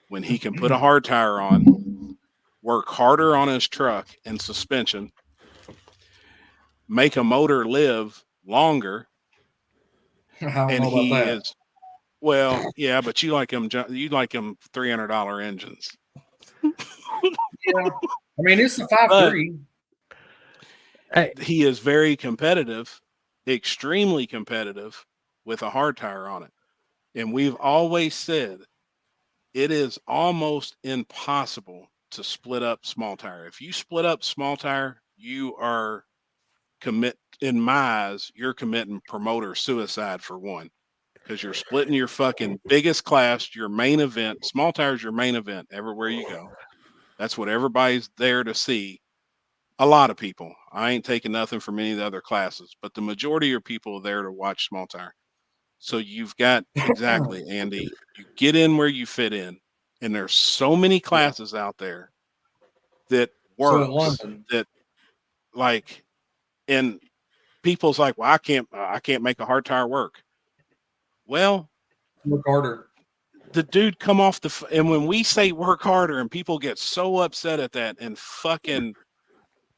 when he can put a hard tire on, work harder on his truck and suspension, make a motor live longer, I don't and know about he that. is well, yeah, but you like them $300 engines. Yeah, I mean it's a 5.3. He is very competitive, extremely competitive with a hard tire on it. And we've always said it is almost impossible to split up small tire. If you split up small tire, you are in my eyes, you're committing promoter suicide for one. Because you're splitting your fucking biggest class, your main event. Small tire is your main event everywhere you go. That's what everybody's there to see. A lot of people. I ain't taking nothing from any of the other classes, but the majority of people are there to watch small tire. So you've got exactly, Andy. You get in where you fit in, and there's so many classes out there that So works in London, that like, and people's like, well, I can't make a hard tire work. Well, work harder. The dude come off and when we say work harder and people get so upset at that and fucking,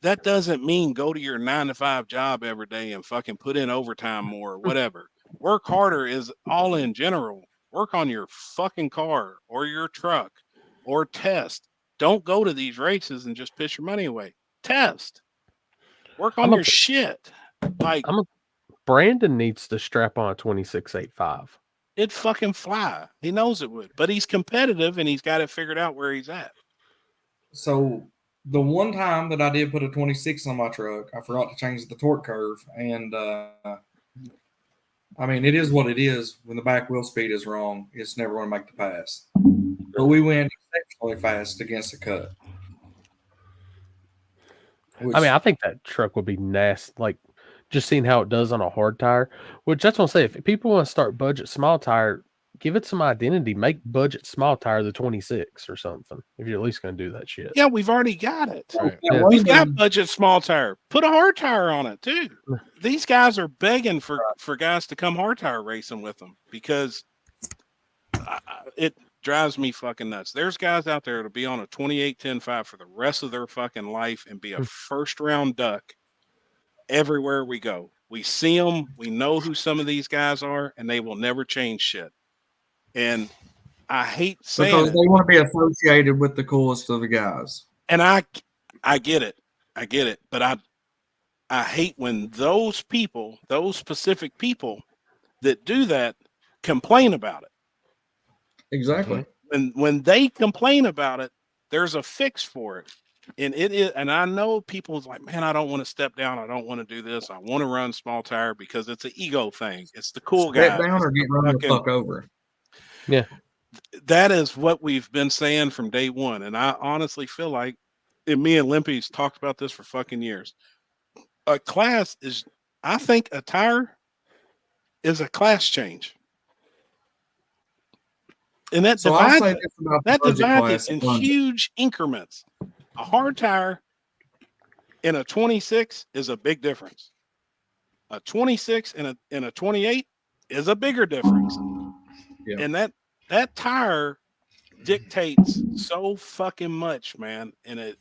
that doesn't mean go to your 9 to 5 job every day and fucking put in overtime more or whatever. Work harder is all in general. Work on your fucking car or your truck or test. Don't go to these races and just piss your money away. Test. Work on your shit. Like Brandon needs to strap on a 26.85. It'd fucking fly. He knows it would, but he's competitive and he's got it figured out where he's at. So the one time that I did put a 26 on my truck, I forgot to change the torque curve, and I mean it is what it is. When the back wheel speed is wrong, it's never going to make the pass. But we went exceptionally fast against the cut. I mean, I think that truck would be nasty. Like, just seeing how it does on a hard tire, which that's what I'm saying. If people want to start budget small tire, give it some identity. Make budget small tire the 26 or something. If you're at least going to do that shit. Yeah, we've already got it. Right. Yeah. We've got budget small tire. Put a hard tire on it too. These guys are begging for guys to come hard tire racing with them because it drives me fucking nuts. There's guys out there to be on a 28-10-5 for the rest of their fucking life and be a first round duck everywhere we go. We see them, we know who some of these guys are, and they will never change shit. And I hate saying because they want to be associated with the coolest of the guys. And I get it. I get it. But I hate when those people, those specific people that do that complain about it. Exactly. When they complain about it, there's a fix for it. And it is, and I know people's like, man, I don't want to step down. I don't want to do this. I want to run small tire because it's an ego thing. It's the cool guy. Step down or get run the fuck over. Yeah. That is what we've been saying from day one. And I honestly feel like, and me and Limpy's talked about this for fucking years. A class is, I think a tire is a class change. And that divides it in huge increments. A hard tire and a 26 is a big difference. A 26 and a 28 is a bigger difference. Yeah. And that tire dictates so fucking much, man. And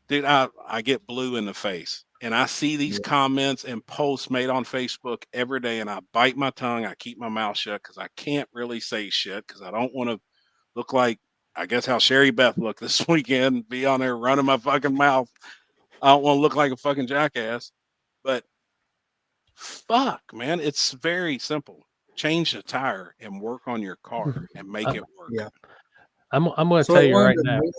dude, I get blue in the face. And I see these comments and posts made on Facebook every day, and I bite my tongue. I keep my mouth shut because I can't really say shit because I don't want to look like I guess how Sherry Beth looked this weekend, be on there running my fucking mouth. I don't want to look like a fucking jackass, but fuck, man, it's very simple. Change the tire and work on your car and make it work. Yeah. I'm going to So tell at you right London, now.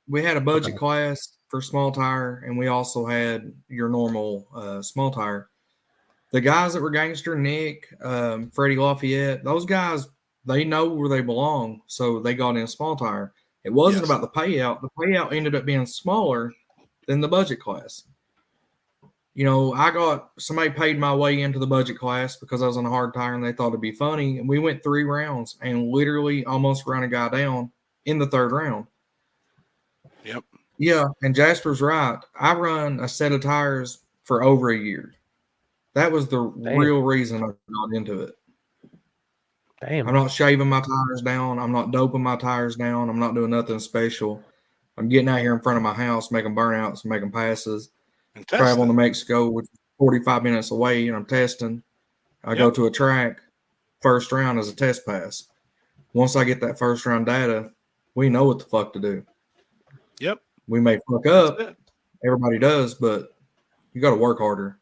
we had a budget class for small tire, and we also had your normal small tire. The guys that were gangster, Nick, Freddie Lafayette, those guys, they know where they belong, so they got in small tire. It wasn't about the payout. The payout ended up being smaller than the budget class. You know, somebody paid my way into the budget class because I was on a hard tire and they thought it'd be funny. And we went 3 rounds and literally almost ran a guy down in the 3rd round. Yep. Yeah. And Jasper's right. I run a set of tires for over a year. That was the real reason I got into it. Damn. I'm not shaving my tires down. I'm not doping my tires down. I'm not doing nothing special. I'm getting out here in front of my house, making burnouts, making passes. Traveling to Mexico, which is 45 minutes away, and I'm testing. I go to a track, first round as a test pass. Once I get that first round data, we know what the fuck to do. Yep. We may fuck up. Everybody does, but you got to work harder.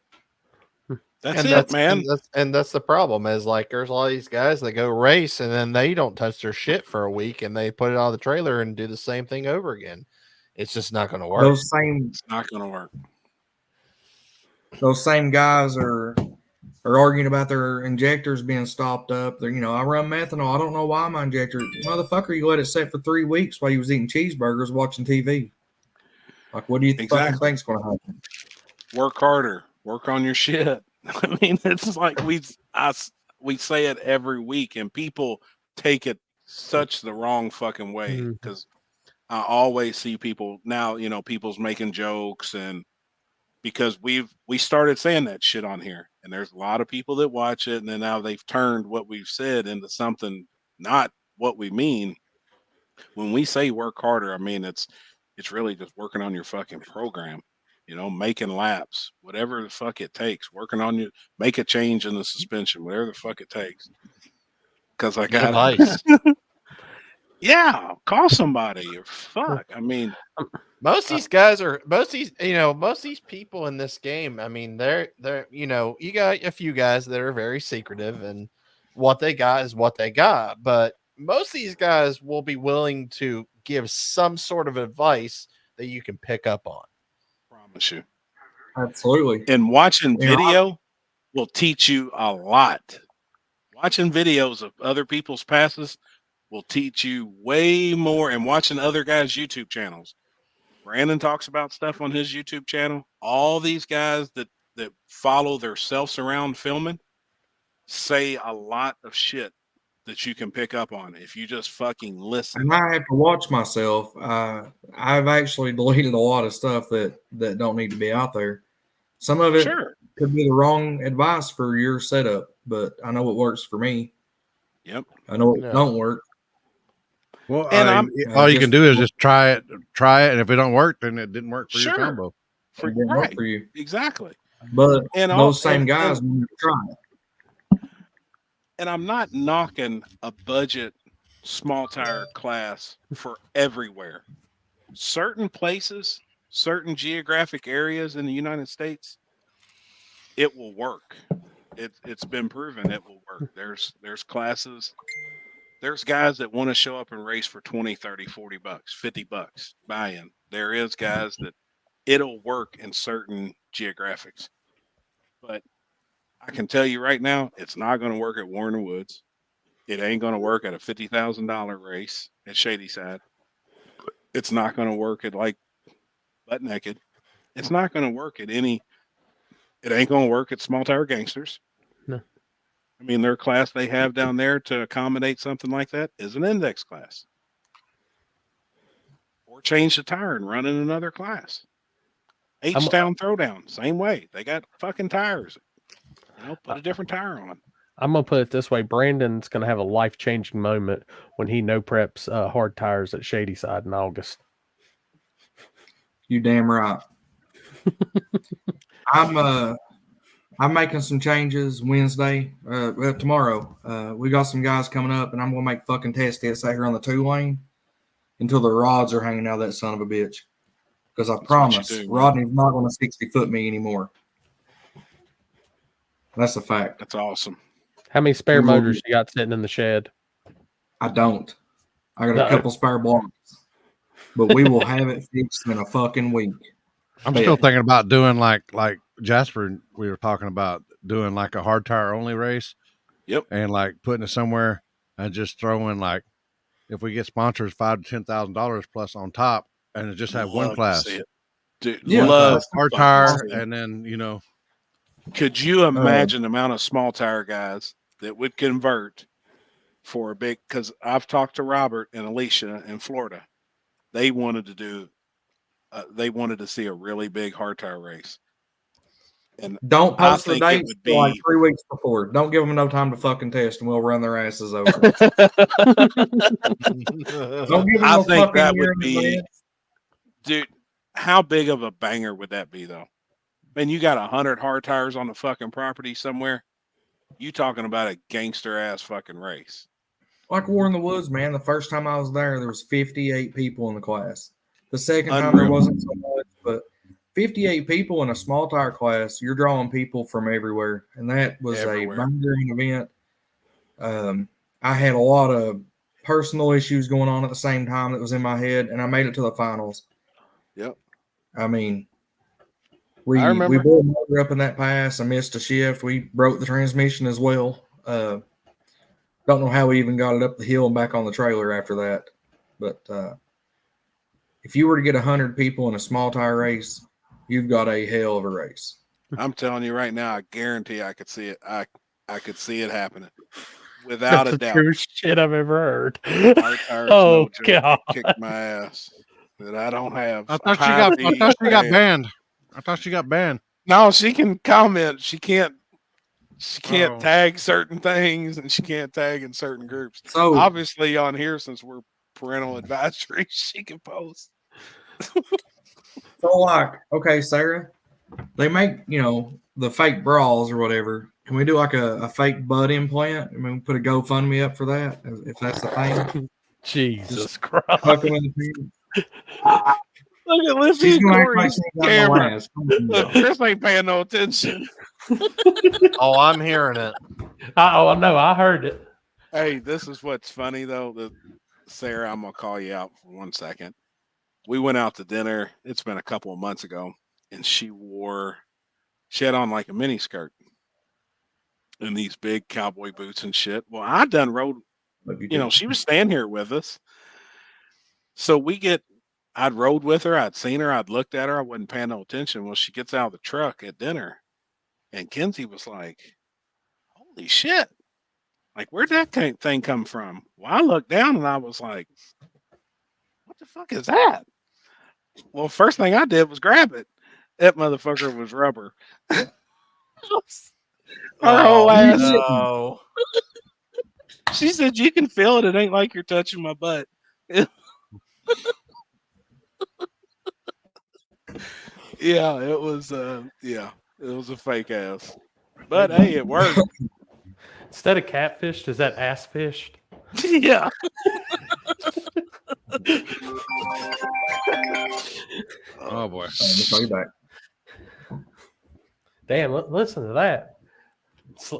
That's man. And that's the problem is like there's a lot of these guys that go race and then they don't touch their shit for a week and they put it on the trailer and do the same thing over again. It's just not going to work. It's not going to work. Those same guys are arguing about their injectors being stopped up. They're, I run methanol. I don't know why my injector, motherfucker, you let it sit for 3 weeks while you was eating cheeseburgers, watching TV. Like, what do you fucking think's going to happen? Work harder. Work on your shit. I mean, it's like we say it every week, and people take it such the wrong fucking way because I always see people now. People's making jokes and. Because we started saying that shit on here, and there's a lot of people that watch it, and then now they've turned what we've said into something not what we mean. When we say work harder, I mean it's really just working on your fucking program, making laps, whatever the fuck it takes, working on you, make a change in the suspension, whatever the fuck it takes. Because I got advice. Yeah, call somebody or fuck. I mean, most of these guys most of these people in this game. I mean, they're you got a few guys that are very secretive and what they got is what they got. But most of these guys will be willing to give some sort of advice that you can pick up on. Promise you. Absolutely. And watching video will teach you a lot. Watching videos of other people's passes will teach you way more, and watching other guys' YouTube channels. Brandon talks about stuff on his YouTube channel. All these guys that follow their selves around filming say a lot of shit that you can pick up on if you just fucking listen. And I have to watch myself. I've actually deleted a lot of stuff that don't need to be out there. Some of it could be the wrong advice for your setup, but I know what works for me. Yep. I know what don't work. Well, all you can do is just try it, and if it don't work, then it didn't work for your combo. It didn't work for you. Exactly. But those same guys want to try it. And I'm not knocking a budget small tire class for everywhere. Certain places, certain geographic areas in the United States, it will work. It's been proven it will work. There's classes. There's guys that want to show up and race for 20, 30, 40 bucks, 50 bucks buy-in. There is guys that it'll work in certain geographics. But I can tell you right now, it's not going to work at Warner Woods. It ain't going to work at a $50,000 race at Shadyside. It's not going to work at like Butt Naked. It's not going to work at it ain't going to work at Small Tire Gangsters. No. I mean, their class they have down there to accommodate something like that is an index class. Or change the tire and run in another class. H-Town Throwdown, same way. They got fucking tires. Put a different tire on. I'm going to put it this way. Brandon's going to have a life-changing moment when he preps hard tires at Shadyside in August. You damn right. I'm making some changes Wednesday. Tomorrow. We got some guys coming up, and I'm going to make fucking test hits out here on the 2-lane. until the rods are hanging out of that son of a bitch. Because I what you promise, do, man. Rodney's not going to 60-foot me anymore. That's a fact. That's awesome. How many spare We will- motors you got sitting in the shed? I don't. I got No. a couple spare blocks. But we will have it fixed in a fucking week. I'm Bet. still thinking about doing like Jasper. We were talking about doing like a hard tire only race. Yep. And like putting it somewhere and just throwing like, if we get sponsors, $5,000 to $10,000 plus on top, and just have one Love to class. see it. Dude, Yeah, love Class, to hard fucking tire, see it. and then Could you imagine the amount of small tire guys that would convert for a big? Because I've talked to Robert and Alicia in Florida. They wanted to do. They wanted to see a really big hard tire race. And Don't I post the think it dates would till like be. 3 weeks before. Don't give them no time to fucking test, and we'll run their asses over. Don't give them I no think fucking that year would in be, advance. dude. How big of a banger would that be, though? Man, you got 100 hard tires on the fucking property somewhere. You talking about a gangster ass fucking race? Like War in the Woods, man. The first time I was there was 58 people in the class. The second time there Unreal. wasn't so much, but 58 people in a small tire class, you're drawing people from everywhere. And that was Everywhere. a bangering event. I had a lot of personal issues going on at the same time that was in my head, and I made it to the finals. Yep. I mean, we remember. blew a motor up in that pass. I missed a shift. We broke the transmission as well. Don't know how we even got it up the hill and back on the trailer after that. But if you were to get 100 people in a small tire race, you've got a hell of a race. I'm telling you right now, I guarantee I could see it. I could see it happening without That's a the doubt. truest shit I've ever heard. Hard tires, Oh no joke, god. kicked my ass that I don't have. I thought high she got V banned. I thought she got banned. No, she can comment. She can't Oh. tag certain things, and she can't tag in certain groups. So Obviously, on here, since we're parental advisory, she can post. So like, okay, Sarah, they make, the fake bras or whatever. Can we do like a fake butt implant? I mean, put a GoFundMe up for that if that's the thing. Jesus Fuck Christ. 'em in the pants. Look at Liffy She's and gonna act like Corey's she ain't got no camera. ass. Come on, Look, y'all. Chris ain't paying no attention. Oh, I'm hearing it. Oh no, I heard it. Hey, this is what's funny though. Sarah, I'm gonna call you out for 1 second. We went out to dinner. It's been a couple of months ago, and she had on like a mini skirt and these big cowboy boots and shit. Well, I done rode. She was staying here with us, so I'd rode with her. I'd seen her. I'd looked at her. I wasn't paying no attention. Well, she gets out of the truck at dinner, and Kenzie was like, "Holy shit! Like, where'd that thing come from?" Well, I looked down and I was like, "What the fuck is that?" Well, first thing I did was grab it. That motherfucker was rubber. Her whole ass. No. She said, "You can feel it. It ain't like you're touching my butt." Yeah, it was. It was a fake ass. But hey, it worked. Instead of catfished, is that ass fished? Yeah. Oh boy. Damn, listen to that.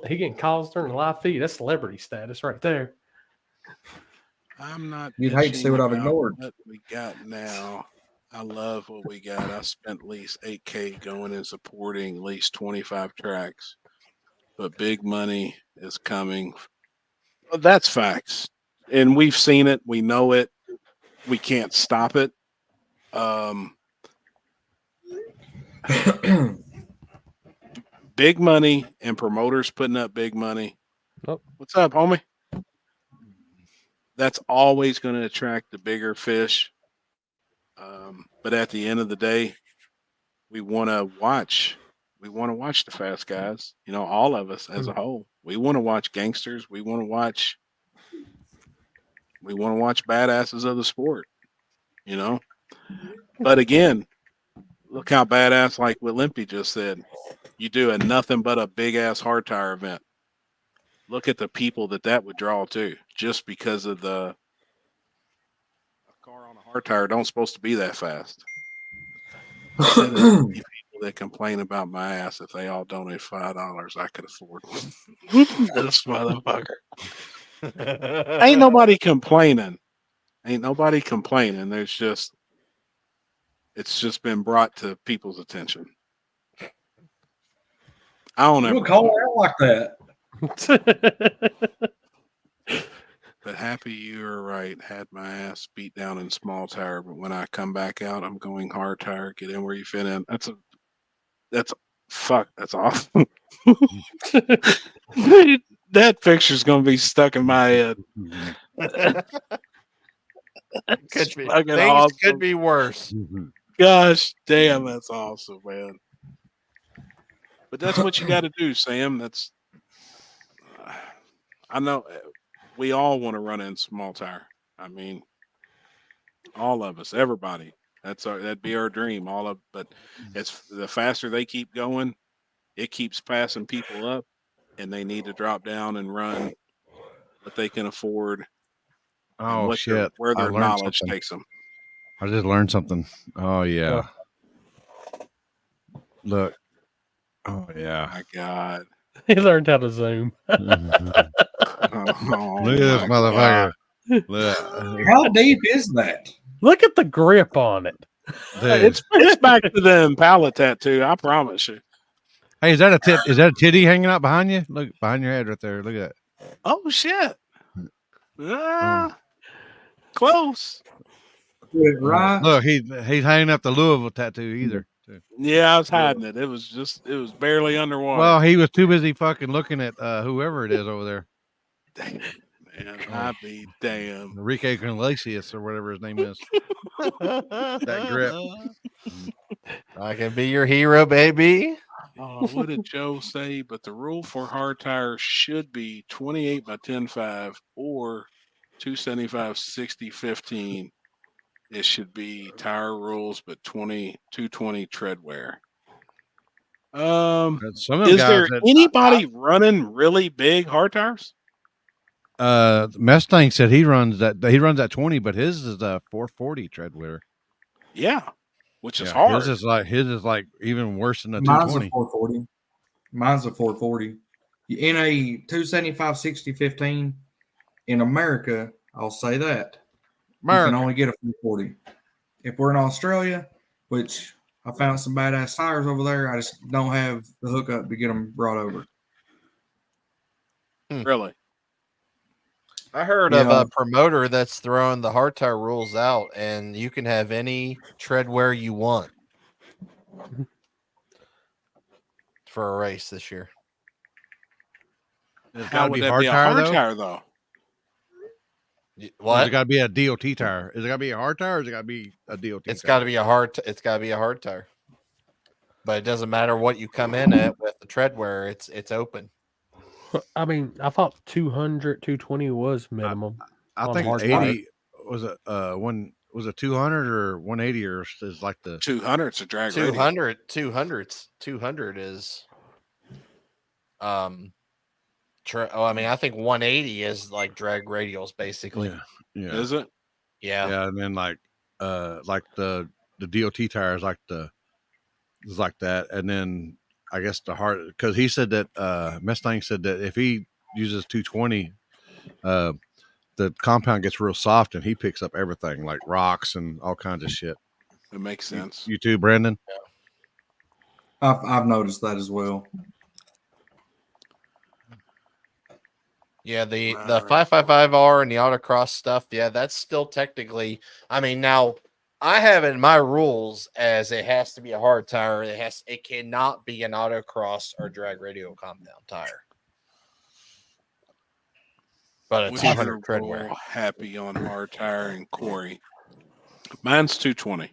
He getting calls during the live feed. That's celebrity status right there. I'm not. You'd hate to see what I've bitching about ignored. What we got now. I love what we got. I spent at least $8,000 going and supporting at least 25 tracks. But big money is coming. Well, that's facts. And we've seen it. We know it. We can't stop it. Big money and promoters putting up big money. Oh. What's up, homie? That's always going to attract the bigger fish. But at the end of the day, we want to watch. We want to watch the fast guys. All of us as a whole. We want to watch gangsters. We want to watch badasses of the sport. But again, look how badass, like what Limpy just said. You do a nothing but a big ass hard tire event. Look at the people that would draw to, just because of the car on a hard tire don't supposed to be that fast. I said it, people that complain about my ass, if they all donate $5, I could afford this motherfucker. Ain't nobody complaining. There's just, it's just been brought to people's attention. I don't ever We'll call it out like that. But happy you are right. Had my ass beat down in small tire, but when I come back out, I'm going hard tire. Get in where you fit in. That's awesome. That picture's gonna be stuck in my head. Could be. Fucking Things awesome. could be worse. Gosh damn, that's awesome, man. But that's what you got to do, Sam. I know we all want to run in small tire. I mean, all of us, everybody. That'd be our dream. But it's the faster they keep going, it keeps passing people up, and they need to drop down and run what they can afford. Oh shit! Where I their learned knowledge something. takes them. I just learned something. Oh yeah. Look. Oh yeah. My God. He learned how to zoom. Oh, Look at this motherfucker. Look. How deep is that? Look at the grip on it. It's back to the Impala tattoo. I promise you. Hey, is that a titty hanging out behind you? Look behind your head right there. Look at that. Oh shit. Close. Right. Look, he's hanging up the Louisville tattoo either. Yeah, I was hiding it. It was barely underwater. Well, he was too busy fucking looking at whoever it is over there. Damn, man. I'd be damn. Enrique Iglesias or whatever his name is. That grip. I can be your hero, baby. What did Joe say? But the rule for hard tires should be 28 by 10.5 or 275 60/15. It should be tire rules, but 220 tread wear. Is there anybody running really big hard tires? Mustang said he runs that 20, but his is a 440 tread wear. Yeah, which is hard. His is like even worse than a Mine's 220. a 440. Mine's a 440. In a 275 60/15 in America, I'll say that you can only get a 440. If we're in Australia, which I found some badass tires over there, I just don't have the hookup to get them brought over. Really? I heard of a promoter that's throwing the hard tire rules out, and you can have any tread wear you want for a race this year. How would that be a hard tire, though? What? Is it got to be a DOT tire? Is it got to be a hard tire, or is it got to be a DOT? It's got to be a hard. It's got to be a hard tire. But it doesn't matter what you come in at with the tread wear. It's open. I mean, I thought 200, 220 was minimum. I think 80 was it. Was it 200 or 180 or is like the 200? It's a drag. 200 is I mean, I think 180 is like drag radials, basically. Yeah. Is it? Yeah. Yeah, and then like the DOT tires is like that, and then I guess the hard, because he said that Mustang said that if he uses 220, the compound gets real soft and he picks up everything like rocks and all kinds of shit. It makes sense. You too, Brandon? Yeah. I've noticed that as well. Yeah, the 555R and the autocross stuff, yeah, that's still technically, I mean, now I have in my rules as it has to be a hard tire. It cannot be an autocross or drag radial compound tire. But a 200 tread wear. Happy on hard tire and Corey. Mine's 220.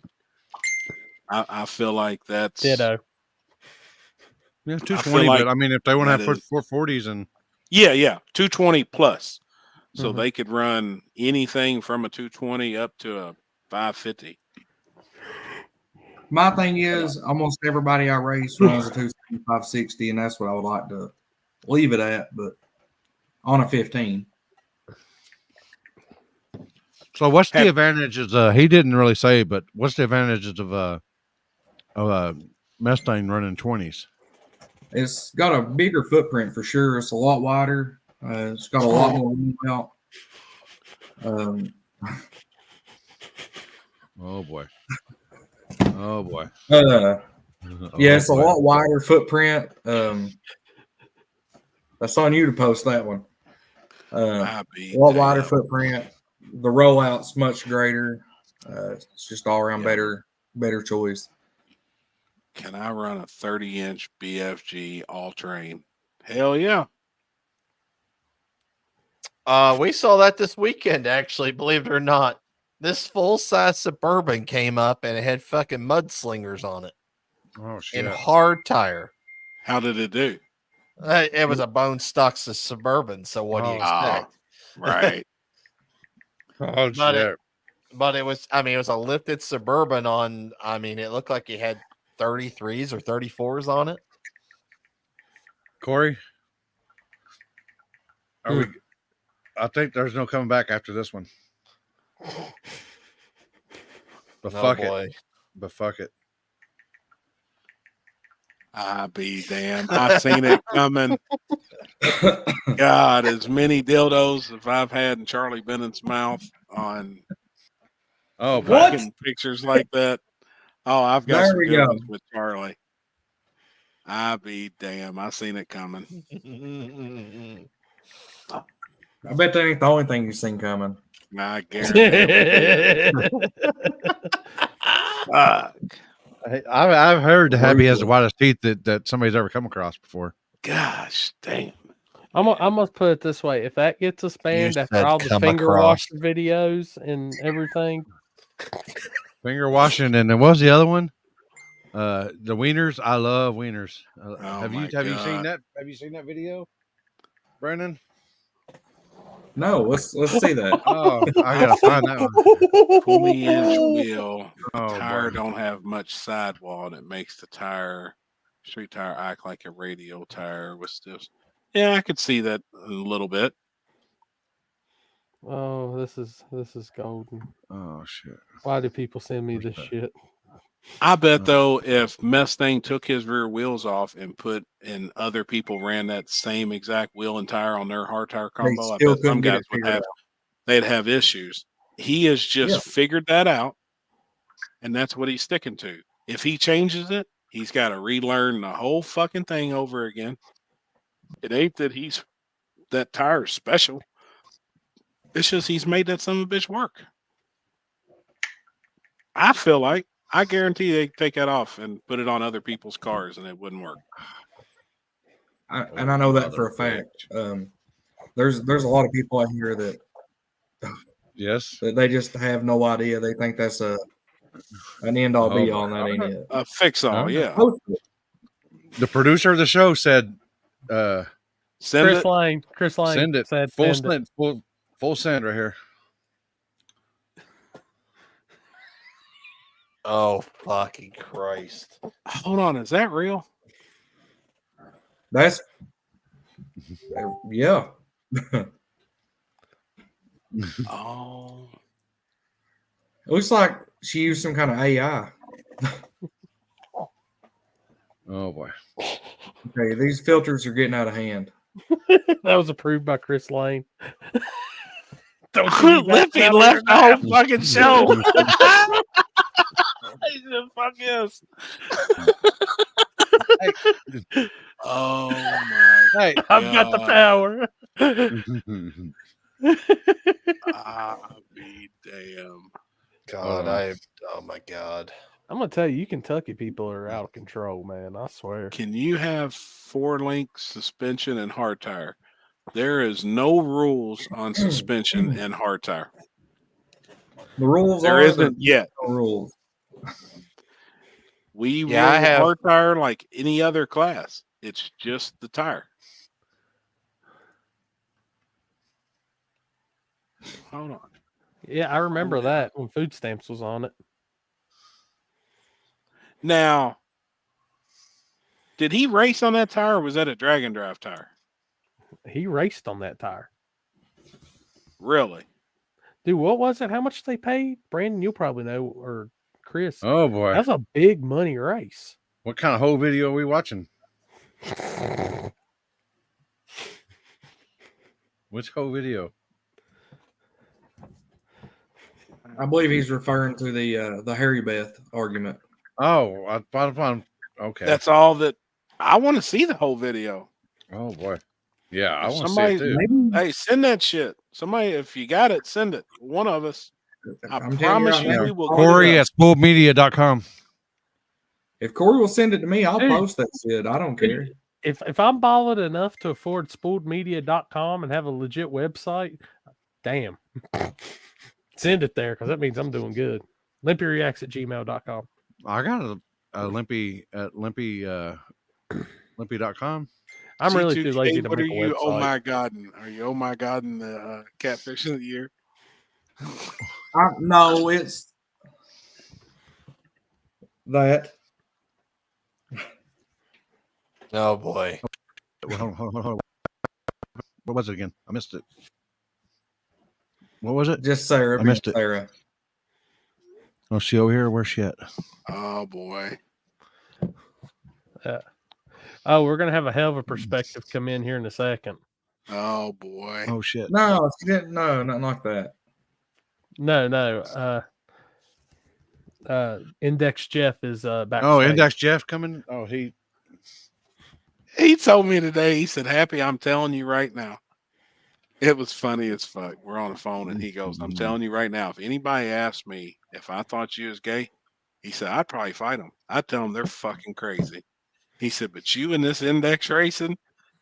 I feel like that's ditto. Yeah, 220. But I mean, if they want to have 440s and yeah, 220 plus, so they could run anything from a 220 up to a 550. My thing is, almost everybody I race runs a 275 60, and that's what I would like to leave it at. But on a 15. So what's the advantages? He didn't really say, but what's the advantages of a Mustang running 20s? It's got a bigger footprint for sure. It's a lot wider. It's got a lot more room out. Oh boy. Oh boy. Yeah, it's a lot wider footprint. That's on you to post that one. A lot wider footprint. The rollout's much greater. It's just all around better choice. Can I run a 30-inch BFG all-terrain? Hell yeah. We saw that this weekend, actually, believe it or not. This full-size Suburban came up and it had fucking mudslingers on it. Oh, shit. In hard tire. How did it do? It was a bone stock Suburban, so what do you expect? Right. Oh, shit. But it was, I mean, it was a lifted Suburban on, I mean, it looked like it had 33s or 34s on it. Corey? I think there's no coming back after this one. But fuck it. But fuck it. I be damned. I seen it coming. God, as many dildos as I've had in Charlie Bennett's mouth on fucking pictures like that. Oh, I've got some good ones with Charlie. I be damn. I seen it coming. I bet that ain't the only thing you've seen coming. I guarantee it. Fuck. I've heard Happy has the widest teeth that somebody's ever come across before. Gosh damn. I'm gonna put it this way: if that gets us banned after all the finger washer videos and everything, finger washing, and then what was the other one? The wieners. I love wieners. Have you seen that? Have you seen that video, Brandon? No, let's see that. Oh, I gotta find that one. 20-inch wheel. Oh, Tire boy. don't have much sidewall, and it makes the street tire act like a radial tire with stiff. Yeah, I could see that a little bit. oh, this is golden. Oh shit! Why do people send me this shit? I bet though, if Mustang took his rear wheels off and other people ran that same exact wheel and tire on their hard tire combo, I bet some guys they'd have issues. He has just figured that out, and that's what he's sticking to. If he changes it, he's got to relearn the whole fucking thing over again. It ain't that that tire's special. It's just he's made that son of a bitch work. I feel like, I guarantee they take that off and put it on other people's cars and it wouldn't work. I know that for a fact. There's a lot of people out here that that they just have no idea. They think that's an end all be all, and that ain't it. A fix all, yeah. The producer of the show said, Chris Lane send it. Said Full send it. send, full send right here. Oh, fucking Christ. Hold on, is that real? That's yeah. Oh. It looks like she used some kind of AI. Oh boy. Okay, these filters are getting out of hand. That was approved by Chris Lane. Lippy left the whole fucking show. He said, fuck yes. Oh my God. I've got the power. I'll be damn. God, oh my God. I'm gonna tell you, Kentucky people are out of control, man. I swear. Can you have 4-link suspension and hard tire? There is no rules on suspension and hard tire. The rules there are isn't yet. No rules. We Yeah, I run have- hard tire like any other class. It's just the tire. Hold on. Yeah, I remember that when food stamps was on it. Now, did he race on that tire or was that a drag and drive tire? He raced on that tire. Really? Dude, what was it? How much they paid? Brandon, you'll probably know, or Chris. Oh boy, That's a big money race. what kind of whole video are we watching? Which whole video? I believe he's referring to the Harry Beth argument. Oh, I thought upon. Okay, That's all that I want to see the whole video. Oh boy, yeah, I If want to see it somebody, too. hey, send that shit. Somebody, if you got it, send it. One of us. I'm telling you promise right you, now, we will. Corey at spoolmedia.com. If Corey will send it to me, I'll Dude. post that shit. I don't care. If I'm balling enough to afford spooledmedia.com and have a legit website, damn. Send it there because that means I'm doing good. LimpyReacts@gmail.com. I got a Limpy at Limpy.com. I'm really too C2K, lazy to what make are a you? website. Oh my god! Are you? Oh my god! In the catfish of the year. No, it's that. Oh boy. Hold on. What was it again? I missed it. What was it? Just Sarah. I missed it. Sarah. Oh, she over here? Where's she at? Oh boy. Oh, we're gonna have a hell of a perspective come in here in a second. Oh boy. Oh shit. No, she didn't. No, not like that. No. Index Jeff is back. Oh, Index Jeff coming. Oh, He told me today. He said, "Happy, I'm telling you right now." It was funny as fuck. We're on the phone, and he goes, "I'm telling you right now. If anybody asked me if I thought you was gay," he said, "I'd probably fight them. I'd tell them they're fucking crazy." He said, "But you in this index racing,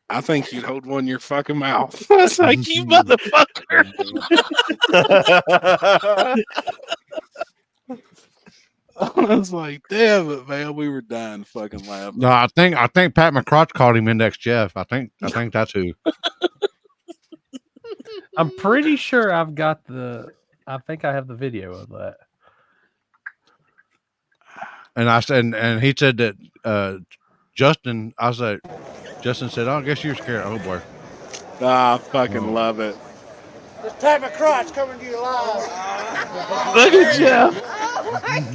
I think you'd hold one in your fucking mouth." I was like, "You motherfucker." I was like, "Damn it, man, we were dying fucking laughing." No, I think Pat McCrotch called him Index Jeff. I think that's who. I'm pretty sure I think I have the video of that. And I said, and he said that Justin. I said, Justin said, "Oh, I guess you're scared." Oh boy. I fucking love it. This Pat McCrotch coming to you live. Look at Jeff. We're at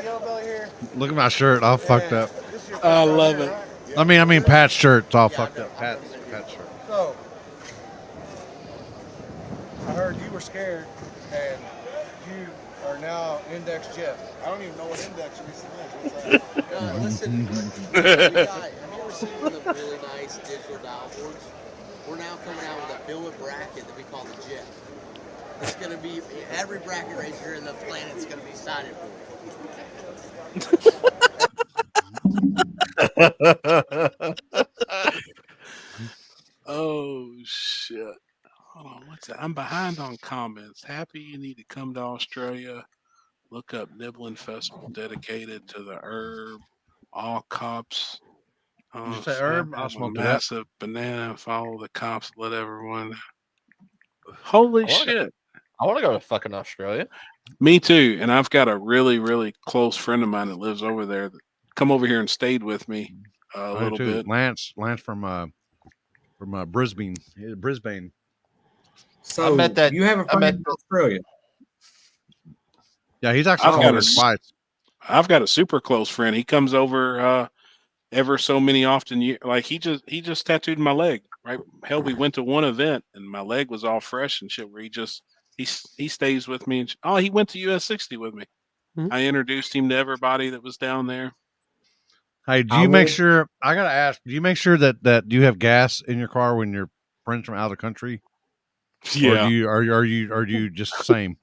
Yellow Belly here. Look at my shirt, all fucked up. I love it. I mean Pat's shirt's all fucked up. Pat's shirt. So, I heard you were scared, and you are now Index Jeff. I don't even know what Index racing is. Listen, have you ever seen one of the really nice digital dial boards? We're now coming out with a billet bracket that we call the Jet. It's going to be every bracket racer in the planet's going to be sided for. Oh shit. Hold on, what's that? I'm behind on comments. Happy you need to come to Australia. Look up Nibbling Festival dedicated to the herb. All cops. Did you say herb? I'll smoke that. Massive banana. Follow the cops. Let everyone. Holy shit! I want to go to fucking Australia. Me too. And I've got a really, really close friend of mine that lives over there. That come over here and stayed with me a little bit. Lance from Brisbane. Brisbane. So I met that, you have a friend in Australia. Yeah, he's actually twice. I've got a super close friend. He comes over ever so many often. Like he just tattooed my leg. Right? Hell, we went to one event and my leg was all fresh and shit. Where he stays with me. And he went to US 60 with me. Mm-hmm. I introduced him to everybody that was down there. Hey, do you make sure? I gotta ask. Do you make sure that you have gas in your car when your friends from out of the country? Yeah. Or are you just the same?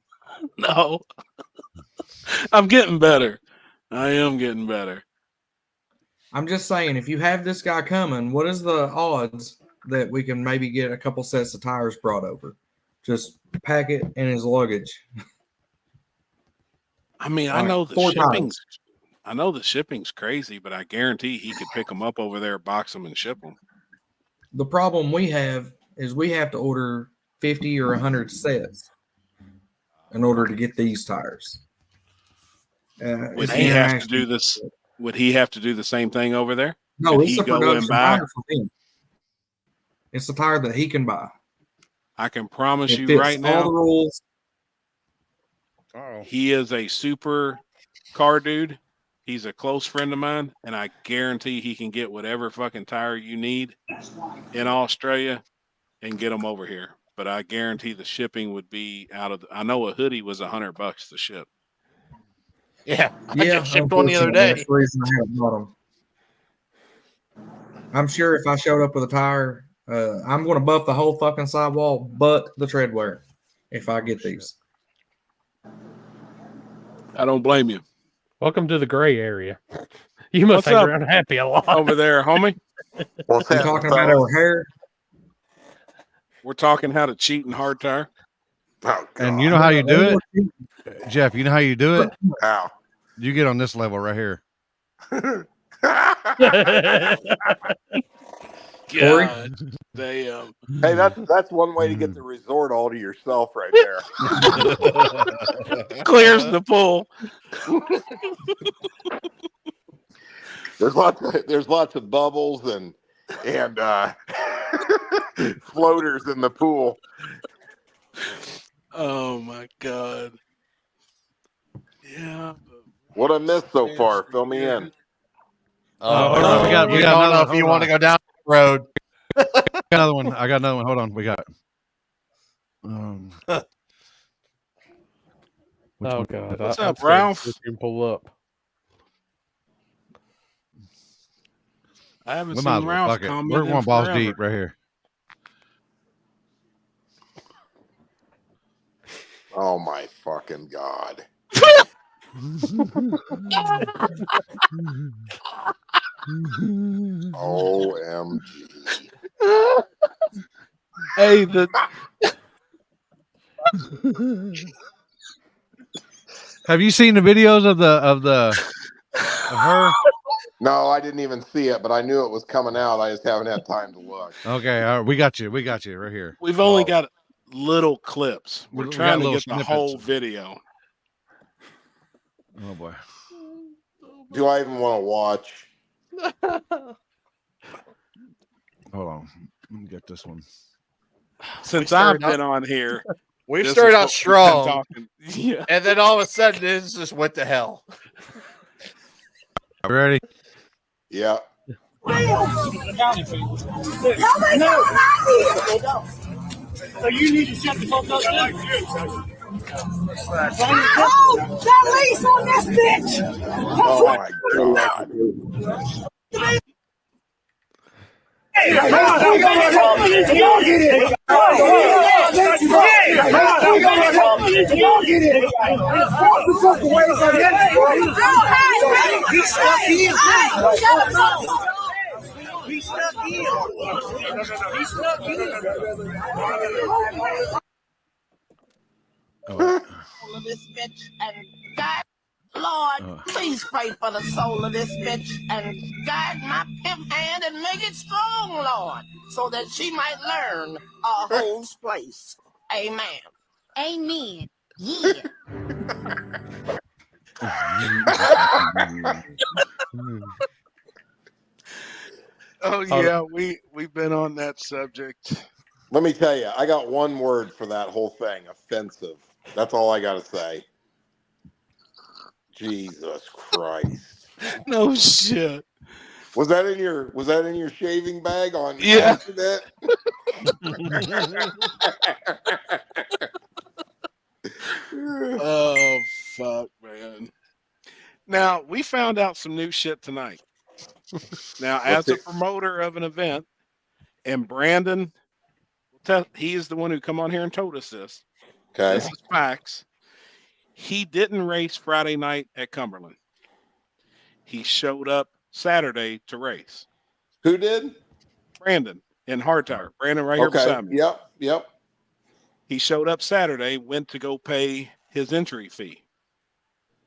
No. I'm getting better. I am getting better. I'm just saying, if you have this guy coming, what is the odds that we can maybe get a couple sets of tires brought over? Just pack it in his luggage. I mean, I know the shipping's crazy, but I guarantee he could pick them up over there, box them, and ship them. The problem we have is we have to order 50 or 100 sets in order to get these tires. Would he have to do this? Would he have to do the same thing over there? No, it's a production tire for him. It's the tire that he can buy. I can promise It you fits right all now, the rules. he is a super car dude. He's a close friend of mine, and I guarantee he can get whatever fucking tire you need in Australia and get them over here. But I guarantee the shipping would be out of. I know a hoodie was $100 to ship. Yeah, I Yeah, just shipped one the other unfortunately, day. that's the reason I haven't bought them. I'm sure if I showed up with a tire, I'm going to buff the whole fucking sidewall, but the tread wear if I get these. I don't blame you. Welcome to the gray area. You must What's hang up around happy a lot over there, homie? What's You that? talking about our hair? We're talking how to cheat in hard tire. Oh, And you know how you do it, Jeff? You know how you do it? How? You get on this level right here. Corey? God damn. Hey, that's one way to get the resort all to yourself right there. Clears the pool. There's lots of bubbles and floaters in the pool. Oh my God. Yeah. What I missed so far? Fill me in. Hold on. We got don't another. know if you want to go down the road. Another one. I got another one. Hold on. We got. Oh God! What's I'm up, scared to Ralph? see if you can pull up. I haven't We might as seen well Ralph fuck it. comment. We're going balls forever. deep right here. Oh my fucking God. OMG. Hey, Have you seen the videos of her? No, I didn't even see it, but I knew it was coming out. I just haven't had time to look. Okay, all right, we got you. We got you right here. we've only got little clips. We're We got trying to little get the snippets. whole video. Oh boy. Do I even want to watch? Hold on. Let me get this one. Since I've been on here, We've this started is out what we've been strong, talking. Yeah. and then all of a sudden this just went to hell. Ready? Yeah. So you need to shut the fuck up. Oh, the lease on this bitch! Oh my God. This bitch and God, Lord, please pray for the soul of this bitch and guide my pimp hand and make it strong, Lord, so that she might learn a hole's place. Amen. Amen. Yeah. Oh yeah, we've been on that subject. Let me tell you, I got one word for that whole thing: offensive. That's all I got to say. Jesus Christ! No shit. Was that in your shaving bag on Yeah. accident? Oh fuck, man. Now we found out some new shit tonight. Now, as a promoter of an event, and Brandon, he is the one who come on here and told us this. Okay. This is facts. He didn't race Friday night at Cumberland. He showed up Saturday to race. Who did? Brandon in hardtire. Brandon right here beside me. Yep. He showed up Saturday, went to go pay his entry fee.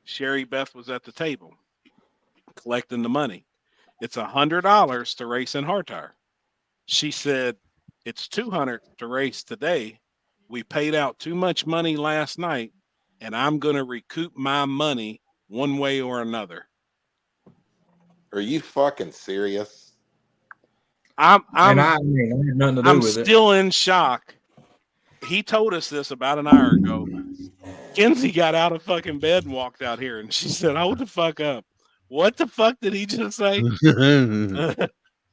Sherry Beth was at the table collecting the money. It's $100 to race in hardtire. She said, it's $200 to race today. We paid out too much money last night, and I'm going to recoup my money one way or another. Are you fucking serious? I mean, I had nothing to do I'm with it. still in shock. He told us this about an hour ago. Kenzie got out of fucking bed and walked out here, and she said, "Hold the fuck up! What the fuck did he just say?"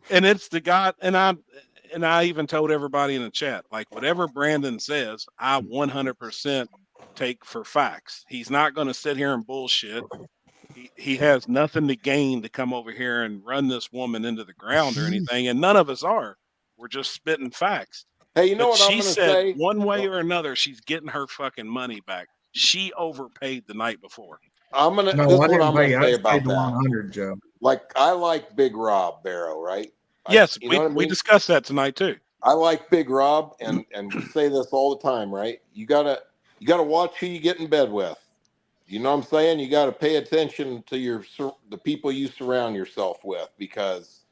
And it's the guy, and I even told everybody in the chat, like, whatever Brandon says, I 100% take for facts. He's not going to sit here and bullshit. He has nothing to gain to come over here and run this woman into the ground or anything, and none of us are. We're just spitting facts. Hey, you know what I'm She going to said say? one way or another, she's getting her fucking money back. She overpaid the night before. I'm gonna. No, this I is what didn't I'm gonna pay. I say just about paid the that. 100, Joe. Like I like Big Rob Barrow, right? Yes, you know what I we mean? discussed that tonight too. I like Big Rob, and we say this all the time, right? You gotta watch who you get in bed with. You know what I'm saying? You got to pay attention to the people you surround yourself with, because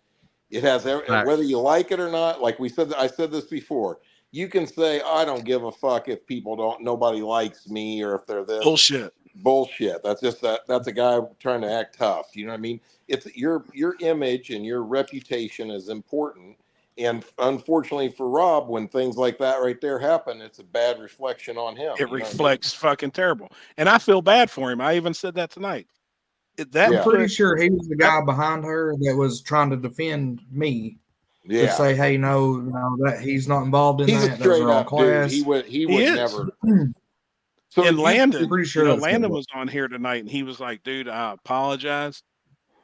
it has whether you like it or not. Like I said this before. You can say, I don't give a fuck if nobody likes me, or if they're this. Bullshit. That's just that's a guy trying to act tough. You know what I mean? It's your image and your reputation is important. And unfortunately for Rob, when things like that right there happen, it's a bad reflection on him. It reflects fucking terrible. And I feel bad for him. I even said that tonight. I'm pretty sure he was the guy behind her that was trying to defend me. Yeah. To say, hey, no, that he's not involved in He's that. a straight up class. dude. He He would is. never. So and Landon, pretty sure Landon was on here tonight, and he was like, "Dude, I apologize.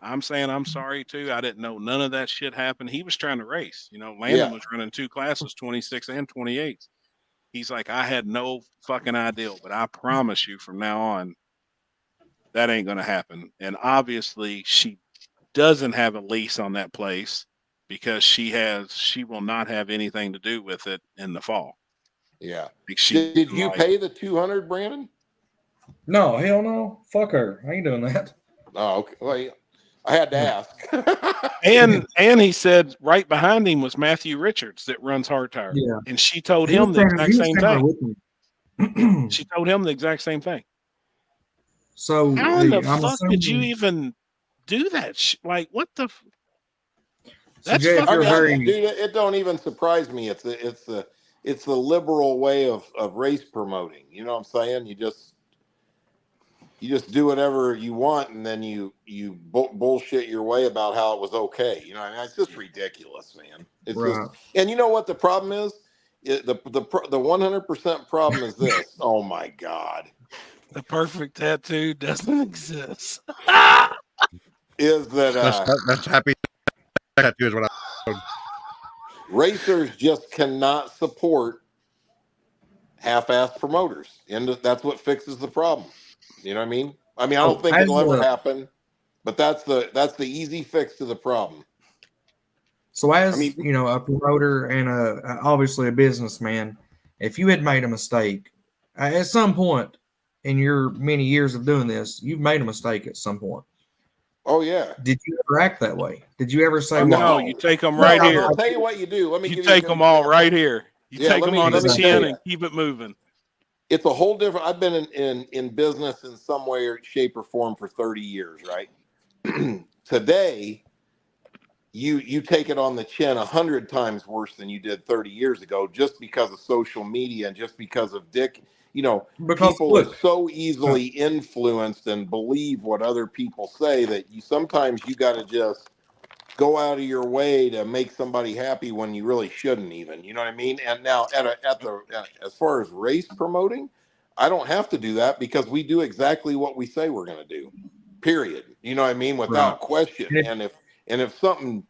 I'm saying I'm sorry too. I didn't know none of that shit happened." He was trying to race. Landon was running 2 classes, 26 and 28. He's like, "I had no fucking idea, but I promise you, from now on, that ain't gonna happen." And obviously, she doesn't have a lease on that place because she will not have anything to do with it in the fall. Yeah. Like Did you pay the 200, Brandon? No, hell no. Fuck her. I ain't doing that. Oh, okay. Well, I had to ask. and he said right behind him was Matthew Richards that runs Hard Tire. Yeah. And she told him the exact same thing. She told him the exact same thing. So how in the fuck did you even do that? Like, what the? That's fucking. Dude, it don't even surprise me. It's the liberal way of race promoting. You know what I'm saying? You just do whatever you want, and then you bullshit your way about how it was okay. You know what I mean? It's just ridiculous, man. It's just, and you know what the problem is? The 100% problem is this. Oh my God. The perfect tattoo doesn't exist. Is that that's happy tattoo is what I. Racers just cannot support half-assed promoters, and that's what fixes the problem. You know what I mean? I don't think it'll ever happen, but that's the easy fix to the problem. So as a promoter and obviously a businessman, if you had made a mistake at some point in your many years of doing this, you've made a mistake at some point. Oh yeah. Did you ever act that way? Did you ever say, "No, you take them right here"? I'll tell you what you do. Let me give you take them all right here. You take them on the chin and keep it moving. It's a whole different. I've been in business in some way or shape or form for 30 years, right? Today, you take it on the chin 100 times worse than you did 30 years ago, just because of social media and just because of people are so easily influenced and believe what other people say that sometimes you got to just go out of your way to make somebody happy when you really shouldn't even. You know what I mean? And now as far as race promoting, I don't have to do that because we do exactly what we say we're going to do. Period. You know what I mean? Without question. And if something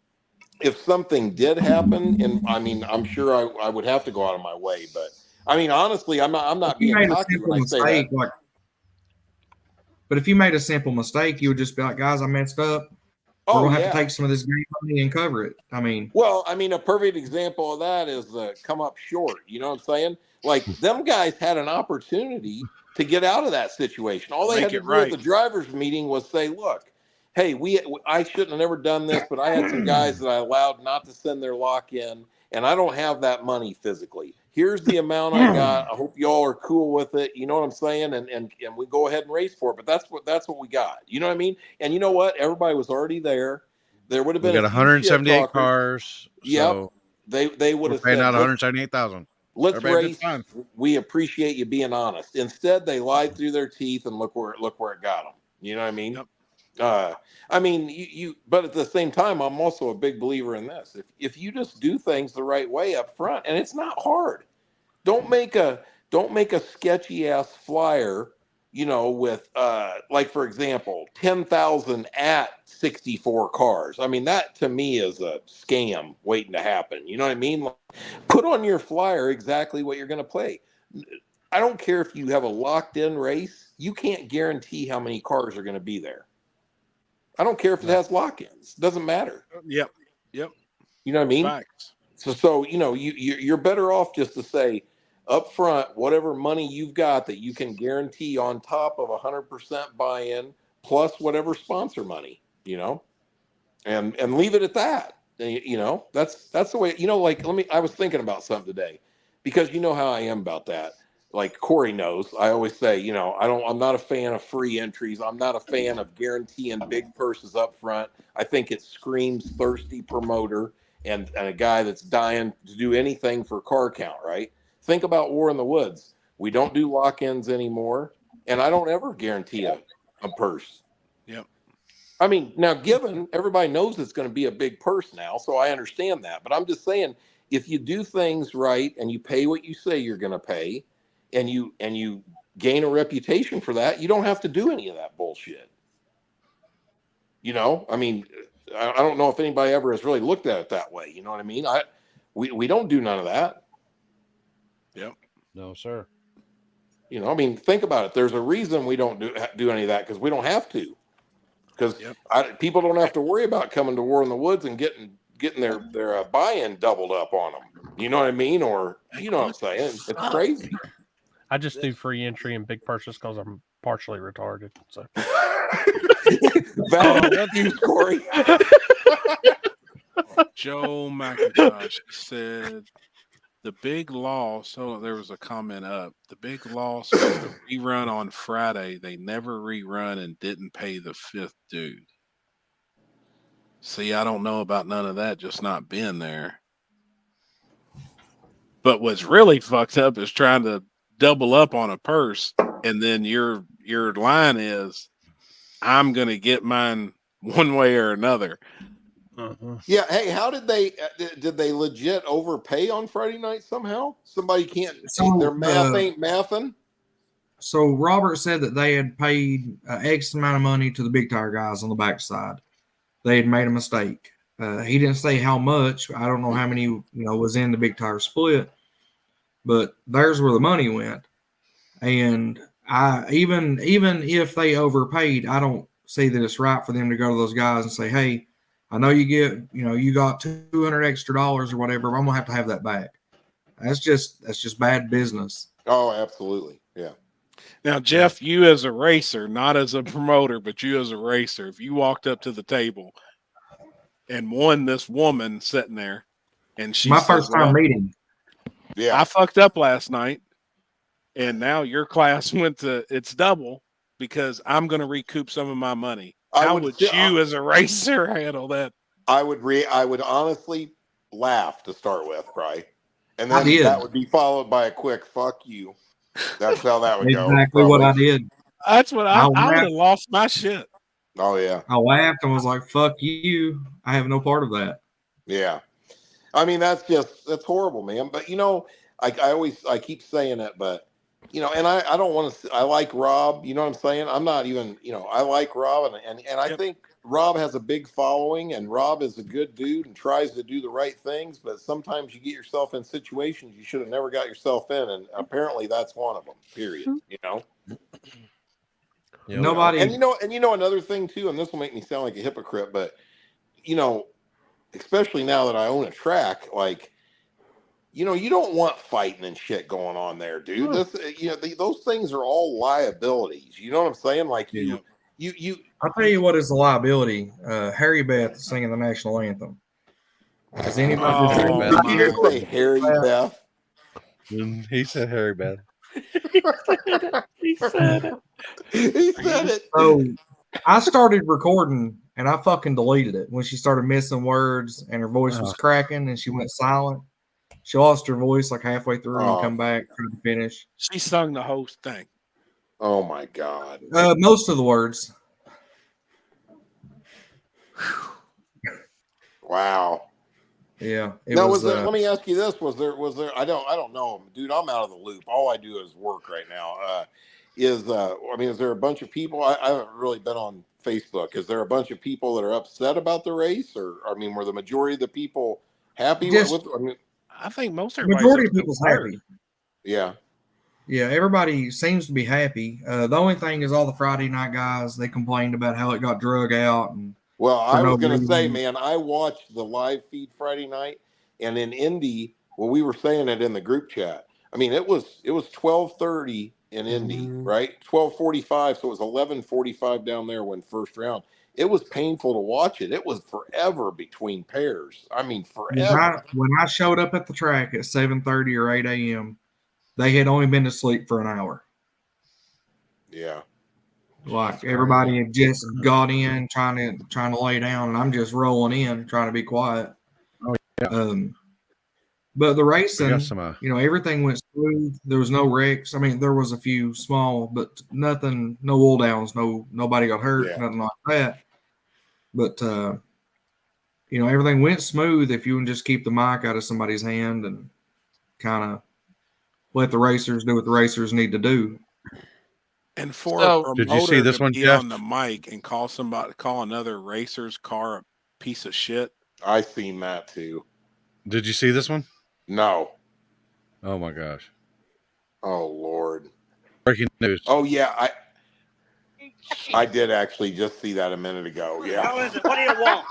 did happen, and I'm sure I would have to go out of my way, but honestly, I'm not being cocky when I say that. But if you made a simple mistake, you would just be like, guys, I messed up. We're going to have to take some of this game money and cover it. Well, a perfect example of that is come up short. You know what I'm saying? Like, them guys had an opportunity to get out of that situation. All they had to do at the drivers' meeting was say, look, hey, I shouldn't have never done this, but I had some guys that I allowed not to send their lock in, and I don't have that money physically. Here's the amount I got. I hope y'all are cool with it. You know what I'm saying? And we go ahead and race for it. But that's what we got. You know what I mean? And you know what? Everybody was already there. there would have We been got a few shit 178 talkers. cars. Yep. So They would we're have paying said, out 178,000. let's Everybody did race. fine. We appreciate you being honest. Instead, they lied through their teeth, and look where it got them. You know what I mean? Yep. I mean, but at the same time, I'm also a big believer in this. If you just do things the right way up front, and it's not hard. Don't make a sketchy ass flyer, with like, for example, 10,000 at 64 cars. I mean, that to me is a scam waiting to happen. You know what I mean? Like, put on your flyer exactly what you're going to play. I don't care if you have a locked in race. You can't guarantee how many cars are going to be there. I don't care if it has lock-ins. Doesn't matter. Yep. You know what I mean? Facts. So you're better off just to say up front, whatever money you've got that you can guarantee on top of 100% buy-in plus whatever sponsor money, and leave it at that. That's the way. Like, I was thinking about something today, because you know how I am about that. Like Corey knows, I always say, I'm not a fan of free entries. I'm not a fan of guaranteeing big purses up front. I think it screams thirsty promoter and a guy that's dying to do anything for car count, right? Think about War in the Woods. We don't do lock-ins anymore, and I don't ever guarantee a purse. Yep. I mean, now given everybody knows it's going to be a big purse now, so I understand that. But I'm just saying, if you do things right and you pay what you say you're going to pay, and you gain a reputation for that, you don't have to do any of that bullshit. I mean, I don't know if anybody ever has really looked at it that way. You know what I mean? We don't do none of that. Yep. No, sir. I mean, think about it. There's a reason we don't do any of that, because we don't have to. Because people don't have to worry about coming to War in the Woods and getting their buy-in doubled up on them. You know what I mean? Or you know what I'm saying? It's crazy. I just do free entry and big purchase because I'm partially retarded. So valid excuse, Corey. Joe McIntosh said the big loss. So there was a comment up. The big loss was the rerun on Friday. They never rerun and didn't pay the fifth dude. See, I don't know about none of that, just not being there. But what's really fucked up is trying to double up on a purse, and then your line is, I'm gonna get mine one way or another. Yeah. Hey, how did they legit overpay on Friday night somehow? Somebody can't. Their math ain't mathing. So Robert said that they had paid X amount of money to the big tire guys on the backside. They had made a mistake. He didn't say how much. I don't know how many was in the big tire split, but there's where the money went. And even if they overpaid, I don't see that it's right for them to go to those guys and say, hey, I know you got $200 extra or whatever, but I'm gonna have that back. That's just bad business. Oh, absolutely. Yeah. Now, Jeff, you as a racer, not as a promoter, but you as a racer, if you walked up to the table and won this woman sitting there, and she my says, first time meeting. Yeah, I fucked up last night, and now your class went to it's double because I'm going to recoup some of my money. How would you, as a racer, handle that? I would honestly laugh to start with, right? And then that would be followed by a quick "fuck you." That's how that would go. Exactly what I did. That's what I would have lost my shit. Oh yeah. I laughed and was like, "Fuck you! I have no part of that." Yeah. I mean, that's horrible, man. But I keep saying it, but and I don't want to. I like Rob. You know what I'm saying? I'm not even. I like Rob, and I think Rob has a big following, and Rob is a good dude and tries to do the right things. But sometimes you get yourself in situations you should have never got yourself in, and apparently that's one of them. Period. Nobody. And another thing too, and this will make me sound like a hypocrite, but especially now that I own a track, like. You don't want fighting and shit going on there, dude. Those things are all liabilities. You know what I'm saying? Like you. I'll tell you what is a liability. Harry Beth singing the national anthem. Does anybody? Did you just say Harry Beth? He said Harry Beth. He said it. So I started recording and I fucking deleted it when she started missing words and her voice was cracking and she went silent. She lost her voice like halfway through and come back, tried to finish. She sung the whole thing. Oh my God. Most of the words. Wow. Yeah. Now, was there, let me ask you this: was there? I don't know, dude. I'm out of the loop. All I do is work right now. Is there a bunch of people? I haven't really been on Facebook. Is there a bunch of people that are upset about the race, or were the majority of the people happy with? I think most majority of people's happy. Yeah. Yeah, everybody seems to be happy. The only thing is all the Friday night guys, they complained about how it got drug out. And well, I was going to say, man, I watched the live feed Friday night, and in Indy, well, we were saying it in the group chat. I mean, it was 12:30 in Indy, right? 12:45, so it was 11:45 down there when first round. It was painful to watch it. It was forever between pairs. I mean, forever. When I showed up at the track at 7:30 or 8 a.m., they had only been to sleep for an hour. Yeah. Like everybody had just got in trying to lay down, and I'm just rolling in trying to be quiet. Oh yeah. But the racing, everything went smooth. There was no wrecks. I mean, there was a few small, but nothing, no wool downs, nobody got hurt, nothing like that. But everything went smooth if you can just keep the mic out of somebody's hand and kind of let the racers do what the racers need to do. And for a promoter did you see this to one, be Jeff? on the mic and call another racer's car a piece of shit? I seen that too. Did you see this one? No. Oh my gosh. Oh Lord. Breaking news. Oh yeah, I did actually just see that a minute ago. Yeah. How is it? What do you want?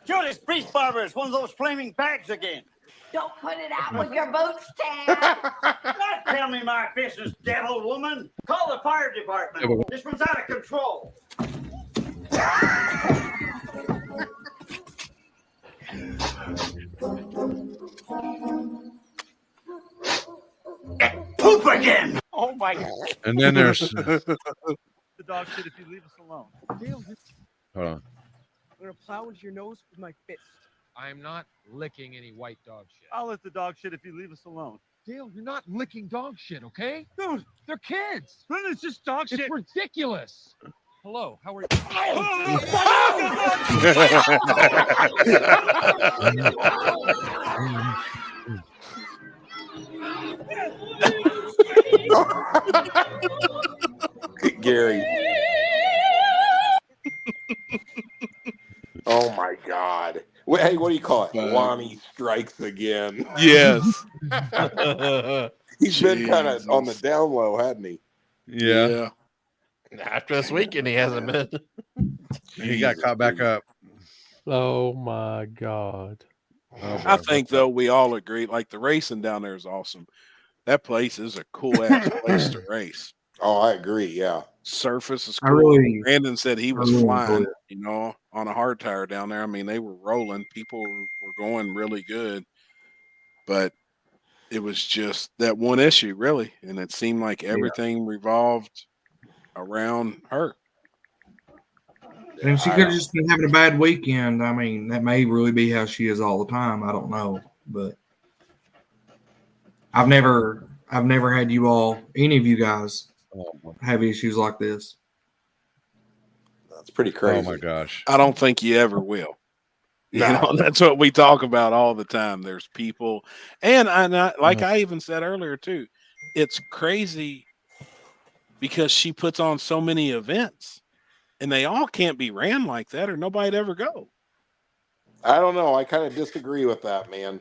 Judas Priest Barber is one of those flaming bags again. Don't put it out with your boots, Tad. Don't tell me my business, devil woman. Call the fire department. This one's out of control. Poop again. Oh my God. And then there's The dog shit if you leave us alone. hold on. I'm gonna plow into your nose with my fist. I'm not licking any white dog shit. I'll let the dog shit if you leave us alone. Dale, you're not licking dog shit, okay? Dude, they're kids. It's just dog shit. It's ridiculous. Hello, how are you? Gary. Oh my God. Hey, what do you call it? Lonnie strikes again. Yes. He's been kind of on the down low, hasn't he? Yeah. After this weekend, he hasn't been. He got caught back up. Oh my God. I think though we all agree, like the racing down there is awesome. That place is a cool ass place to race. Oh, I agree. Yeah. Surface is cool. Brandon said he was flying, enjoy on a hard tire down there. I mean, they were rolling. People were going really good, but it was just that one issue, really, and it seemed like everything revolved around her. And if she could have just been having a bad weekend, I mean, that may really be how she is all the time. I don't know, but I've never had you all, any of you guys, have issues like this. That's pretty crazy. Oh my gosh. I don't think you ever will. You know, that's what we talk about all the time. There's people, and I even said earlier too, it's crazy because she puts on so many events, and they all can't be ran like that, or nobody'd ever go. I don't know. I kind of disagree with that, man.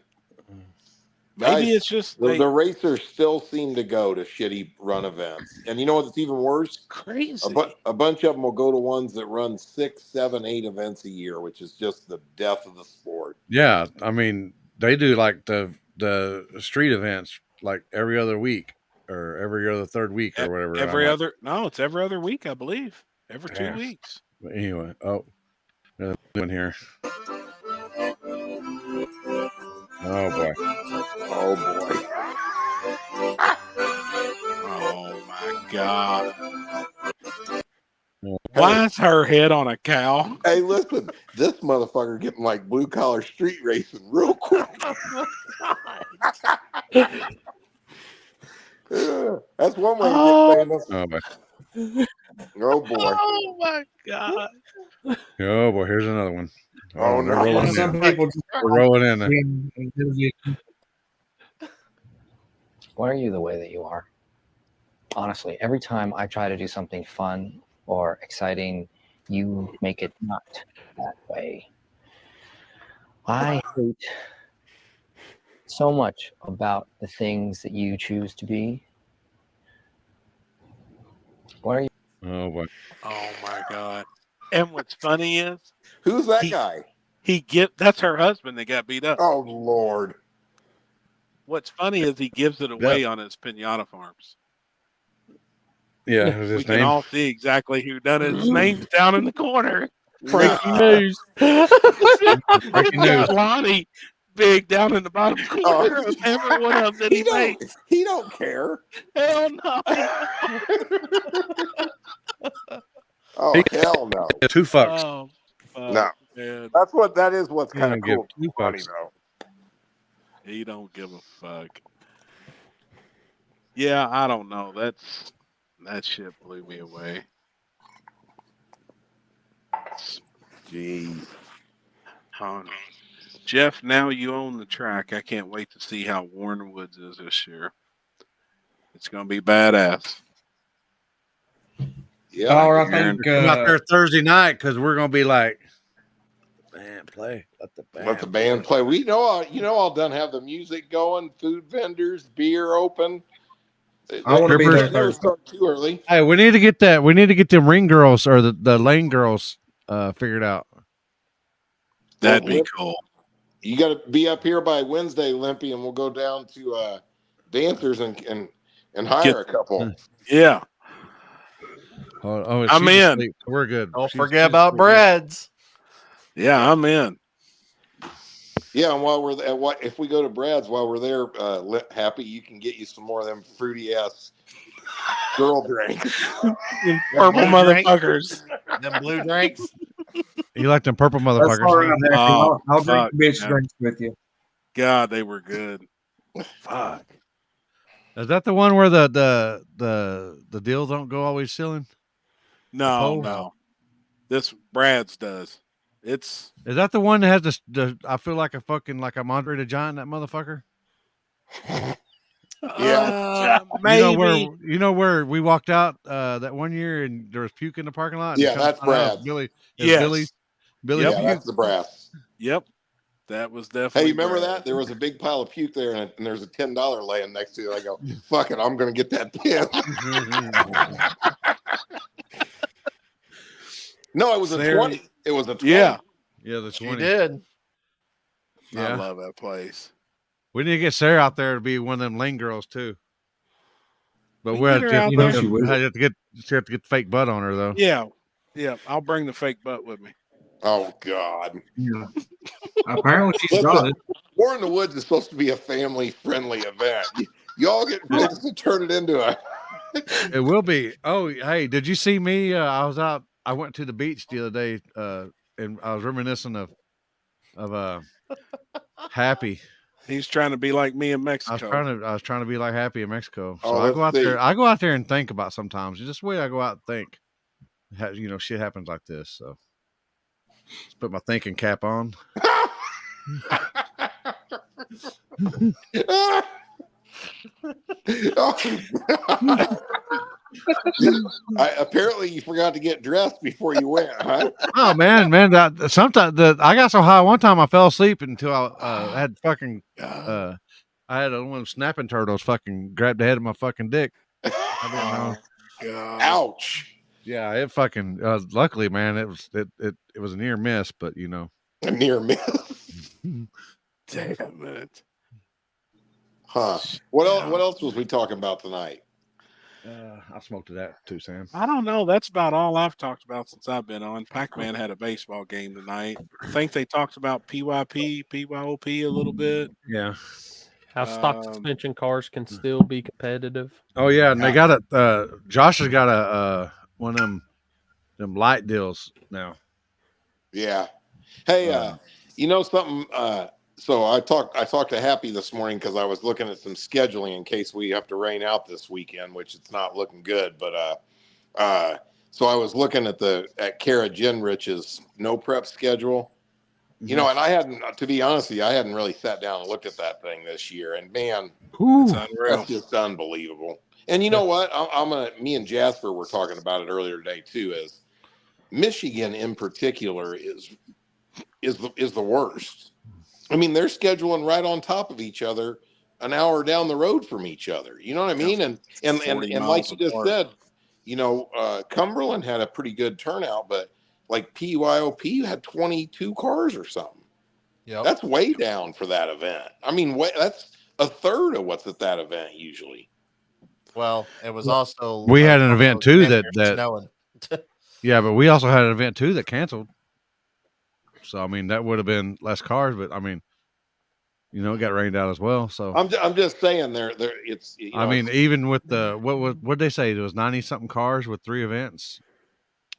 Maybe it's just the racers still seem to go to shitty run events, and you know what's even worse? Crazy. A bunch of them will go to ones that run 6, 7, 8 events a year, which is just the death of the sport. Yeah, I mean, they do like the street events like every other week or every other third week or whatever. It's every other week, I believe. Every 2 weeks. But anyway, in here. Oh boy. Oh boy. Oh my God. Why is her head on a cow? Hey, listen, this motherfucker getting like blue collar street racing real quick. That's one way to get famous. Oh boy. Oh my god. Oh boy, here's another one. Oh, they're no. rolling Some in. people just They're rolling in. Why are you the way that you are? Honestly, every time I try to do something fun or exciting, you make it not that way. I hate so much about the things that you choose to be. Why are you? Oh boy. Oh my god. And what's funny is, who's that guy? That's her husband that got beat up. Oh Lord. What's funny is he gives it away on his pinata farms. Yeah, who's We his can name? all see exactly who done it. His name's down in the corner. Breaking news. Breaking news. Got Lonnie big down in the bottom corner of every one of them that he made. He don't care. Hell no. Oh hell no. Two fucks. Oh, fuck, No. man. That is what's He kind of don't give cool. two Funny fucks. though. He don't give a fuck. Yeah, I don't know. That shit blew me away. Jeez. Jeff, now you own the track. I can't wait to see how Warren Woods is this year. It's going to be badass. Yeah, Tyler, I think come out there Thursday night because we're gonna be like, band play. Let the band play. We know, I'll done have the music going, food vendors, beer open. I want to be there Never Thursday. start too early. Hey, we need to get that. We need to get them ring girls or the lane girls figured out. That'd be cool. You got to be up here by Wednesday, Limpy, and we'll go down to Dancers and hire a couple. Yeah. Oh, I'm she's in. asleep. We're good. Don't She's forget about asleep. Brad's. Yeah, I'm in. Yeah, and while we're at if we go to Brad's while we're there, Happy, you can get you some more of them fruity ass girl drinks. Purple motherfuckers. Them blue drinks. You like them purple motherfuckers? That's all right. huh? Oh, I'll drink fuck, bitch man. drinks with you. God, they were good. Fuck. Is that the one where the deals don't go always ceiling? No, pole? no. This Brad's does. Is that the one that has the I feel like a fucking like I'm Andre the Giant, that motherfucker? Yeah. Maybe. You know where we walked out that one year and there was puke in the parking lot? And Yeah, come that's find out Brad. it's Billy. Yes. Billy Yep. Yeah, puke. that's the brass. Yep. That was definitely. Hey, you remember Brad. that? There was a big pile of puke there, and there's a $10 laying next to it. I go, fuck it, I'm going to get that pen. No, it was a 20. It was a 20. Yeah. Yeah, the 20. She did. Yeah. I love that place. We need to get Sarah out there to be one of them lane girls too. But We we get have her out to, there. she have to get the fake butt on her though. Yeah. Yeah. I'll bring the fake butt with me. Oh, God. Yeah. Apparently she's Listen, got it. War in the Woods is supposed to be a family-friendly event. Y'all get ready to turn it into a... It will be. Oh, hey, did you see me? I went to the beach the other day, and I was reminiscing of Happy. He's trying to be like me in Mexico. I was trying to be like Happy in Mexico. So Oh, I go out let's see. there. I go out there and think about sometimes. Just the way I go out and think. Shit happens like this. So just put my thinking cap on. Apparently you forgot to get dressed before you went, huh? Oh man, sometimes I got so high one time I fell asleep until I had fucking I had one of them snapping turtles fucking grabbed the head of my fucking dick. I didn't know. God. Ouch. Yeah, it fucking luckily, man, it was a near miss, but A near miss. Damn it. Huh. What else was we talking about tonight? I smoked to that too, Sam. I don't know. That's about all I've talked about since I've been on. Pac-Man had a baseball game tonight. I think they talked about PYOP a little bit. Yeah. How stock suspension cars can still be competitive. Oh yeah, and they got it. Josh has got one of them them light deals now. Yeah. Hey, you know something? So I talked to Happy this morning because I was looking at some scheduling in case we have to rain out this weekend, which it's not looking good. But so I was looking at Kara Jenrich's no prep schedule. You know, and I hadn't, to be honest with you, I hadn't really sat down and looked at that thing this year. And man, it's unreal. that's just unbelievable. And you know what? Me and Jasper were talking about it earlier today too. Is Michigan in particular is the worst. I mean, they're scheduling right on top of each other, an hour down the road from each other. You know what I mean? And 40 like miles you just apart. said, you know, Cumberland had a pretty good turnout, but like PYOP had 22 cars or something. Yep. That's way down for that event. I mean, that's a third of what's at that event usually. Well, it was also We had an event too that snowing. yeah, but we also had an event too that canceled. So I mean, that would have been less cars, but I mean, you know, it got rained out as well. So I'm just saying there it's. You know, I mean, even with the what did they say? There was 90 something cars with 3 events.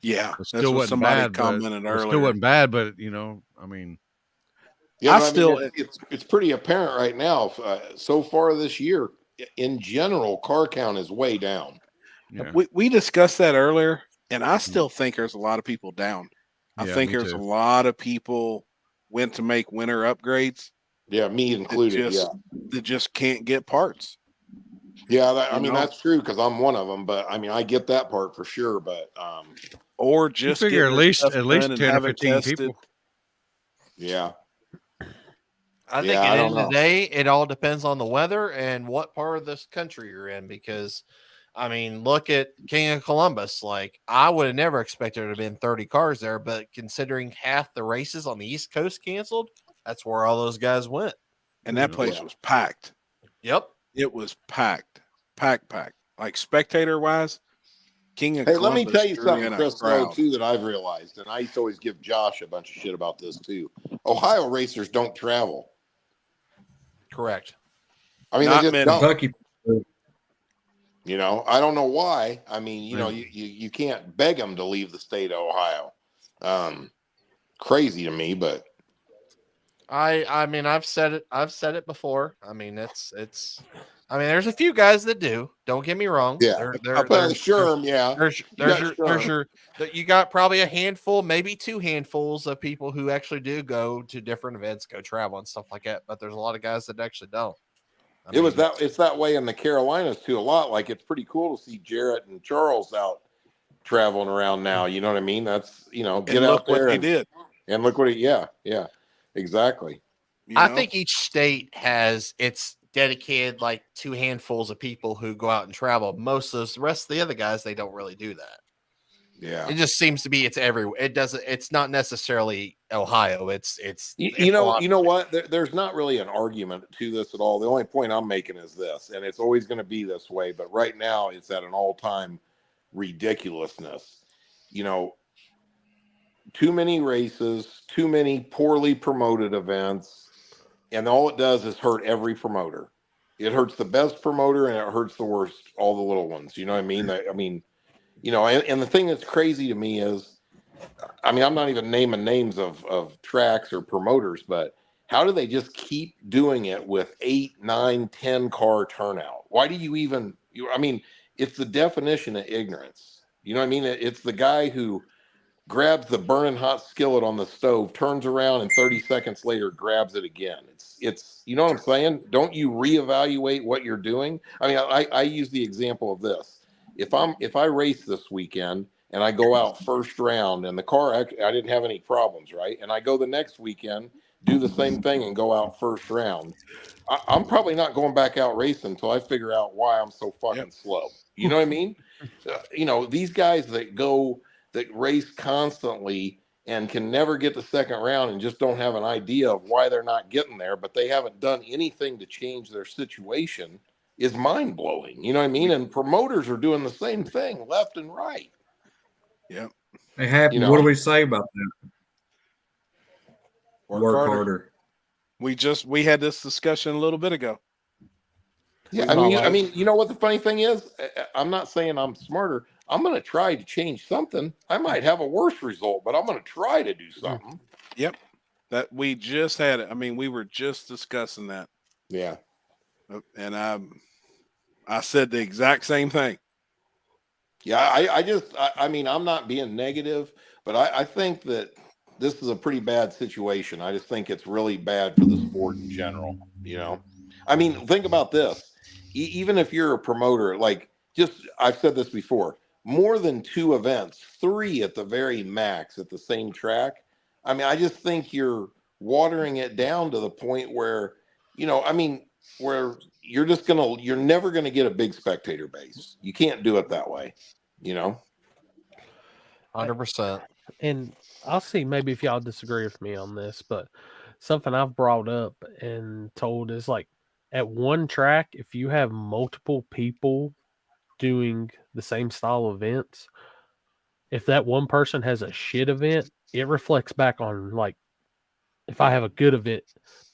Yeah, It that's still what wasn't somebody bad. commented It earlier. still wasn't bad, but you know, I mean, yeah, I but still- it's pretty apparent right now. So far this year, in general, car count is way down. yeah, We discussed that earlier, and I still think there's a lot of people down. I Yeah, think me there's too. a lot of people went to make winter upgrades. Yeah, me included. That just can't get parts. Yeah, You know? that's true because I'm one of them. But I mean, I get that part for sure. But Or you just figure get at their least stuff at least done and 10 or have it 15 tested. people. yeah, I think Yeah, at I the don't end of know. the day, it all depends on the weather and what part of this country you're in. Because, I mean, look at King of Columbus. Like, I would have never expected there to have been 30 cars there, but considering half the races on the East Coast canceled, that's where all those guys went. And that place was packed. Yep. It was packed. Like spectator wise, King of Hey, let me Columbus tell you drew something, in a Chris, though, crowd. too, that I've realized, and I used to always give Josh a bunch of shit about this too. Ohio racers don't travel. Correct. I mean, Not they just many. don't. Kentucky. You know, I don't know why. I mean, you know, you can't beg them to leave the state of Ohio. Crazy to me, but I mean, I've said it before. I mean, I mean, there's a few guys that do. Don't get me wrong. yeah, Sherm, yeah. You got probably a handful, maybe 2 handfuls of people who actually do go to different events, go travel and stuff like that. But there's a lot of guys that actually don't. It's that way in the Carolinas too a lot. Like it's pretty cool to see Jarrett and Charles out traveling around now. You know what I mean? That's get out there and look what yeah, exactly. I think each state has its dedicated like 2 handfuls of people who go out and travel. Most of the rest of the other guys, they don't really do that. Yeah, it just seems to be it's everywhere. It's not necessarily Ohio. It's you know what? There's not really an argument to this at all. The only point I'm making is this, and it's always going to be this way. But right now, it's at an all-time ridiculousness. You know, too many races, too many poorly promoted events, and all it does is hurt every promoter. It hurts the best promoter, and it hurts the worst, all the little ones. You know what I mean? I mean. You know, and the thing that's crazy to me is, I mean, I'm not even naming names of tracks or promoters, but how do they just keep doing it with 8, 9, 10 car turnout? Why do you even, I mean, it's the definition of ignorance. You know what I mean? It's the guy who grabs the burning hot skillet on the stove, turns around, and 30 seconds later grabs it again. It's you know what I'm saying? Don't you reevaluate what you're doing? I mean, I use the example of this. If I race this weekend and I go out first round and the car, I didn't have any problems, right? And I go the next weekend, do the same thing and go out first round. I'm probably not going back out racing until I figure out why I'm so fucking slow. You know what I mean? You know, these guys that race constantly and can never get the second round and just don't have an idea of why they're not getting there, but they haven't done anything to change their situation is mind blowing. You know what I mean? And promoters are doing the same thing left and right. Yep. Hey, Happy, what do we say about that? Work harder. We had this discussion a little bit ago. Yeah, I mean, you know what the funny thing is? I'm not saying I'm smarter. I'm going to try to change something. I might have a worse result, but I'm going to try to do something. Yep. That we just had it. I mean, we were just discussing that. Yeah. And I said the exact same thing. Yeah, I mean, I'm not being negative, but I think that this is a pretty bad situation. I just think it's really bad for the sport in general. I mean, think about this. Even if you're a promoter, like I've said this before, more than 2 events, 3 at the very max at the same track. I mean, I just think you're watering it down to the point where, where you're never going to get a big spectator base. You can't do it that way. 100%. And I'll see maybe if y'all disagree with me on this, but something I've brought up and told is like at one track, if you have multiple people doing the same style of events, if that one person has a shit event, it reflects back on like if I have a good event,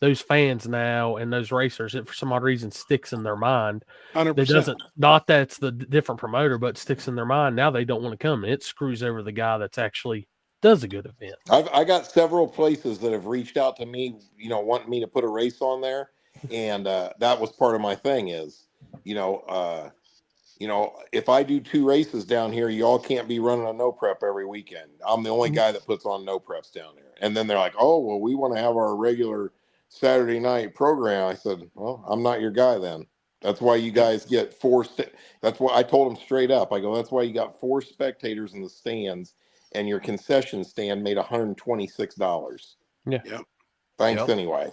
those fans now and those racers, it for some odd reason sticks in their mind. 100%. It doesn't, not that it's the different promoter, but sticks in their mind. Now they don't want to come. It screws over the guy that's actually does a good event. I got several places that have reached out to me, wanting me to put a race on there. And that was part of my thing is, if I do 2 races down here, y'all can't be running a no prep every weekend. I'm the only guy that puts on no preps down there. And then they're like, oh, well, we want to have our regular Saturday night program. I said, well, I'm not your guy then. That's why you guys get 4. That's why I told them straight up. I go, that's why you got 4 spectators in the stands and your concession stand made $126. Yeah. Yep. Thanks anyway.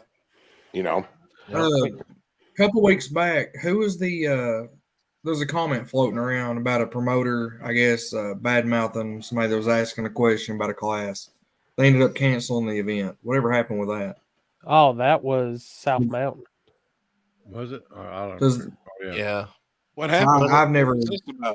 A couple weeks back, who was there's a comment floating around about a promoter, I guess, bad mouthing somebody that was asking a question about a class. They ended up canceling the event. Whatever happened with that? Oh, that was South Mountain. Was it? I don't Does- know. Oh, Yeah. What happened? I've never.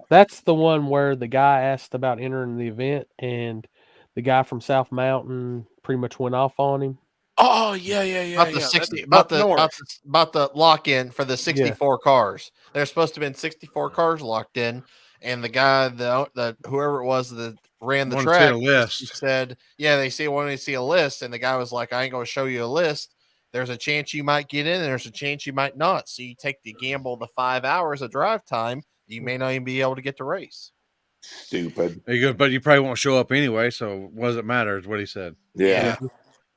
That's the one where the guy asked about entering the event, and the guy from South Mountain pretty much went off on him. Oh yeah. About the 60, about the lock in for the 64 cars. There's supposed to have been 64 cars locked in, and the guy, the whoever it was that ran the Wanted to see track, a list. said, "Yeah, wanted to see a list," and the guy was like, "I ain't going to show you a list. There's a chance you might get in, and there's a chance you might not. So you take the gamble, the 5 hours of drive time, you may not even be able to get to race." Stupid. He goes, but you probably won't show up anyway, so what does it matter? Is what he said. Yeah.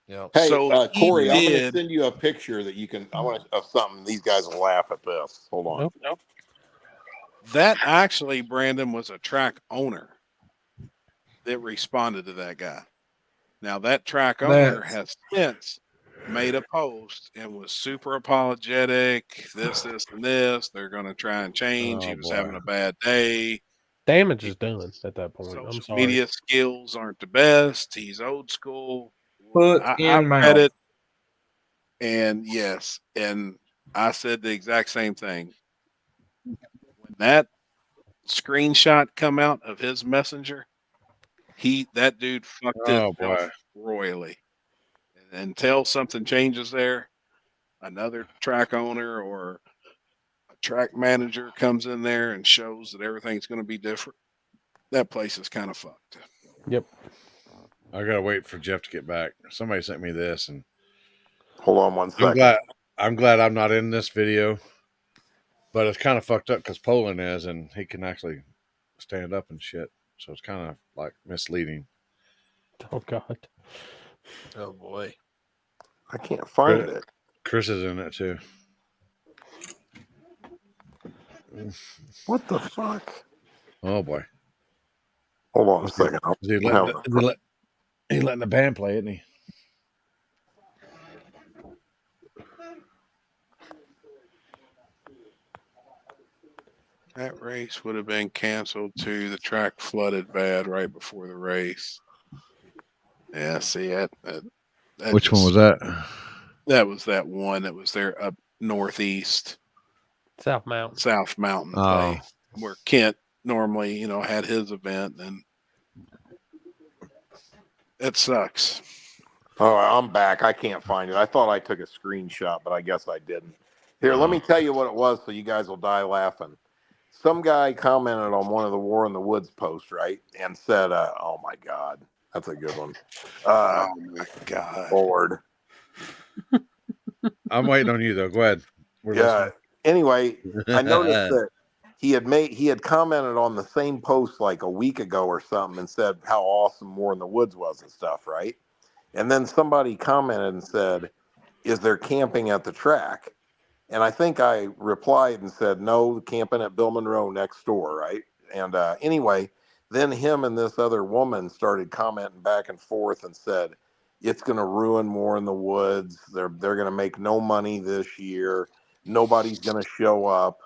Yep. Hey, So Corey, I'm going to did- send you a picture that you can. I want of something. These guys will laugh at this. Hold on. Nope. That actually, Brandon, was a track owner that responded to that guy. Now that track owner has since made a post and was super apologetic. This, and this. They're going to try and change. He was having a bad day. Damage is done at that point. I'm Social sorry. media skills aren't the best. He's old school. Foot I in mouth. read it, and yes, and I said the exact same thing. When that screenshot come out of his messenger, that dude fucked himself royally. And until something changes there, another track owner or a track manager comes in there and shows that everything's going to be different, that place is kind of fucked. Yep. I gotta wait for Jeff to get back. Somebody sent me this, and hold on 1 second. I'm glad I'm not in this video, but it's kind of fucked up because Poland is, and he can actually stand up and shit. So it's kind of like misleading. Oh God. Oh boy. I can't find it. Chris is in it too. What the fuck? Oh boy. Hold on a second. He's letting the band play, isn't he? That race would have been canceled too. The track flooded bad right before the race. Yeah, see that Which one was that? That was that one that was there up northeast. South Mountain place where Kent normally, had his event, and it sucks. Oh, I'm back. I can't find it. I thought I took a screenshot, but I guess I didn't. Here, let me tell you what it was so you guys will die laughing. some guy commented on one of the War in the Woods posts, right, and said, "Oh my God, that's a good one." Oh my God, Lord. I'm waiting on you though. Go ahead. We're Yeah. Anyway, I noticed listening. that he had commented on the same post like a week ago or something and said how awesome War in the Woods was and stuff, right? And then somebody commented and said, "Is there camping at the track?" And I think I replied and said, "No, camping at Bill Monroe next door," right? And anyway, then him and this other woman started commenting back and forth and said, "It's going to ruin War in the Woods. They're going to make no money this year. Nobody's going to show up."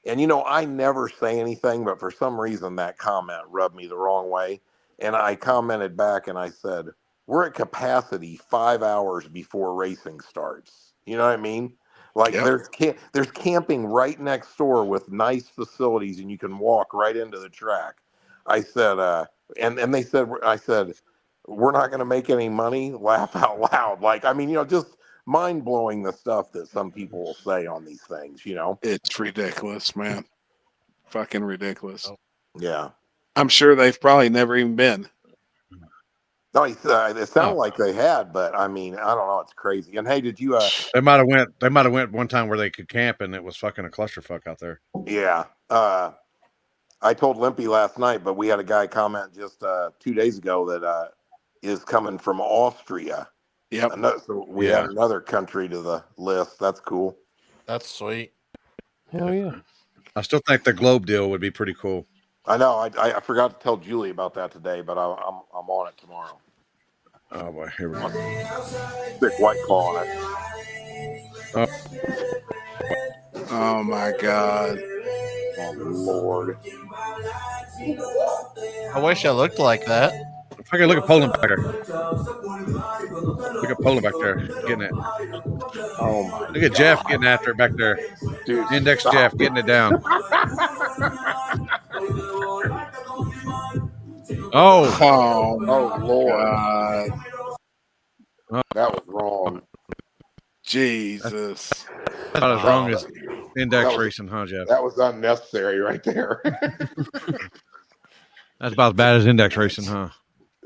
And I never say anything, but for some reason that comment rubbed me the wrong way. And I commented back and I said, "We're at capacity 5 hours before racing starts." You know what I mean? Like Yep. there's camping right next door with nice facilities, and you can walk right into the track. I said, and they said, I said, "We're not going to make any money." Laugh out loud. Like, I mean, just mind blowing the stuff that some people will say on these things. It's ridiculous, man. Fucking ridiculous. Yeah. I'm sure they've probably never even been. No, it sounded like they had, but I mean, I don't know. It's crazy. And hey, did you? They might have went. They might have went one time where they could camp, and it was fucking a clusterfuck out there. Yeah. I told Limpy last night, but we had a guy comment just 2 days ago that is coming from Austria. Yep. So we add another country to the list. That's cool. That's sweet. Hell yeah. I still think the globe deal would be pretty cool. I know. I forgot to tell Julie about that today, but I'm on it tomorrow. Oh boy, here we go. Thick White Claw on it. Oh my God. Oh Lord. I wish I looked like that. Okay, look at Poland back there. Look at Poland back there getting it. Oh my! Look at Jeff getting after it back there. Dude, Index stop. Jeff getting it down. Oh Lord. God. That was wrong. Jesus. That's not as wrong as index racing, huh, Jeff? That was unnecessary right there. That's about as bad as index racing, huh?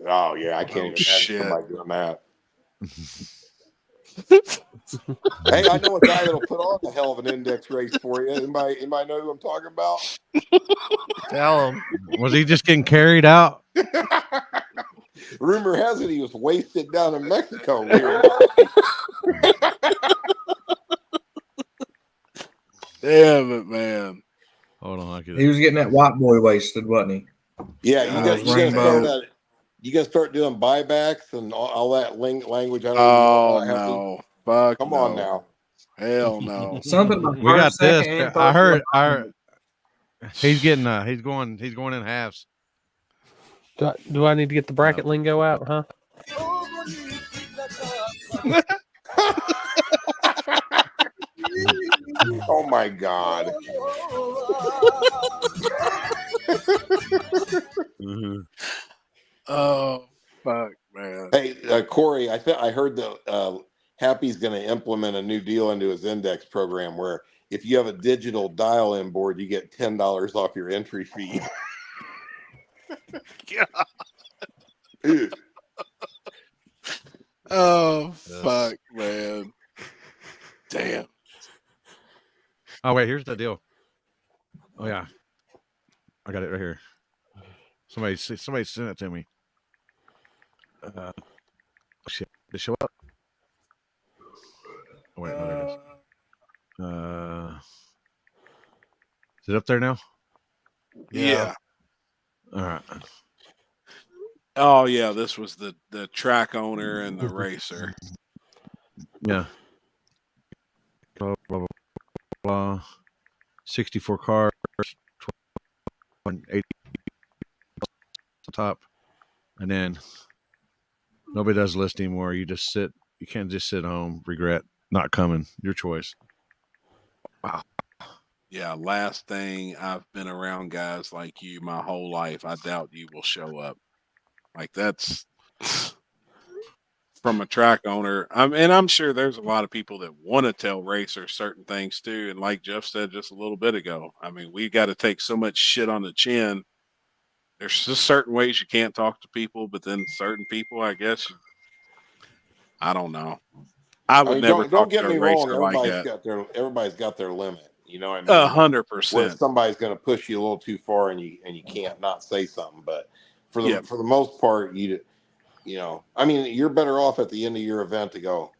Oh yeah, I can't even imagine shit. somebody doing that. Hey, I know a guy that'll put on a hell of an index race for you. Anybody know who I'm talking about? Tell him. Was he just getting carried out? Rumor has it he was wasted down in Mexico. Damn it, man. Hold on, he was getting that white boy wasted, wasn't he? Yeah, you guys start doing buybacks and all that language. I don't even know Oh about. no. Fuck Come no. on now. Hell no. Something like We got this. I heard he's getting he's going in halves. Do I need to get the bracket lingo out, huh? Oh my God. Oh fuck, man. Hey, Corey, I heard that Happy's going to implement a new deal into his index program where if you have a digital dial-in board, you get $10 off your entry fee. Oh fuck, man. Damn. Oh wait, here's the deal. Oh yeah, I got it right here. Somebody sent it to me. Shit, did it show up? Oh wait, no, there it is. Is it up there now? Yeah. All right. Oh yeah, this was the track owner and the racer. Yeah. Blah, blah, blah, blah. 64 cars, 80 top, and then nobody does list anymore. You just sit. You can't just sit home, regret not coming. Your choice. Wow. Yeah, last thing I've been around guys like you my whole life. I doubt you will show up. Like that's from a track owner. And I'm sure there's a lot of people that want to tell racers certain things too. And like Jeff said just a little bit ago, I mean, we got to take so much shit on the chin. There's just certain ways you can't talk to people, but then certain people, I guess, I don't know. I would never don't talk get to me a wrong. racer like that. Everybody's got their limit. You know what I mean? 100%. Where somebody's going to push you a little too far, and you can't not say something. But for the most part, you know, I mean, you're better off at the end of your event to go,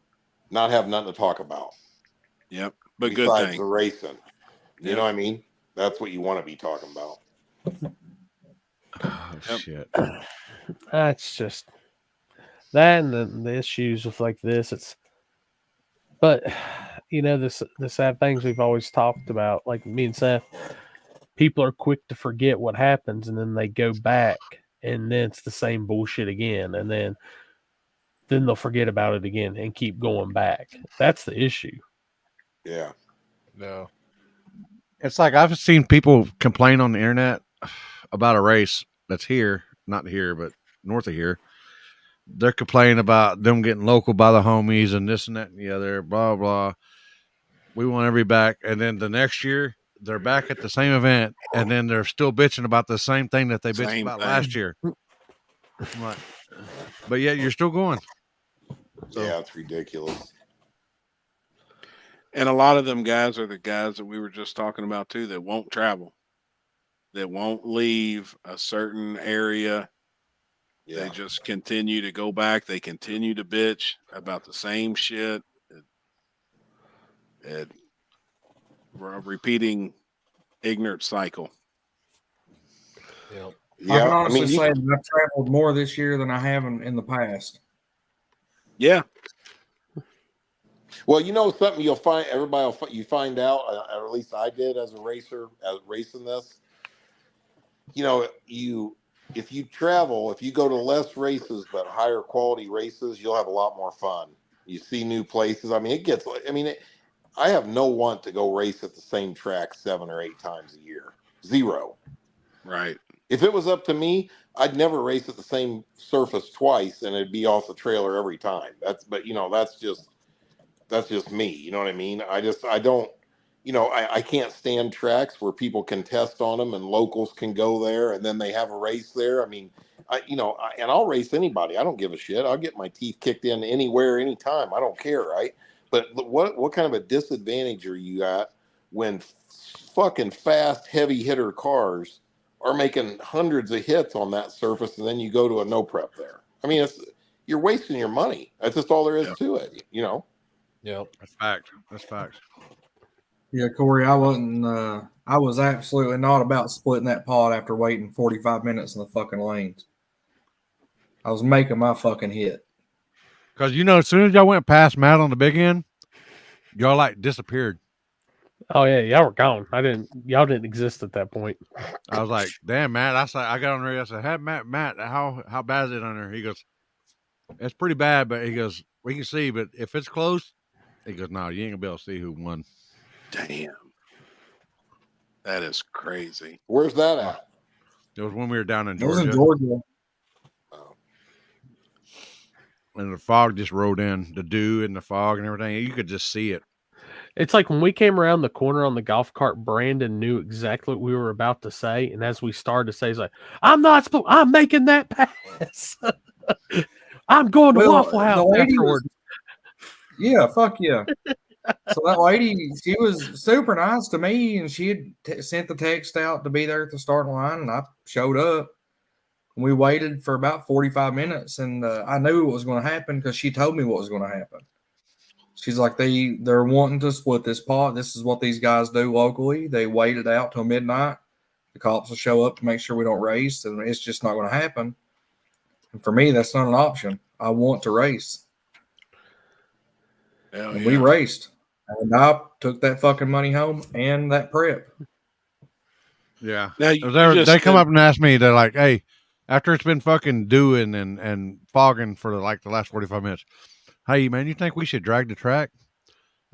not have nothing to talk about. Yep, but besides good thing. the racing. You Yep. know what I mean? That's what you want to be talking about. Oh, shit. That's just that, and the issues with like this. But you know, the sad things we've always talked about, like me and Seth. People are quick to forget what happens, and then they go back, and then it's the same bullshit again, and then they'll forget about it again and keep going back. That's the issue. Yeah. No. It's like I've seen people complain on the internet about a race that's here, not here, but north of here. They're complaining about them getting local by the homies and this and that and the other, blah, blah. We want everybody back. And then the next year, they're back at the same event, and then they're still bitching about the same thing that they bitched about last year. I'm like, but yet you're still going. So. Yeah, it's ridiculous. And a lot of them guys are the guys that we were just talking about too that won't travel, that won't leave a certain area. Yeah. They just continue to go back. They continue to bitch about the same shit. Repeating ignorant cycle. Yep. I can honestly say that I've traveled more this year than I have in the past. Yeah. Well, you know something you find out, or at least I did as a racer, racing this. You know, if you travel, if you go to less races but higher quality races, you'll have a lot more fun. You see new places. I mean, I have no want to go race at the same track 7 or 8 times a year. Zero. Right. If it was up to me, I'd never race at the same surface twice, and it'd be off the trailer every time. That's just me. You know what I mean? I don't, I can't stand tracks where people can test on them and locals can go there and then they have a race there. I mean, and I'll race anybody. I don't give a shit. I'll get my teeth kicked in anywhere, anytime. I don't care. Right. But what kind of a disadvantage are you at when fucking fast, heavy hitter cars are making hundreds of hits on that surface, and then you go to a no prep there? I mean, you're wasting your money. That's just all there is to it, Yep, that's fact. That's fact. Yeah, Corey, I wasn't. I was absolutely not about splitting that pod after waiting 45 minutes in the fucking lanes. I was making my fucking hit. Because as soon as y'all went past Matt on the big end, y'all like disappeared. Oh yeah, y'all were gone. Y'all didn't exist at that point. I was like, damn, Matt. I got on the radio. I said, hey, Matt, how bad is it on there? He goes, it's pretty bad, but he goes, we can see, but if it's close, he goes, no, you ain't gonna be able to see who won. Damn. That is crazy. Where's that at? It was when we were down in It was Georgia. in Georgia. And the fog just rolled in, the dew and the fog and everything. You could just see it. It's like when we came around the corner on the golf cart, Brandon knew exactly what we were about to say. And as we started to say, he's like, I'm making that pass. I'm going to Waffle House afterwards. Yeah, fuck yeah. So that lady, she was super nice to me, and she had sent the text out to be there at the starting line, and I showed up. We waited for about 45 minutes, and I knew what was going to happen because she told me what was going to happen. She's like, they're wanting to split this pot. This is what these guys do locally. They waited out till midnight. The cops will show up to make sure we don't race, and it's just not going to happen. And for me, that's not an option. I want to race. And we raced. And I took that fucking money home and that prep. Yeah. Now, they come up and ask me, they're like, hey, after it's been fucking dewing and fogging for the last 45 minutes, hey, man, you think we should drag the track?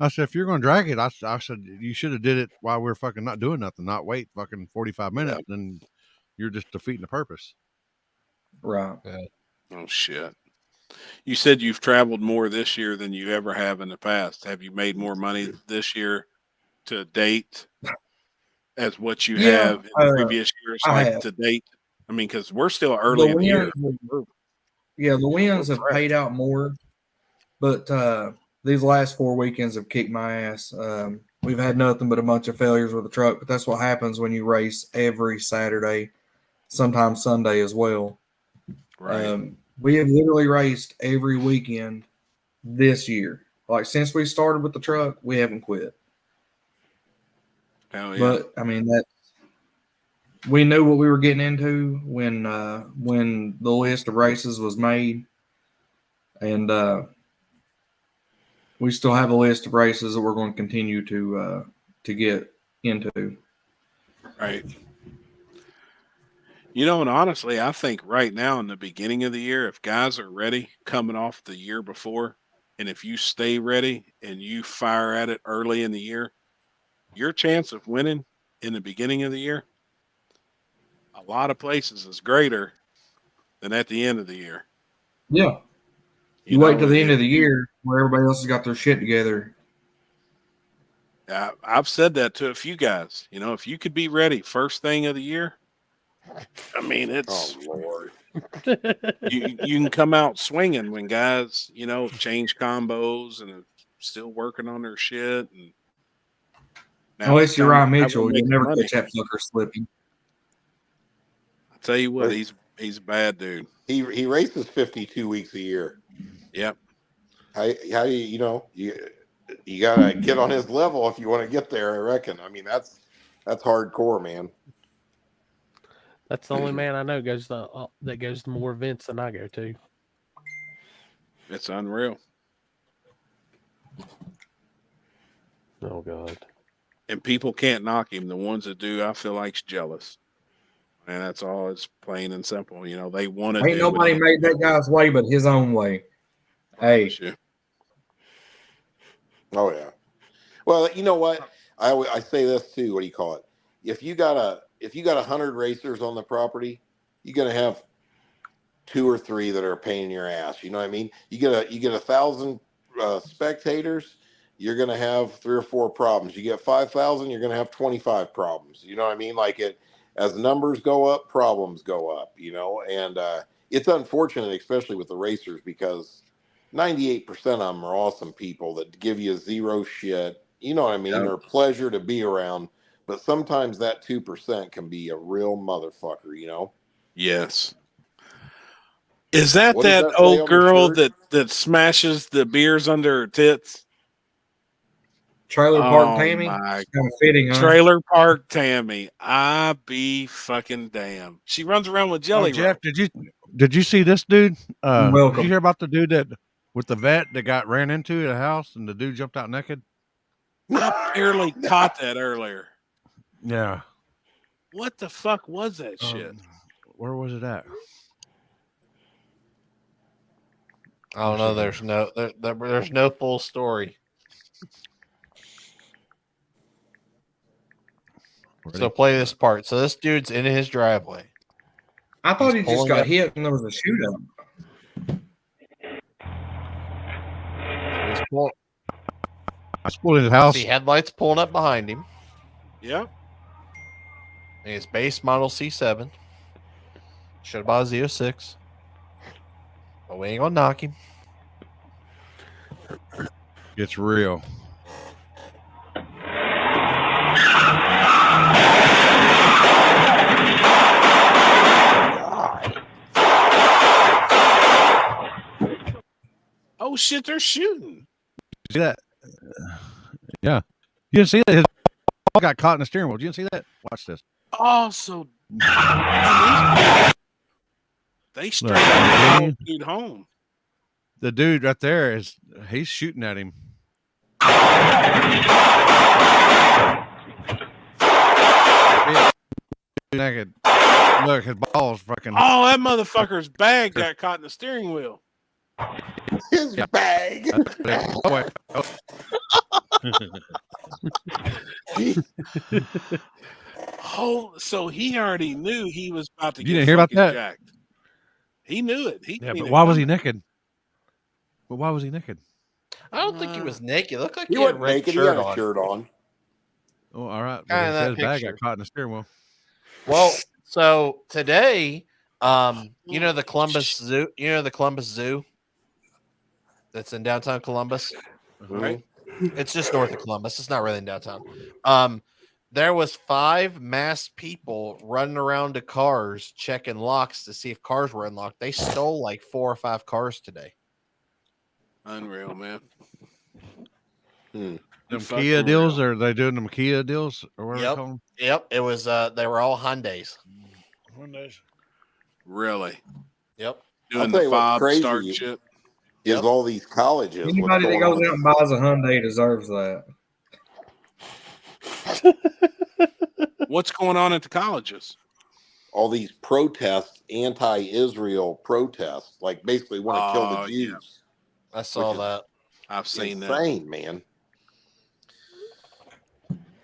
I said, if you're going to drag it, I said, you should have did it while we're fucking not doing nothing, not wait fucking 45 minutes. Yeah. Then you're just defeating the purpose. Right. Yeah. Oh, shit. You said you've traveled more this year than you ever have in the past. Have you made more money this year to date as what you Yeah, have in previous years, I like have. to date? I mean, because we're still The early in the year. wins, the wins have fresh. paid out more, but these last 4 weekends have kicked my ass. We've had nothing but a bunch of failures with the truck, but that's what happens when you race every Saturday, sometimes Sunday as well. Right. We have literally raced every weekend this year. Like since we started with the truck, we haven't quit. Hell yeah. But I mean that we knew what we were getting into when the list of races was made, and we still have a list of races that we're going to continue to get into. Right. You know, and honestly, I think right now in the beginning of the year, if guys are ready coming off the year before, and if you stay ready and you fire at it early in the year, your chance of winning in the beginning of the year, a lot of places is greater than at the end of the year. Yeah. You wait till the end of the year where everybody else has got their shit together. I've said that to a few guys. You know, if you could be ready first thing of the year, I mean, it's Lord. you can come out swinging when guys, you know, change combos and are still working on their shit. And Unless you're Ryan time Mitchell, to you'll make never money. catch that fucker slipping. I tell you what, he's a bad dude. He races 52 weeks a year. Yep. How you know you gotta get on his level if you want to get there. I reckon. I mean that's hardcore, man. That's the only man I know that goes to more events than I go to. It's unreal. Oh God. And people can't knock him. The ones that do, I feel like's jealous. And that's all. It's plain and simple. You know, they want to Ain't do nobody it. made that guy's way but his own way. Hey. Oh yeah. Well, you know what? I say this too. What do you call it? If you got 100 racers on the property, you're gonna have 2 or 3 that are a pain in your ass. You know what I mean? You get 1,000 spectators, you're gonna have 3 or 4 problems. You get 5,000, you're gonna have 25 problems. You know what I mean? Like as numbers go up, problems go up. You know, and it's unfortunate, especially with the racers, because 98% of them are awesome people that give you zero shit. You know what I mean? Yep. They're a pleasure to be around. But sometimes that 2% can be a real motherfucker, you know? Yes. Is that What does that that say old on the girl shirt? that smashes the beers under her tits? Trailer Park Oh Tammy? my! It's kind of fitting, huh? Trailer Park Tammy. I be fucking damn. She runs around with Jelly Jeff, Roll. did you see this dude? Did welcome. you hear about the dude that with the vet that got ran into at a house and the dude jumped out naked? I barely caught that earlier. Yeah. What the fuck was that shit? Where was it at? I don't know. There's no full story. So play this part. So this dude's in his driveway. I thought he just pulling got up- hit and there was a shootout. He's pulling. I pulled in his house. See headlights pulling up behind him. Yep. And his base model C7. Should have bought a Z06. But we ain't gonna knock him. It's real. Oh shit! They're shooting. See that? Yeah. You didn't see that? His ball got caught in the steering wheel. You didn't see that? Watch this. Oh, so they straight Look, up drove dude home. The dude right there he's shooting at him. Naked. Look, his balls fucking. Oh, that motherfucker's bag got caught in the steering wheel. His bag. Oh, so he already knew he was about to You get didn't hear about fucking that? jacked. He knew it. Yeah, but why was he naked? But why was he naked? I don't think he was naked. It looked like He he had a wasn't red naked. He shirt had a on. shirt on. Oh, all right. Kinda Well, that his bag picture. got caught in the steering wheel. Well, so today, you know the Columbus Zoo. You know the Columbus Zoo that's in downtown Columbus, right? It's just north of Columbus. It's not really in downtown. There was 5 masked people running around to cars checking locks to see if cars were unlocked. They stole like 4 or 5 cars today. Unreal, man. Them fucking Kia deals, or they doing them Kia deals, or whatever they Yep. call them? Yep. It was they were all Hyundais. Really? Yep. Doing I'll the tell you what's fob start crazy shit. is all these colleges. What's Anybody that going goes on? out and buys a Hyundai deserves that. What's going on at the colleges? All these protests, anti-Israel protests, like basically want to kill the Oh, Jews. yeah. I saw which is that. I've seen that. insane, man.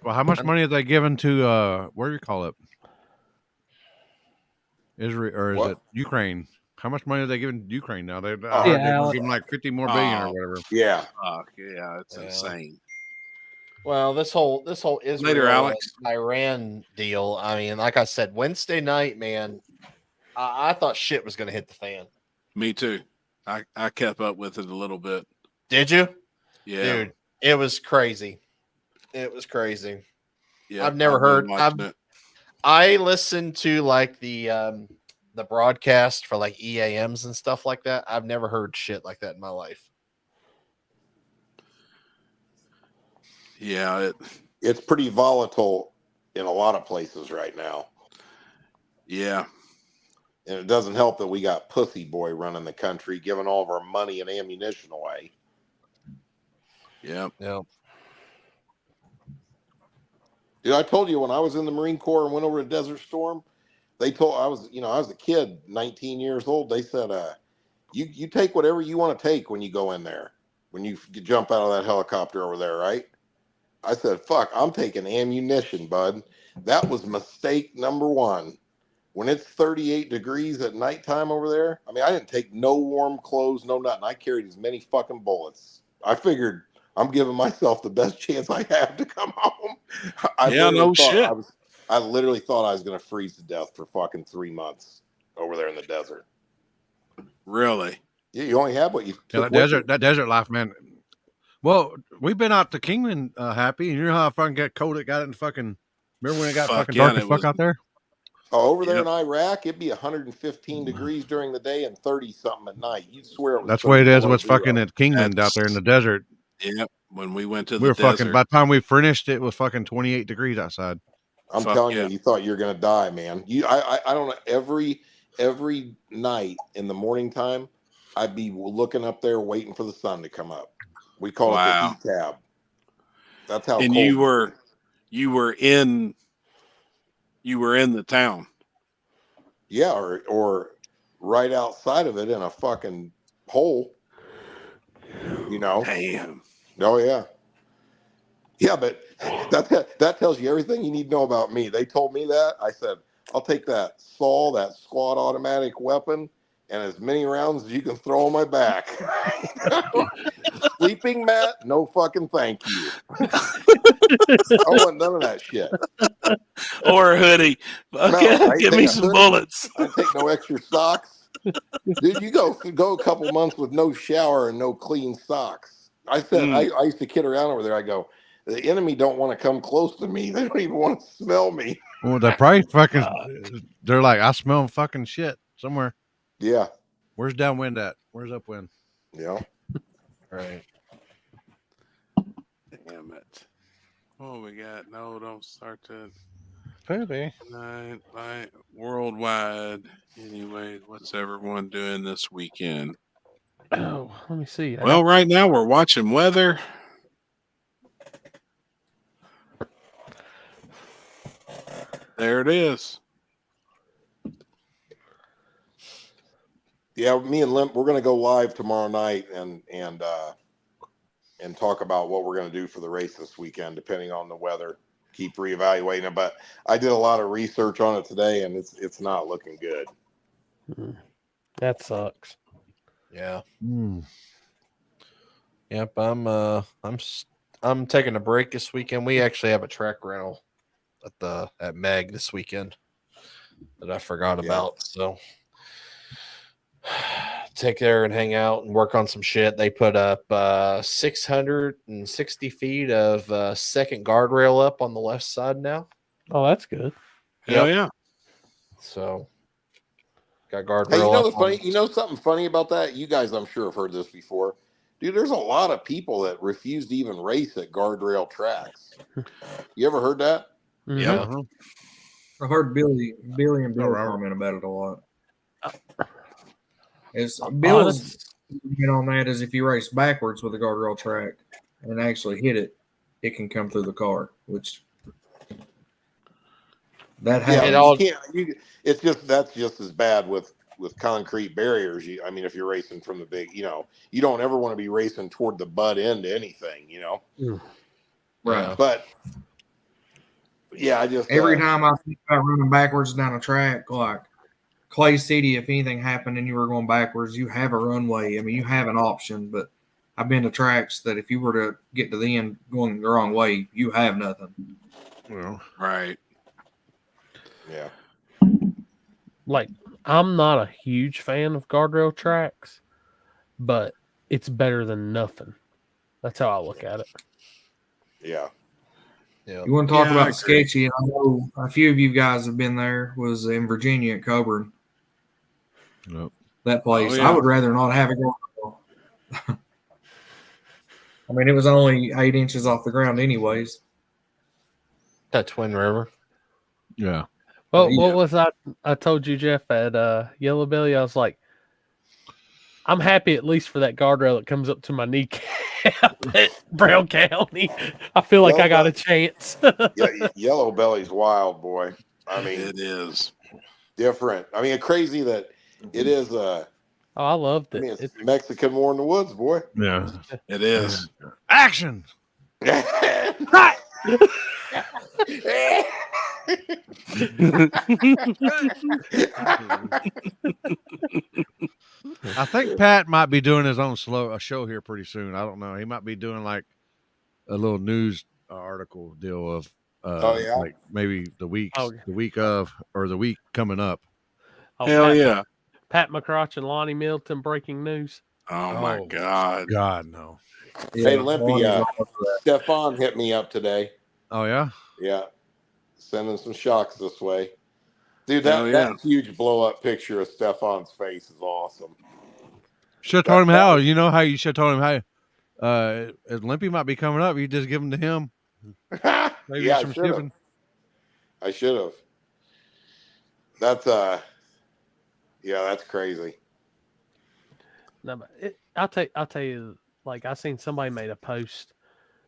Well, how much money are they giving to what do you call it? Israel, or is What? it Ukraine? How much money are they giving Ukraine now? They Oh, they're yeah, gonna give them like 50 more billion or whatever. Yeah. Fuck yeah, it's insane. Well, this whole Israel Later, Alex. Iran deal. I mean, like I said, Wednesday night, man, I thought shit was going to hit the fan. Me too. I kept up with it a little bit. Did you? Yeah. Dude, it was crazy. It was crazy. Yeah, I've never I've been heard. watching it. I listened to like the broadcast for like EAMs and stuff like that. I've never heard shit like that in my life. Yeah, It's pretty volatile in a lot of places right now. Yeah. And it doesn't help that we got Pussy Boy running the country, giving all of our money and ammunition away. Yep. Yep. Dude, I told you when I was in the Marine Corps and went over to Desert Storm, they told I was a kid, 19 years old. They said, you take whatever you want to take when you go in there, when you jump out of that helicopter over there, right? I said, fuck, I'm taking ammunition, bud. That was mistake number 1. When it's 38 degrees at nighttime over there, I mean, I didn't take no warm clothes, no nothing. I carried as many fucking bullets. I figured I'm giving myself the best chance I have to come home. I literally thought I was going to freeze to death for fucking 3 months over there in the desert. Really? Yeah, you only have what you took. Yeah, that desert life, man. Well, we've been out to Kingman, Happy, and you know how I fucking got cold. It got in fucking. Remember when it got fucking dark as fuck out there? Oh, over there in Iraq, it'd be 115 degrees during the day and 30 something at night. You'd swear it was. That's the way it is. What's fucking at Kingman out there in the desert. Yep. When we went to We were the desert, fucking. By the time we finished, it was fucking 28 degrees outside. I'm telling you, you thought you were gonna die, man. I don't know. Every night in the morning time, I'd be looking up there waiting for the sun to come up. We call it the heat tab. That's how. And cold you were in the town. Yeah, or right outside of it in a fucking hole. You know. Damn. Oh yeah. Yeah, but that tells you everything you need to know about me. They told me that. I said, I'll take that saw, that squad automatic weapon, and as many rounds as you can throw on my back. Sleeping mat? No fucking thank you. I want none of that shit. Or a hoodie. Okay, No, give me some bullets. I take no extra socks. Dude, you go a couple months with no shower and no clean socks. I said, I used to kid around over there. I go, the enemy don't want to come close to me. They don't even want to smell me. Well, they're probably fucking. They're like, I smell fucking shit somewhere. Yeah. Where's downwind at? Where's upwind? Yeah. Right. Damn it. Oh, we got don't start to. Maybe. Night worldwide. Anyway, what's everyone doing this weekend? Oh, let me see. Well, right now we're watching weather. There it is. Yeah, me and Limp, we're going to go live tomorrow night and talk about what we're going to do for the race this weekend, depending on the weather. Keep reevaluating it, but I did a lot of research on it today, and it's not looking good. That sucks. Yeah. Yep, I'm taking a break this weekend. We actually have a track rental at Meg this weekend that I forgot about. So take there and hang out and work on some shit. They put up 660 feet of second guardrail up on the left side now. Oh, that's good. Hell yeah. So got Hey, guardrail up. you know something funny about that? You guys, I'm sure, have heard this before. Dude, there's a lot of people that refuse to even race at guardrail tracks. You ever heard that? Yeah. I've heard Billy and Bill comment about it a lot. It's Bill's opinion on that is if you race backwards with a guardrail track and actually hit it, it can come through the car, which that happens. It's just that's just as bad with concrete barriers. I mean, if you're racing from the big, you don't ever want to be racing toward the butt end to anything, Right. But yeah, I just every time I think about running backwards down a track, like Clay City, if anything happened and you were going backwards, you have a runway. I mean, you have an option, but I've been to tracks that if you were to get to the end going the wrong way, you have nothing. Well, right. Yeah. Like, I'm not a huge fan of guardrail tracks, but it's better than nothing. That's how I look at it. Yeah. You want to talk about sketchy? And I know a few of you guys have been there. Was in Virginia at Cumberland. Yep. That place. Oh, yeah. I would rather not have it going. I mean, it was only 8 inches off the ground, anyways. That Twin River. Yeah. Well, what was I told you, Jeff, at Yellow Belly? I was like, I'm happy at least for that guardrail that comes up to my kneecap at Brown County. I feel like I got a chance. Yeah, Yellow Belly's wild, boy. I mean, it is different. I mean, crazy that it is. Oh, I loved it. I mean, it's Mexican War in the Woods, boy. Yeah, it is. Yeah. Action. Right. I think Pat might be doing his own show here pretty soon. I don't know. He might be doing like a little news article deal of like maybe the week of or the week coming up. Oh, Hell yeah. Pat McCrotch and Lonnie Milton breaking news. Oh my God. God, no. Hey, Limpy, Stefan hit me up today. Oh, yeah? Yeah. Sending some shocks this way. Dude, that huge blow-up picture of Stefan's face is awesome. Should have told him how. You know how you should have told him how Limpy might be coming up. You just give them to him. Maybe Yeah, some shipping. I should have. That's that's crazy. No, but I'll tell you, like, I seen somebody made a post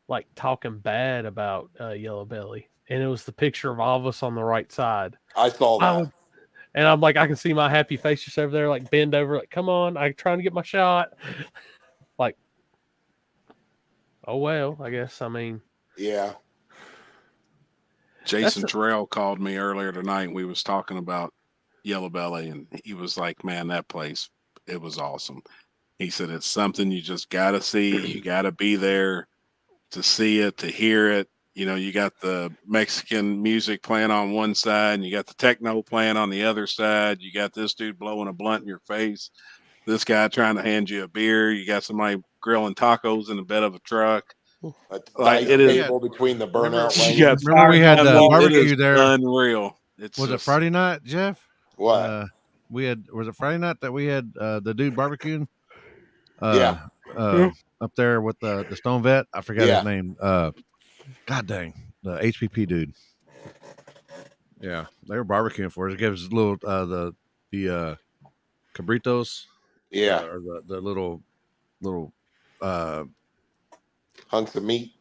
like talking bad about Yellow Belly, and it was the picture of all of us on the right side. I saw that. And I'm like, I can see my happy face just over there, like bend over, like, come on, I'm trying to get my shot. Like, oh well, I guess. I mean, yeah. Jason Terrell called me earlier tonight. We was talking about Yellow Belly, and he was like, "Man, that place, it was awesome." He said, "It's something you just got to see. You got to be there to see it, to hear it. You know, you got the Mexican music playing on one side, and you got the techno playing on the other side. You got this dude blowing a blunt in your face. This guy trying to hand you a beer. You got somebody grilling tacos in the bed of a truck. Like it is between the burnout lanes. Remember we had barbecue there. Unreal. Was it Friday night, Jeff? What? Was it Friday night that we had the dude barbecuing? Yeah. Up there with the Stone Vet. I forgot his name. God dang, the HPP dude. Yeah, they were barbecuing for us. It gave us a little the cabritos. Yeah, or the little hunks of meat.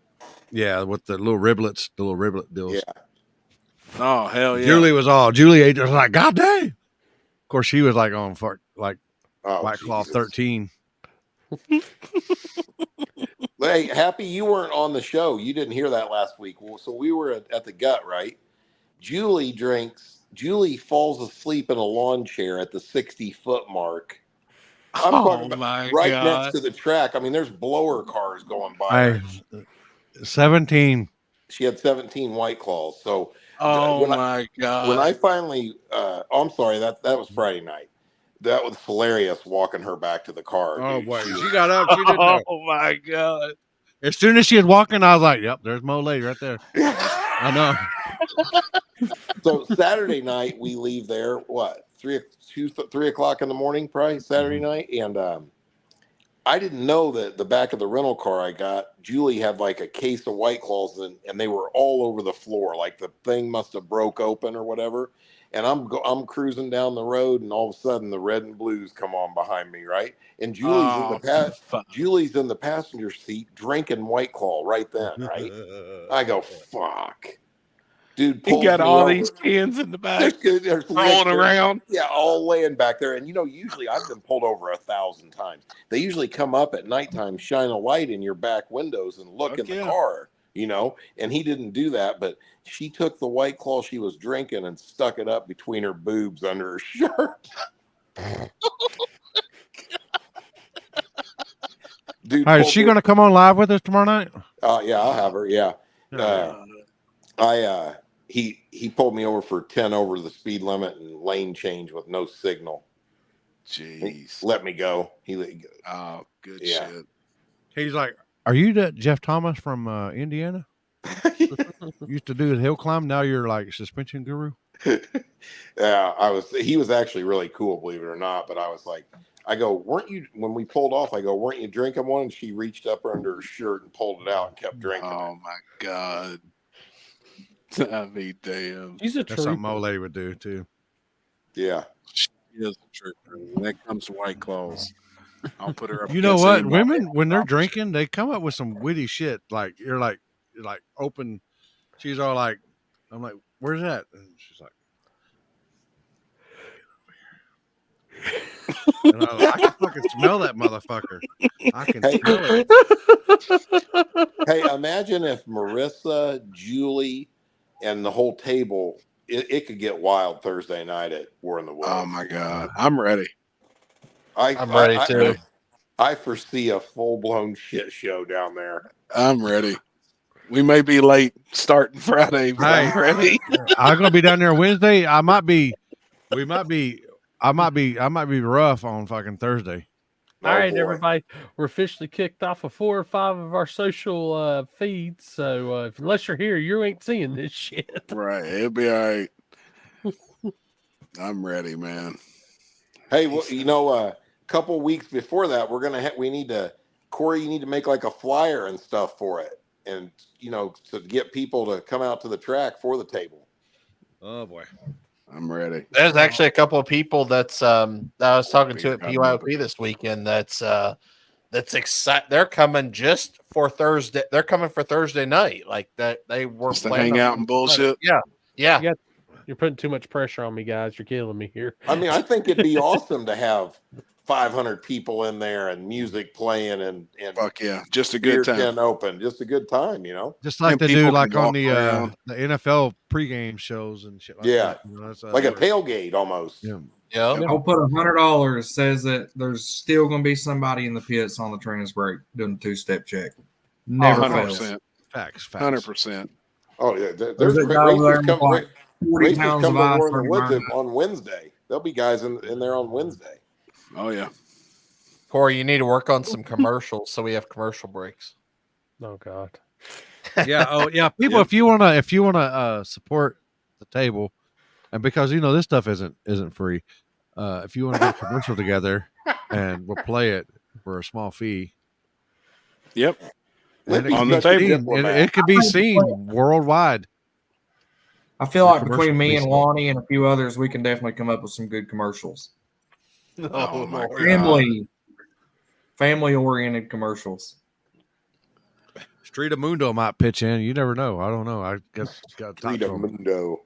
Yeah, with the little riblet deals. Yeah. Oh hell yeah! Julie ate was like, God dang. Of course, she was like on White Claw 13. Hey, Happy, you weren't on the show. You didn't hear that last week. Well, so we were at the Gut, right? Julie falls asleep in a lawn chair at the 60-foot mark I'm talking about my right God. next to the track. I mean, there's blower cars going by. 17. She had 17 White Claws. So Oh when my when I God. finally, I'm sorry, that was Friday night. That was hilarious walking her back to the car. Oh Dude. boy, she got up. She didn't know. Oh my God. As soon as she was walking, I was like, "Yep, there's Mo Lady right there." I know. So Saturday night we leave there. What 3 o'clock in the morning, probably Saturday night, and I didn't know that the back of the rental car I got, Julie had like a case of White Claws, and they were all over the floor. Like the thing must have broke open or whatever. And I'm cruising down the road, and all of a sudden the red and blues come on behind me, right? And Julie's Julie's in the passenger seat drinking White Claw right then, right? I go, fuck. Dude, He pulls got me all over. these cans in the back, They're rolling around. Yeah, all laying back there. And usually I've been pulled over 1,000 times. They usually come up at nighttime, shine a light in your back windows and look in the car, and he didn't do that, but she took the White Claw she was drinking and stuck it up between her boobs under her shirt. Dude, All right, is she going to come on live with us tomorrow night? yeah, I'll have her. Yeah. He pulled me over for 10 over the speed limit and lane change with no signal. Jeez. Let me go. He let me go. Oh, good Yeah. shit. He's like, "Are you that Jeff Thomas from Indiana? Used to do the hill climb. Now you're like suspension guru." Yeah, he was actually really cool, believe it or not. But I was like, I go, weren't you, when we pulled off, I go, weren't you drinking one? And she reached up under her shirt and pulled it out and kept drinking. Oh my God. I mean, damn. She's a That's something my trooper. old lady would do too. Yeah. She is a trooper. When that comes to White Claws, I'll put her up. You know against what? any Women, model. when they're drinking, they come up with some witty shit. Like you're like open. She's all like, I'm like, "Where's that?" And she's like, and I can fucking smell that motherfucker. I can smell it. Hey, imagine if Marissa, Julie, and the whole table, it could get wild Thursday night at War in the Woods. Oh my God. I'm ready. I'm ready too. I foresee a full-blown shit show down there. I'm ready. We may be late starting Friday, but I'm ready. I'm gonna be down there Wednesday. I might be rough on fucking Thursday. All right, everybody. We're officially kicked off of 4 or 5 of our social feeds. So unless you're here, you ain't seeing this shit. Right. It'll be all right. I'm ready, man. Hey, well, a couple weeks before that, we're gonna Corey, you need to make like a flyer and stuff for it, and to get people to come out to the track for the table. Oh boy, I'm ready. There's actually a couple of people that I was talking to at PYOP this weekend. That's excited. They're coming just for Thursday. They're coming for Thursday night. Like that, they were just to hang out and bullshit. Yeah. You're putting too much pressure on me, guys. You're killing me here. I mean, I think it'd be awesome to have 500 people in there and music playing and fuck yeah, just a good time. Tent open, just a good time, Just like they do, like on the NFL pregame shows and shit. Like that. Like a tailgate almost. Yeah. I'll put $100. Says that there's still going to be somebody in the pits on the trainers break doing a 2-step check. Never fails. Facts. 100%. Oh yeah, There's a guy over there with like 40 pounds of ice on Wednesday. There'll be guys in there on Wednesday. Oh yeah. Corey, you need to work on some commercials so we have commercial breaks. Oh God. Yeah. Oh yeah. People, if you wanna support the table, and because this stuff isn't free, if you want to get a commercial together and we'll play it for a small fee. Yep. And On the table. It could be seen worldwide. I feel like between me and Lonnie and a few others, we can definitely come up with some good commercials. Oh my God. Family-oriented commercials. Street of Mundo might pitch in. You never know. I don't know. I got Street of Mundo.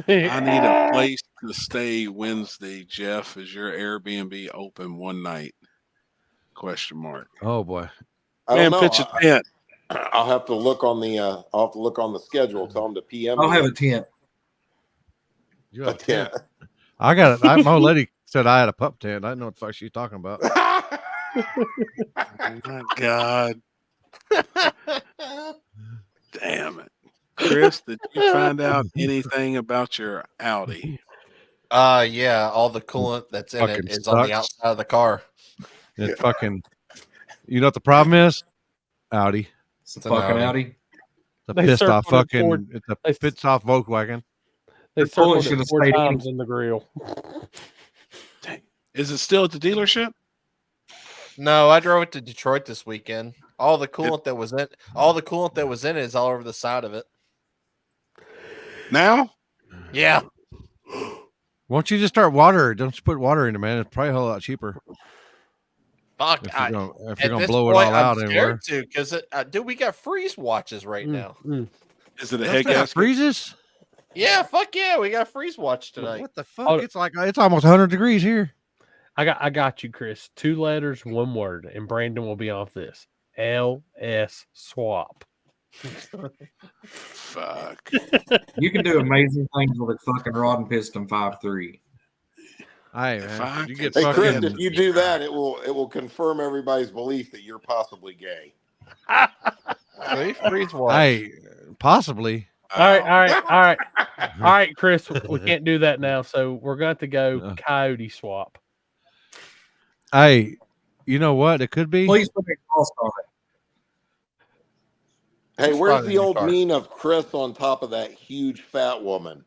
I need a place to stay Wednesday, Jeff. Is your Airbnb open one night? Question mark. Oh boy. Man, pitch a tent. I'll have to look on the schedule. Tell them to PM. I'll have a tent. You have a tent. I got it. My old lady Said I had a pup tent. I didn't know what the fuck she's talking about. Oh my God. Damn it. Chris, did you find out anything about your Audi? Yeah, all the coolant that's in Fucking it is on the sucks. outside of the car. It fucking. You know what the problem is? Audi. It's a It's an fucking Audi. Audi. The They pissed off circled it fucking. It's a pissed off Volkswagen. They The coolant circled should it have 4 stayed in. times in the grill. Is it still at the dealership? No, I drove it to Detroit this weekend. All the coolant that was in it is all over the side of it. Now? Yeah. Why don't you just start water? Don't you put water in it, man? It's probably a whole lot cheaper. Fuck. If you're gonna, At blow this it all point, out I'm anywhere. scared to because dude, we got freeze watches right now. Is it a Those head got gasket? freezes? Yeah, fuck yeah, we got freeze watch tonight. What the fuck? It's like it's almost 100 degrees here. I got you, Chris. 2 letters, 1 word, and Brandon will be off this. LS swap. Fuck. You can do amazing things with a fucking rod and piston 5.3. Hey man, you get Hey fucking. Chris, if you do that, it will confirm everybody's belief that you're possibly gay. Freeze watch. Hey, possibly. All right, Chris. We can't do that now, so we're going to go coyote swap. Hey, you know what? It could be. Please put a cost on it. Hey, Who's where's driving the your old car? meme of Chris on top of that huge fat woman?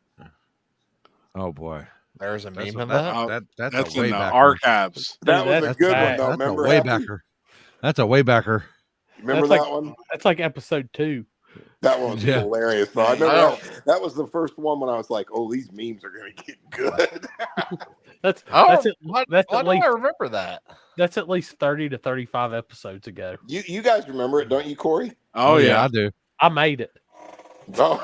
Oh boy, There's a that's meme a, of that, that. that's in a way the backer. archives. That was a that's good one, bad. though. That's Remember a way Happy? backer. That's a way backer. Remember That's that one? That's like episode 2. That one was Yeah. hilarious. Though. I remember that was the first one when I was like, "Oh, these memes are going to get good." That's Why at do least I remember that? that's at least 30 to 35 episodes ago. You guys remember it, don't you, Corey? Oh, yeah. I do. I made it. Oh,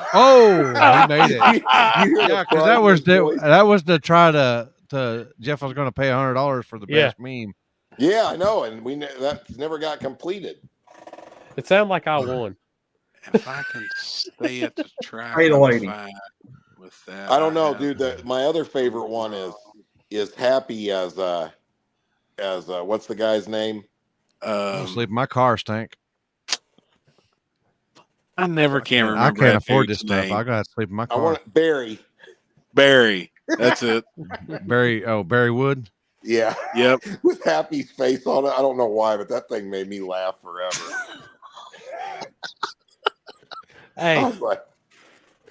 he made it. You hear the Yeah, because pride that in was his voice? that was to try to Jeff was going to pay $100 for the best meme. Yeah, I know, and that never got completed. It sounded like I won. If I can stay at the track, Hey, the I'm lady. fine with that. I don't know, have- dude. My other favorite one is Happy as what's the guy's name? Sleep in my car stank. I never can remember. I can't that afford this dude's stuff. name. I got to sleep in my I car. want Barry. Barry. That's it. Barry Wood. Yeah. Yep. With Happy's face on it. I don't know why, but that thing made me laugh forever. Hey, I was like,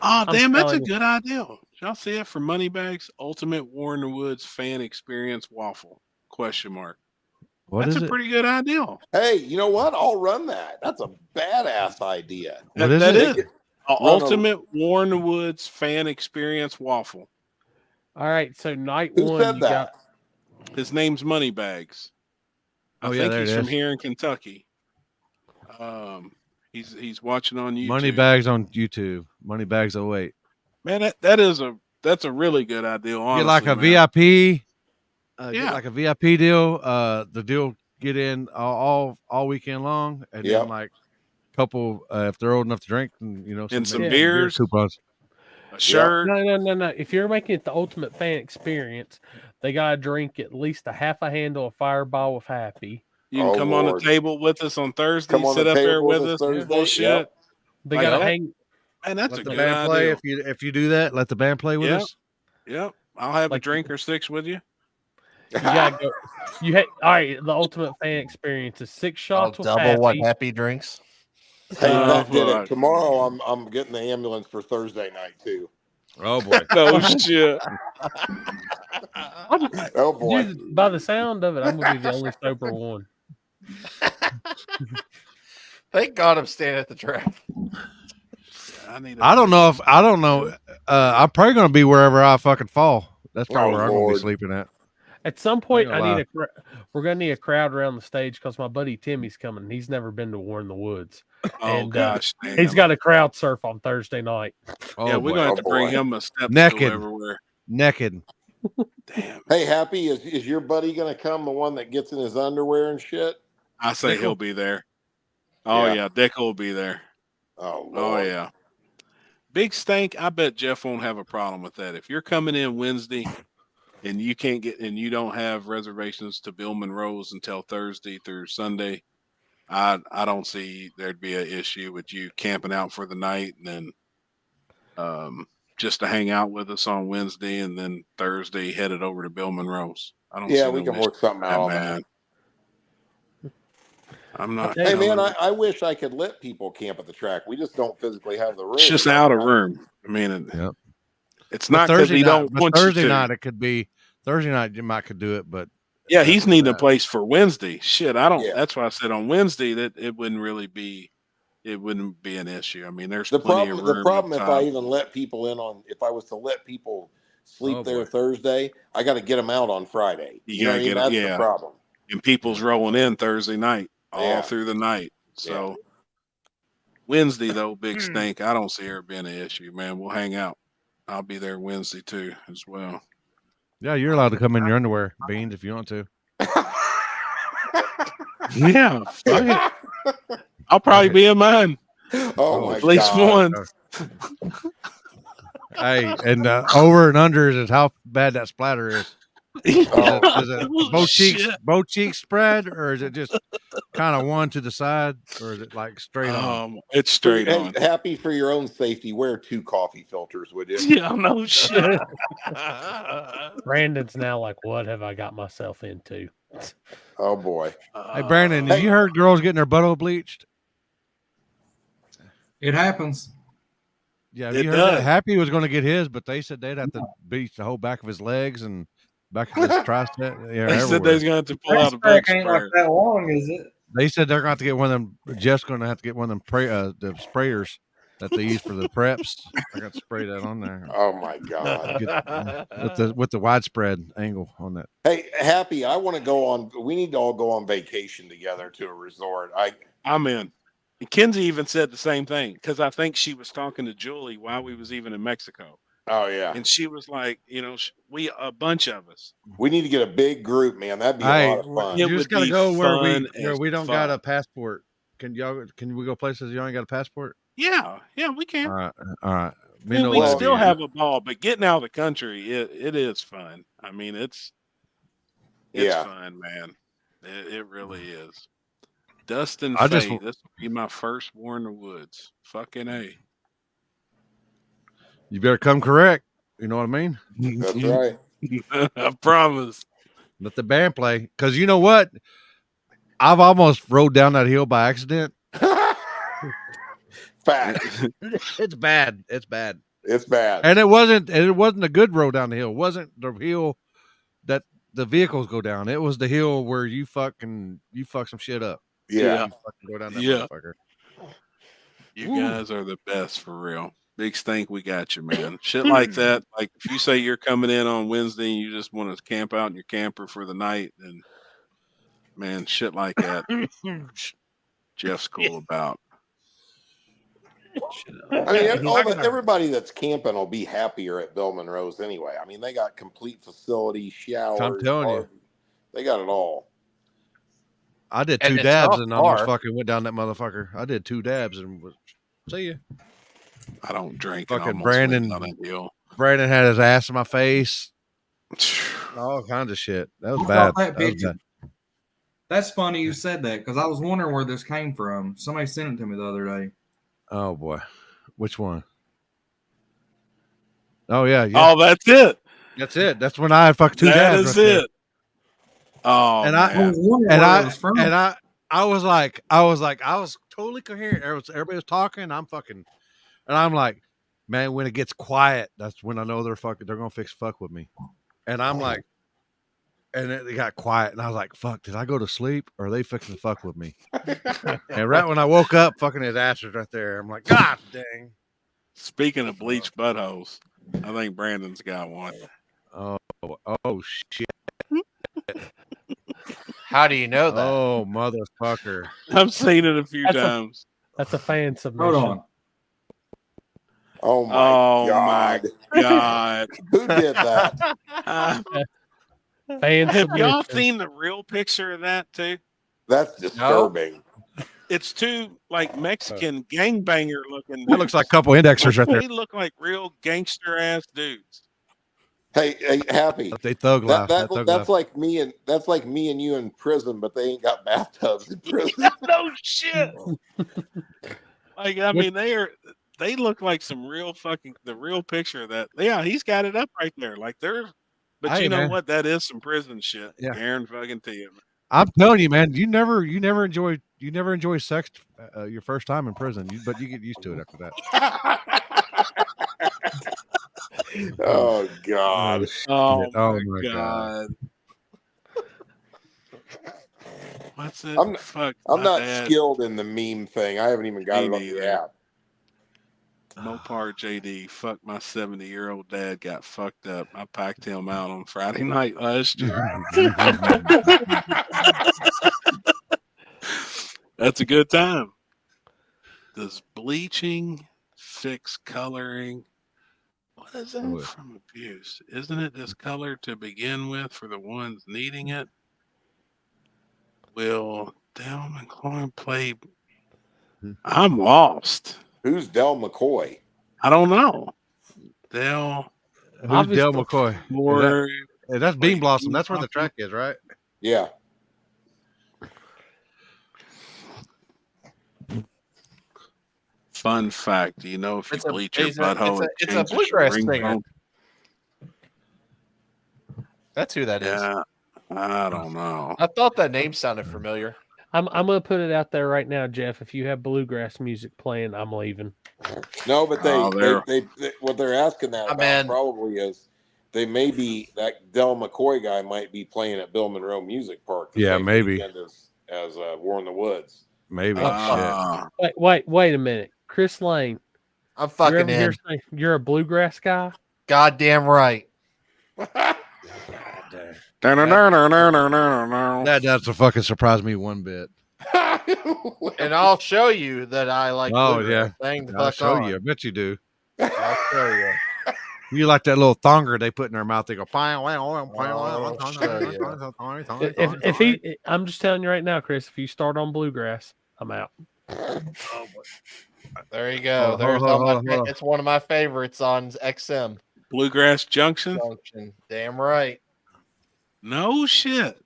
Oh, I'm damn, that's a telling you. good idea. Did y'all see it for Moneybags? Ultimate Warren Woods Fan Experience Waffle? Question mark. What That's is a it? pretty good idea. hey, you know what? I'll run that. That's a badass idea. What is That it? is. Ultimate Warren Woods Fan Experience Waffle. All right, so night Who 1 said you that? His name's Moneybags. I Oh, yeah, think there he's it from is. here in Kentucky. He's watching on YouTube. Moneybags on YouTube. Moneybags 08. Man, that's a really good idea. Honestly, Get like a man. VIP. Yeah. Get like a VIP deal. The deal get in all weekend long, and Yep. then like couple if they're old enough to drink, and And some maybe beer beers. coupons. A shirt. No. If you're making it the ultimate fan experience, they gotta drink at least a half a handle of Fireball with Happy. You can Oh, come on the Lord. table with us on Thursday. Come on Sit the up there table with with us us. Thursday. Bullshit. Yep. They Like gotta that. hang. Man, that's Let a the good band play idea. if you do that. Let the band play with Yep. us. Yep. I'll have a Like- drink or 6 with you. You gotta go. All right. The ultimate fan experience is 6 I'll shots with double Happy. what Happy drinks. Hey, Oh, that did fuck. it. Tomorrow I'm getting the ambulance for Thursday night too. Oh boy. No shit. Oh boy. Dude, by the sound of it, I'm gonna be the only sober one. Thank God I'm staying at the track. I don't know. I'm probably gonna be wherever I fucking fall. That's probably Oh, where I'm gonna be Lord. sleeping at. At some point, gonna I need lie. we're gonna need a crowd around the stage because my buddy Timmy's coming. He's never been to War in the Woods, Oh and gosh, he's got a crowd surf on Thursday night. Oh, yeah, we're boy. gonna have Oh, to bring boy. him a step Naked. stool everywhere. Naked. Damn. Hey, Happy, is your buddy gonna come? The one that gets in his underwear and shit? I say he'll be there. Oh Yeah. yeah, Dick will be there. Oh, Oh Lord. yeah. Big Stank, I bet Jeff won't have a problem with that. If you're coming in Wednesday, and you can't get, and you don't have reservations to Bill Monroe's until Thursday through Sunday, I don't see there'd be an issue with you camping out for the night and then just to hang out with us on Wednesday and then Thursday headed over to Bill Monroe's. I don't Yeah, see we no can issue work something with out on man. that. I'm not. Hey man, telling- I wish I could let people camp at the track. We just don't physically have the room. It's just out of room. I mean, it's not because he don't want Thursday you to. night it could be Thursday night. You might could do it, but Yeah, he's needing a place for Wednesday. Shit, I don't. Yeah. That's why I said on Wednesday that it wouldn't really be. It wouldn't be an issue. I mean, there's The plenty problem, of the room. problem, if I outside. even let people in on, if I was to let people sleep Oh, there boy. Thursday, I got to get them out on Friday. You You know what gotta I mean? get it. That's Yeah, the problem. and people's rolling in Thursday night all Yeah. through the night. So Wednesday though, big stink. I don't see her being an issue, man. We'll hang out. I'll be there Wednesday too, as well. yeah, you're allowed to come in your underwear, Beans, if you want to. Yeah, fuck it. I'll probably be in mine. Oh my at least God. one. Hey, and over and under is how bad that splatter is. Is it both cheeks spread, or is it just kind of one to the side, or is it like straight on? It's straight Hey, on. happy for your own safety. Wear 2 coffee filters, would you? Yeah, no shit. Brandon's now like, what have I got myself into? Oh boy. Hey, Brandon, have you heard girls getting their butthole bleached? It happens. Yeah, have It you heard that? does. Happy was going to get his, but they said they'd have to bleach the whole back of his legs and back of his tricep. Yeah, They said they was gonna have to pull out a bug sprayer. that long, is it? They said they're going to have to get one of them. Jeff's going to have to get one of them the sprayers that they use for the preps. I got to spray that on there. Oh my God. with the widespread angle on that. Hey, Happy, I want to go on. We need to all go on vacation together to a resort. I'm in. And Kenzie even said the same thing because I think she was talking to Julie while we was even in Mexico. Oh yeah. And she was like, we a bunch of us. We need to get a big group, man. That'd be a lot of fun. You just got to go where we don't got a fun. passport. Can we go places you ain't got a passport? Yeah, we can. All right. I mean, we still have a ball, but getting out of the country, it is fun. I mean, it's fun, man. It really is. Dustin Faye, this will be my first war in the woods. Fucking A. You better come correct. You know what I mean? That's right. I promise. Let the band play. Because you know what? I've almost rode down that hill by accident. Fact. It's bad. It's bad. It's bad. And it wasn't a good road down the hill. It wasn't the hill that the vehicles go down. It was the hill where you fuck some shit up. Yeah. You fucking go down that Yeah. motherfucker. You guys are the best for real. Big stink, we got you, man. Shit like that. Like if you say you're coming in on Wednesday and you just want to camp out in your camper for the night, and man, shit like that. Jeff's cool about. I mean, everybody that's camping will be happier at Bill Monroe's anyway. I mean, they got complete facility, showers. I'm telling you. They got it all. I did And 2 it's dabs not and almost far. fucking went down that motherfucker. I did 2 dabs and was see ya. I don't drink. and Fucking almost Brandon. went down that hill. Brandon had his ass in my face. All kinds of shit. That was You bad. saw that That was picture? bad. That's funny you said that because I was wondering where this came from. Somebody sent it to me the other day. Oh boy. Which one? Oh yeah. Oh, that's it. That's it. That's when I had fucked 2 That dabs. is right there. it. Oh, And man. I was totally coherent. Everybody was talking. I'm like, man, when it gets quiet, that's when I know they're gonna fuck with me. And I'm like, and it got quiet, and I was like, fuck, did I go to sleep or are they fixing to fuck with me? And right when I woke up, fucking his ass was right there. I'm like, God dang. Speaking of bleached buttholes, I think Brandon's got one. Oh shit. How do you know that? Oh motherfucker. I've seen it a few times. That's a fan submission. Hold on. Oh my God. God. Who did that? Fan Have y'all submission. seen the real picture of that too? That's disturbing. It's 2 like Mexican gangbanger looking. That looks like a couple indexers right there. They look like real gangster ass dudes. Hey, Happy. They thug life. That's life. like me and you in prison, but they ain't got bathtubs in prison. No shit. Like, I mean, they look like some real the real picture of that. Yeah, he's got it up right there. Like but Hey, you know man. what? That is some prison shit. Yeah. Aaron fucking to you. I'm telling you, man. You never enjoy sex your first time in prison, but you get used to it after that. Oh God! Oh Oh my my God! What's it? I'm my not dad. skilled in the meme thing. I haven't even got Me it on the neither. app. Mopar JD, fuck my 70-year-old dad got fucked up. I packed him out on Friday night last year. That's a good time. Does bleaching fix coloring? What is that from abuse? Isn't it discolored to begin with for the ones needing it? Will Del McCoy play? I'm lost. Who's Del McCoy? I don't know. Del. Who's Del McCoy? That's Bean Blossom. That's where the track is, right? Yeah. Fun fact: do you know if you bleach your butthole, it's a bluegrass singer. That's who that is. Yeah, I don't know. I thought that name sounded familiar. I'm gonna put it out there right now, Jeff. If you have bluegrass music playing, I'm leaving. No, but they what they're asking that about probably is they may be that Del McCoy guy might be playing at Bill Monroe Music Park. Yeah, maybe as War in the Woods. Maybe. Wait a minute, Chris Lane. I'm fucking in. You're a bluegrass guy. Goddamn right. That doesn't fucking surprise me one bit. And I'll show you that I like. Oh yeah, I'll show you. I bet you do. I'll show you. You like that little thonger they put in their mouth? They go. If he, I'm just telling you right now, Chris. If you start on bluegrass, I'm out. There you go. There's it's one of my favorites on XM. Bluegrass Junction. Damn right. No shit.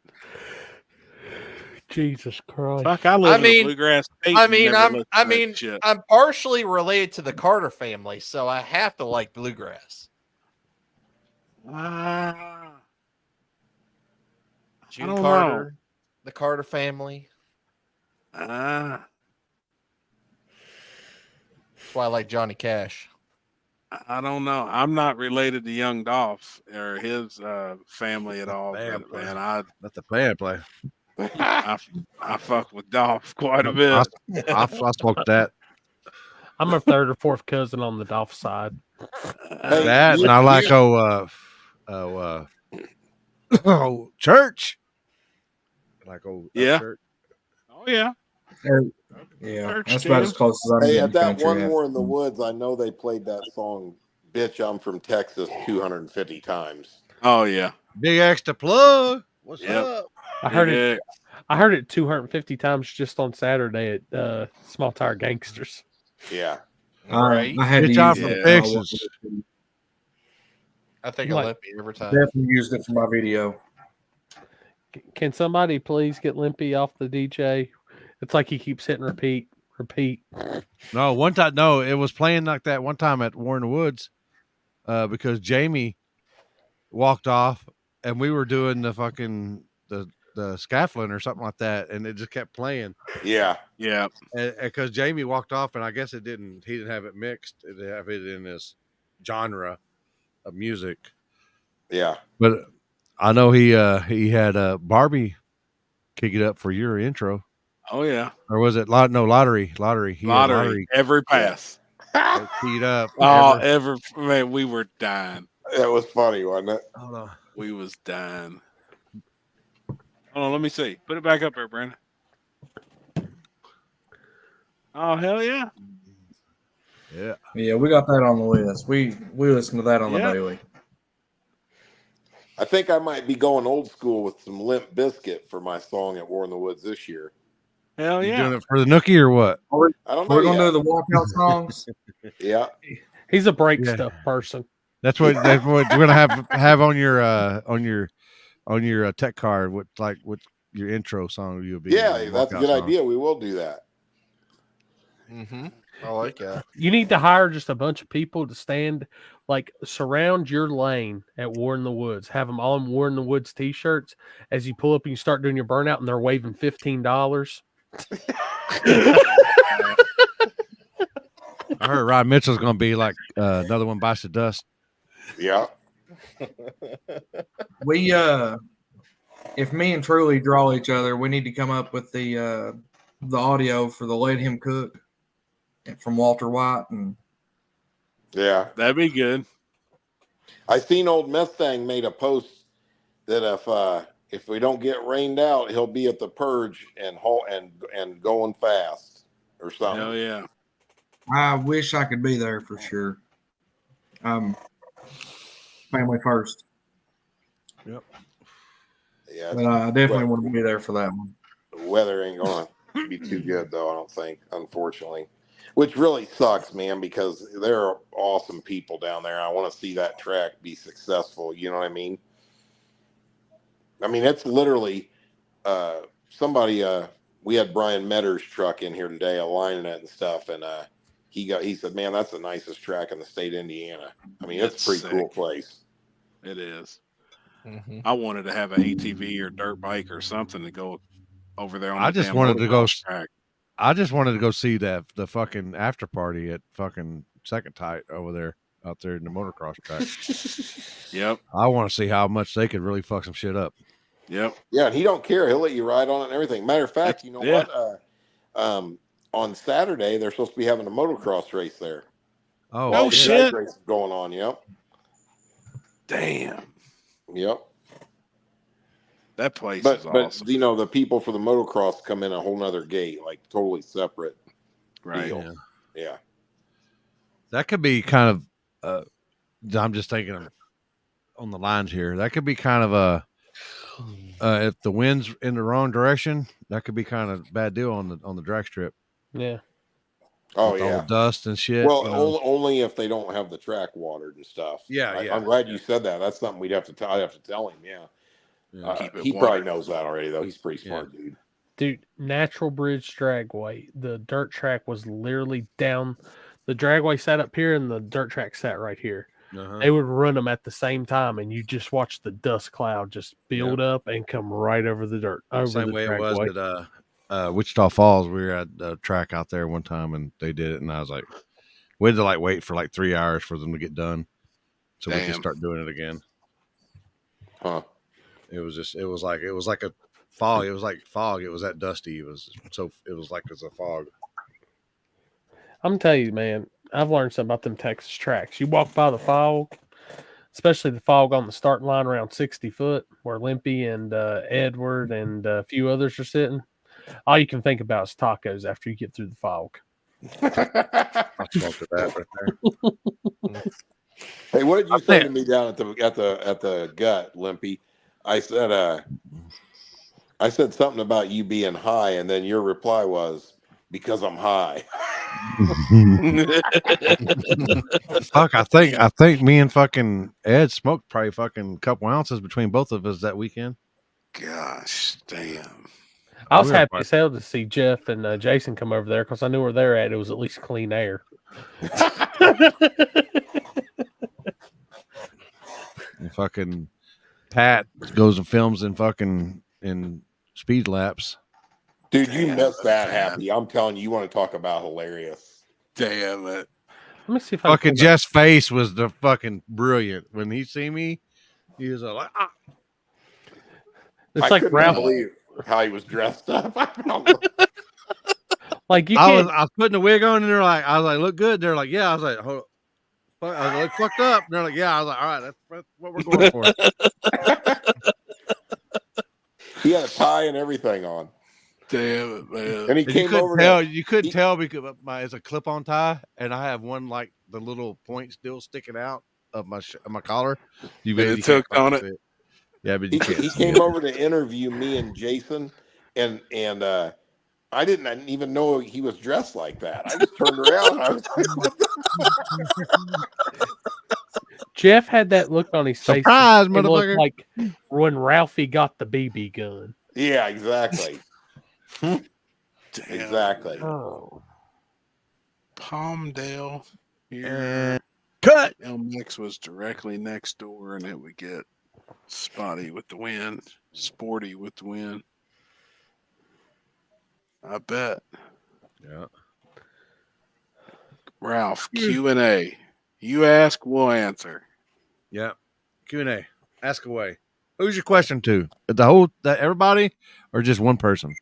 Jesus Christ. Fuck, I live in bluegrass state. I'm partially related to the Carter family, so I have to like bluegrass. June Carter, the Carter family. That's why I like Johnny Cash. I don't know. I'm not related to Young Dolph or his family at all. But, man, let the band play. I fuck with Dolph quite a bit. I smoked that. I'm a third or fourth cousin on the Dolph side. That and I like church. Like church. Oh yeah. Yeah, that's about as close as I'm Hey, getting at that country one half. War in the Woods, I know they played that song "Bitch, I'm from Texas" 250 times. Oh yeah. Big extra plug. What's up? I heard it 250 times just on Saturday at Small Tire Gangsters. Yeah. I had to use it. Texas. I think I Limpy every time. Definitely used it for my video. Can somebody please get Limpy off the DJ? It's like he keeps hitting repeat. No, one time, no, it was playing like that one time at War in the Woods because Jamie walked off and we were doing the fucking the scaffolding or something like that, and it just kept playing. Yeah. Because Jamie walked off, and I guess he didn't have it mixed. It didn't have it in this genre of music. Yeah. But I know he had Barbie kick it up for your intro. Oh yeah. Or was it lottery? Lottery. Every pass. Teed up. Man, we were dying. That was funny, wasn't it? Hold on. We was dying. Hold on, let me see. Put it back up there, Brandon. Oh hell yeah. Yeah, we got that on the list. We listen to that on the daily. I think I might be going old school with some Limp Bizkit for my song at War in the Woods this year. Hell You yeah. doing it for the nookie or what? I don't know. We're gonna do the walkout songs. Yeah. He's a break stuff person. That's what we're gonna have on your tech card. What your intro song you'll be. Yeah, your that's a workout good song. idea. We will do that. Mm-hmm. I like that. You need to hire just a bunch of people to stand, like, surround your lane at War in the Woods. Have them all in War in the Woods t-shirts as you pull up and you start doing your burnout, and they're waving $15. I heard Rod Mitchell's gonna be like another one bites the dust. Yeah. We if me and Truly draw each other, we need to come up with the audio for the Let Him Cook from Walter White, and Yeah, that'd be good. I seen old Mustang made a post that if we don't get rained out, he'll be at the purge and going fast or something. Hell yeah. I wish I could be there for sure. Family first. Yep. Yeah, But I definitely want to be there for that one. the weather ain't gonna be too good though, I don't think, unfortunately. Which really sucks, man, because there are awesome people down there. I want to see that track be successful. You know what I mean? I mean, it's literally somebody. We had Brian Metter's truck in here today, aligning it and stuff, and he said, "Man, that's the nicest track in the state of Indiana." I mean, it's a pretty cool place. It is. Mm-hmm. I wanted to have an ATV or dirt bike or something to go over there on. I just wanted to go. Track. I just wanted to go see the fucking after party at fucking Second Tight over there, out there in the motocross track. Yep. I want to see how much they could really fuck some shit up. Yep. Yeah, and he don't care. He'll let you ride on it and everything. Matter of fact, you know what? On Saturday they're supposed to be having a motocross race there. Oh, All the shit! drag races going on. Yep. Damn. Yep. That place But is awesome. you know, the people for the motocross come in a whole nother gate, like totally separate. Right. Deal. Yeah. That could be kind of. I'm just thinking of on the lines here. That could be kind of a. If the wind's in the wrong direction, that could be kind of a bad deal on the drag strip. Yeah. Oh with yeah. all the dust and shit. Well, you know? only if they don't have the track watered and stuff. Yeah, I'm glad you said that. That's something we'd have to tell. I'd have to tell him. Yeah. He probably knows that already, though. He's pretty smart, dude. Dude, Natural Bridge Dragway. The dirt track was literally down. The dragway sat up here and the dirt track sat right here. They would run them at the same time, and you just watch the dust cloud just build up and come right over the dirt. Same way it was at Wichita Falls. We were at a track out there one time, and they did it, and I was like, we had to wait for 3 hours for them to get done, so we could start doing it again. Huh? It was like a fog. It was like fog. It was that dusty. It was like it was a fog. I'm telling you, man, I've learned something about them Texas tracks. You walk by the fog, especially the fog on the starting line around 60 foot, where Limpy and Edward and a few others are sitting. All you can think about is tacos after you get through the fog. I smoked that right there. Hey, what did you say to me down at the gut, Limpy? I said something about you being high, and then your reply was, "Because I'm high." Fuck, I think me and fucking Ed smoked probably fucking a couple ounces between both of us that weekend. Gosh, damn. I was happy as hell to see Jeff and Jason come over there because I knew where they're at. It was at least clean air. And fucking Pat goes and films in speed laps. Dude, you missed that, Happy. I'm telling you, you want to talk about hilarious. Damn it. Let me see if I Fucking Jeff's face was the fucking brilliant. When he see me, he was like, ah. It's I like couldn't Ralph. believe how he was dressed up. Like you I can't. was putting the wig on, and I was like, look good. They're like, yeah. I was like, hold on. I was like, fucked up. And they're like, yeah. I was like, all right, that's what we're going for. He had a tie and everything on. Damn it, man. And he And came over. You couldn't tell because it's a clip-on tie, and I have one the little point still sticking out of my collar. You really took on it. Yeah, but he came over to interview me and Jason, and I didn't even know he was dressed like that. I just turned around. And I was like, what the Jeff had that look on his face. Surprise, It looked motherfucker. like when Ralphie got the BB gun. Yeah, exactly. Exactly. Oh. Palmdale here. Cut. LMX was directly next door, and it would get spotty with the wind, sporty with the wind. I bet. Yeah. Ralph, Q&A. You ask, we'll answer. Yeah. Q&A. Ask away. Who's your question to? The everybody or just one person?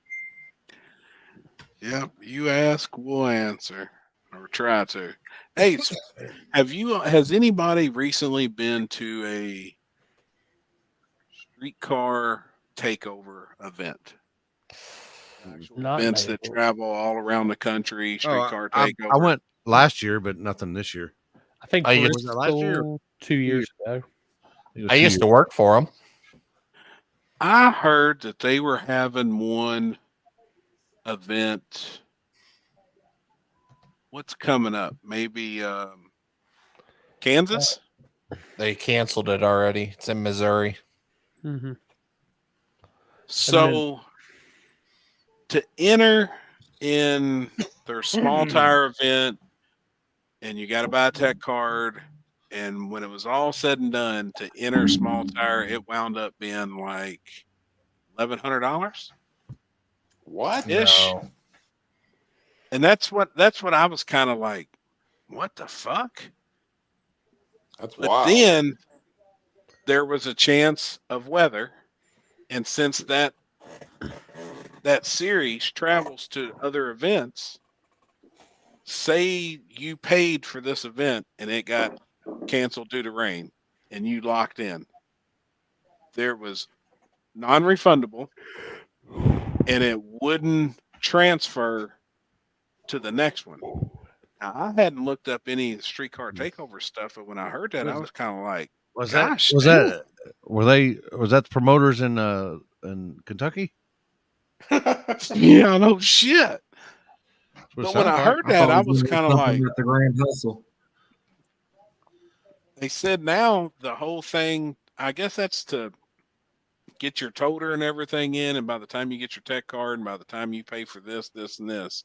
Yep. You ask, we'll answer. Or try to. Hey, has anybody recently been to a streetcar takeover event? Not Events that maybe. travel all around the country, streetcar I takeover. went last year, but nothing this year. I think I used- was that last year? or 2 years ago. it was I 2 used years. to work for them. I heard that they were having one event. What's coming up? Maybe Kansas? They canceled it already. It's in Missouri. Mm-hmm. So to enter in their small tire event, and you got to buy a tech card, and when it was all said and done, to enter small tire, it wound up being like $1,100. What? Ish. No. And that's what I was kind of like, what the fuck? That's But wild. then there was a chance of weather, and since that series travels to other events, say you paid for this event and it got canceled due to rain and you locked in, there was non-refundable and it wouldn't transfer to the next one. Now, I hadn't looked up any streetcar takeover stuff, but when I heard that, I was kind of like, Was gosh, that the promoters in Kentucky? yeah, no shit. What But it when sounds I like. heard that, I was thought kind of something like, at the Grand Hustle. they said now the whole thing, I guess that's to get your toter and everything in, and by the time you get your tech card and by the time you pay for this, and this,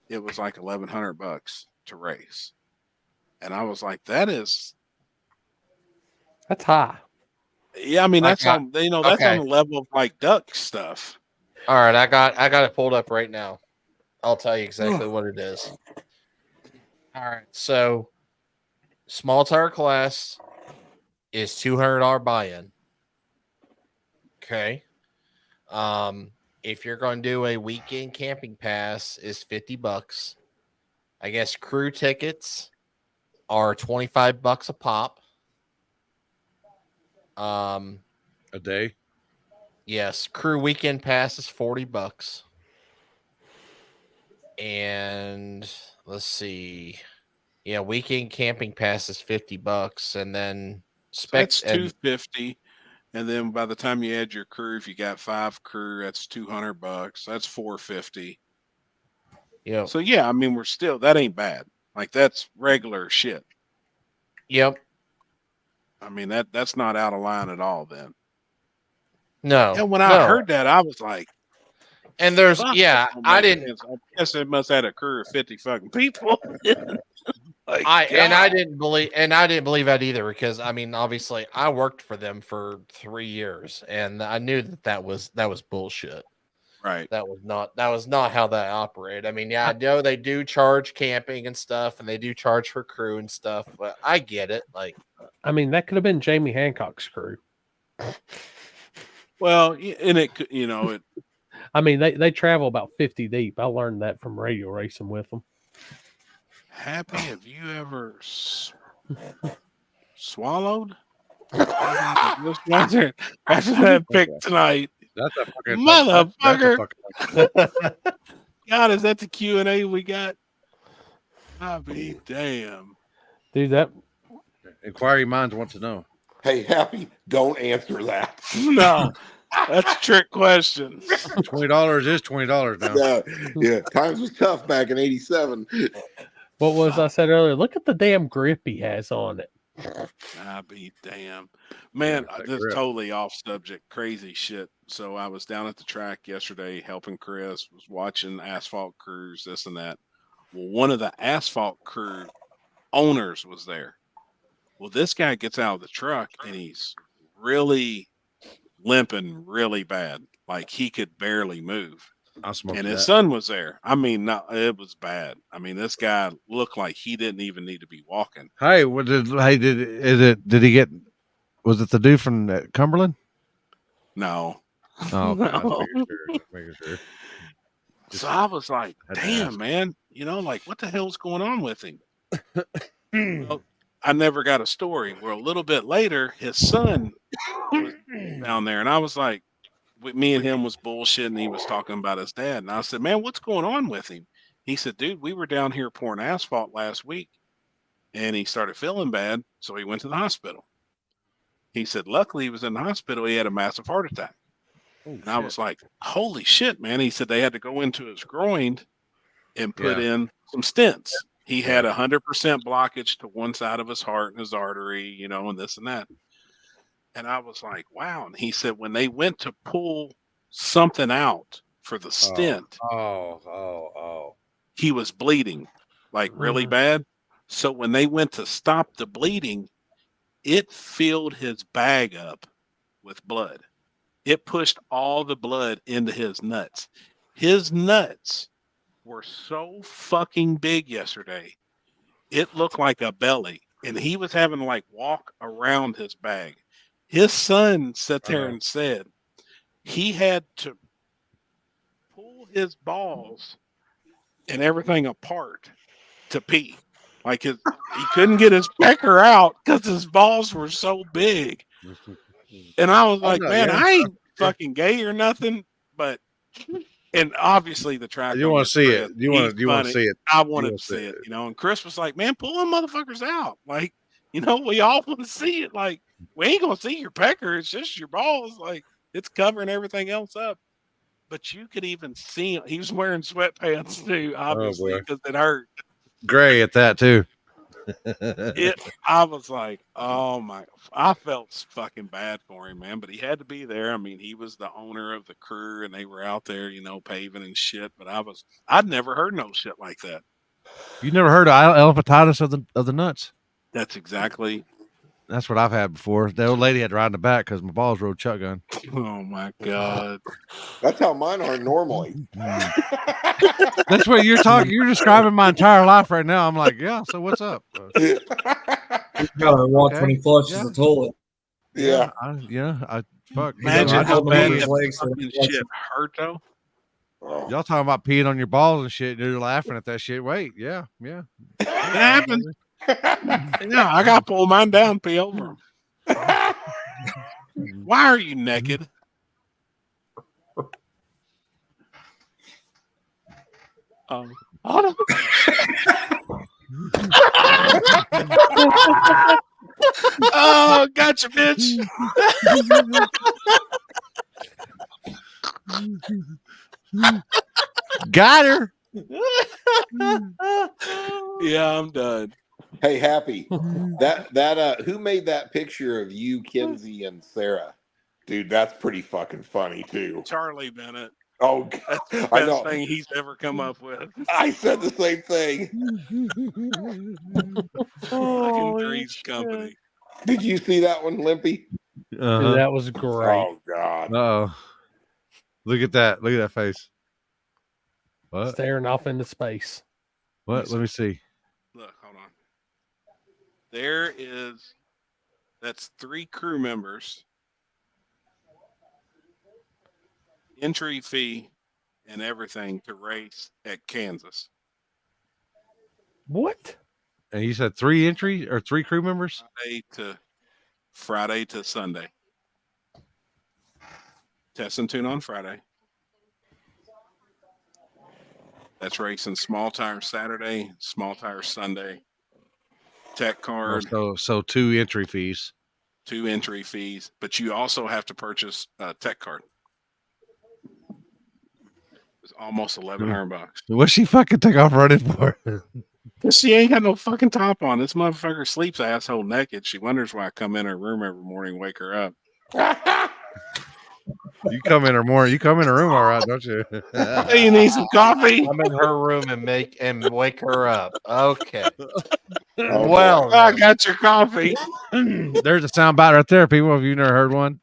it was like $1,100 to race. And I was like, that's high. Yeah, I mean that's got- on that's okay. on the level of like duck stuff. All right, I got it pulled up right now. I'll tell you exactly what it is. All right, so small tire class is $200 buy-in. Okay. If you're going to do a weekend camping pass, is $50. I guess crew tickets are $25 a pop. A day. Yes, crew weekend pass is $40. And let's see. Yeah, weekend camping pass is $50, and then That's $250. And then by the time you add your crew, if you got 5 crew, that's $200. That's $450. Yeah. So yeah, I mean that ain't bad. Like that's regular shit. Yep. I mean that's not out of line at all then. No. And when I heard that, I was like, and there's fuck, yeah, that don't I make didn't sense. I guess it must have had a crew of 50 fucking people. Like, I God. didn't believe that either, because I mean obviously I worked for them for 3 years and I knew that was bullshit. Right. That was not how that operated. I mean, yeah, I know they do charge camping and stuff and they do charge for crew and stuff, but I get it. Like, I mean, that could have been Jamie Hancock's crew. Well, and it could, it. I mean, they travel about 50 deep. I learned that from radio racing with them. Happy, have you ever swallowed? After that pick tonight. That's a fucking motherfucker. God, is that the Q&A we got? I'll be damn. Dude, that Inquiry minds want to know. Hey, Happy, don't answer that. No, that's a trick question. $20 is $20 now. Yeah, times was tough back in '87. What was I said earlier? Look at the damn grip he has on it. I be damn. Man, that this is grip. totally off subject, crazy shit. So I was down at the track yesterday helping Chris, was watching asphalt crews, this and that. Well, one of the asphalt crew owners was there. Well, this guy gets out of the truck and he's really limping really bad. Like he could barely move. I smoked And his that. son was there. I mean, no, it was bad. I mean, this guy looked like he didn't even need to be walking. Hey, did he get? Was it the dude from Cumberland? No. Oh, okay. I was No. making sure. So I was like, had to damn, ask. man, like what the hell's going on with him? Well, I never got a story. Where a little bit later, his son was down there, and I was like, me and him was bullshitting. He was talking about his dad, and I said, man, what's going on with him? He said, dude, we were down here pouring asphalt last week, and he started feeling bad, so he went to the hospital. He said, luckily, he was in the hospital. He had a massive heart attack. And I was like, holy shit, man. He said they had to go into his groin and put in some stents. He had 100% blockage to one side of his heart and his artery, and this and that. And I was like, wow. And he said when they went to pull something out for the stent, he was bleeding like really bad. So when they went to stop the bleeding, it filled his bag up with blood. It pushed all the blood into his nuts. His nuts were so fucking big yesterday. It looked like a belly. And he was having to like walk around his bag. His son sat there and said he had to pull his balls and everything apart to pee. Like he couldn't get his pecker out because his balls were so big. And I was like, man, I ain't fucking gay or nothing, and obviously the track. You want to see it? You want to see it? I wanted to see it, And Chris was like, man, pull them motherfuckers out. Like, we all want to see it. Like, we ain't gonna see your pecker. It's just your balls. Like, it's covering everything else up. But you could even see him. He was wearing sweatpants too, obviously, because it hurt. Gray at that too. I was like, oh my, I felt fucking bad for him, man, but he had to be there. I mean, he was the owner of the crew and they were out there, paving and shit, but I'd never heard no shit like that. You never heard of elephantitis of the nuts? That's what I've had before. The old lady had to ride in the back because my balls rode shotgun. Oh my God. That's how mine are normally. That's what you're talking. You're describing my entire life right now. I'm like, yeah. So what's up? You gotta watch when he flushes the toilet. Yeah. I fuck. Imagine how bad his that legs fucking shit hurt though. Y'all talking about peeing on your balls and shit. You're laughing at that shit. Wait, yeah. It happened. Yeah, I got to pull mine down, pee over him. Why are you naked? Oh, gotcha, bitch. Got her. Yeah, I'm done. Hey, Happy, who made that picture of you, Kinsey, and Sarah? Dude, that's pretty fucking funny too. Charlie Bennett. Oh, that's the I know. best thing he's ever come up with. I said the same thing. Fucking Three's Company. Did you see that one, Limpy? Dude, that was great. Oh God. Oh, look at that! Look at that face. What? Staring off into space. What? Let me see. Look, hold on. That's 3 crew members. Entry fee and everything to race at Kansas. What? And you said 3 entry or 3 crew members? Friday to Sunday. Test and tune on Friday. That's racing small tire Saturday, small tire Sunday. Tech card. So 2 entry fees. 2 entry fees, but you also have to purchase a tech card. It's almost $1,100. What's she fucking take off running for? She ain't got no fucking top on. This motherfucker sleeps asshole naked. She wonders why I come in her room every morning, wake her up. You come in her morning. You come in her room, all right, don't you? Hey, you need some coffee? I'm in her room and wake her up. Okay. Oh, Well, I got your coffee. There's a sound bite right there, people. Have you never heard one?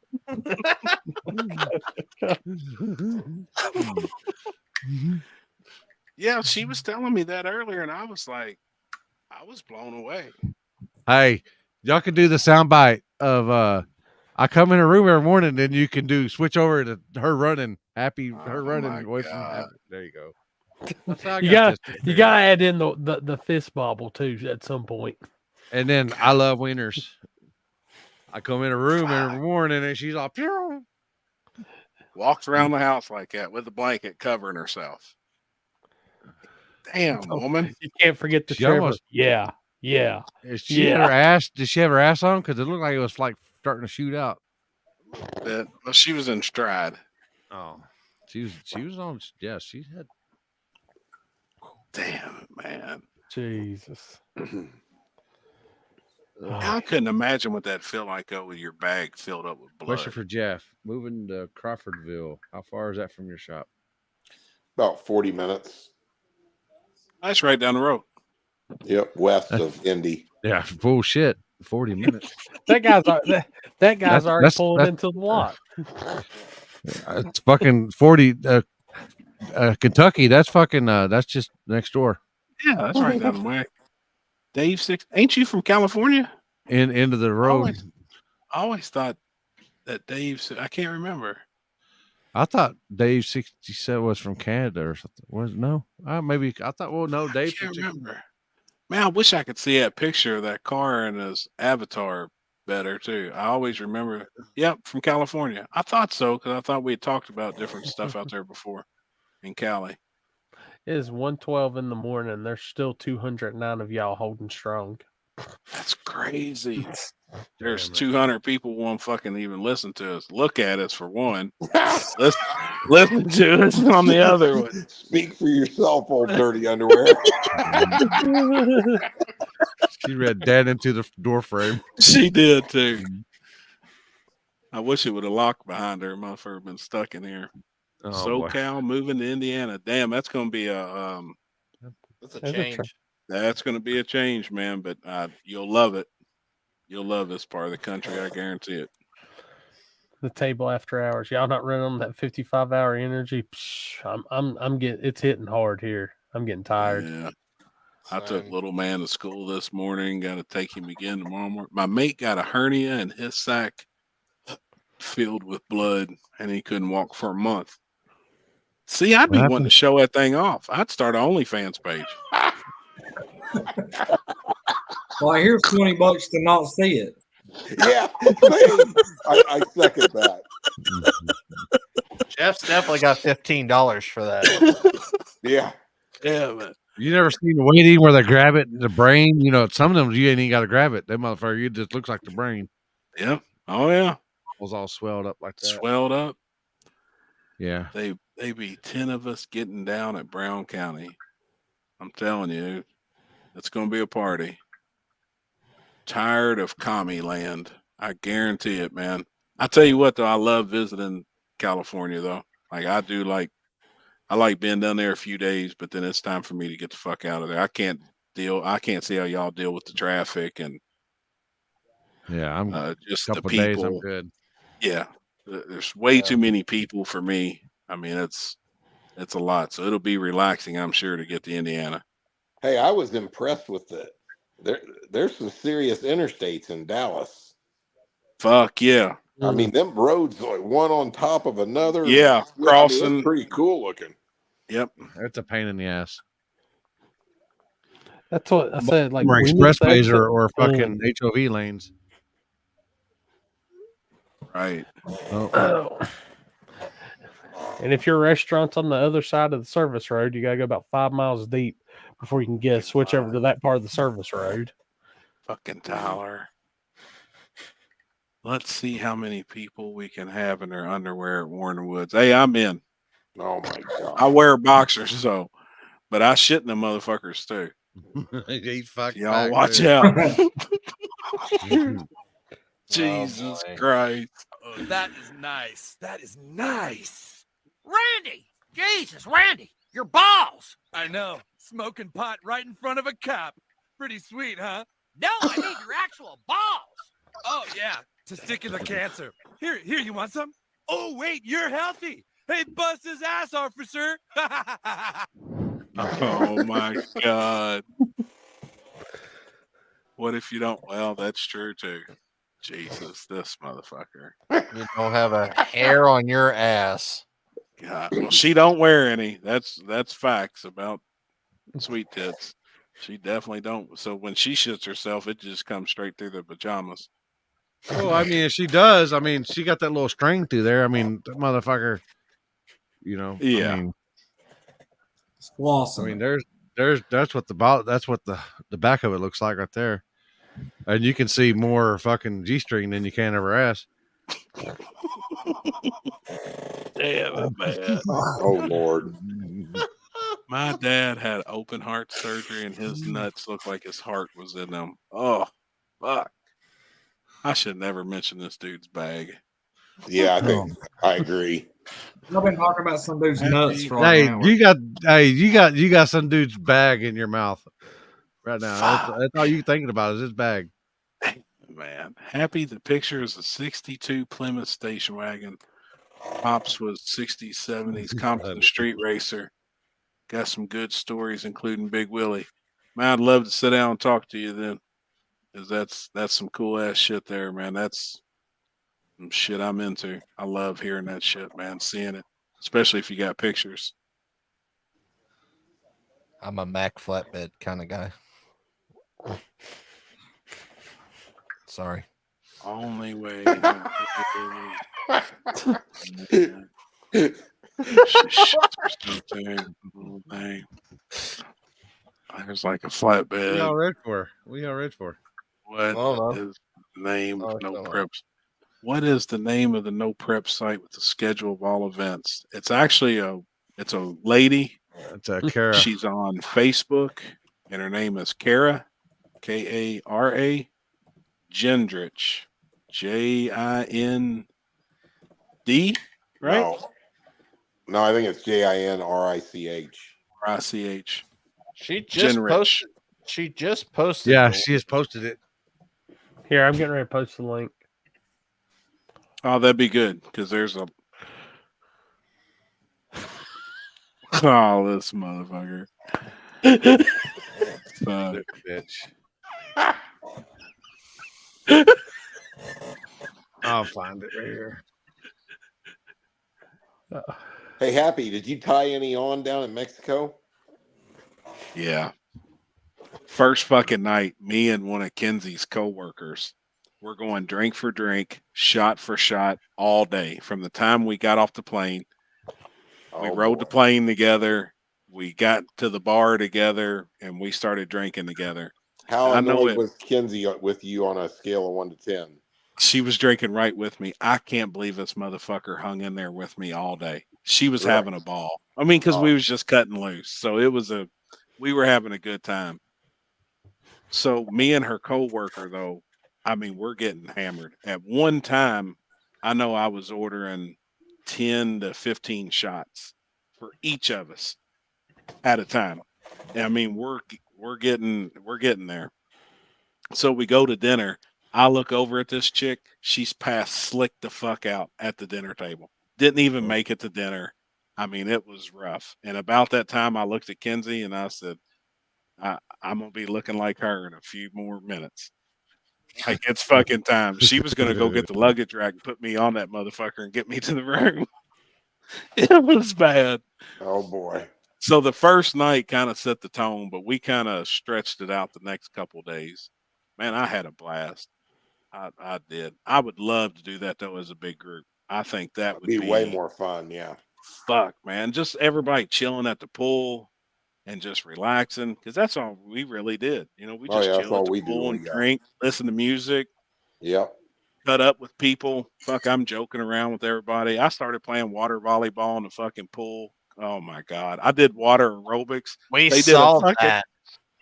Yeah, she was telling me that earlier, and I was blown away. Hey, y'all can do the sound bite of I come in her room every morning, then you can switch over to her running happy, her running away from happy. There you go. That's how I You got got this you prepared. gotta add in the fist bobble too at some point. And then I love wieners. I come in her room every morning, and she's all pure. Walks around the house like that with a blanket covering herself. Damn, woman. You can't forget the She Trevor. almost- Yeah. Is she had her ass? Did she have her ass on? Because it looked like it was like starting to shoot out. Well, she was in stride. Oh, she was on. Yeah, she had. Damn it, man. Jesus. I couldn't imagine what that feel like though with your bag filled up with blood. Question for Jeff: moving to Crawfordville, how far is that from your shop? About 40 minutes. That's right down the road. Yep, west of Indy. Yeah, bullshit. 40 minutes. That guy's already pulling into the lot. It's fucking 40. Kentucky. That's fucking. That's just next door. Yeah, that's right down the way. Dave Six, ain't you from California? Into the road. I always thought that Dave. I can't remember. I thought Dave 67 was from Canada or something. Was no? Maybe I thought. Well, no, Dave. I can't remember. Man, I wish I could see that picture of that car and his avatar better too. I always remember. Yep, from California. I thought so because I thought we had talked about different stuff out there before in Cali. It is 1:12 in the morning. There's still 209 of y'all holding strong. That's crazy. There's 200 people won't fucking even listen to us. Look at us for one. Listen to us on the other one. Speak for yourself, old dirty underwear. She read dead into the door frame. She did too. I wish it would have locked behind her. Motherfucker been stuck in here. Oh, SoCal moving to Indiana. Damn, that's gonna be a That's a change. That's gonna be a change, man. But you'll love it. You'll love this part of the country. I guarantee it. The table after hours. Y'all not running on that 55-hour energy. Psh, I'm getting it's hitting hard here. I'm getting tired. Yeah. I took little man to school this morning. Got to take him again tomorrow morning. My mate got a hernia in his sack filled with blood, and he couldn't walk for a month. See, I'd be wanting to show that thing off. I'd start an OnlyFans page. Well, here's $20 to not see it. Yeah, I second that. Jeff's definitely got $15 for that. Yeah. Yeah, man. You never seen the waiting where they grab it in the brain? You know, some of them you ain't even got to grab it. That motherfucker, it just looks like the brain. Yeah. Oh yeah. It was all swelled up like that. Swelled up. Yeah. They be 10 of us getting down at Brown County. I'm telling you, it's gonna be a party. Tired of commie land. I guarantee it, man. I tell you what though, I love visiting California though. Like I like being down there a few days, but then it's time for me to get the fuck out of there. I can't see how y'all deal with the traffic and I'm just a the couple people. days. I'm good. Yeah, there's way too many people for me. I mean, it's a lot. So it'll be relaxing, I'm sure, to get to Indiana. Hey, I was impressed with there's some serious interstates in Dallas. Fuck yeah. I mean, them roads like one on top of another. Yeah, crossing. It's pretty cool looking. Yep. It's a pain in the ass. That's what I said. Like or expressways or fucking HOV lanes. Right. Oh. And if your restaurant's on the other side of the service road, you gotta go about 5 miles deep before you can get switch over to that part of the service road. Fucking Tyler. Let's see how many people we can have in their underwear at Warren Woods. Hey, I'm in. Oh my god. I wear boxers, but I shit in them motherfuckers too. He's fucking Y'all back, watch too. out. Mhm. Jesus boy. Christ. Oh, that is nice. That is nice. Randy! Jesus, Randy! Your balls! I know. Smoking pot right in front of a cop. Pretty sweet, huh? No, I mean your actual balls. Oh, yeah. Testicular cancer. Here, you want some? Oh, wait, you're healthy. Hey, bust his ass, officer. Oh my God. What if you don't? Well, that's true too. Jesus, this motherfucker. You don't have a hair on your ass. God. Well, she don't wear any. That's facts about sweet tits. She definitely don't. So when she shits herself, it just comes straight through the pajamas. Well, I mean, if she does, I mean, she got that little string through there. I mean, that motherfucker, Yeah. I mean, Awesome. I mean, that's what that's what the back of it looks like right there. And you can see more fucking G-string than you can of her ass. Damn it, man. Oh Lord. My dad had open heart surgery and his nuts looked like his heart was in them. Oh, fuck. I should never mention this dude's bag. Yeah, I think I agree. I've been talking about some dude's nuts for like Hey, an hour. you got some dude's bag in your mouth right now. That's all you thinking about is his bag. Man, happy the picture is a 62 Plymouth station wagon. Pops was 60s, 70s Compton street racer. Got some good stories, including Big Willie. Man, I'd love to sit down and talk to you then. Because that's some cool ass shit there, man. That's some shit I'm into. I love hearing that shit, man, seeing it. Especially if you got pictures. I'm a Mac flatbed kind of guy. Sorry. Only way. There's like a What flatbed. y'all read for? What is the name of No Preps? What is the name of the No Prep site with the schedule of all events? It's actually it's a lady. It's Kara. She's on Facebook, and her name is Kara, Kara Gendrich, Jind, right? No, I think it's JINRICH. RICH. She just posted. She just posted. Yeah, the she has posted it. Here, I'm getting ready to post the link. Oh, that'd be good because there's a. Oh, this motherfucker. Fuck. Bitch. I'll find it right here. Hey, Happy, did you tie any on down in Mexico? Yeah. First fucking night, me and one of Kenzie's coworkers, we're going drink for drink, shot for shot all day. From the time we got off the plane, we rode the plane together, we got to the bar together, and we started drinking together. How annoyed was Kenzie with you on a scale of 1 to 10? She was drinking right with me. I can't believe this motherfucker hung in there with me all day. She was having a ball. I mean, because we was just cutting loose. So we were having a good time. So me and her coworker, though, I mean, we're getting hammered. At one time, I know I was ordering 10 to 15 shots for each of us at a time. I mean, we're getting there. So we go to dinner. I look over at this chick. She's passed slick the fuck out at the dinner table. Didn't even make it to dinner. I mean, it was rough. And about that time, I looked at Kenzie and I said, I'm going to be looking like her in a few more minutes. Like, it's fucking time. She was going to go get the luggage rack and put me on that motherfucker and get me to the room. It was bad. Oh, boy. So the first night kind of set the tone, but we kind of stretched it out the next couple days. Man, I had a blast. I did. I would love to do that, though, as a big group. I think that would be way more fun, yeah. Fuck, man. Just everybody chilling at the pool and just relaxing, because that's all we really did. You know, we just chill at the pool and drink, listen to music. Yep. Cut up with people. Fuck, I'm joking around with everybody. I started playing water volleyball in the fucking pool. Oh, my God. I did water aerobics. We saw that.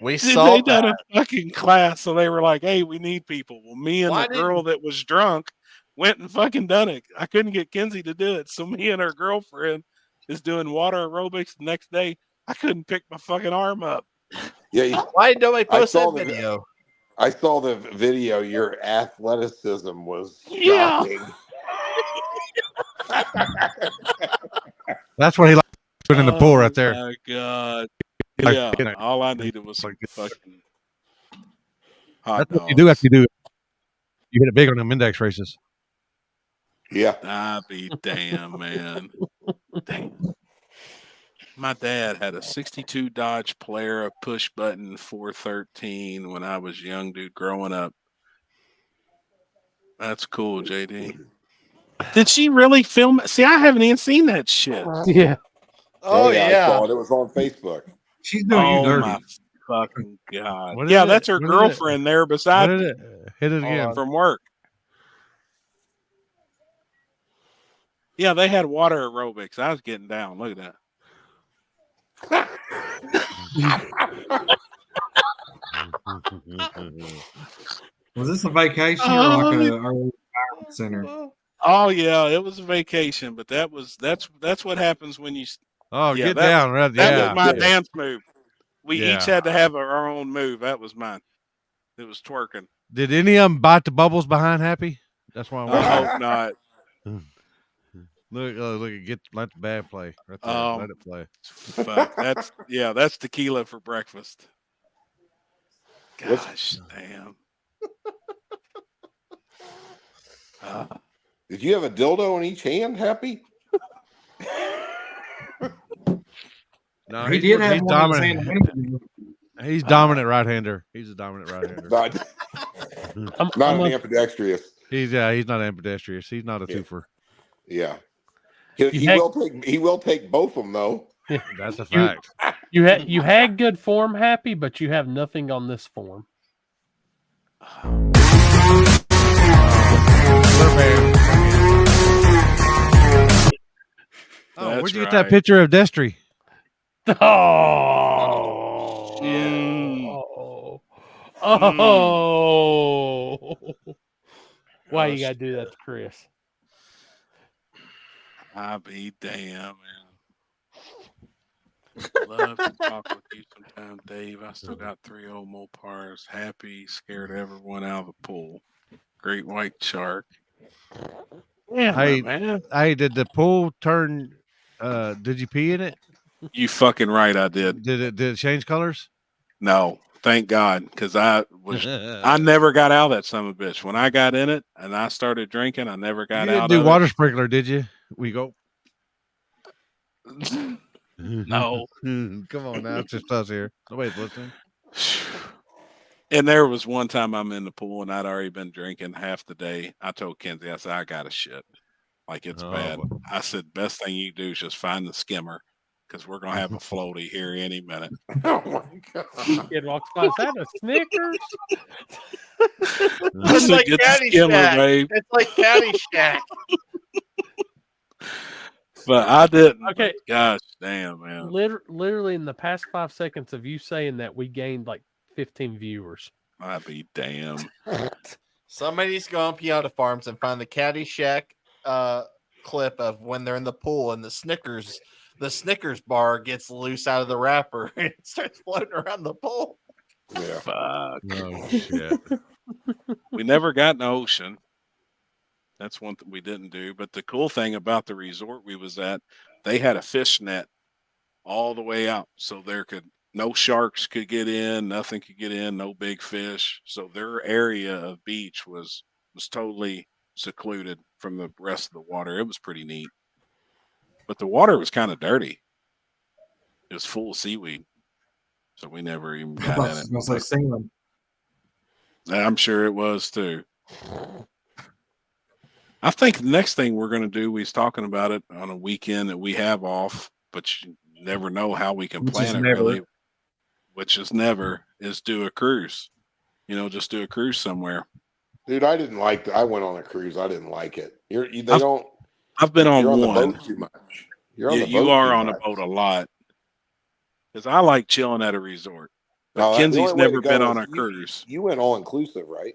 We They saw done that. a fucking class, so they were like, "Hey, we need people." Well, me and Why the girl that was drunk went and fucking done it. I couldn't get Kenzie to do it, so me and her girlfriend is doing water aerobatics the next day. I couldn't pick my fucking arm up. Yeah, Why did nobody post that video? I saw the video. Your athleticism was Yeah. shocking. That's what he likes putting in the pool right there. Oh my god! Like, Yeah, you know, all I needed was some fucking hot that's dogs. what you do after you do it. You hit it big on them index races. Yeah. I be damn, man. Damn. My dad had a 62 Dodge Polara push button 413 when I was young, dude, growing up. That's cool, JD. Did she really film it? See, I haven't even seen that shit. Yeah. Oh, I yeah. saw it. It was on Facebook. She's doing you Oh dirty. my fucking god! What Yeah, is that's it? her What is it? girlfriend there beside What me is it? Hit it again. from work. Yeah, they had water aerobics. I was getting down. Look at that. Was this a vacation or like a retirement center? Oh yeah, it was a vacation, but that's what happens when you. Oh, Yeah, get that down, was, right? that Yeah. was my dance move. We Yeah. each had to have our own move. That was mine. It was twerking. Did any of them bite the bubbles behind Happy? That's why I hope not. Look, let the bad play right there. Let it play. Fuck, that's tequila for breakfast. Gosh, damn. Did you have a dildo in each hand, Happy? No, He did have one in his hand. dominant. He's dominant right-hander. He's a dominant right-hander. Not an ambidextrous. He's not ambidextrous. He's not a twofer. Yeah. He will take both of them though. That's a fact. You had good form, Happy, but you have nothing on this form. Oh, where'd you get that picture of Destry? Oh. Oh. Why you gotta do that to Chris? I'll be damn, man. Love to talk with you sometime, Dave. I still got 3 old Mopars. Happy, scared everyone out of the pool. Great white shark. Yeah, man. Hey, did the pool turn? Did you pee in it? You fucking right, I did. Did it change colors? No, thank God, because I never got out of that son of a bitch. When I got in it and I started drinking, I never got You didn't out do of water it. sprinkler, did you? We go. No. Come on now, it's just us here. Nobody's listening. And there was one time I'm in the pool and I'd already been drinking half the day. I told Kenzie, I said, I got to shit. Like it's bad. I said, best thing you do is just find the skimmer because we're going to have a floaty here any minute. Oh my God. Kid walks by, is that a Snickers? It's like Get the skimmer, Caddyshack. babe. It's like Caddyshack. But I didn't. Okay. Gosh, damn, man. Literally in the past 5 seconds of you saying that, we gained like 15 viewers. I'd be damn. Somebody needs to go on Piata Farms and find the Caddyshack clip of when they're in the pool and the Snickers bar gets loose out of the wrapper and it starts floating around the pool. Yeah. Fuck. Oh shit. We never got in the ocean. That's one thing we didn't do. But the cool thing about the resort we was at, they had a fish net all the way out. So no sharks could get in, nothing could get in, no big fish. So their area of beach was totally secluded from the rest of the water. It was pretty neat. But the water was kind of dirty. It was full of seaweed. So we never even got in it. I was like singing. I'm sure it was too. I think the next thing we're going to do, we was talking about it on a weekend that we have off, but you never know how we can plan it really. Which is never, is do a cruise. Just do a cruise somewhere. Dude, I didn't like I went on a cruise. I didn't like it. I've been on one. The boat too much. You are on a boat a lot. Because I like chilling at a resort. But the Kenzie's only way to never go been is on a cruise. You went all inclusive, right?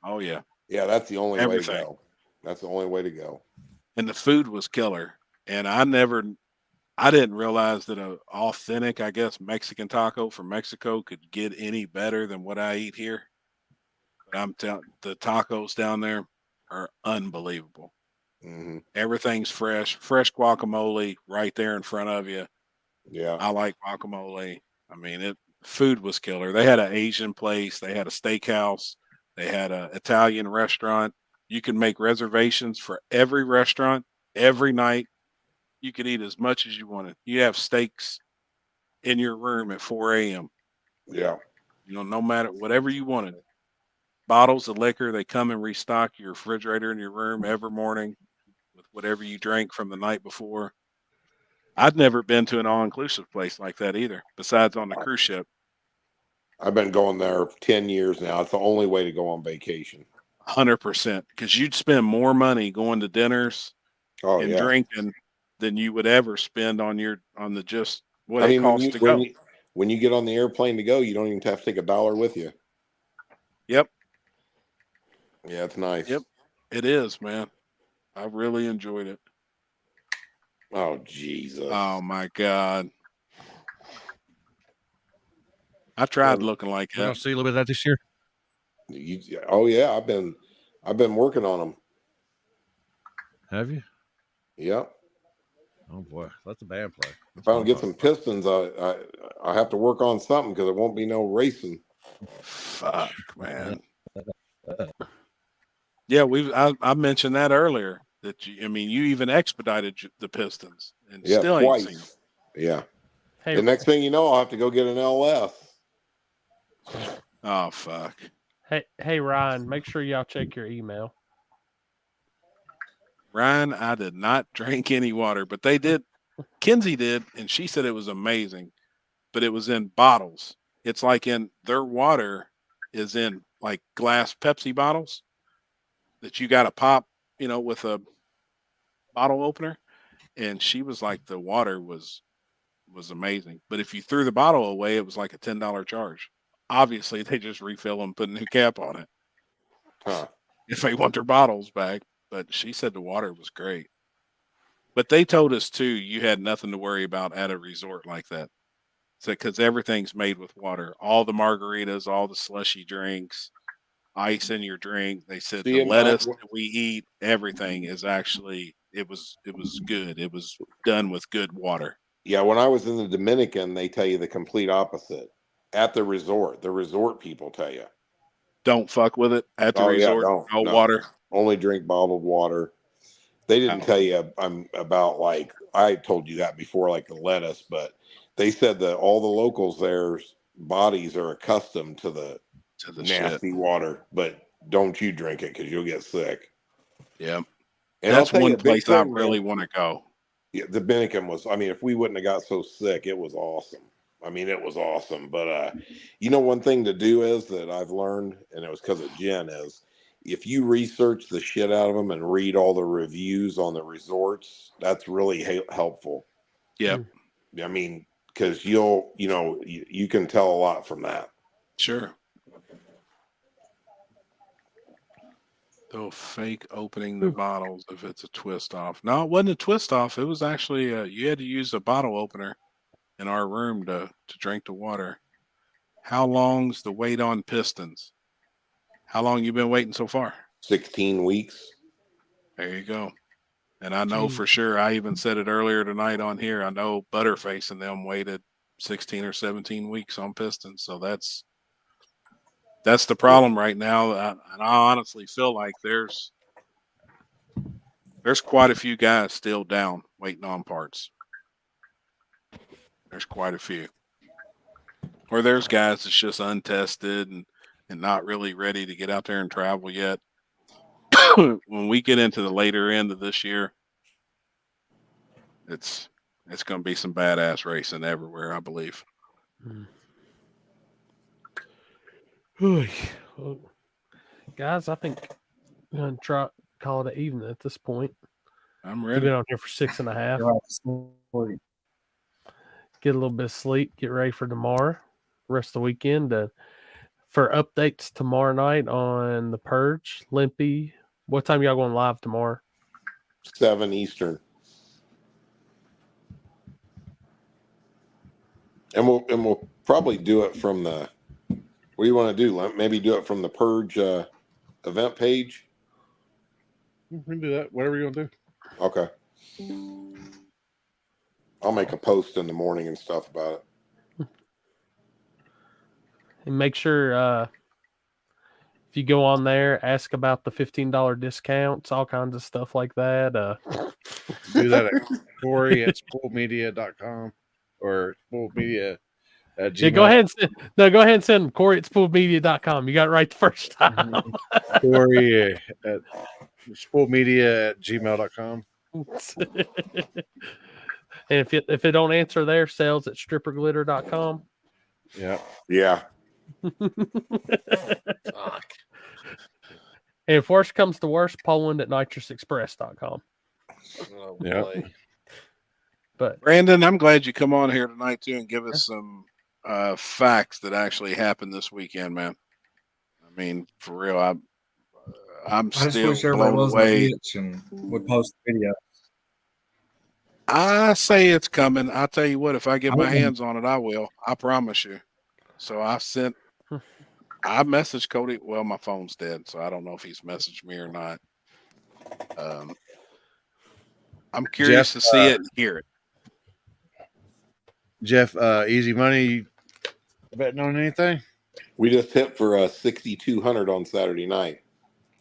Oh yeah. Yeah, that's the only way to Everything. go. That's the only way to go. And the food was killer. And I didn't realize that a authentic, I guess, Mexican taco from Mexico could get any better than what I eat here. But I'm telling the tacos down there are unbelievable. Mm-hmm. Everything's fresh guacamole right there in front of you. Yeah. I like guacamole. I mean, food was killer. They had an Asian place, they had a steakhouse, they had an Italian restaurant. You could make reservations for every restaurant every night. You could eat as much as you wanted. You have steaks in your room at 4 a.m. Yeah. No matter whatever you wanted. Bottles of liquor, they come and restock your refrigerator in your room every morning with whatever you drank from the night before. I'd never been to an all-inclusive place like that either, besides on the cruise ship. I've been going there 10 years now. It's the only way to go on vacation. 100%, because you'd spend more money going to dinners and drinking than you would ever spend on the just what it costs to go. When you get on the airplane to go, you don't even have to take $1 with you. Yep. Yeah, it's nice. Yep, it is, man. I really enjoyed it. Oh, Jesus. Oh, my God. I tried looking like We're that. gonna see a little bit of that this year. Oh yeah, I've been working on them. Have you? Yep. Oh boy, let the band play. If I don't get some Pistons, I have to work on something because it won't be no racing. Fuck, man. Yeah, I mentioned that earlier. That you even expedited the Pistons and still twice. ain't seen them. Yeah. Hey, the next thing you know, I'll have to go get an LS. Oh fuck. Hey Ryan, make sure y'all check your email. Ryan, I did not drink any water, but they did. Kenzie did, and she said it was amazing, but it was in bottles. It's like in their water is in like glass Pepsi bottles that you got to pop, with a bottle opener. And she was like, the water was amazing, but if you threw the bottle away, it was like a $10 charge. Obviously, they just refill them, put a new cap on it. Huh. If they want their bottles back. But she said the water was great. But they told us too, you had nothing to worry about at a resort like that. So, because everything's made with water, all the margaritas, all the slushy drinks, ice in your drink. They said the lettuce that we eat, everything is actually it was good. It was done with good water. Yeah, when I was in the Dominican, they tell you the complete opposite. At the resort people tell you, don't fuck with it at the resort. No water. Only drink bottled water. They didn't tell you about, like, I told you that before, like the lettuce, but they said that all the locals there's bodies are accustomed to the nasty water, but don't you drink it because you'll get sick. Yeah. And that's one place I really want to go. Yeah, the Dominican was, if we wouldn't have got so sick, it was awesome. It was awesome. But, one thing to do is that I've learned, and it was because of Jen, is if you research the shit out of them and read all the reviews on the resorts, that's really helpful. Yeah. Because you can tell a lot from that. Sure. They'll fake opening the bottles if it's a twist off. No, it wasn't a twist off. It was actually you had to use a bottle opener in our room to drink the water. How long's the wait on Pistons? How long you been waiting so far? 16 weeks. There you go. And I know for sure, I even said it earlier tonight on here, I know Butterface and them waited 16 or 17 weeks on Pistons. So that's the problem right now. And I honestly feel like there's quite a few guys still down waiting on parts. There's quite a few. Or there's guys that's just untested and not really ready to get out there and travel yet. When we get into the later end of this year, it's going to be some badass racing everywhere, I believe. Well, guys, I think I'm going to call it an evening at this point. I'm ready. We've been on here for 6.5. Get a little bit of sleep. Get ready for tomorrow. rest of the weekend. For updates tomorrow night on the Purge, Limpy. What time y'all going live tomorrow? 7 Eastern. And we'll probably do it from the. What do you want to do? Maybe do it from the Purge event page. We can do that. Whatever you want to do. Okay. I'll make a post in the morning and stuff about it. And make sure if you go on there, ask about the $15 discounts, all kinds of stuff like that. Do that at Corey at spoolmedia.com or spoolmedia at Gmail. Yeah, go ahead and send Corey at spoolmedia.com. You got it right the first time. Corey at spoolmedia at gmail.com. And if it don't answer there, sales at stripperglitter.com. Yeah. Yeah. And if worse comes to worse, Poland at nitrusexpress.com. Oh, Yeah. boy. But Brandon, I'm glad you come on here tonight too and give us some facts that actually happened this weekend, man. I mean, for real, I'm I just still wish everybody blown wasn't a away. bitch and would post the video. I say it's coming. I'll tell you what, if I get my hands on it, I will. I promise you. So I messaged Cody. Well, my phone's dead, so I don't know if he's messaged me or not. I'm curious to see it and hear it. Jeff, Easy Money, you betting on anything? We just hit for 6,200 on Saturday night.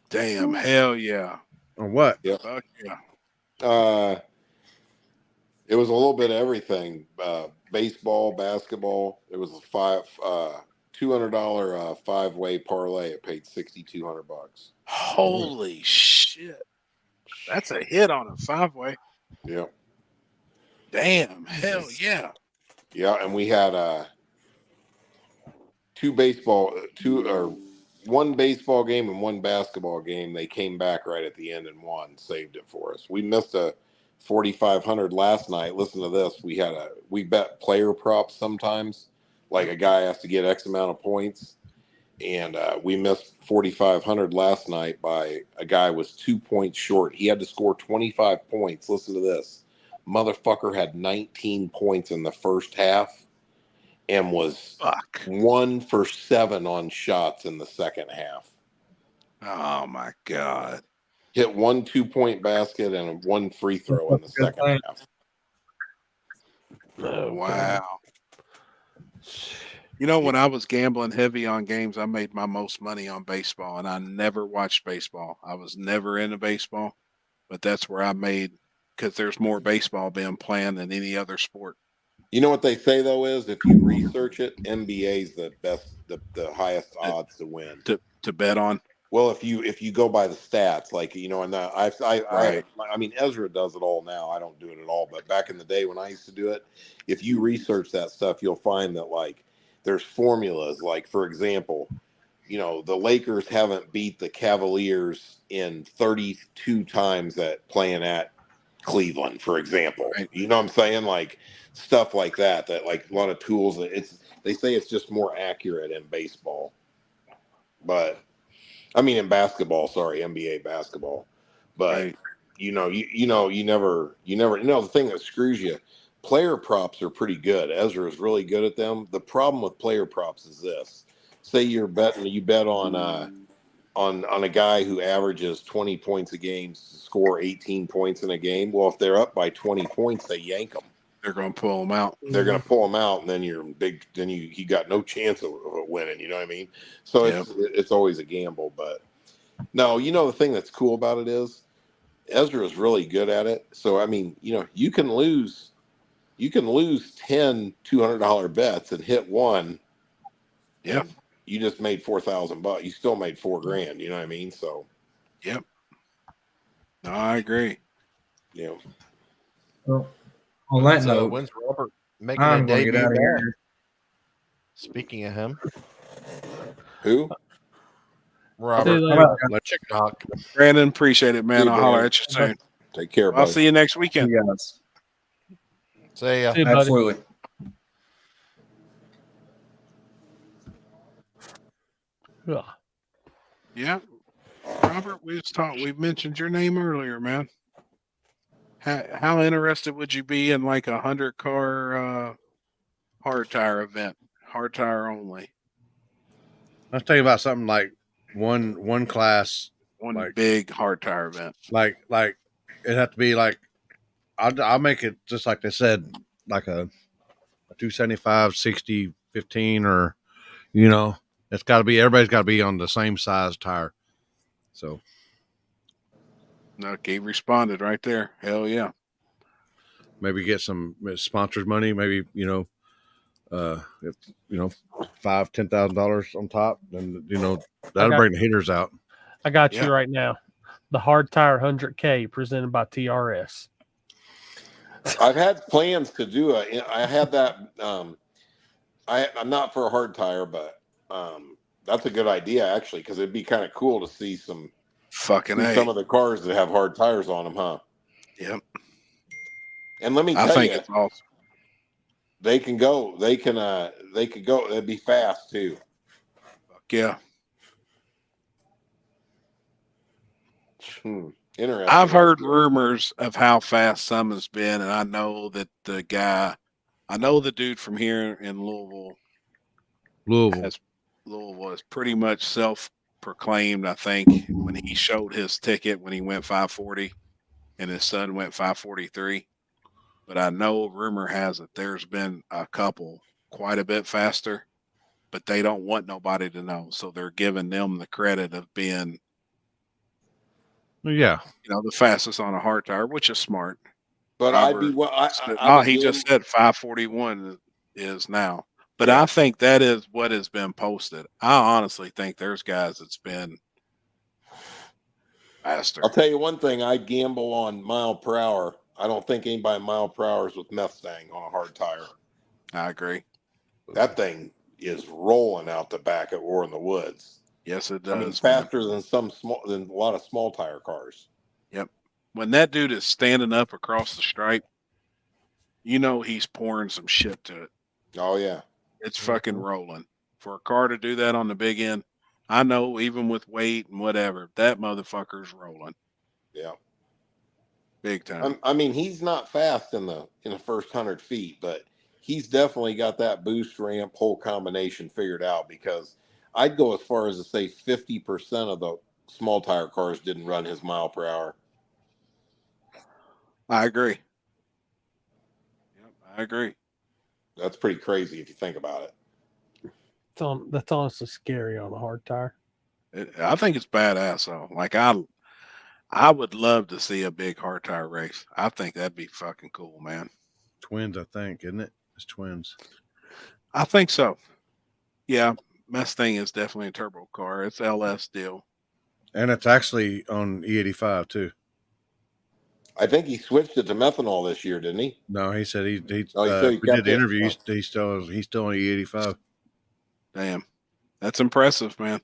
Damn, hell yeah. On what? Yep. Fuck yeah. It was a little bit of everything. Baseball, basketball. It was a $200 5-way parlay. It paid $6,200. Holy shit. That's a hit on a 5-way. Yep. Damn, hell yeah. Yeah, and we had one baseball game and one basketball game. They came back right at the end and won, saved it for us. We missed a 4,500 last night. Listen to this. We bet player props sometimes, like a guy has to get X amount of points, and we missed 4,500 last night by a guy was 2 points short. He had to score 25 points. Listen to this. Motherfucker had 19 points in the first half and was 1 for 7 on shots in the second half. Oh my God. Hit 1 2-point basket and 1 free throw in the second half. Oh, wow. You know, when I was gambling heavy on games, I made my most money on baseball, and I never watched baseball. I was never into baseball, but that's where I made, because there's more baseball being played than any other sport. You know what they say though is if you research it, NBA's the best, the highest odds to win. To bet on. Well, if you go by the stats, like and Right. I mean Ezra does it all now. I don't do it at all, but back in the day when I used to do it, if you research that stuff, you'll find that like there's formulas. Like for example, the Lakers haven't beat the Cavaliers in 32 times at playing at Cleveland, for example. Right. You know what I'm saying? Like stuff like that like a lot of tools. They say it's just more accurate in baseball, but I mean in basketball. Sorry, NBA basketball. But Right. you never the thing that screws you. Player props are pretty good. Ezra is really good at them. The problem with player props is this: say you bet on a guy who averages 20 points a game to score 18 points in a game. Well, if they're up by 20 points, they yank them. They're going to pull them out. They're going to pull them out, and then you got no chance of winning. You know what I mean? So it's always a gamble. But no, the thing that's cool about it is Ezra is really good at it. So I mean, you can lose 10 $200 bets and hit one. Yeah. You just made $4,000. You still made $4,000. You know what I mean? So. Yep. No, I agree. Yeah. Well, on that So note, when's Robert making I'm a going to debut? get out of back? here. Speaking of him, who? Robert. Chicken Hawk. Brandon, appreciate it, man. See you, I'll holler Brandon. at you soon. Take care, I'll buddy. see you next weekend. You guys. See ya. See you, buddy. Absolutely. Ugh. Yeah. Robert, we've mentioned your name earlier, man. How interested would you be in like 100-car hard tire event? Hard tire only. I was thinking about something like one class, One like big hard tire event. like it'd have to be like I'll make it just like they said, like a 275, 60, 15, or it's got to be, everybody's got to be on the same size tire. So Okay, responded right there. Hell yeah. maybe get some sponsors money. Maybe if $5,000-$10,000 on top, then that'll bring the hitters out. I got you right now. The Hard Tire 100K presented by TRS. I've had plans to do I had that. I'm not for a hard tire, but that's a good idea actually, because it'd be kind of cool to see some of the cars that have hard tires on them, huh? Yep. And let me I tell think you, it's awesome. they can go. They could go. It'd be fast too. Yeah. Interesting. I've heard rumors of how fast some has been, and I know that the dude from here in Louisville is pretty much self-proclaimed. I think when he showed his ticket when he went 540, and his son went 543. But I know rumor has it there's been a couple quite a bit faster, but they don't want nobody to know, so they're giving them the credit of being, yeah, the fastest on a hard tire, which is smart. But he just said 541 is now, but I think that is what has been posted. I honestly think there's guys that's been faster. I'll tell you one thing: I'd gamble on mile per hour. I don't think anybody mile per hour is with Mustang on a hard tire. I agree. That thing is rolling out the back or in the woods. Yes, it does. I mean, faster than a lot of small tire cars. Yep. When that dude is standing up across the stripe, he's pouring some shit to it. Oh yeah. It's fucking rolling. For a car to do that on the big end, I know even with weight and whatever, that motherfucker's rolling. Yeah. Big time. I mean, he's not fast in the first 100 feet, but he's definitely got that boost ramp whole combination figured out, because I'd go as far as to say 50% of the small tire cars didn't run his mile per hour. I agree. Yep, I agree. That's pretty crazy if you think about it. That's honestly scary on a hard tire. I think it's badass though. Like I would love to see a big hard tire race. I think that'd be fucking cool, man. Twins, I think, isn't it? It's twins. I think so. Yeah, Mustang is definitely a turbo car. It's LS deal. And it's actually on E85 too. I think he switched it to methanol this year, didn't he? No, he said he we did kept the it. interview. He's still on E85. Damn, that's impressive, man.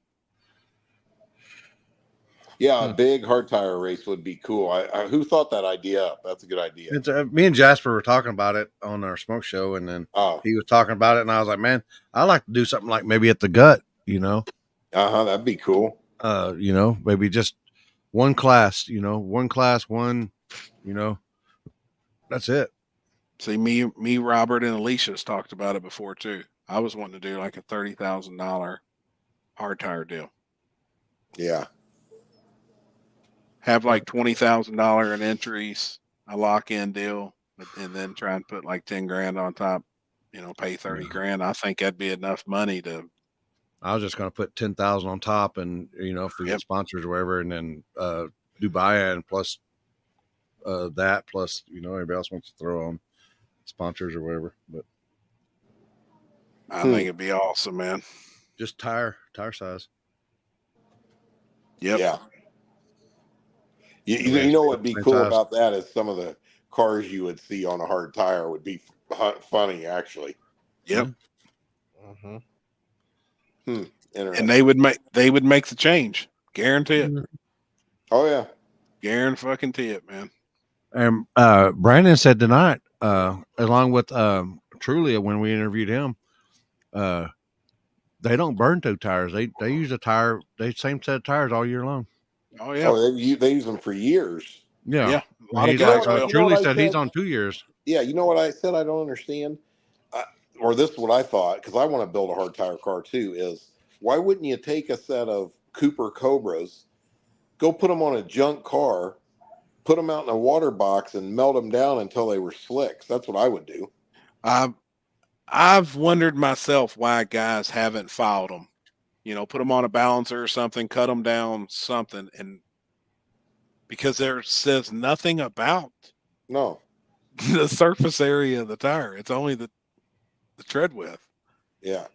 Yeah, a big hard tire race would be cool. Who thought that idea up? That's a good idea. It's me and Jasper were talking about it on our smoke show, and then he was talking about it, and I was like, man, I'd like to do something like maybe at the Gut, that'd be cool. Maybe just one class, that's it. See, me, Robert, and Alicia's talked about it before too. I was wanting to do like a $30,000 hard tire deal. Yeah. Have like $20,000 in entries, a lock-in deal, and then try and put like 10 grand on top. Pay 30 grand. I think that'd be enough money to. I was just going to put 10,000 on top, and if we get sponsors or whatever, and then do buy-in plus that plus everybody else wants to throw on sponsors or whatever. But I think it'd be awesome, man. Just tire size. Yep. Yeah. You know what'd be cool about that is some of the cars you would see on a hard tire would be funny, actually. Yep. Interesting. And they would make the change. Guarantee it. Oh yeah. Guarantee it, man. And Brandon said tonight, along with Trulia when we interviewed him, They don't burn two tires. They use the same set of tires all year long. Oh yeah. Oh, they use them for years. Yeah. Yeah. A lot of He's guys like, will. Truly said he's on 2 years. Yeah, you know what I said? I don't understand, or this is what I thought, because I want to build a hard tire car too. Is why wouldn't you take a set of Cooper Cobras, go put them on a junk car, put them out in a water box, and melt them down until they were slicks? That's what I would do. I've wondered myself why guys haven't filed them. You know, put them on a balancer or something, cut them down, something, and because there says nothing about the surface area of the tire. It's only the tread width. Yeah.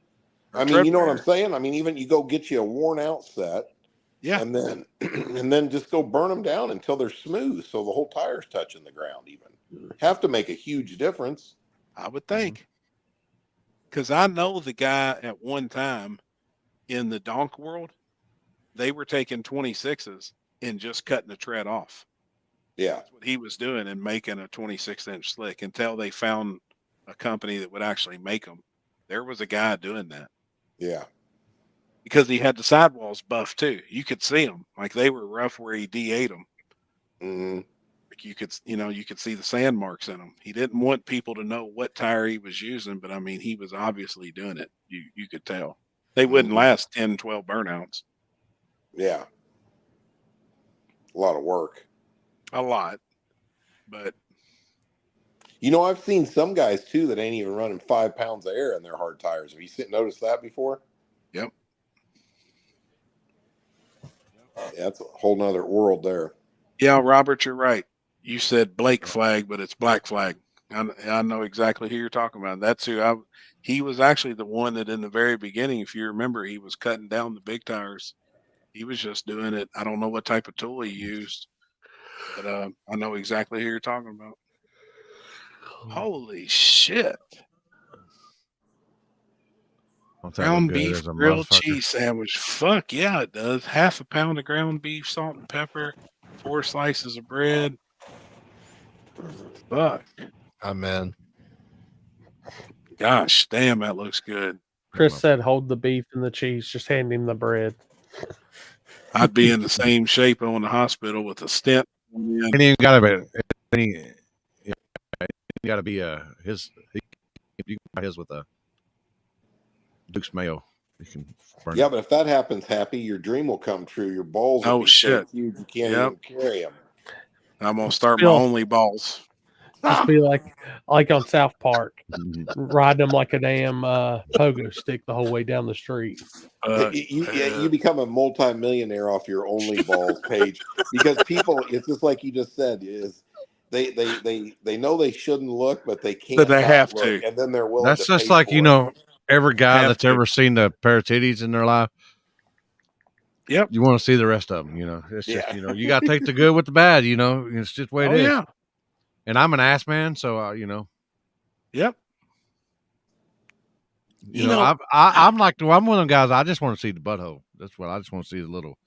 Or I mean, tread you know what wear. I'm saying? I mean, even you go get you a worn out set. Yeah. And then and then just go burn them down until they're smooth, so the whole tire's touching the ground. Even have to make a huge difference. I would think. Because I know the guy at one time in the donk world, they were taking 26s and just cutting the tread off. Yeah. That's what he was doing and making a 26-inch slick until they found a company that would actually make them. There was a guy doing that. Yeah. Because he had the sidewalls buffed too. You could see them. Like they were rough where he D8 them. Mm-hmm. Like you could see the sand marks in them. He didn't want people to know what tire he was using, but I mean, he was obviously doing it. You could tell. They wouldn't last 10, 12 burnouts. Yeah. A lot of work. A lot. But you know, I've seen some guys too that ain't even running 5 pounds of air in their hard tires. Have you noticed that before? Yep. Yeah, that's a whole nother world there. Yeah, Robert, you're right. You said Blake flag, but it's Black Flag. I know exactly who you're talking about. That's who he was actually the one that in the very beginning, if you remember, he was cutting down the big tires. He was just doing it. I don't know what type of tool he used, but I know exactly who you're talking about. Holy shit. Ground beef grilled cheese sandwich. Fuck yeah, it does. Half a pound of ground beef, salt and pepper, 4 slices of bread. Fuck. Amen. Gosh, damn, that looks good. Chris said, "Hold the beef and the cheese. Just hand him the bread." I'd be in the same shape on the hospital with a stent. And he got to be. He got to be his. You can buy his with a Duke's Mayo. You can burn Yeah, it. but if that happens, Happy, your dream will come true. Your balls will be so huge you can't even carry them. I'm gonna start my only balls. Just be like on South Park, riding them like a damn pogo stick the whole way down the street. You become a multi-millionaire off your only balls page because people. It's just like you just said. Is they know they shouldn't look, but they can't. But they not have look, to. and then they're willing. That's to just pay like for it. every guy Have that's to. ever seen a pair of titties in their life. Yep. You want to see the rest of them. It's just you got to take the good with the bad. It's just the way it is. Yeah. And I'm an ass man, so Yep. I'm like I'm one of them guys. I just want to see the butthole. That's what I just want to see the little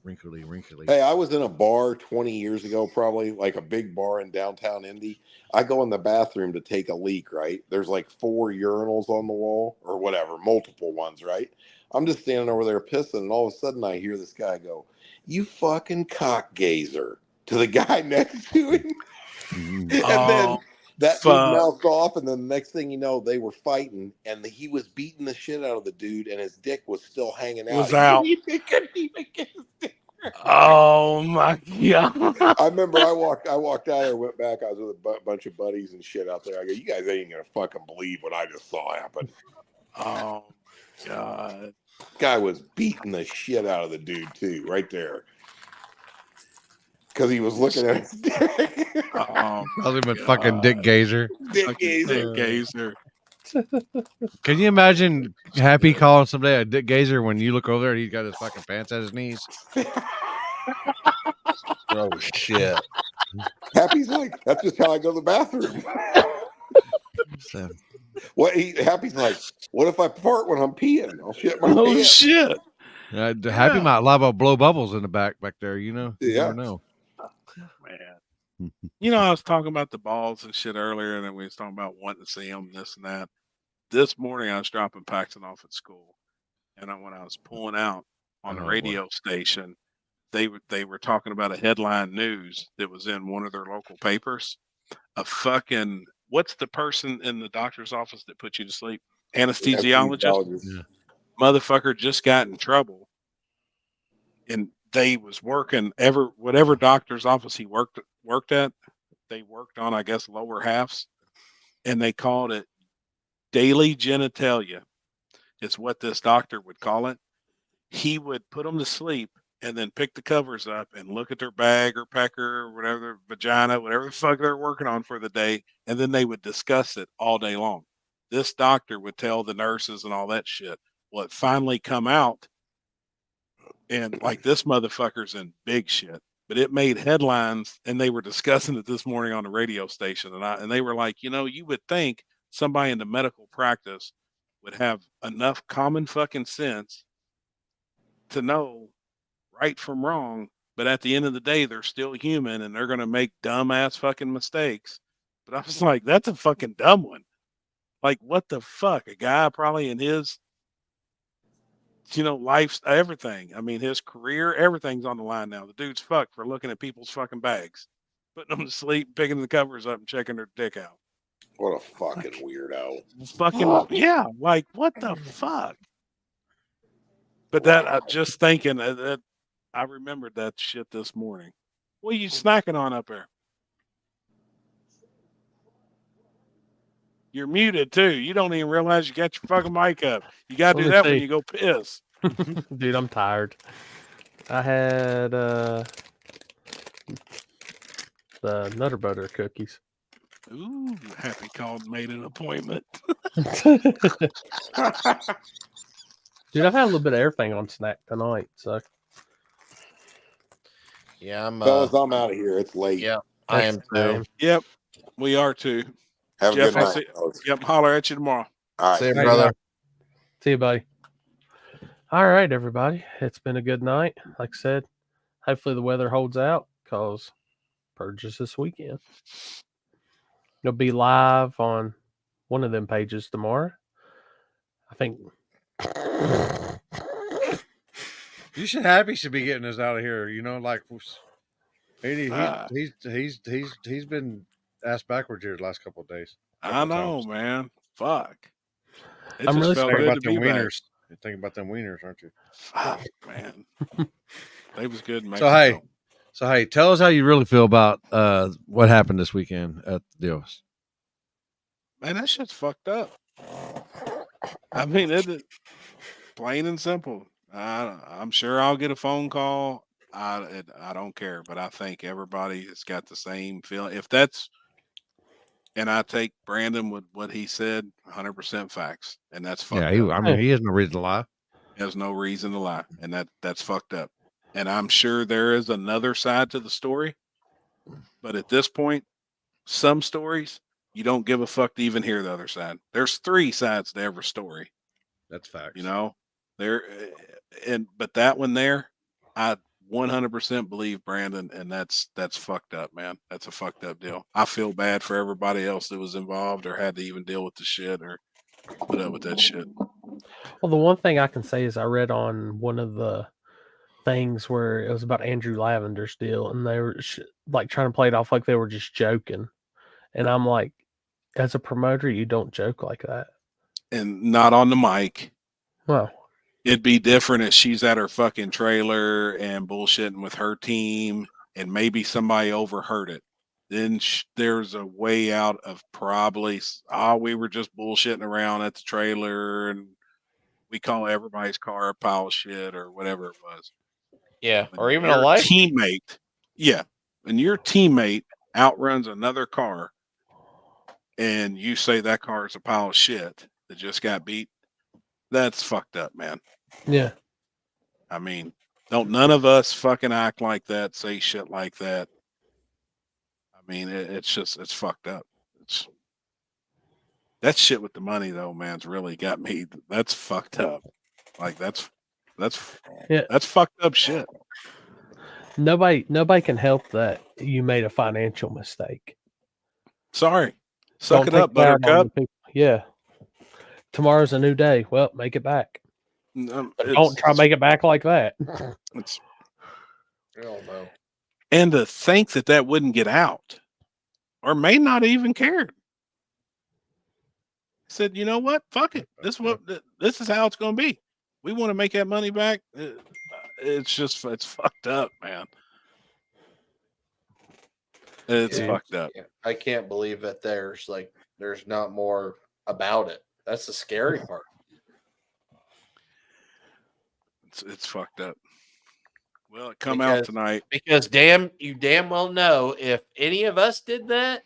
wrinkly. Hey, I was in a bar 20 years ago, probably like a big bar in downtown Indy. I go in the bathroom to take a leak, right? There's like 4 urinals on the wall or whatever, multiple ones, right? I'm just standing over there pissing, and all of a sudden I hear this guy go, "You fucking cock gazer," to the guy next to him. And then that dude mouthed off, and then the next thing you know, they were fighting, and he was beating the shit out of the dude, and his dick was still hanging out. He couldn't even get his dick. Oh my god! I remember I walked out there, went back. I was with a bunch of buddies and shit out there. I go, "You guys ain't gonna fucking believe what I just saw happen." Oh god! Guy was beating the shit out of the dude too, right there, because he was looking at his dick. Calls him a fucking dick gazer. Dick gazer. Dick gazer. Can you imagine Happy calling someday a dick gazer when you look over there and he's got his fucking pants at his knees? Oh shit! Happy's like, that's just how I go to the bathroom. Happy's like, what if I fart when I'm peeing? I'll shit my pants. Shit! Happy might liable to blow bubbles in the back there. You never know. Man, I was talking about the balls and shit earlier, and then we was talking about wanting to see them, this and that. this morning I was dropping Paxton off at school, and when I was pulling out on the radio station, they were talking about a headline news that was in one of their local papers. A fucking what's the person in the doctor's office that put you to sleep? Anesthesiologist. Motherfucker just got in trouble, and they was working whatever doctor's office he worked at. They worked on, I guess, lower halves, and they called it daily genitalia. It's what this doctor would call it. He would put them to sleep and then pick the covers up and look at their bag or pecker or whatever, their vagina, whatever the fuck they're working on for the day, and then they would discuss it all day long. This doctor would tell the nurses and all that shit. Well, it finally come out, and like this motherfucker's in big shit. But it made headlines, and they were discussing it this morning on the radio station, and they were like, you would think somebody in the medical practice would have enough common fucking sense to know right from wrong, but at the end of the day, they're still human and they're going to make dumbass fucking mistakes. But I was like, that's a fucking dumb one. Like, what the fuck? A guy probably in his, life's everything. I mean, his career, everything's on the line now. The dude's fucked for looking at people's fucking bags, putting them to sleep, picking the covers up and checking their dick out. What a fucking weirdo. Fucking, yeah. Like, what the fuck? But that, just thinking that, I remembered that shit this morning. What are you snacking on up there? You're muted too. You don't even realize you got your fucking mic up. You got to do that when you go piss. Dude, I'm tired. I had the Nutter Butter cookies. Ooh, happy called, made an appointment. Dude, I've had a little bit of everything on snack tonight. So, yeah, fellas, I'm out of here. It's late. Yeah, I am too. Yep, we are too. Have a Jeff, good I'll night. yep, holler at you tomorrow. All right. See you, brother. See you, buddy. All right, everybody. It's been a good night. Like I said, hopefully the weather holds out because purges this weekend. It'll be live on one of them pages tomorrow. I think. You should be getting us out of here. Like he's been ass backwards here the last couple of days. I know, man. Fuck. It I'm just really felt sorry good about to them be back. wieners. You're thinking about them wieners, aren't you? Fuck, man. They was good in So hey, tell us how you really feel about what happened this weekend at the deals. Man, that shit's fucked up. I mean, it plain and simple. I'm sure I'll get a phone call. I don't care, but I think everybody has got the same feeling. If that's, and I take Brandon with what he said, 100% facts, and that's fucked up. He has no reason to lie. Has no reason to lie, and that's fucked up. And I'm sure there is another side to the story, but at this point, some stories you don't give a fuck to even hear the other side. There's 3 sides to every story. That's facts. But that one there, I 100% believe Brandon, and that's fucked up, man. That's a fucked up deal. I feel bad for everybody else that was involved or had to even deal with the shit or put up with that shit. Well, the one thing I can say is I read on one of the things where it was about Andrew Lavender's deal, and they were like trying to play it off like they were just joking. And I'm like, as a promoter, you don't joke like that. And not on the mic. Well, it'd be different if she's at her fucking trailer and bullshitting with her team, and maybe somebody overheard it. Then there's a way out of probably, we were just bullshitting around at the trailer, and we call everybody's car a pile of shit or whatever it was. Yeah, When or even your a life teammate. Yeah, and your teammate outruns another car, and you say that car is a pile of shit that just got beat. That's fucked up, man. Yeah. I mean, don't none of us fucking act like that, say shit like that. I mean, it's fucked up. That shit with the money though, man's really got me. That's fucked up. Like that's fucked up shit. Nobody can help that you made a financial mistake. Sorry. Suck it up, Buttercup. Yeah. tomorrow's a new day. Well, make it back. But don't try to make it back like that. It's, I don't know. and to think that that wouldn't get out, or may not even cared. Said, you know what? Fuck it. This is how it's going to be. We want to make that money back. It's fucked up, man. It's Dude, fucked up. I can't believe that there's not more about it. That's the scary part. It's fucked up. Well, it come out tonight. Because you damn well know if any of us did that,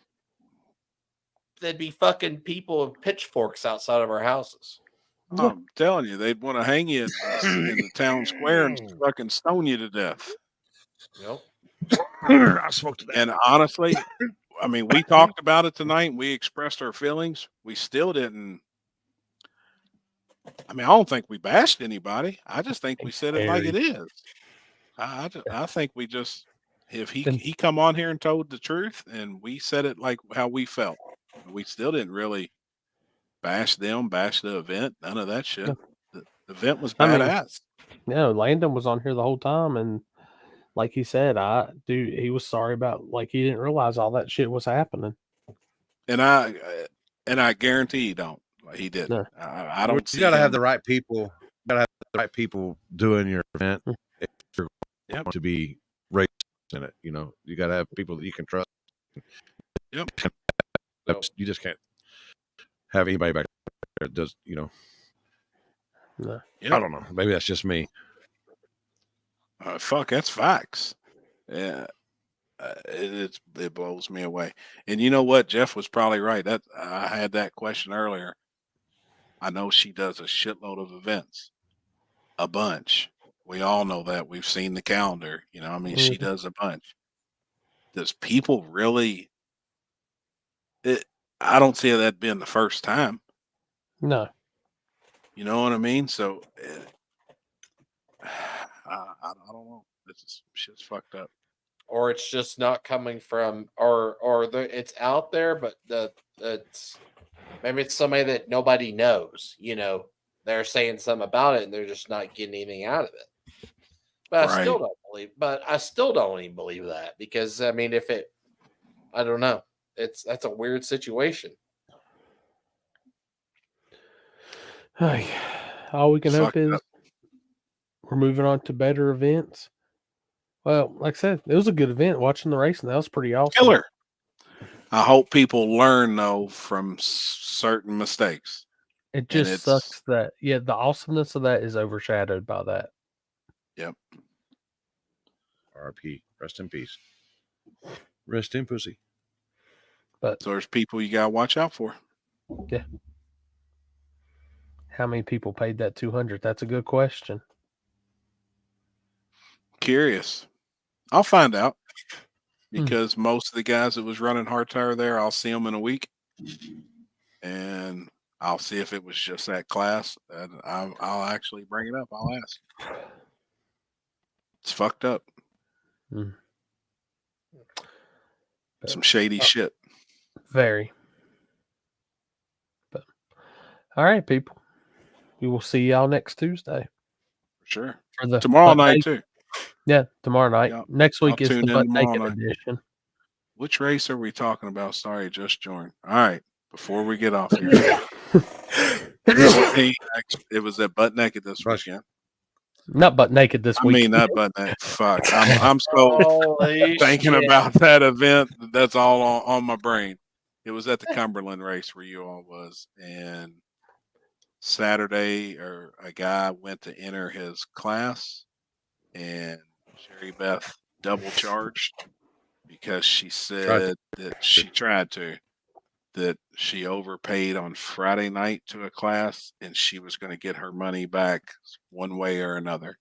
there'd be fucking people with pitchforks outside of our houses. I'm telling you, they'd want to hang you in the town square and fucking stone you to death. Yep. I smoked that. And honestly, I mean, we talked about it tonight. And we expressed our feelings. We still didn't. I mean, I don't think we bashed anybody. I just think we said it like it is. I think we just, if he come on here and told the truth, and we said it like how we felt. We still didn't really bash them, bash the event, none of that shit. The event was badass. No, Landon was on here the whole time, and like he said, he was sorry about, like, he didn't realize all that shit was happening. And I guarantee he don't. He didn't. No. I don't. You got to have the right people. You got to have the right people doing your event if you're going to be racist in it. You know, you got to have people that you can trust. Yep. You just can't have anybody back there that does. You know. No. I don't know. Maybe that's just me. Fuck, that's facts. Yeah. It blows me away. And you know what? Jeff was probably right. That I had that question earlier. I know she does a shitload of events, a bunch. We all know that. We've seen the calendar. You know, I mean, she does a bunch. Does people really? I don't see that being the first time. No. You know what I mean? So I don't know. This shit's fucked up. Or it's just not coming from, or it's out there, but it's maybe it's somebody that nobody knows. You know, they're saying something about it, and they're just not getting anything out of it. But I still don't believe. But I still don't even believe that, because I mean, I don't know. That's a weird situation. All we can hope is we're moving on to better events. Well, like I said, it was a good event. Watching the racing, that was pretty awesome. Killer. I hope people learn though from certain mistakes. It just sucks that the awesomeness of that is overshadowed by that. Yep. RP. Rest in peace. Rest in pussy. But so there's people you gotta watch out for. Yeah. How many people paid that 200? That's a good question. Curious. I'll find out, because most of the guys that was running hard tire there, I'll see them in a week, and I'll see if it was just that class, and I'll actually bring it up. I'll ask. It's fucked up. Some shady shit. Very. But all right, people. We will see y'all next Tuesday. Sure. For the tomorrow night too. Yeah, tomorrow night. Next week is tune the in Butt tomorrow Naked night. edition. Which race are we talking about? Sorry, just joined. All right, before we get off here, it was at Butt Naked this weekend. Not Butt Naked this week. I mean, not Butt Naked. Fuck, I'm so thinking about that event. That's all on my brain. It was at the Cumberland race where you all was, and Saturday, or a guy went to enter his class, and Sherry Beth double charged because she said that she overpaid on Friday night to a class, and she was going to get her money back one way or another.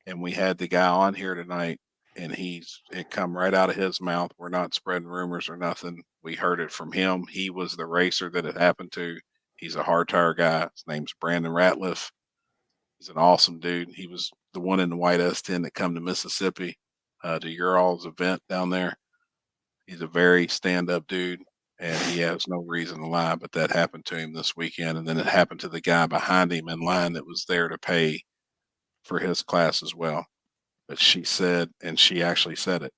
And we had the guy on here tonight, and it come right out of his mouth. We're not spreading rumors or nothing. We heard it from him. He was the racer that it happened to. He's a hard tire guy. His name's Brandon Ratliff. He's an awesome dude. He was the one in the white S10 that come to Mississippi to your all's event down there. He's a very stand-up dude. and he has no reason to lie, but that happened to him this weekend. And then it happened to the guy behind him in line that was there to pay for his class as well. But she said, and she actually said it,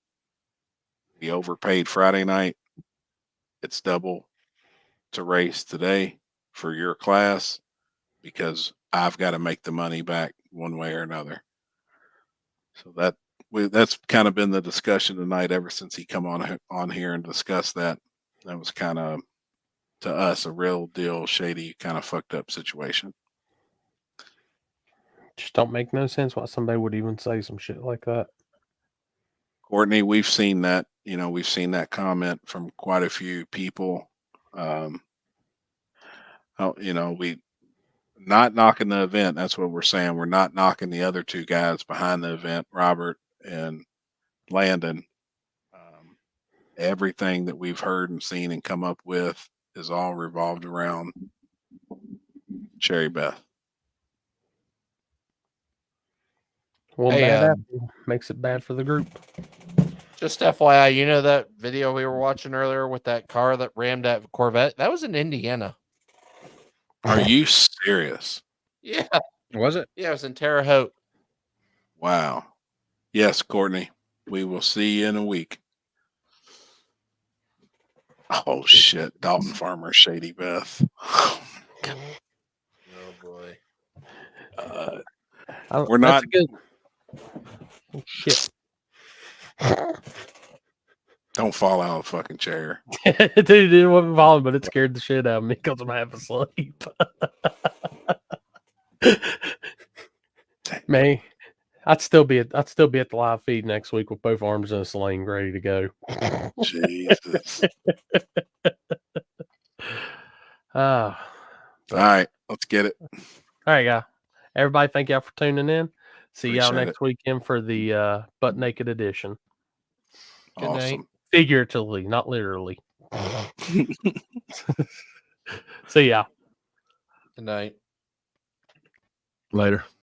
he overpaid Friday night. It's double to race today for your class because I've got to make the money back one way or another. So that's kind of been the discussion tonight ever since he come on here and discussed that. That was kind of, to us, a real deal shady, kind of fucked up situation. Just don't make no sense why somebody would even say some shit like that. Courtney, we've seen that. We've seen that comment from quite a few people. We not knocking the event. That's what we're saying. We're not knocking the other two guys behind the event, Robert and Landon. Everything that we've heard and seen and come up with is all revolved around Cherry Beth. Well, Hey, bad apple makes it bad for the group. Just FYI, you know that video we were watching earlier with that car that rammed that Corvette? That was in Indiana. Are you serious? Yeah. Was it? Yeah, it was in Terre Haute. Wow. Yes, Courtney. We will see you in a week. Oh shit, Dalton Farmer, Shady Beth. Oh boy. We're not good. Oh, shit. Don't fall out of the fucking chair. Dude, it wasn't falling, but it scared the shit out of me because I'm half asleep. Man, I'd still be at the live feed next week with both arms in a sling, ready to go. Jesus. All right, let's get it. All right, guys. Everybody, thank y'all for tuning in. See y'all Appreciate next weekend for the butt naked edition. Good night. Awesome. Figuratively, not literally. See y'all. Good night. Later.